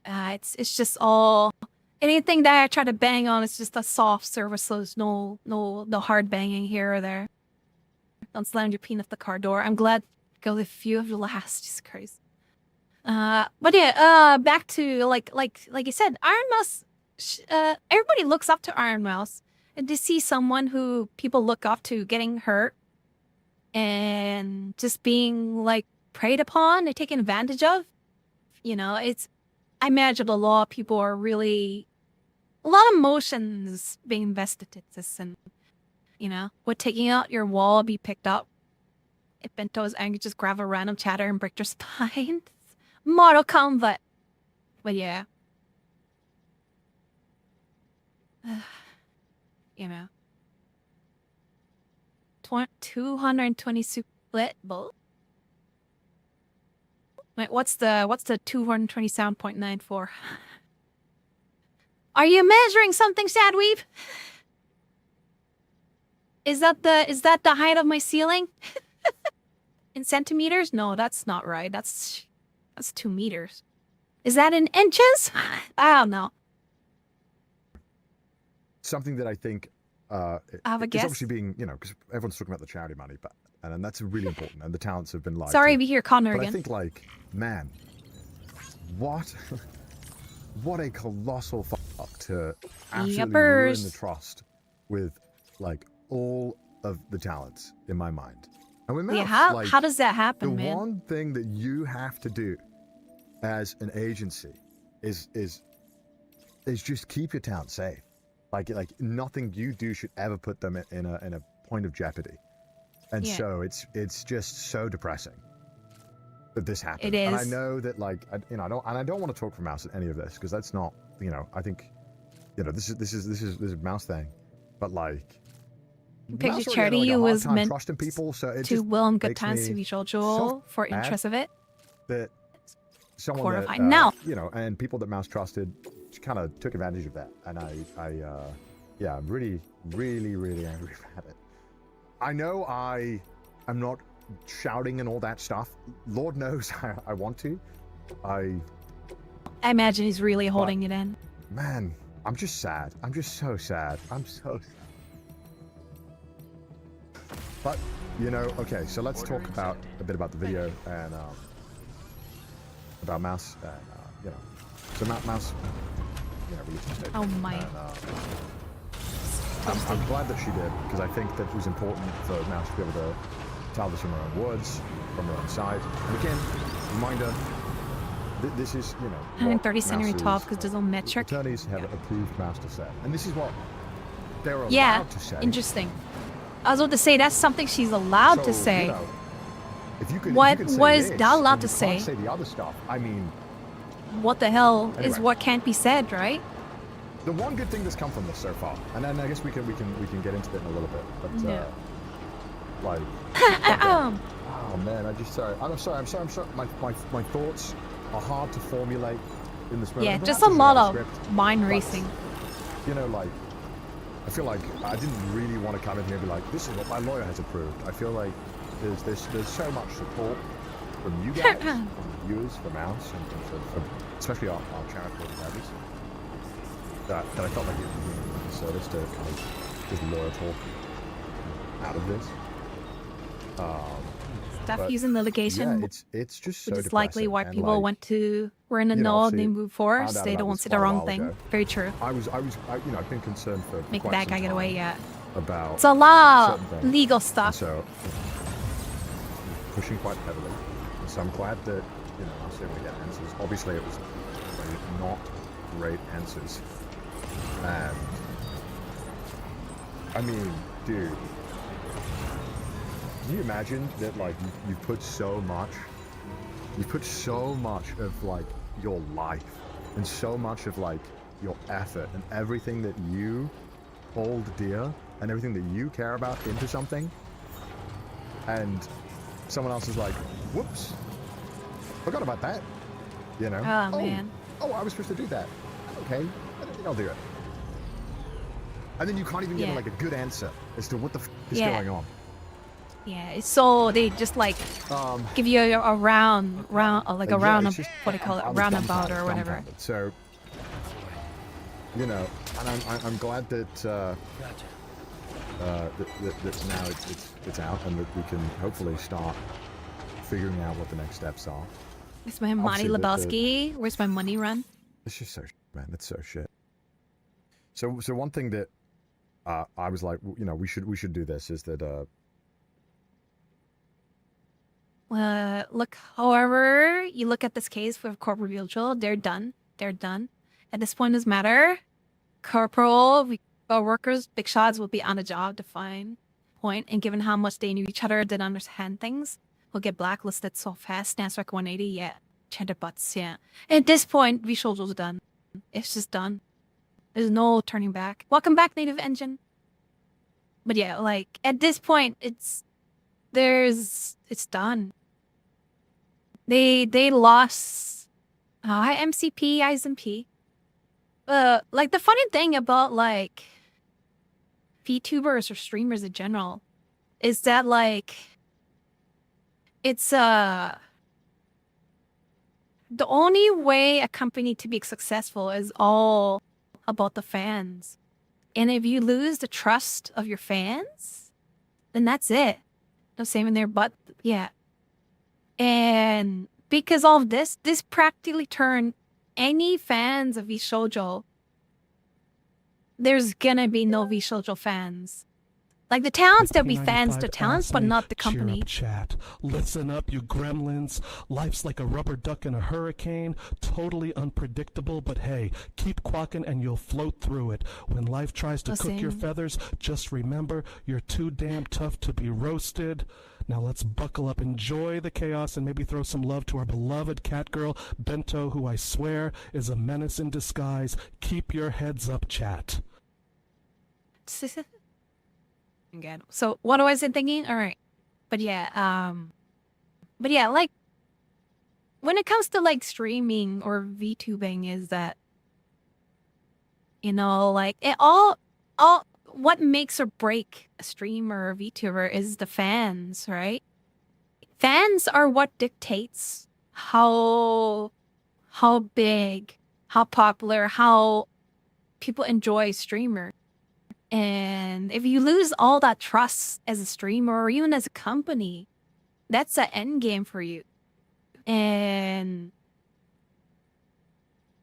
it's just all anything that I try to bang on is just a soft surface. So there's no hard banging here or there. Don't slam your penis the car door. I'm glad because if you have the last, Jesus Christ. But yeah, back to like you said, Iron Mouse. Everybody looks up to Iron Mouse, and to see someone who people look up to getting hurt and just being like preyed upon and taken advantage of, you know, I imagine a lot of people are really a lot of emotions being invested in this, and you know, would taking out your wall be picked up? If Bento is angry, just grab a random chatter and break your spine. Mortal Kombat. But yeah. You know. 220 split bolt. Wait, what's the 220 sound 0.94? Are you measuring something, Sadweeb? Is that the height of my ceiling? In centimeters? No, that's not right. That's 2 meters. Is that in inches? I don't know. Something that I think I have a is guess. obviously being, because everyone's talking about the charity money, but and that's really important, and the talents have been lied Sorry to. to be here, Connor, but again. I think, like, man, what a colossal fuck to absolutely ruin the trust with, like, all of the talents in my mind. And with Yeah, Mouse, how does that happen, the man? one thing that you have to do as an agency is just keep your talent safe. Like nothing you do should ever put them in a point of jeopardy. And Yeah. so it's just so depressing that this happened. It is. And I know that, like, I don't want to talk for Mouse at any of this, because that's not, I think, this is Mouse thing, but like. Picture Mouse already had, charity like, a hard was time meant trusting people, so it to just will good makes times to me be so for bad interest of it. that someone Horrifying. No. and people that Mouse trusted kind of took advantage of that, and I'm really, really, really angry about it. I know I am not shouting and all that stuff. Lord knows I want to. I imagine he's really holding it in. Man, I'm just sad. I'm just so sad. I'm so sad. But, okay, so let's talk about a bit about the video and about Mouse. And, so Mouse, released a statement. Oh my. And, I'm glad that she did, because I think that it was important for Mouse to be able to tell this from her own words, from her own side. And again, reminder, this is, 130 centimeter top because there's no metric. Attorneys have approved Mouse to say. And this is what they're allowed Yeah, to say. interesting. I was about to say that's something she's allowed to say. If you could, What if you could say was this, not allowed and to you say? can't say the other stuff. I mean, What the hell is Anyway. what can't be said, right? the one good thing that's come from this so far, and then I guess we can get into it in a little bit. But Yeah. like, Oh man, I'm sorry. My thoughts are hard to formulate in this moment. Yeah, Perhaps just a it's lot out of script, mind but, racing. Like, I feel like I didn't really want to come in here and be like, this is what my lawyer has approved. I feel like there's so much support from you guys, from viewers, from Mouse, and from especially our charitable endeavors, that I felt like it would be a service to kind of just lawyer talk out of this. Stuff but, using the litigation, yeah, it's just so which is likely depressing, why and, people like, were in the know, obviously they move forward, found out they about don't want this to say the quite a wrong while thing. ago. Very true. I've been concerned for Make the quite bad some guy get away, time yeah. about It's a lot certain of things. legal And stuff. so pushing quite heavily. So I'm glad that I was able to get answers. Obviously, it was not great answers, and I mean, dude, can you imagine that? Like, you put so much of like your life and so much of like your effort and everything that you hold dear and everything that you care about into something, and someone else is like, whoops, forgot about that, Oh, man. Oh, I was supposed to do that. Okay, I don't think I'll do it. And then you can't even get Yeah. like a good answer as to what the is Yeah. going on. Yeah, so they just like give you a round, like a Yeah, round it's of just- what do you call it, I a was roundabout dumbfounded, or whatever. dumbfounded. So, and I'm glad that that now it's out, and that we can hopefully start figuring out what the next steps are. It's my Monty Obviously, Lebowski. Where's my money run? It's just so man, it's so shit. So one thing that I was like, we should do this is that Look, however you look at this case with Corporal Mutual, they're done. They're done. At this point, it doesn't matter. Corporal, workers, big shots will be on a job to find point, and given how much they knew each other, didn't understand things, will get blacklisted so fast. Nasrec 180, yeah. Cheddar butts, yeah. At this point, Visual's done. It's just done. There's no turning back. Welcome back, Native Engine. But yeah, like, at this point, it's done. They lost MCP, ISMP. Like, the funny thing about, like, VTubers or streamers in general is that, like, it's the only way a company to be successful is all about the fans. And if you lose the trust of your fans, then that's it. No saving their butt. Yeah. And because of this practically turned any fans of VShoujo. There's gonna be no VShoujo fans. Like the talents, there'll be fans to talents, but not the company. Cheer up, chat. Listen up, you gremlins. Life's like a rubber duck in a hurricane. Totally unpredictable, but hey, keep quacking and you'll float through it. When life tries to cook your feathers, just remember you're too damn tough to be roasted. Now let's buckle up, enjoy the chaos, and maybe throw some love to our beloved cat girl, Bento, who I swear is a menace in disguise. Keep your heads up, chat. Again. So what was I thinking? All right. But yeah, like when it comes to like streaming or VTubing is that, you know, like it all what makes or break a streamer or VTuber is the fans, right? Fans are what dictates how big, how popular, how people enjoy streamer. And if you lose all that trust as a streamer or even as a company, that's the end game for you. And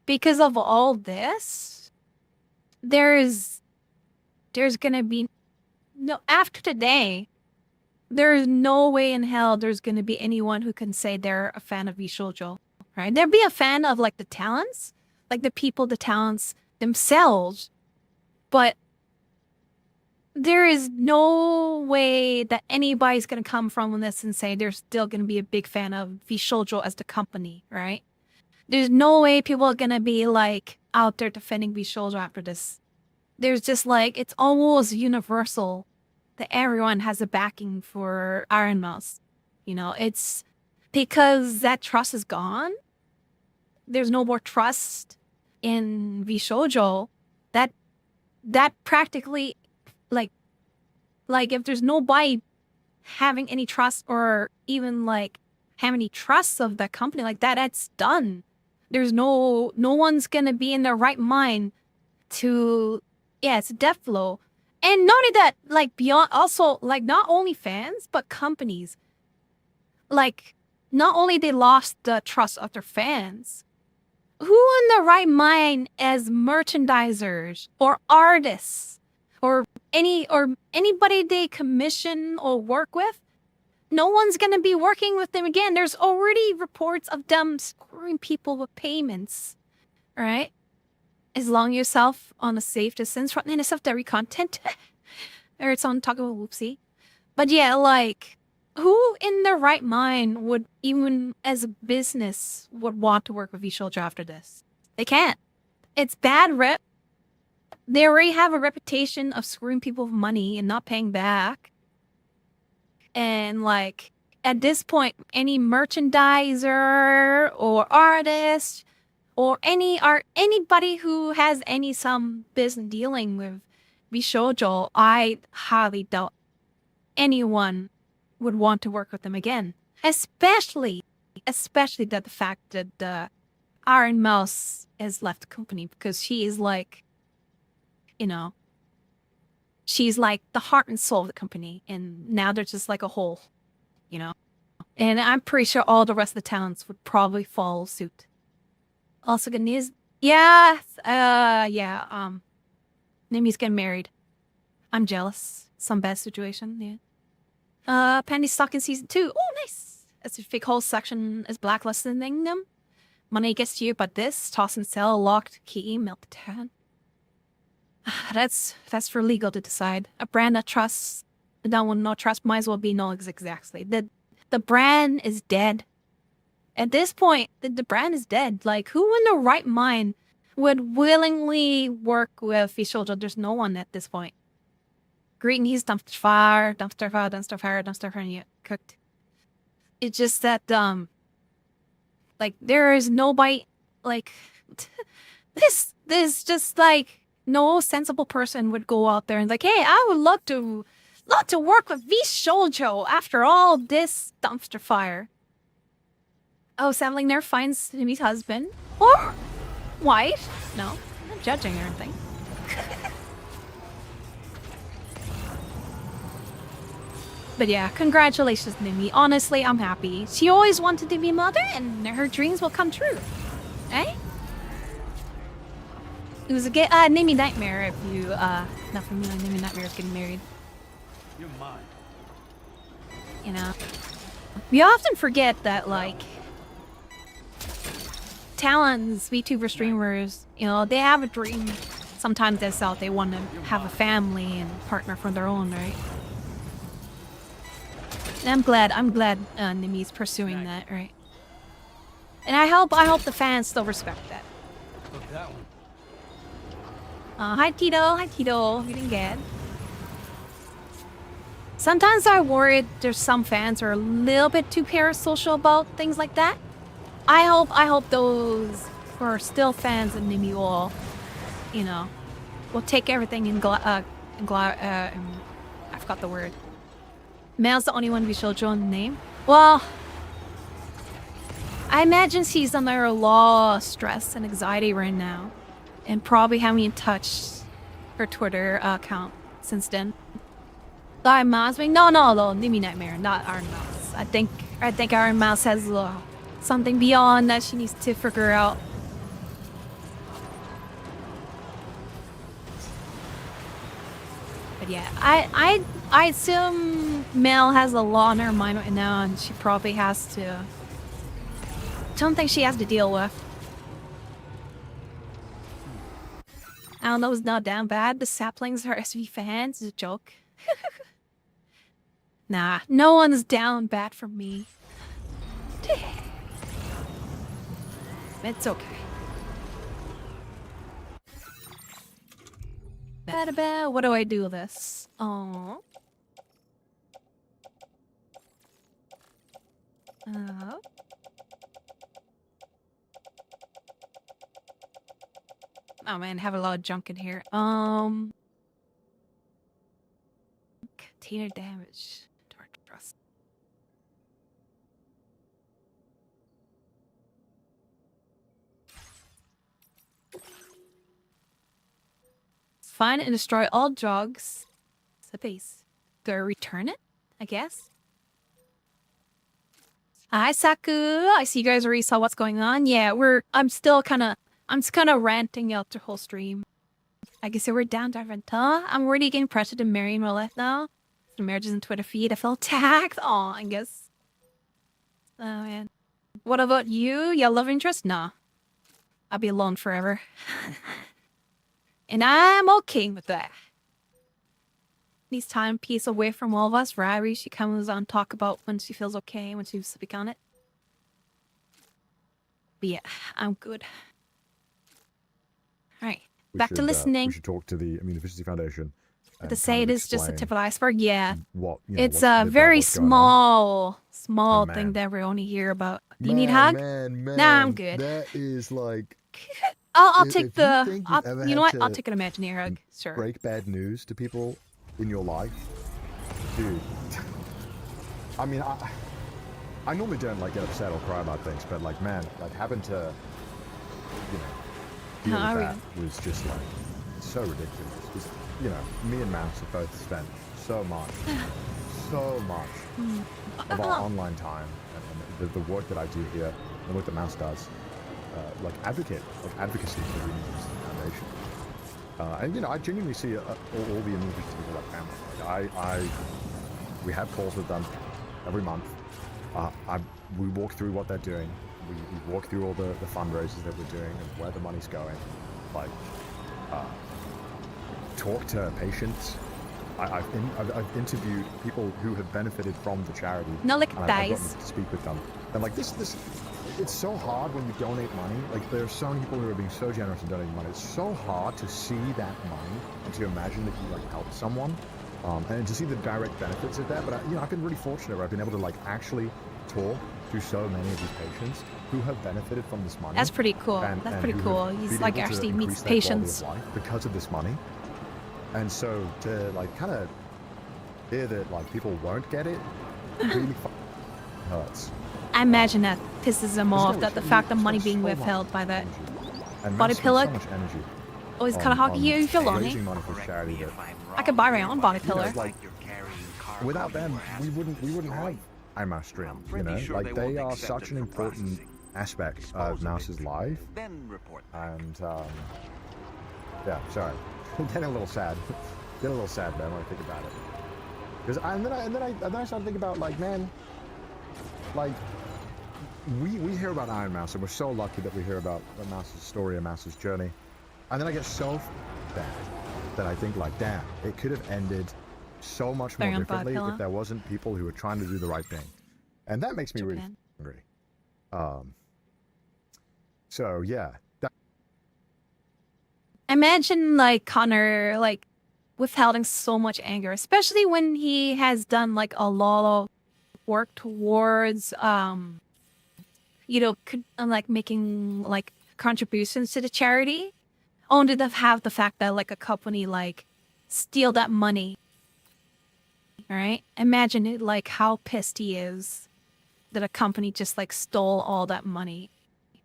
because of all this, there's gonna be no, after today, there's no way in hell there's gonna be anyone who can say they're a fan of VShoujo, right? There'd be a fan of like the talents, like the people, the talents themselves, but there is no way that anybody's going to come from this and say they're still going to be a big fan of VShoujo as the company, right? There's no way people are going to be like out there defending VShoujo after this. There's just like, it's almost universal that everyone has a backing for Iron Mouse. You know, it's because that trust is gone. There's no more trust in VShoujo. That practically like if there's nobody having any trust or even like have any trust of that company like that, that's done. There's no one's gonna be in their right mind to, yeah, it's a death blow. And not only that, like beyond, also like not only fans but companies, like not only they lost the trust of their fans, who in their right mind as merchandisers or artists or anybody they commission or work with, no one's going to be working with them again. There's already reports of them screwing people with payments, all right? As long as yourself on a safe distance from any self-dairy content, or it's on talk about whoopsie. But yeah, like, who in their right mind would, even as a business, would want to work with VShoujo after this? They can't. It's bad rep. They already have a reputation of screwing people with money and not paying back. And like, at this point, any merchandiser or artist or anybody who has some business dealing with VShoujo, I highly doubt anyone would want to work with them again. Especially that the fact that Iron Mouse has left the company, because she is like, you know, she's like the heart and soul of the company, and now they're just like a whole, you know. And I'm pretty sure all the rest of the talents would probably follow suit. Also good news. Yeah, Nimi's getting married. I'm jealous. Some bad situation, yeah. Pandy stock in season 2. Oh, nice. As a fake whole section is blacklisting them. Money gets to you, but this toss and sell, locked key, melt the tan. That's for legal to decide. A brand that trusts, no one no trust, might as well be no exactly. The brand is dead. At this point, the brand is dead. Like, who in their right mind would willingly work with VShoujo? There's no one at this point. Greeting, he's dumpster fire, and you cooked. It's just that, like, there is nobody, like, this just, like, no sensible person would go out there and like, hey, I would love to, Lot to work with V Shoujo after all this dumpster fire. Oh, Samling there finds Nimi's husband. Or wife. No, I'm not judging or anything. But yeah, congratulations, Nimi. Honestly, I'm happy. She always wanted to be mother, and her dreams will come true. Eh? It was a Nimi nightmare if you, not familiar, Nimi nightmare of getting married. You're mine. You know? We often forget that, like, talents, VTuber streamers, you know, they have a dream. Sometimes that's out. They want to have a family and partner for their own, right? And I'm glad Nimi's pursuing that, right? And I hope the fans still respect that. Look, that one. Hi Tito, you didn't get. Sometimes I worry there's some fans who are a little bit too parasocial about things like that. I hope those who are still fans of Nimi will, you know, will take everything in I forgot the word. Mel's the only one we showed Joe in the name. Well, I imagine she's under a lot of stress and anxiety right now, and probably haven't touched her Twitter account since then. Iron Mouse, no, Nimi Nightmare, not Iron Mouse. I think Iron Mouse has something beyond that she needs to figure out. But yeah, I assume Mel has a lot on her mind right now, and she probably has to. Something she has to deal with. I don't know, it's not damn bad. The saplings are SV fans. It's a joke. Nah, no one's down bad for me. It's okay. What do I do with this? Oh. Oh man, I have a lot of junk in here. Container damage. Trust. Find and destroy all drugs. It's a base. Do I return it? I guess. Hi Saku. I see you guys already saw what's going on. Yeah, I'm just kinda ranting out the whole stream. I guess we're down to Venta. I'm already getting pressured to marry in real life now. The marriages in Twitter feed. I feel attacked. Aw, I guess. Oh man. What about you? Your love interest? Nah. I'll be alone forever. And I'm okay with that. Needs time, peace away from all of us. Ryrie, she comes on talk about when she feels okay, when she's sleeping on it. But yeah, I'm good. Alright, back to listening. We should talk to the Immune Deficiency Foundation. To say it is just the tip of the iceberg, yeah. It's a very small thing that we only hear about. Do you need a hug? Nah, I'm good. That is like... I'll take the... you know what? I'll take an imaginary hug. Sure. Break bad news to people in your life. Dude. I mean, I normally don't like get upset or cry about things, but like, man, like having to, deal with that was just like so ridiculous. Just, me and Mouse have both spent so much of our online time and the work that I do here, and the work that Mouse does, advocacy for the Immune Deficiency Foundation. And I genuinely see all the Immune Deficiency people like family. We have calls with them every month. We walk through what they're doing. We walk through all the fundraisers that we're doing and where the money's going. Talk to patients. I've interviewed people who have benefited from the charity. No, like I've gotten to speak with them. And like this, it's so hard when you donate money. Like there are so many people who are being so generous in donating money. It's so hard to see that money and to imagine that you helped someone, and to see the direct benefits of that. But I've been really fortunate where I've been able to actually talk to so many of these patients who have benefited from this money. That's pretty cool. That's pretty cool. He's actually meets patients because of this money. And so to kind of hear that like people won't get it really hurts. I imagine that pisses him It's off, gonna that the waste- fact that it's money got being so much withheld by that And body Matt's spent pillow. so much energy Always kind of hockey you feel lonely. raising money for charity that I could buy my own body you know, pillow. like without them we wouldn't have iMouse stream, you know? Like they are such an important aspect of Mouse's life. And yeah, sorry. Getting a little sad. Getting a little sad, man, when I think about it. Because and then I started thinking about like, man, like we hear about Iron Mouse and we're so lucky that we hear about Mouse's story and Mouse's journey. And then I get so bad that I think like, damn, it could have ended so much more differently if there wasn't people who were trying to do the right thing. And that makes me really angry. So yeah. Imagine like Connor like withholding so much anger, especially when he has done like a lot of work towards you know, like making like contributions to the charity, only to have the fact that like a company like steal that money. All right, imagine it like how pissed he is that a company just like stole all that money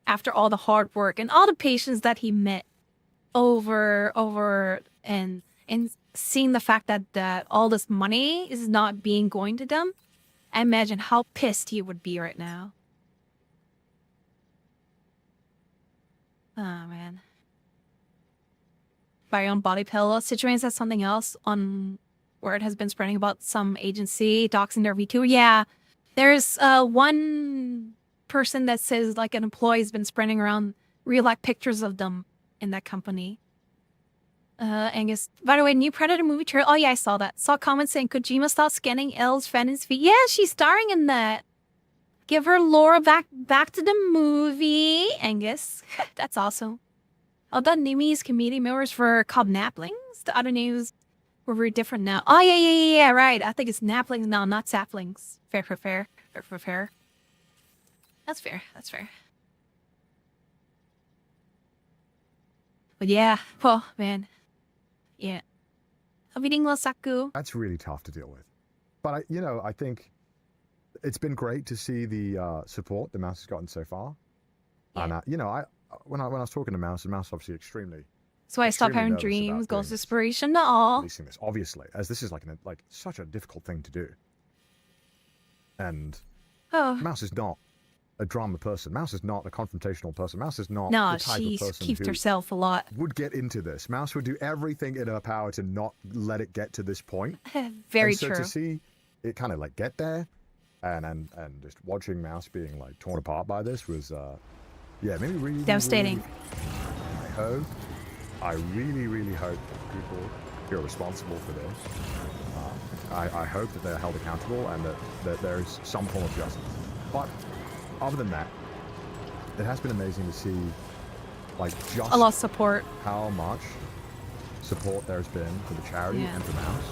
after all the hard work and all the patience that he met over and seeing the fact that all this money is not being going to them. I imagine how pissed he would be right now. Oh man. Buy your own body pillow. Citroen has something else on where it has been spreading about some agency doxing their V2. Yeah. There's one person that says like an employee has been spreading around real life pictures of them in that company. Angus, by the way, new Predator movie trailer. Oh yeah, I saw that. Saw comments saying Kojima stop scanning Elle's Fennon's feet. Yeah, she's starring in that. Give her Laura back to the movie, Angus. That's awesome. Although Nimi's comedic mirrors for called Naplings. The other names were very different now. Oh yeah, right. I think it's Naplings now, not Saplings. Fair. That's fair. But yeah, well, man. Yeah. Saku. That's really tough to deal with. But I think it's been great to see the support the Mouse has gotten so far. Yeah. And when I was talking to Mouse, and Mouse obviously extremely. So I stopped having dreams, goals, inspiration, to all. Releasing this, obviously, as this is like such a difficult thing to do. And Mouse is not a drama person. Mouse is not a confrontational person. Mouse is not the type of person she keeps who herself a lot. Would get into this. Mouse would do everything in her power to not let it get to this point. Very so true. To see it kind of like get there, and just watching Mouse being like torn apart by this was, maybe really devastating. I really hope people who are responsible for this. I hope that they're held accountable and that there is some form of justice. But other than that, it has been amazing to see, like, just a lot of support. How much support there's been for the charity and for Mouse.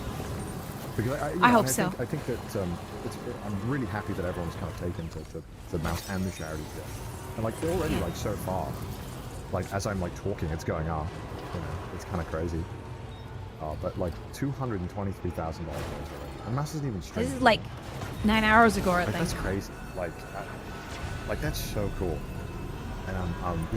Because I hope so. I think that I'm really happy that everyone's kind of taken to Mouse and the charity together. And like they're already like so far. Like as I'm like talking, it's going up. It's kind of crazy. But like $223,000 already, and Mouse isn't even streaming. This is like 9 hours ago, I think. That's crazy. Like that's so cool. And I'm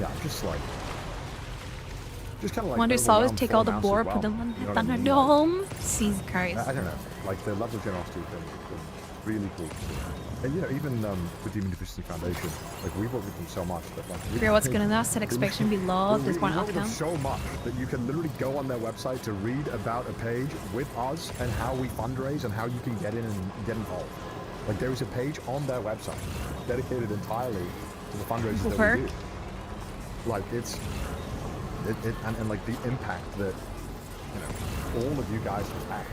just kind of like. Wonder always take all the Mouse board, as put well. them on You know what I mean? Thunderdome. Jesus Christ. I don't know. Like the level of generosity has been really cool to see. And even with the Immune Deficiency Foundation, like we've worked with them so much that like. Fear what's good enough, set expectation below. There's one outcome. outcome. So much that you can literally go on their website to read about a page with us and how we fundraise and how you can get in and get involved. Like there is a page on their website dedicated entirely to the fundraisers that we do. Like and like the impact that all of you guys have had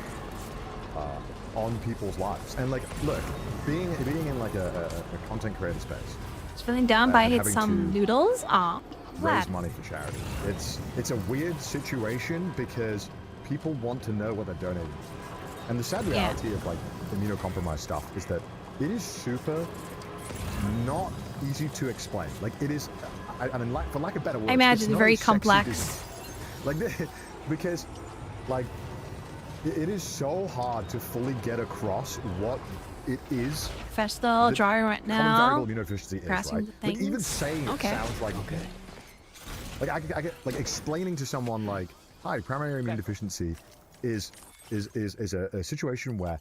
on people's lives. And like, look, being in like a content creator space. Just feeling down by hit some noodles. Aw, raise money for charity. It's a weird situation because people want to know what they're donating. And the sad reality of like immunocompromised stuff is that it is super not easy to explain. Like it is, I mean, for lack of better words, I imagine very complex. Like because like it is so hard to fully get across what it is. Festal drawing right Common now. variable immunodeficiency is, Crossing right? the Like even things. saying Okay. it sounds like like I get like explaining to someone like, hi, primary immune deficiency is a situation where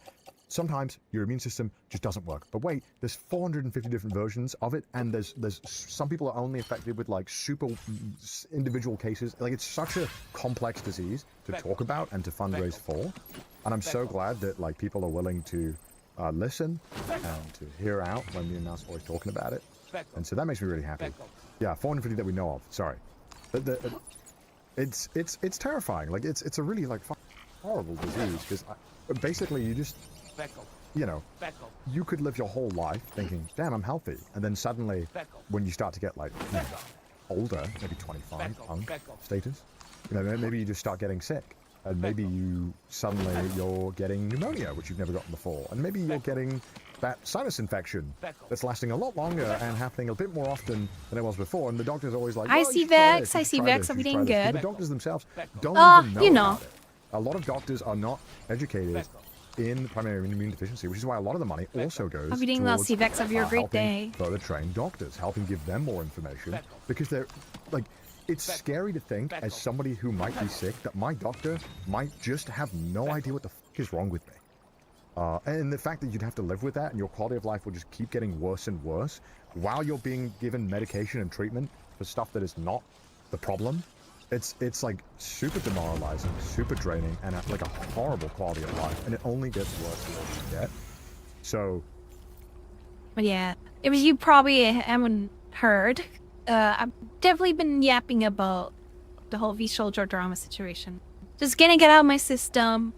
sometimes your immune system just doesn't work. But wait, there's 450 different versions of it, and there's some people are only affected with like super individual cases. Like it's such a complex disease to talk about and to fundraise for. And I'm so glad that like people are willing to listen and to hear out when me and Mouse are always talking about it. And so that makes me really happy. Yeah, 450 that we know of. Sorry, it's terrifying. Like it's a really like horrible disease because basically you just you know you could live your whole life thinking, damn, I'm healthy, and then suddenly when you start to get like older, maybe 25, punk status, you know, maybe you just start getting sick. And maybe you're getting pneumonia, which you've never gotten before. And maybe you're getting that sinus infection that's lasting a lot longer and happening a bit more often than it was before. And the doctor's always like, I see Vex, everything good. But the doctors themselves don't even know you know. about it. A lot of doctors are not educated in primary immune deficiency, which is why a lot of the money also goes Everything well, towards C-Vex, have you a great helping day. further trained doctors, helping give them more information, because they're like, it's scary to think as somebody who might be sick that my doctor might just have no idea what the fuck is wrong with me. And the fact that you'd have to live with that and your quality of life will just keep getting worse and worse while you're being given medication and treatment for stuff that is not the problem. It's like super demoralizing, super draining, and like a horrible quality of life, and it only gets worse the worse you get. So, But yeah, it was you probably haven't heard. I've definitely been yapping about the whole V-Soldier drama situation. Just getting it out of my system,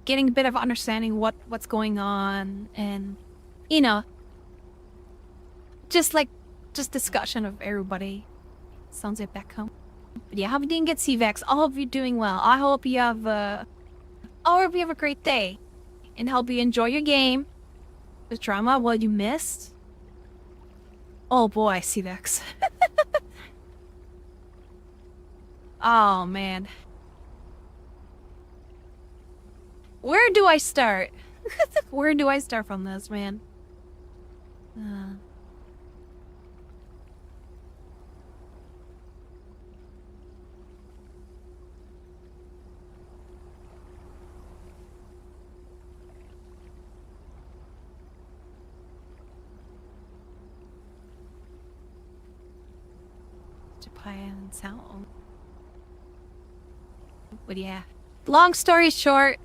getting a bit of understanding what's going on, and you know, just discussion of everybody. Sounds like back home. But yeah, hope you didn't get C-Vex. I hope you're doing well. I hope you have a great day, and hope you enjoy your game. The drama, what you missed. Oh boy, C-Vex. Oh man. Where do I start? Where do I start from this, man? Japan sound. But yeah. Long story short,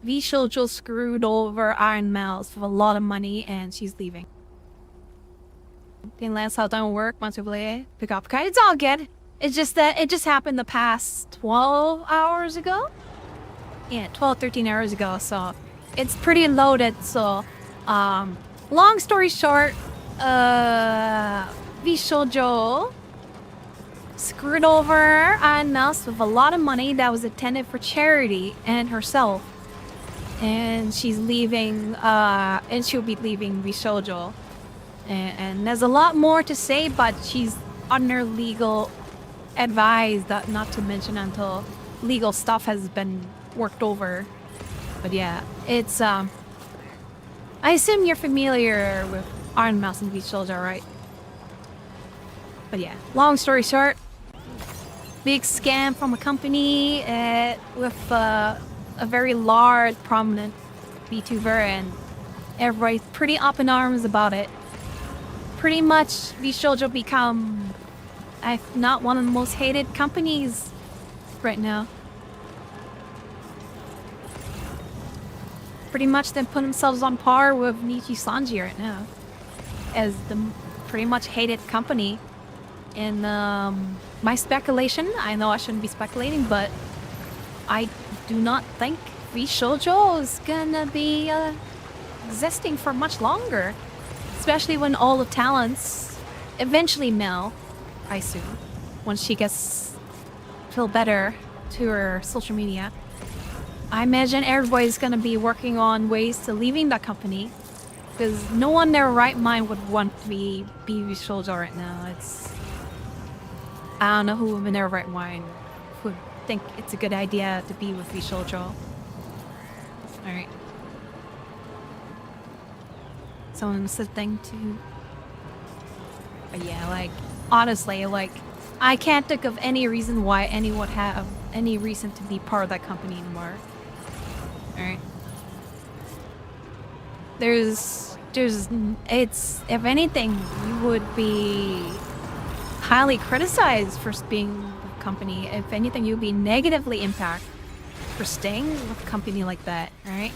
V-Soldier screwed over Iron Mouse for a lot of money and she's leaving. Didn't last how don't work, months later, pick up card. It's all good. It's just that it just happened the past 12 hours ago? Yeah, 12, 13 hours ago, so it's pretty loaded, so long story short, V-Soldier screwed over Iron Mouse with a lot of money that was intended for charity and herself. And she's leaving, and she'll be leaving V-Soldier. And there's a lot more to say, but she's under legal advice, that not to mention until legal stuff has been worked over. But yeah, it's, I assume you're familiar with Iron Mouse and V-Soldier, right? But yeah, long story short, big scam from a company with a very large, prominent VTuber, and everybody's pretty up in arms about it. Pretty much, V-Soldier become, if not one of the most hated companies right now. Pretty much they put themselves on par with Nichi Sanji right now as the pretty much hated company. And my speculation, I know I shouldn't be speculating, but I do not think V-Soldier is gonna be existing for much longer. Especially when all the talents eventually melt, I assume. Once she gets feel better to her social media. I imagine everybody's gonna be working on ways to leaving that company. Because no one in their right mind would want to be V-Soldier right now. It's... I don't know who in their right mind would think it's a good idea to be with V-Soldier. Alright. Someone said thing too. But yeah, like, honestly, like, I can't think of any reason why anyone would have any reason to be part of that company anymore. Alright. It's, if anything, you would be highly criticized for being with a company. If anything, you'd be negatively impacted for staying with a company like that, right?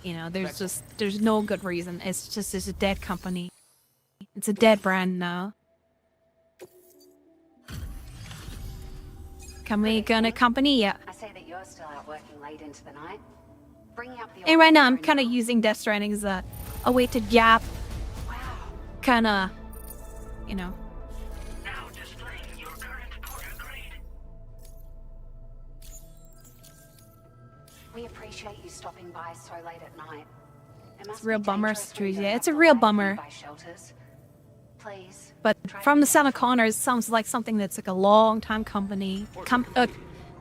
You know, there's no good reason. It's a dead company. It's a dead brand now. Company gonna company, yeah. I see that you're still out working late into the night. Bringing up the And right now I'm kind of using Death Stranding as a way to gap, kind of, you know. We appreciate you stopping by so late at night. It's a real bummer situation. Yeah, it's a real bummer. Please. But from the sound of Connors, it sounds like something that's like a long time company,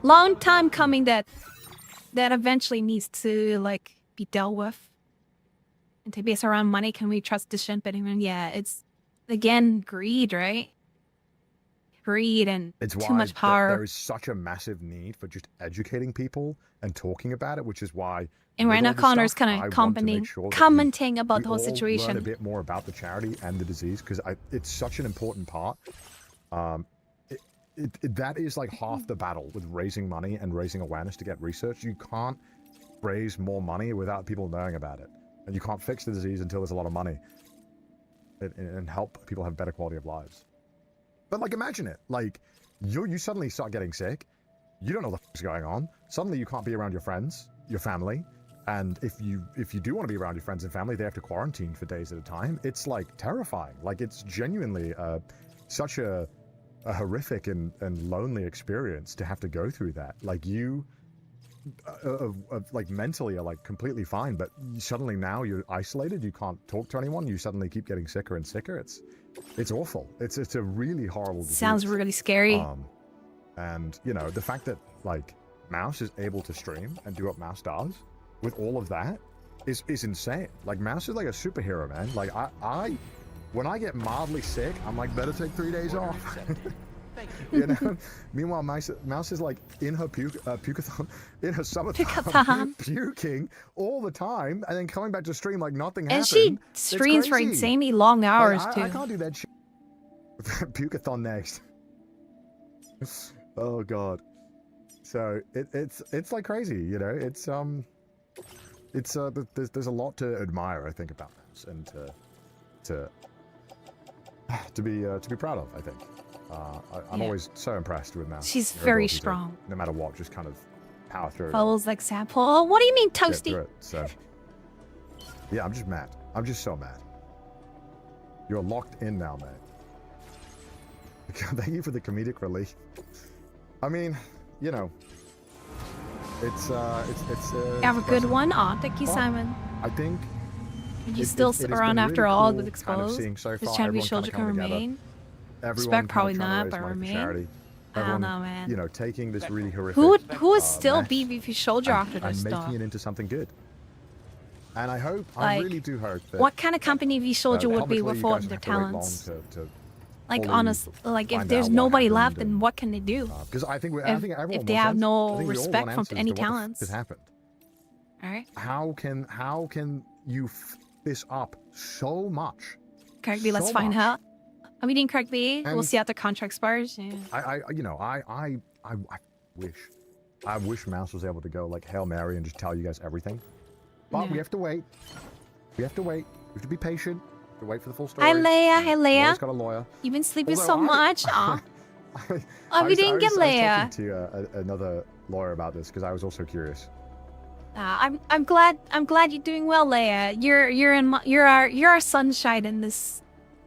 long time coming that eventually needs to like be dealt with. And to base around money, can we trust this shit? But yeah, it's again greed, right? Greed and It's too much power. There is such a massive need for just educating people and talking about it, which is why. And right now, Connor's kind of commenting about the whole Learn a situation. bit more about the charity and the disease because it's such an important part. That is like half the battle with raising money and raising awareness to get research. You can't raise more money without people knowing about it, and you can't fix the disease until there's a lot of money and help people have better quality of lives. But like, imagine it. Like, you suddenly start getting sick. You don't know what the fuck's going on. Suddenly you can't be around your friends, your family. And if you do want to be around your friends and family, they have to quarantine for days at a time. It's like terrifying. Like, it's genuinely such a horrific and lonely experience to have to go through that. Like, you like mentally are like completely fine, but suddenly now you're isolated. You can't talk to anyone. You suddenly keep getting sicker and sicker. It's awful. It's a really horrible disease. Sounds really scary. And you know, the fact that like Mouse is able to stream and do what Mouse does with all of that is insane. Like, Mouse is like a superhero, man. Like, I when I get mildly sick, I'm like, better take 3 days off. You know. Meanwhile, Mouse is like in her pukathon, in her summertime, puking all the time, and then coming back to stream like nothing happened. And she streams for insanely long hours too. I can't do that shit. Pukathon next. Oh god. So it's like crazy, you know. There's a lot to admire, I think, about Mouse, and to be proud of, I think. I'm always so impressed with Mouse. She's very strong. No matter what, just kind of power through. Follows like example. Oh, what do you mean, Toasty? So, yeah, I'm just mad. I'm just so mad. You're locked in now, mate. Thank you for the comedic relief. I mean, you know, it's you have a good one. Aw, thank you, Simon. I think you still around after really all cool with Exposed. Kind of so this champion soldier can remain. Respect probably not, but remain. I don't know, man. You know, taking this really horrific. Who would still be VP soldier after this and stuff? making it into something good. And I hope, like, I really do hope that. What kind of company V soldier would be without their talents? Like, honestly, like, if there's nobody left, then what can they do? Because I think if they have no respect from any talents. What has happened? All right. How can you f this up so much? Correct B, let's find out. Are we doing correct B? We'll see after contract expires. Yeah. I wish Mouse was able to go like Hail Mary and just tell you guys everything. But we have to wait. We have to wait. We have to be patient. To wait for the full story. Hi, Leia. Hi, Leia. Laura's got a lawyer. You've been sleeping so much. Aw. We didn't get Leia. I was talking to another lawyer about this because I was also curious. I'm glad you're doing well, Leia. You're our sunshine in this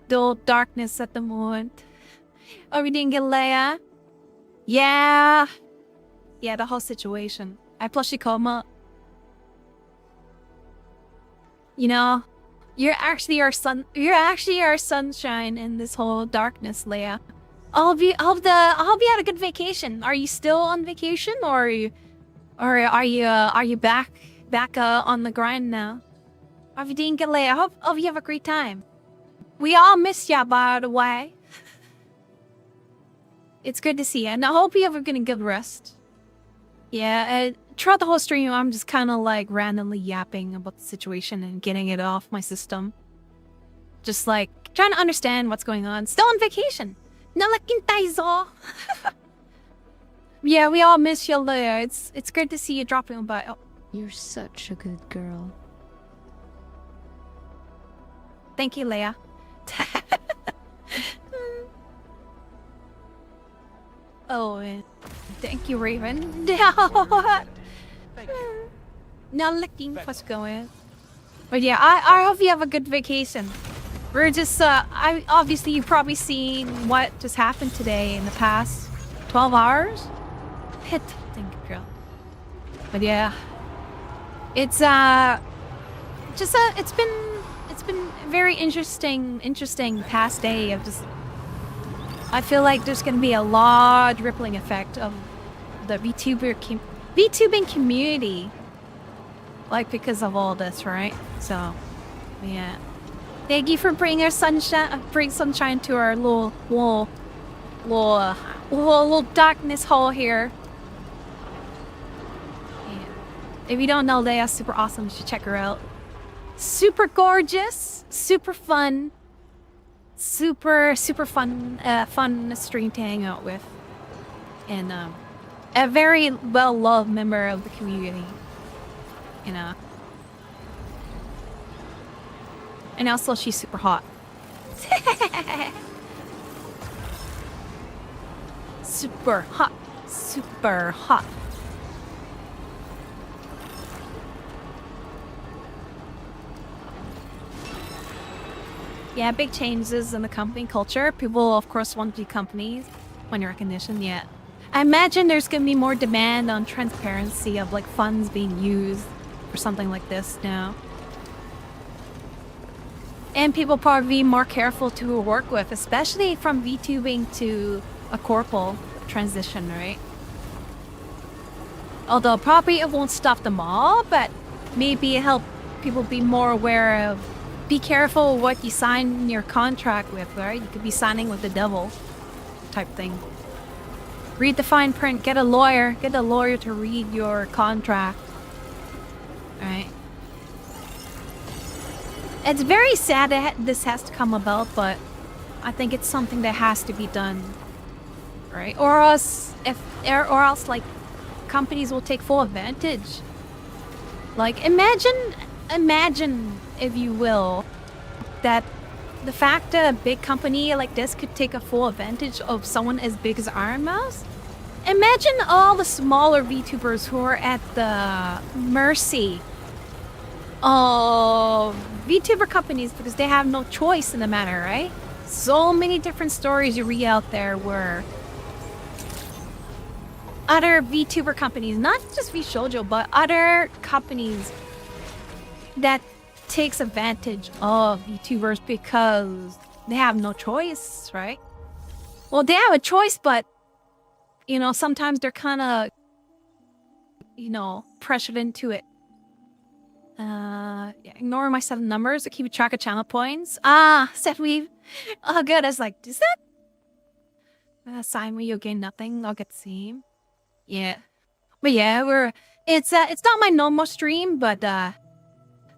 dull darkness at the moment. Oh, we didn't get Leia. Yeah, the whole situation. I plushly coma. You know. You're actually our sunshine in this whole darkness, Leia. I hope you had a good vacation. Are you still on vacation, or Or are you back on the grind now? How have you been, Galea? I hope you have a great time. We all miss ya, by the way. It's good to see you, and I hope you have a good rest. Yeah, throughout the whole stream, I'm just kind of like randomly yapping about the situation and getting it off my system. Just like trying to understand what's going on. Still on vacation. Nalakintaizo. Yeah, we all miss you, Leia. It's great to see you dropping by. Oh. You're such a good girl. Thank you, Leia. Oh, thank you, Raven. Now looking what's going. But yeah, I hope you have a good vacation. We're just obviously you've probably seen what just happened today in the past 12 hours. Hit, thank you, girl. But yeah, it's been a very interesting past day of just. I feel like there's going to be a large rippling effect of the VTubing community, like because of all this, right? So, yeah. Thank you for bringing sunshine to our little darkness hole here. Yeah. If you don't know Leia's super awesome, you should check her out. Super gorgeous, super fun. Super fun stream to hang out with, and a very well-loved member of the community, you know. And also she's super hot. Super hot. Yeah, big changes in the company culture. People, of course, want to do companies when recognition. Yeah, I imagine there's gonna be more demand on transparency of like funds being used for something like this now, and people probably be more careful to work with, especially from VTubing to a corporal transition, right? Although probably it won't stop them all, but maybe it help people be more aware of. Be careful what you sign your contract with, right? You could be signing with the devil type thing. Read the fine print, get a lawyer to read your contract. Alright. It's very sad that this has to come about, but I think it's something that has to be done. Right? Or else like companies will take full advantage. Like imagine, if you will, that the fact that a big company like this could take a full advantage of someone as big as Iron Mouse. Imagine all the smaller VTubers who are at the mercy of VTuber companies because they have no choice in the matter, right? So many different stories you read out there where other VTuber companies, not just VShoujo, but other companies that takes advantage of VTubers because they have no choice, right? Well, they have a choice, but you know, sometimes they're kind of, you know, pressured into it. Yeah, ignore my 7 numbers to keep track of channel points. Said weave. Oh, good. I was like, is that sign where you'll gain nothing? I'll get the same. Yeah, but yeah, it's not my normal stream, but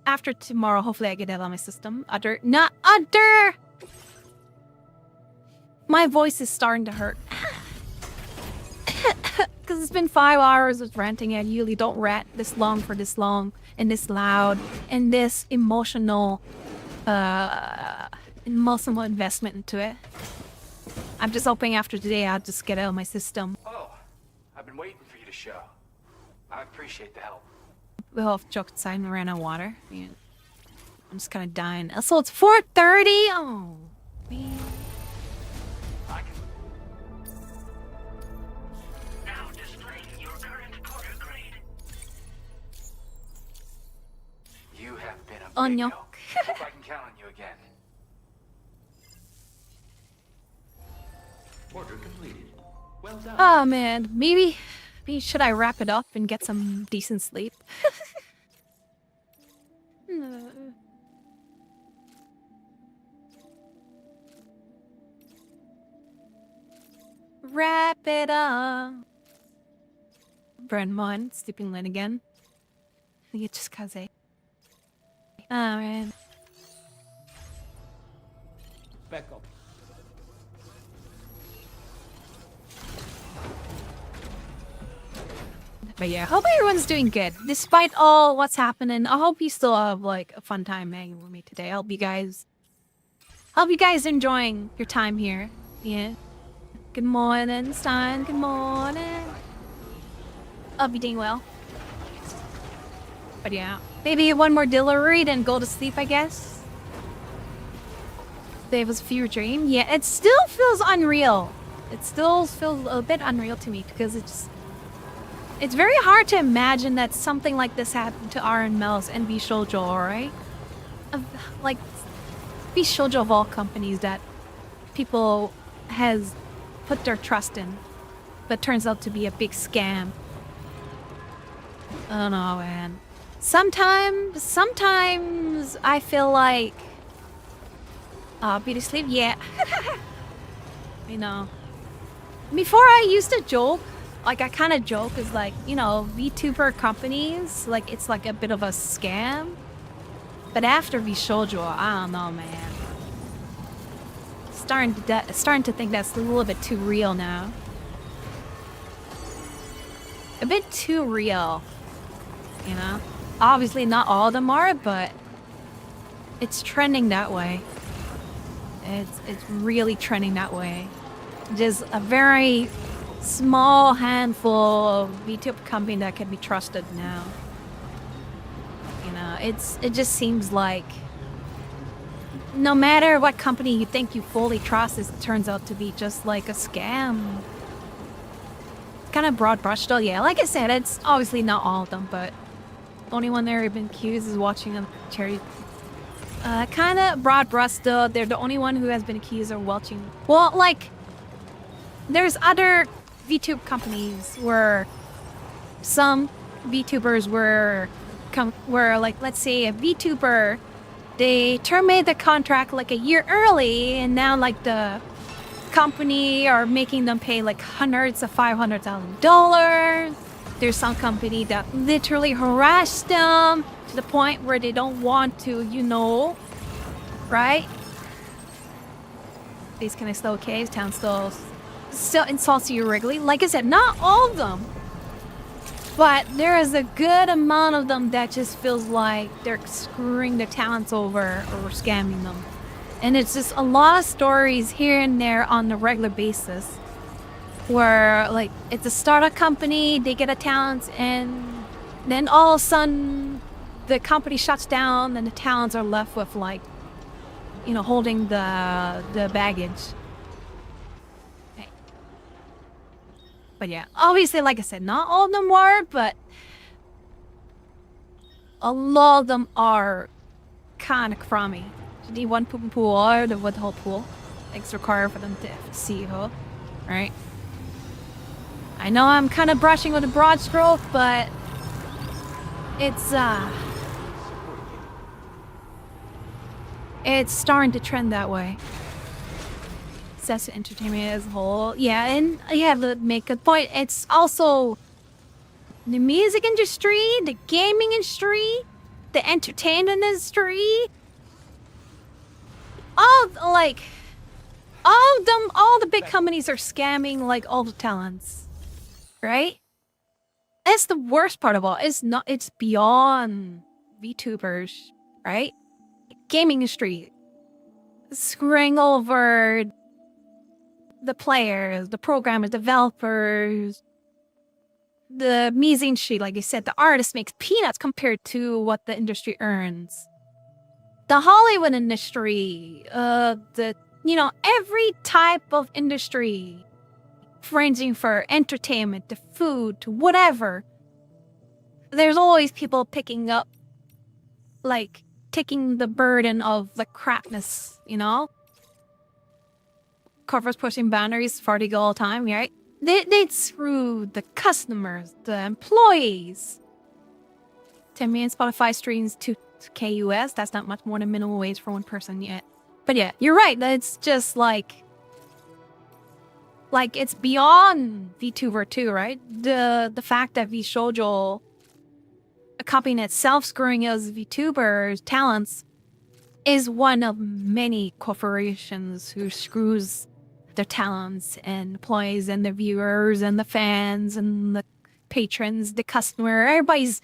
after tomorrow, hopefully I get it on my system. My voice is starting to hurt. Because it's been 5 hours of ranting, and usually don't rant this long for this long, and this loud, and this emotional investment into it. I'm just hoping after today I'll just get it on my system. Oh, I've been waiting for you to show. I appreciate the help. We all have joked aside and ran out of water. Yeah. I'm just kind of dying. So it's 4:30. Oh, man. Now displaying your current quarter grade. You have been a Oh, big no. help. Hope I can count on you again. Order completed. Well done. Oh man, maybe Should I wrap it up and get some decent sleep? Wrap it up. Brenmon, sleeping late again. I think it's just Kaze. Oh man. Back up. But yeah, hope everyone's doing good. Despite all what's happening, I hope you still have like a fun time hanging with me today. I hope you guys enjoying your time here. Yeah. Good morning, Stein. Good morning. Hope you doing well. But yeah, maybe one more delivery, then go to sleep, I guess. There was a fever dream. Yeah, it still feels unreal. It still feels a bit unreal to me because it's very hard to imagine that something like this happened to Iron Mouse and V Shoujo, right? Like V Shoujo of all companies that people has put their trust in, but turns out to be a big scam. I don't know, man. Sometimes I feel like beauty sleep, yeah. You know. Before I used to joke, like I kind of joke is like, you know, VTuber companies, like it's like a bit of a scam. But after VShoujo, I don't know, man. Starting to think that's a little bit too real now. A bit too real, you know? Obviously not all of them are, but it's trending that way. It's really trending that way. Just a very small handful of VTuber company that can be trusted now. You know, it just seems like no matter what company you think you fully trust, it turns out to be just like a scam. Kind of broad brush though, yeah. Like I said, it's obviously not all of them, but the only one there who've been accused is watching them cherry. Kind of broad brush though. They're the only one who has been accused of watching. Well, like, there's other VTube companies where some VTubers were like, let's say a VTuber, they terminated the contract like a year early, and now like the company are making them pay like hundreds of $500,000. There's some company that literally harassed them to the point where they don't want to, you know, right? These kind of slow caves, town still insults you regularly. Like I said, not all of them, but there is a good amount of them that just feels like they're screwing their talents over or scamming them. And it's just a lot of stories here and there on a regular basis where like it's a startup company, they get a talent, and then all of a sudden the company shuts down and the talents are left with like, you know, holding the baggage. But yeah, obviously, like I said, not all of them were, but a lot of them are kind of crummy. You need one pool or the whole pool. It's required for them to see her, right? I know I'm kind of brushing with a broad stroke, but it's starting to trend that way. Access to entertainment as a whole. Yeah, and you have to make a point. It's also the music industry, the gaming industry, the entertainment industry. All the big companies are scamming like all the talents, right? That's the worst part of all. It's beyond VTubers, right? Gaming industry screwing over the players, the programmers, developers, the music industry. Like I said, the artist makes peanuts compared to what the industry earns. The Hollywood industry, every type of industry, ranging for entertainment to food to whatever. There's always people picking up, like, taking the burden of the crapness, you know? Corporates pushing boundaries, far to go all the time, right? They screw the customers, the employees. 10 million Spotify streams, 2K US. That's not much more than minimum wage for one person yet. But yeah, you're right. It's just like it's beyond VTuber 2, right? The fact that VShoujo, a company itself screwing as VTubers talents, is one of many corporations who screws their talents and employees and the viewers and the fans and the patrons, the customer. Everybody's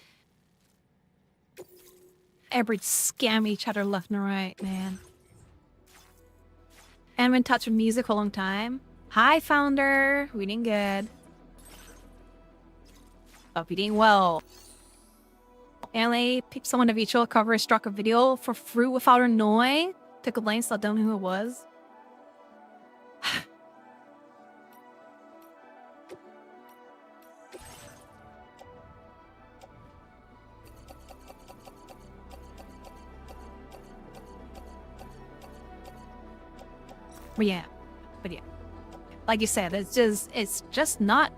scam each other left and right, man. And I'm in touch with music for a long time. Hi, founder. We doing good. Hope you're doing well. Apparently, someone of each cover struck a video for fruit without her knowing. Took a blame, so I don't know who it was. But yeah. Like you said, it's just not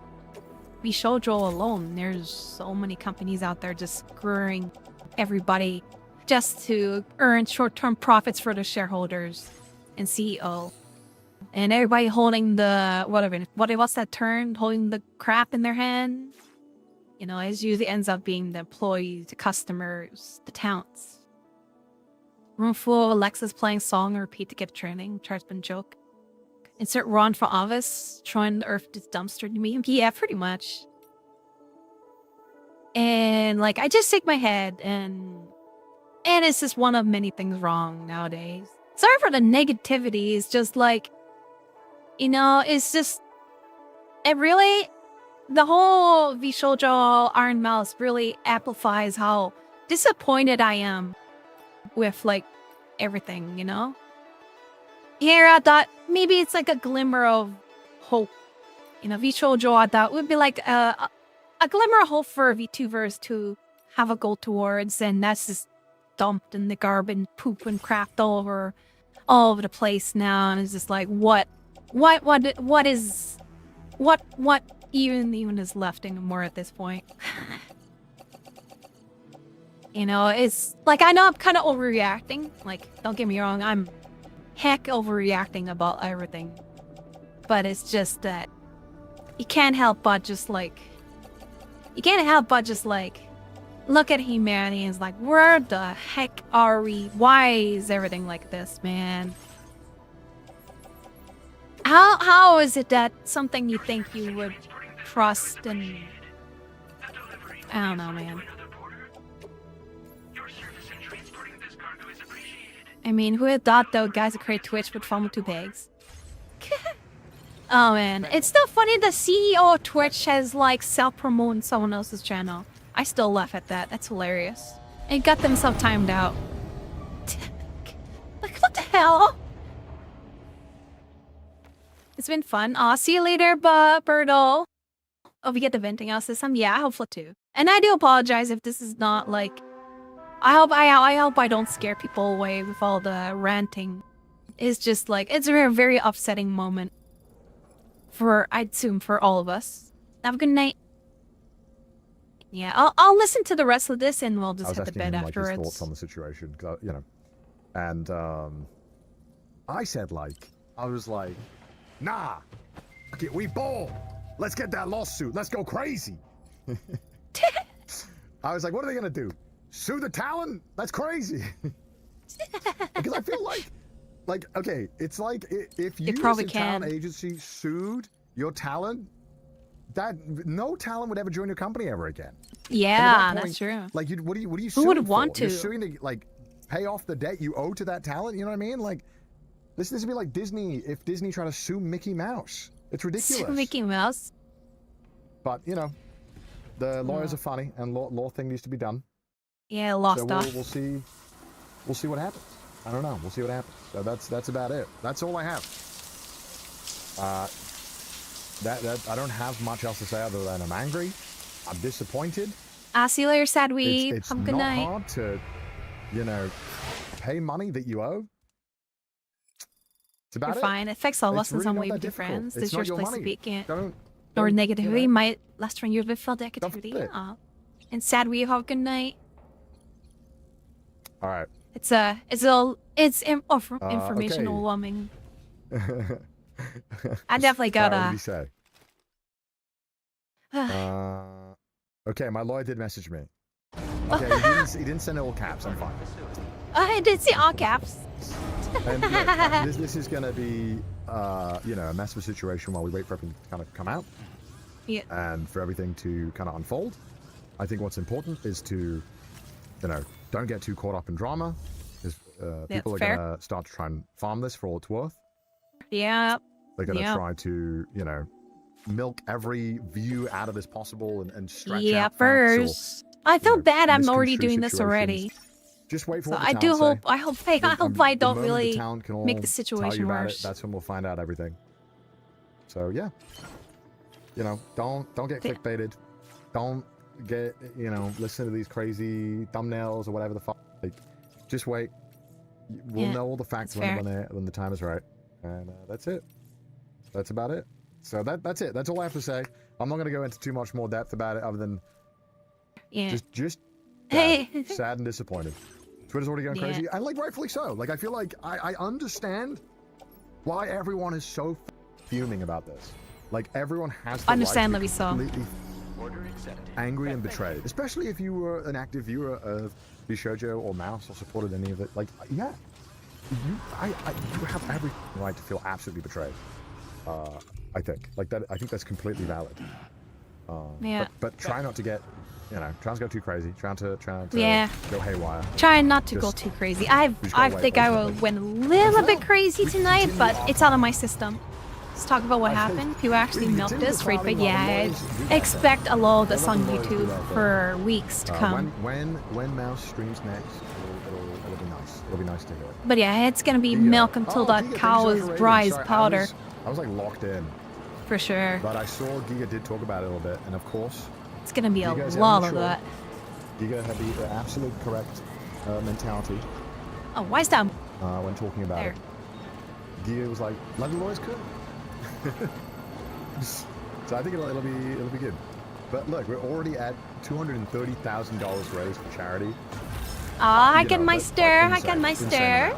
VShoujo alone. There's so many companies out there just screwing everybody just to earn short-term profits for the shareholders and CEO. And everybody holding the what's that term? Holding the crap in their hand. You know, it usually ends up being the employees, the customers, the talents. Room full of Alexis playing song or repeat to get training. Char's been joke. Insert Ron for Avis trying to earth this dumpster to me. Yeah, pretty much. And like I just shake my head and it's just one of many things wrong nowadays. Sorry for the negativity. It's just like, you know, it's just it really the whole VShoujo Iron Mouse really amplifies how disappointed I am with like everything, you know? Here I thought maybe it's like a glimmer of hope. You know, VShoujo I thought would be like a glimmer of hope for VTubers to have a goal towards, and that's just dumped in the garbage, poop and crap all over the place now, and it's just like what even is left anymore at this point. You know, it's like I know I'm kind of overreacting. Like, don't get me wrong, I'm heck overreacting about everything, but it's just that you can't help but just like look at humanity and it's like, where the heck are we? Why is everything like this, man? How is it that something you think you would trust and I don't know, man. I mean, who had thought though guys who create Twitch would follow 2 pigs? Oh man, it's still funny the CEO of Twitch has like self-promoted someone else's channel. I still laugh at that. That's hilarious. And got themselves timed out. Like, what the hell? It's been fun. Aw, see you later, Birdo. Oh, we get the venting house this time? Yeah, hopefully too. And I do apologize if this is not like... I hope I don't scare people away with all the ranting. It's just like, it's a very upsetting moment. I'd assume, for all of us. Have a good night. Yeah, I'll listen to the rest of this and we'll just hit the bed afterwards. His thoughts on the situation, you know, and I said I was like, nah, fuck it, we ball. Let's get that lawsuit. Let's go crazy. I was like, what are they gonna do? Sue the talent? That's crazy. Because I feel like okay, it's like if you as a talent agency sued your talent, that no talent would ever join your company ever again. Yeah, that's true. Like, what are you Who suing would want for? to? You're suing to like pay off the debt you owe to that talent. You know what I mean? Like, this would be like Disney if Disney tried to sue Mickey Mouse. It's ridiculous. Sue Mickey Mouse. But you know, the lawyers are funny, and law thing needs to be done. Yeah, law so stuff. We'll see what happens. I don't know. We'll see what happens. So that's about it. That's all I have. I don't have much else to say other than I'm angry. I'm disappointed. See you later, sad weeb. It's Have a good not night. hard to, you know, pay money that you owe. It's about You're fine. It affects all of us in some way with your friends. This is your place to speak. Don't Or Don't, negativity you know, might last for years, but felt negativity. it. And sad we have a good night. All right. It's information okay. overwhelming. I definitely Chat, got what did he say? Okay, my lawyer did message me. Okay, he didn't send all caps. I'm fine. I did see all caps. And look, this is gonna be, you know, a mess of a situation while we wait for everything to kind of come out. Yeah. And for everything to kind of unfold. I think what's important is to, you know, don't get too caught up in drama, because people are gonna start to try and farm this for all it's worth. Yeah. They're gonna try to, you know, milk every view out of this possible and stretch out facts. I feel bad I'm already doing this already. Just wait for so what the I town do say. hope I don't really make the tell situation you about worse. it, that's when we'll find out everything. So yeah, you know, don't get clickbaited. Don't get, you know, listen to these crazy thumbnails or whatever the fuck. Like, just wait. We'll know all the facts when the time is right, and that's it. That's about it. So that's it. That's all I have to say. I'm not going to go into too much more depth about it, other than just sad and disappointed. Twitter's already going crazy, and like rightfully so. Like I feel like I understand why everyone is so fuming about this. Like everyone has the right to be completely angry and betrayed, especially if you were an active viewer of Bishojo or Mouse or supported any of it. Like, yeah, you have every right to feel absolutely betrayed. I think like that. I think that's completely valid. But try not to get, you know, try not to go too crazy. Try to go haywire. Trying not to go too crazy. I think I went a little bit crazy tonight, but it's out of my system. Let's talk about what happened. People actually milked this, right? But yeah, I expect a lot of this on YouTube for weeks to come. When Mouse streams next, it'll be nice. It'll be nice to hear. But yeah, it's gonna be milk until that cow is dry as powder. I was like locked in. For sure. But I saw Giga did talk about it a little bit, and of course, it's gonna be a lot of that. Giga had the absolute correct mentality. Oh, why is that? When talking about it, Giga was like, "Let the lawyers cook." So I think it'll be good. But look, we're already at $230,000 raised for charity. I can master.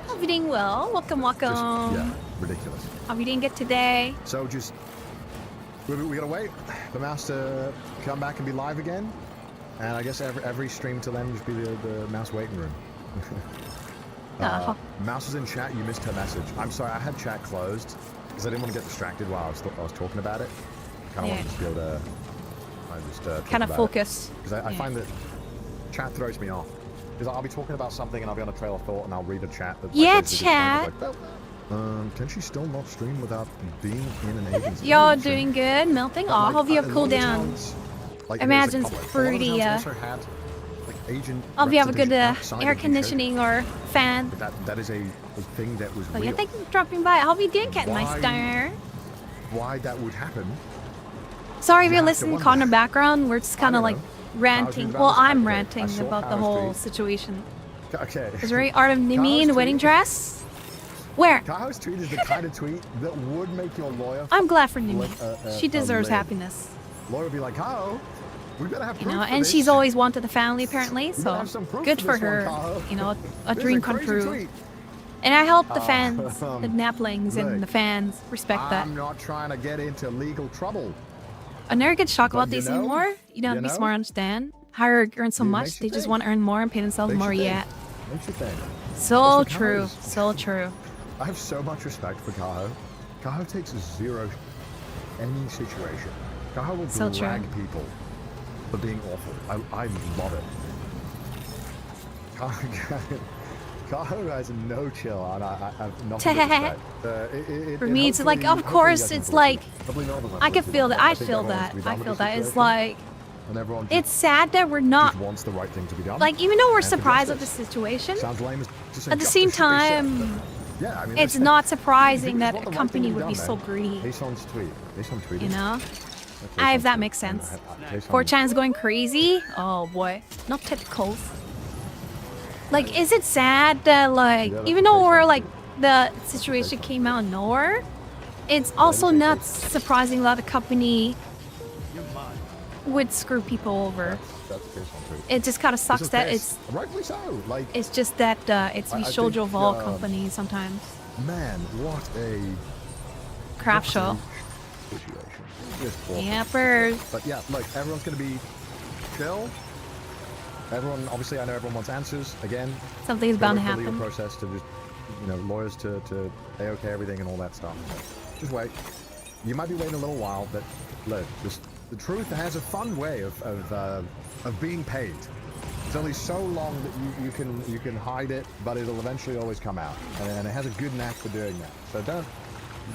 Hope you doing well. Welcome. Yeah, ridiculous. Hope you didn't get today. So just we gotta wait for Mouse to come back and be live again, and I guess every stream till then just be the Mouse waiting room. Mouse is in chat. You missed her message. I'm sorry, I had chat closed because I didn't want to get distracted while I was talking about it. Kind of wanted to be able to kind of focus. Because I find that chat throws me off. Because I'll be talking about something and I'll be on a trail of thought and I'll read a chat. That chat. Can she still not stream without being in an agency? You're doing good, melting. I hope you have cooled down. Imagine it's pretty. Hope you have a good air conditioning or fan. That is a thing that was real. Yeah, thank you for dropping by. I hope you did get my star. Why that would happen? Sorry if you're listening to Connor background. We're just kind of like ranting. Well, I'm ranting about the whole situation. Okay. Is there Art of Nimi in a wedding dress? Where? Kaho's tweet is the kind of tweet that would make your lawyer. I'm glad for Nimi. She deserves happiness. Lawyer would be like, Kaho, we better have proof. You know, and she's always wanted a family apparently, so good for her. You know, a dream come true. And I hope the fans, the naplings and the fans respect that. I'm not trying to get into legal trouble. I never get shocked about these anymore. You don't be smart, understand. Hire earn so much, they just want to earn more and pay themselves more yet. Makes you think. So true, so true. I have so much respect for Kaho. Kaho takes zero any situation. Kaho will drag people for being awful. I love it. Kaho has no chill, and I have nothing but respect. For me, it's like, of course, it's like, I can feel that. I feel that. It's like, it's sad that we're not, wants the right thing to be done. Like, even though we're surprised at the situation, at the same time, it's not surprising that a company would be so greedy. You know? If that makes sense. 4chan's going crazy? Oh boy. Not typicals. Like, is it sad that, like, even though we're, like, the situation came out of nowhere, it's also not surprising that the company would screw people over. That's the case one too. It just kind of This sucks is that piss. it's rightfully so. Like it's just that it's I Visual think, of all companies sometimes. man, what a Crap show. situation. Just awful. Yappers. But yeah, look, everyone's gonna be chill. Everyone, obviously, I know everyone wants answers. Again, Something's bound to the legal happen. process to just, lawyers to A-OK everything and all that stuff. Just wait. You might be waiting a little while, but look, the truth has a fun way of being paid. It's only so long that you can hide it, but it'll eventually always come out, and it has a good knack for doing that. So don't.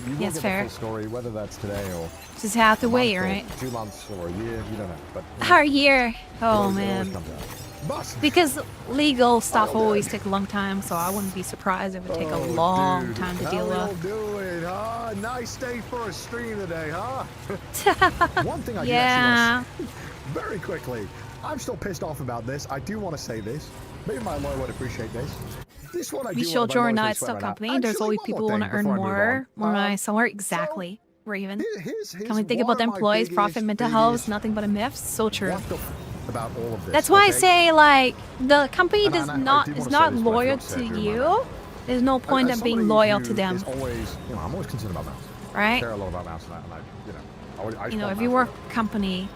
You will Yes, get fair. the full story, whether that's today or Just have to a wait, month or right? 2 months or a year. You don't know, but Our year. it Oh always man. comes out. But Because legal stuff always take a long time, so I wouldn't be surprised if it take a long dude, time to how deal we all with. doing, huh? Nice day for a stream today, huh? One thing I do Yeah. actually want to very quickly. I'm still pissed off about this. I do want to say this. Maybe my lawyer would appreciate this. This one I do Visual want to not still company. There's always people who want to earn more. Somewhere exactly. Raven. Can we think about the employees, profit, mental health? Nothing but a myth. So true. About all of this. That's why I okay? say like the company And does I not do is wanna not say this, but I loyal forgot to say to it during my you. There's no point As in being somebody loyal who to them. is always, I'm always concerned about mouse. Right? I care a lot about mouse, and I You know, want if you mouse work a company.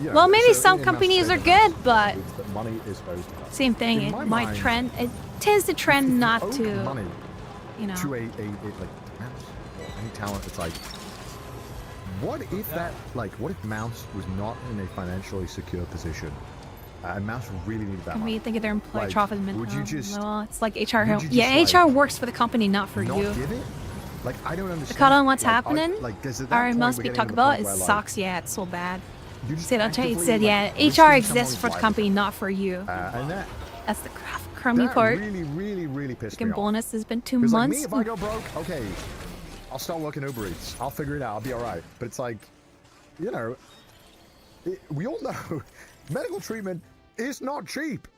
Yeah, Well, maybe so some in companies are mouse good, saving but is that money is owed to us. same thing. In It my might mind, trend. It tends to trend not owed to. money You know. to a like mouse or any talent. It's like, what if mouse was not in a financially secure position, and mouse really needed that Can money? we think of their employee Like, profit? would you just? Well, it's like HR. would you Yeah, just, HR works for the company, not for not you. give it? Like, I don't understand. The cut on what's Like, happening. because at that Or point, must we're be getting talk to the about point it where, like, sucks. Yeah, it's so bad. you just Said it actively, said yeah. like, HR risking exists someone's for the livelihood. company, not for you. And that That's the crummy part. really, really, really pissed me Fucking off. bonus has been 2 Because like months. me, if I go broke, okay, I'll start working Uber Eats. I'll figure it out. I'll be all right. But it's like, we all know medical treatment is not cheap.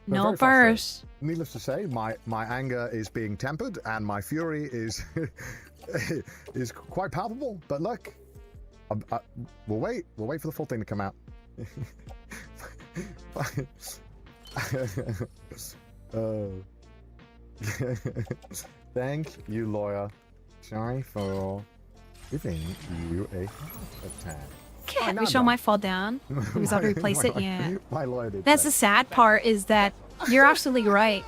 But No very frustrating. burst. Needless to say, my anger is being tempered and my fury is is quite palpable. But look, we'll wait. We'll wait for the full thing to come out. Thank you, lawyer. Sorry for giving you a heart attack. Can't we show my fall down? Who's ought to replace it? Yeah. My lawyer did That's that. the sad part is that you're absolutely right.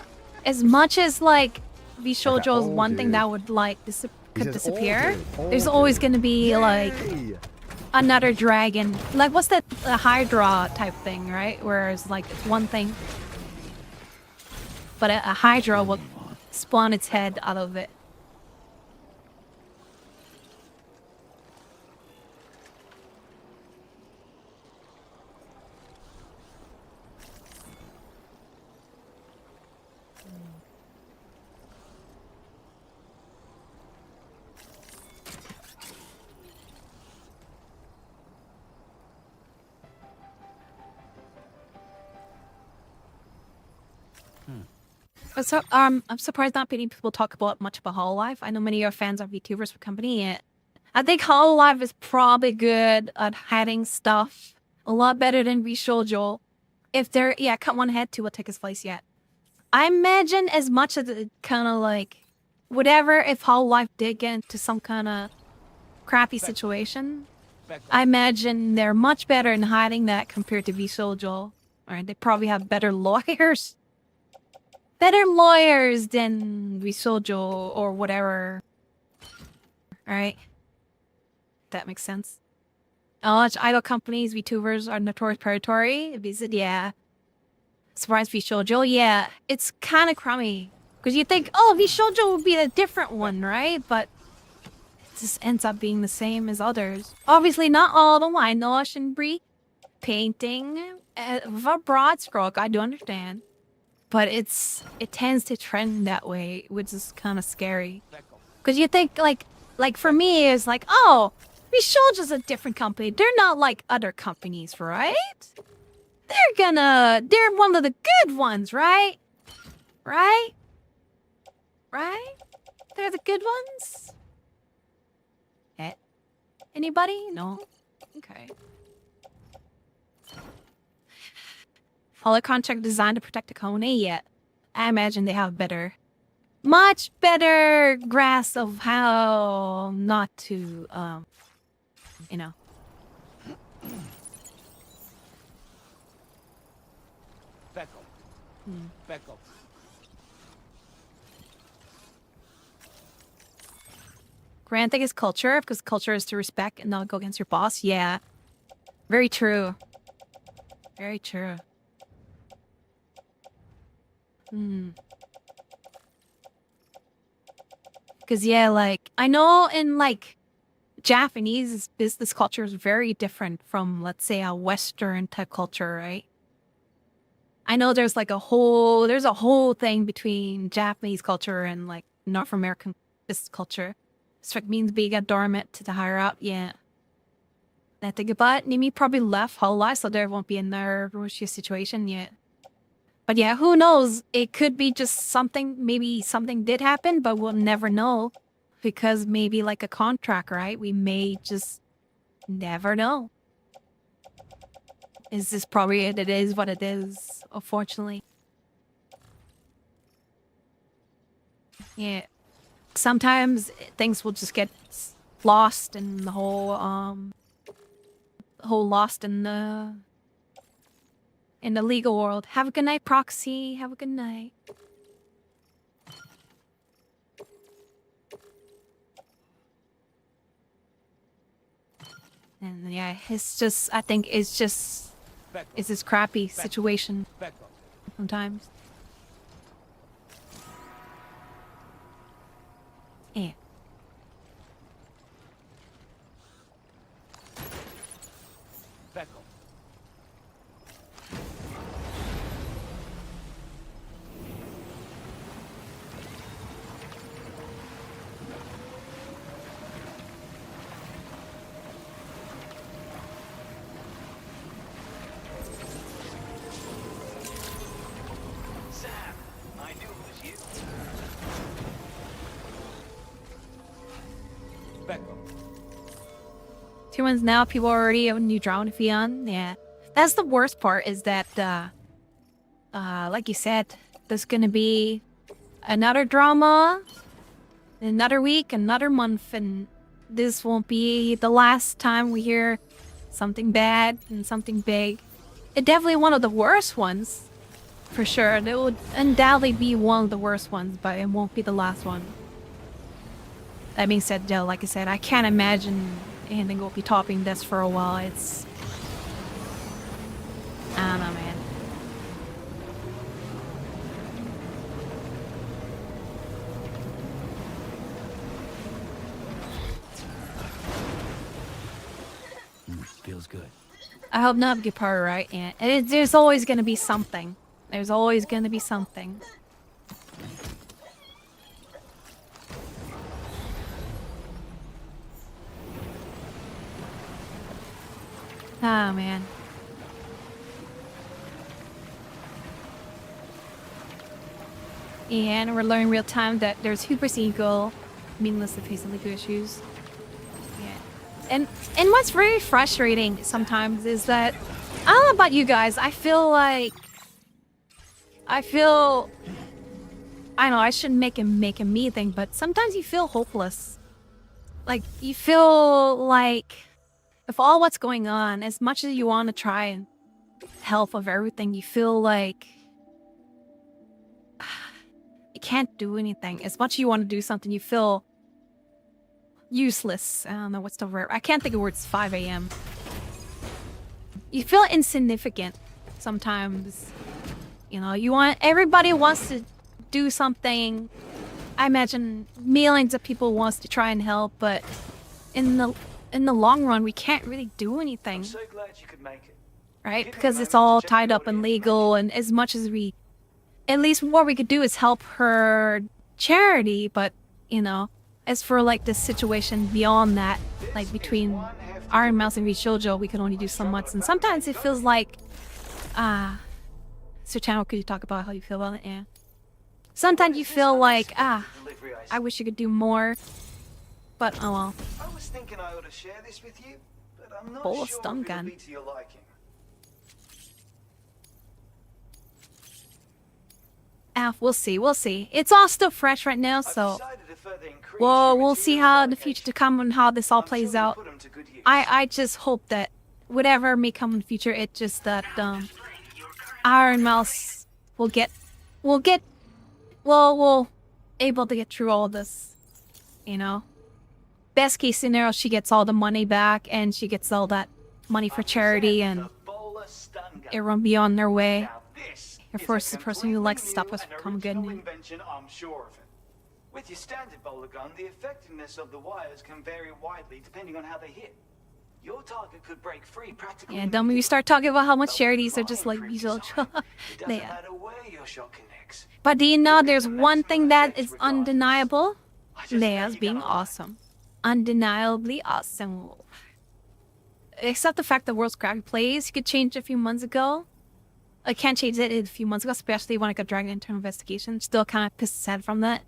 As much as like Vishoujo is all one thing dude. that would like could says all disappear, dude, all there's always dude. going to be like another dragon. Like what's that Hydra type thing, right? Whereas like it's one thing, but a Hydra will spawn its head out of it. So, I'm surprised not many people talk about much about Hololive. I know many of your fans are VTubers for company. And I think Hololive is probably good at hiding stuff. A lot better than Vishoujo. If they're, cut one head, two will take his place yet. I imagine as much as it kind of like, whatever, if Hololive did get into some kind of crappy situation, I imagine they're much better in hiding that compared to Vishoujo. Or they probably have better lawyers. Better lawyers than Vishoujo or whatever. Alright? That makes sense. Idol companies, VTubers are notorious predatory. Visit, yeah. Surprise Vishoujo, yeah. It's kind of crummy. Because you think, oh, Vishoujo would be a different one, right? But it just ends up being the same as others. Obviously, not all of them. I know Shinbri painting with a broad stroke. I do understand. But it tends to trend that way, which is kind of scary. Because you think, like for me, it's like, oh, Vishoujo's a different company. They're not like other companies, right? They're one of the good ones, right? Right? Right? They're the good ones? Anybody? No? Okay. follow contract designed to protect the colony yet. I imagine they have much better grasp of how not to, you know. Back up. Back up. Granting is culture, because culture is to respect and not go against your boss. Yeah. Very true. Very true. Because, yeah, like, I know in, like, Japanese business culture is very different from, let's say, a Western type culture, right? I know there's like a whole thing between Japanese culture and like North American business culture. So it means being a doormat to the higher up, yeah. I think about it, Nimi probably left Hollow, so there won't be another Russia situation yet. But yeah, who knows? It could be just something, maybe something did happen, but we'll never know. Because maybe like a contract, right? We may just never know. Is this probably it? It is what it is, unfortunately. Yeah. Sometimes things will just get lost in the whole lost in the legal world. Have a good night, Proxy. Have a good night. And yeah, it's just, I think it's just, it's this crappy situation sometimes. Yeah. Back up. Back up. 2 months now, people already when you drown if you on. Yeah. That's the worst part is that like you said, there's gonna be another drama, another week, another month, and this won't be the last time we hear something bad and something big. It's definitely one of the worst ones, for sure. It would undoubtedly be one of the worst ones, but it won't be the last one. That being said, Joe, like I said, I can't imagine anything will be topping this for a while. It's... I don't know, man. Feels good. I hope not get part right, yeah. There's always gonna be something. There's always gonna be something. Oh, man. And we're learning real time that there's hubris ego, meaningless to face legal issues. Yeah. And what's very frustrating sometimes is that, I don't know about you guys, I know I shouldn't make a me thing, but sometimes you feel hopeless. Like, you feel like, with all what's going on, as much as you want to try and help of everything, you feel like you can't do anything. As much as you want to do something, you feel useless. I don't know what's the word. I can't think of words. 5 a.m. You feel insignificant sometimes. You know, everybody wants to do something. I imagine millions of people wants to try and help, but in the long run, we can't really do anything. I'm so glad you could make it. Right? Because it's all tied up in legal, and as much as at least what we could do is help her charity, but, you know, as for, like, this situation beyond that, like, between Iron Mouse and Shoujo, we can only do so much, and sometimes it feels like, so Channel, could you talk about how you feel about it? Yeah. Sometimes you feel like, I wish you could do more, but oh well. I was thinking I ought to share this with you, but I'm not Bowl of sure stun if it'll gun. be to your liking. We'll see. We'll see. It's all still fresh right now, so we'll see how the future to come and how this all plays out. I just hope that whatever may come in the future, it just that Iron Mouse will able to get through all this. You know, best case scenario, she gets all the money back and she gets all that money for charity, and everyone be on their way. Air Force is the person who likes to stop us from good news. I'm sure of it. With your standard bowler gun, the effectiveness of the wires can vary widely depending on how they hit. Your target could break free practically. Yeah, don't we start talking about how much charities are just like usual. Yeah. But do you know there's one thing that is undeniable? Leia's being awesome. Undeniably awesome. Except the fact that World's Crappy Plays, you could change it a few months ago. I can't change it a few months ago, especially when I got dragged into internal investigation. Still kind of pissed sad from that.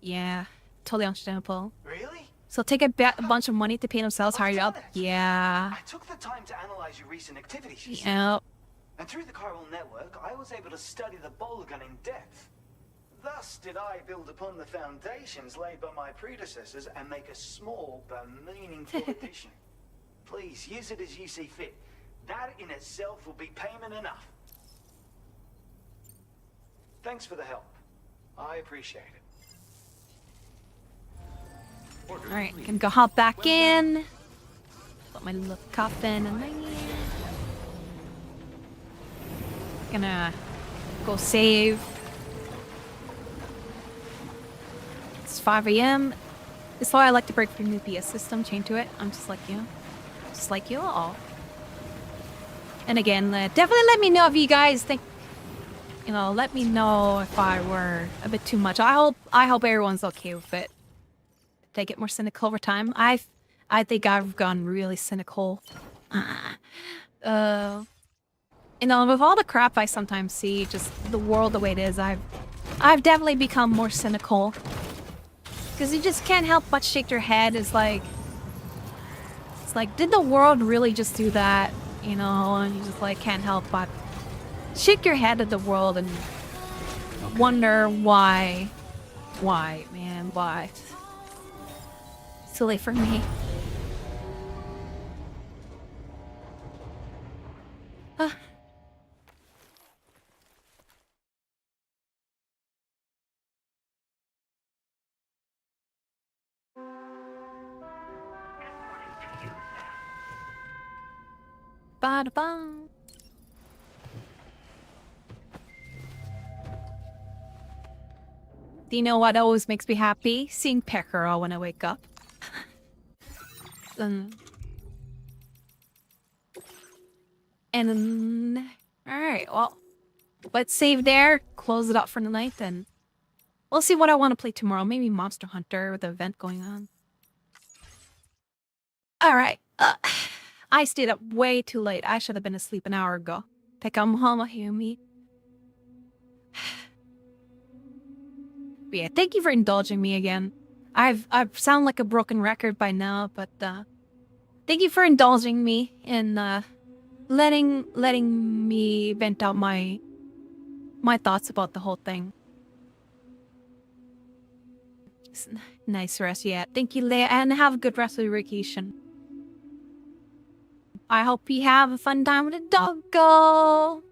Yeah, totally understandable. Really? So take a bunch of money to pay themselves higher up. Yeah. I took the time to analyze your recent activities. Yeah. And through the chiral network, I was able to study the bowler gun in depth. Thus did I build upon the foundations laid by my predecessors and make a small but meaningful addition. Please, use it as you see fit. That in itself will be payment enough. Thanks for the help. I appreciate it. Alright, I can go hop back in. Put my little coffin in there. Gonna go save. It's 5 AM. That's why I like to break through the PS system, chain to it. I'm just like you. Just like you all. And again, definitely let me know if you guys think, you know, let me know if I were a bit too much. I hope everyone's okay with it. Did I get more cynical over time? I think I've gone really cynical. You know, with all the crap I sometimes see, just the world the way it is, I've definitely become more cynical. Because you just can't help but shake your head. It's like, did the world really just do that? You know, and you just like can't help but shake your head at the world and wonder why, man, why? Silly for me. Ba-da-bum. Do you know what always makes me happy? Seeing Pekaro when I wake up. And alright, well, let's save there, close it up for the night, then we'll see what I want to play tomorrow. Maybe Monster Hunter with the event going on. Alright, I stayed up way too late. I should have been asleep an hour ago. But yeah, thank you for indulging me again. I sound like a broken record by now, but thank you for indulging me and letting me vent out my thoughts about the whole thing. Nice rest, yeah. Thank you, Leia, and have a good rest of your vacation. I hope you have a fun time with the doggo.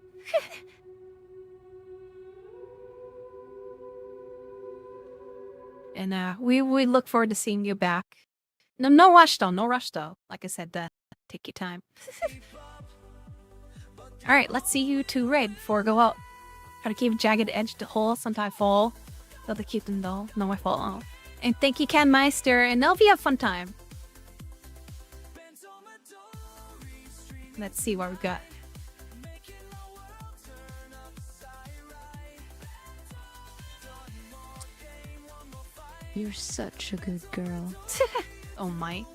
And we look forward to seeing you back. No rush though, no rush though. Like I said, take your time. Alright, let's see you two raid before I go out. Try to keep jagged edge to hole, sometimes fall. Not the cute and dull, no my fault. Oh. And thank you, Ken Meister, and I hope you have a fun time. Let's see what we got. You're such a good girl. Oh my.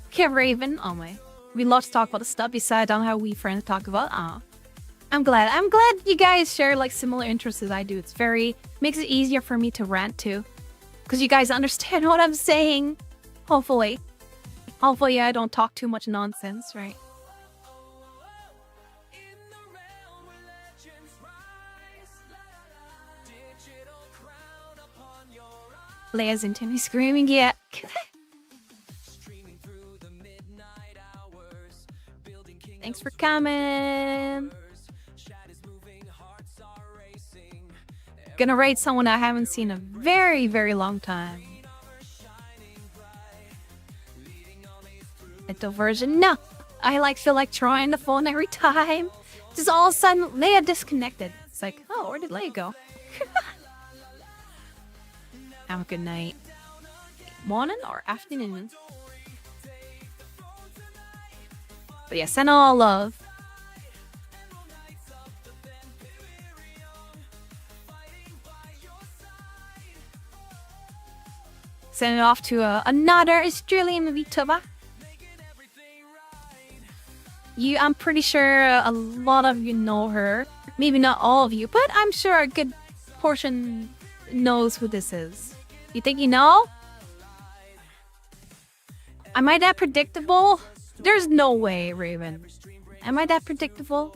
Okay, Raven. Oh my. We love to talk about the stuff besides on how we friends talk about. I'm glad you guys share like similar interests as I do. It's makes it easier for me to rant too. Because you guys understand what I'm saying. Hopefully I don't talk too much nonsense, right? Leia's into me screaming, yeah. Thanks for coming. Gonna raid someone I haven't seen in a very, very long time. Bento version, no. I feel like trying the phone every time. Just all of a sudden, Leia disconnected. It's like, oh, where did Leia go? Have a good night. Morning or afternoon? But yeah, send all love. Send it off to another Australian VTuber. I'm pretty sure a lot of you know her. Maybe not all of you, but I'm sure a good portion knows who this is. You think you know? Am I that predictable? There's no way, Raven. Am I that predictable?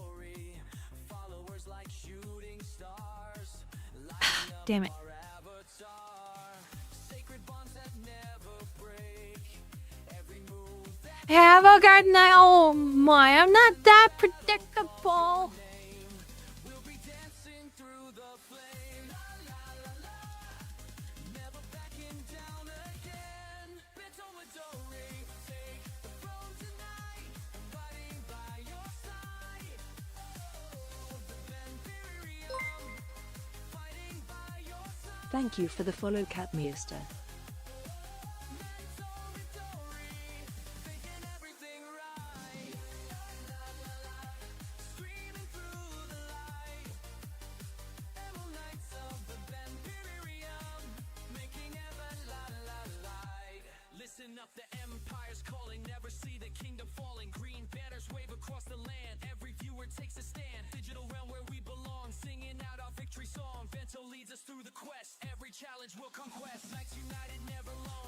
Damn it. Have a garden night. Oh my, I'm not that predictable. Thank you for the follow, Catmeister. Listen up, the empire's calling, never see the kingdom falling. Green banners wave across the land, every viewer takes a stand. Digital realm where we belong, singing out our victory song. Bento leads us through the quest, every challenge will conquest. Knights united, never long.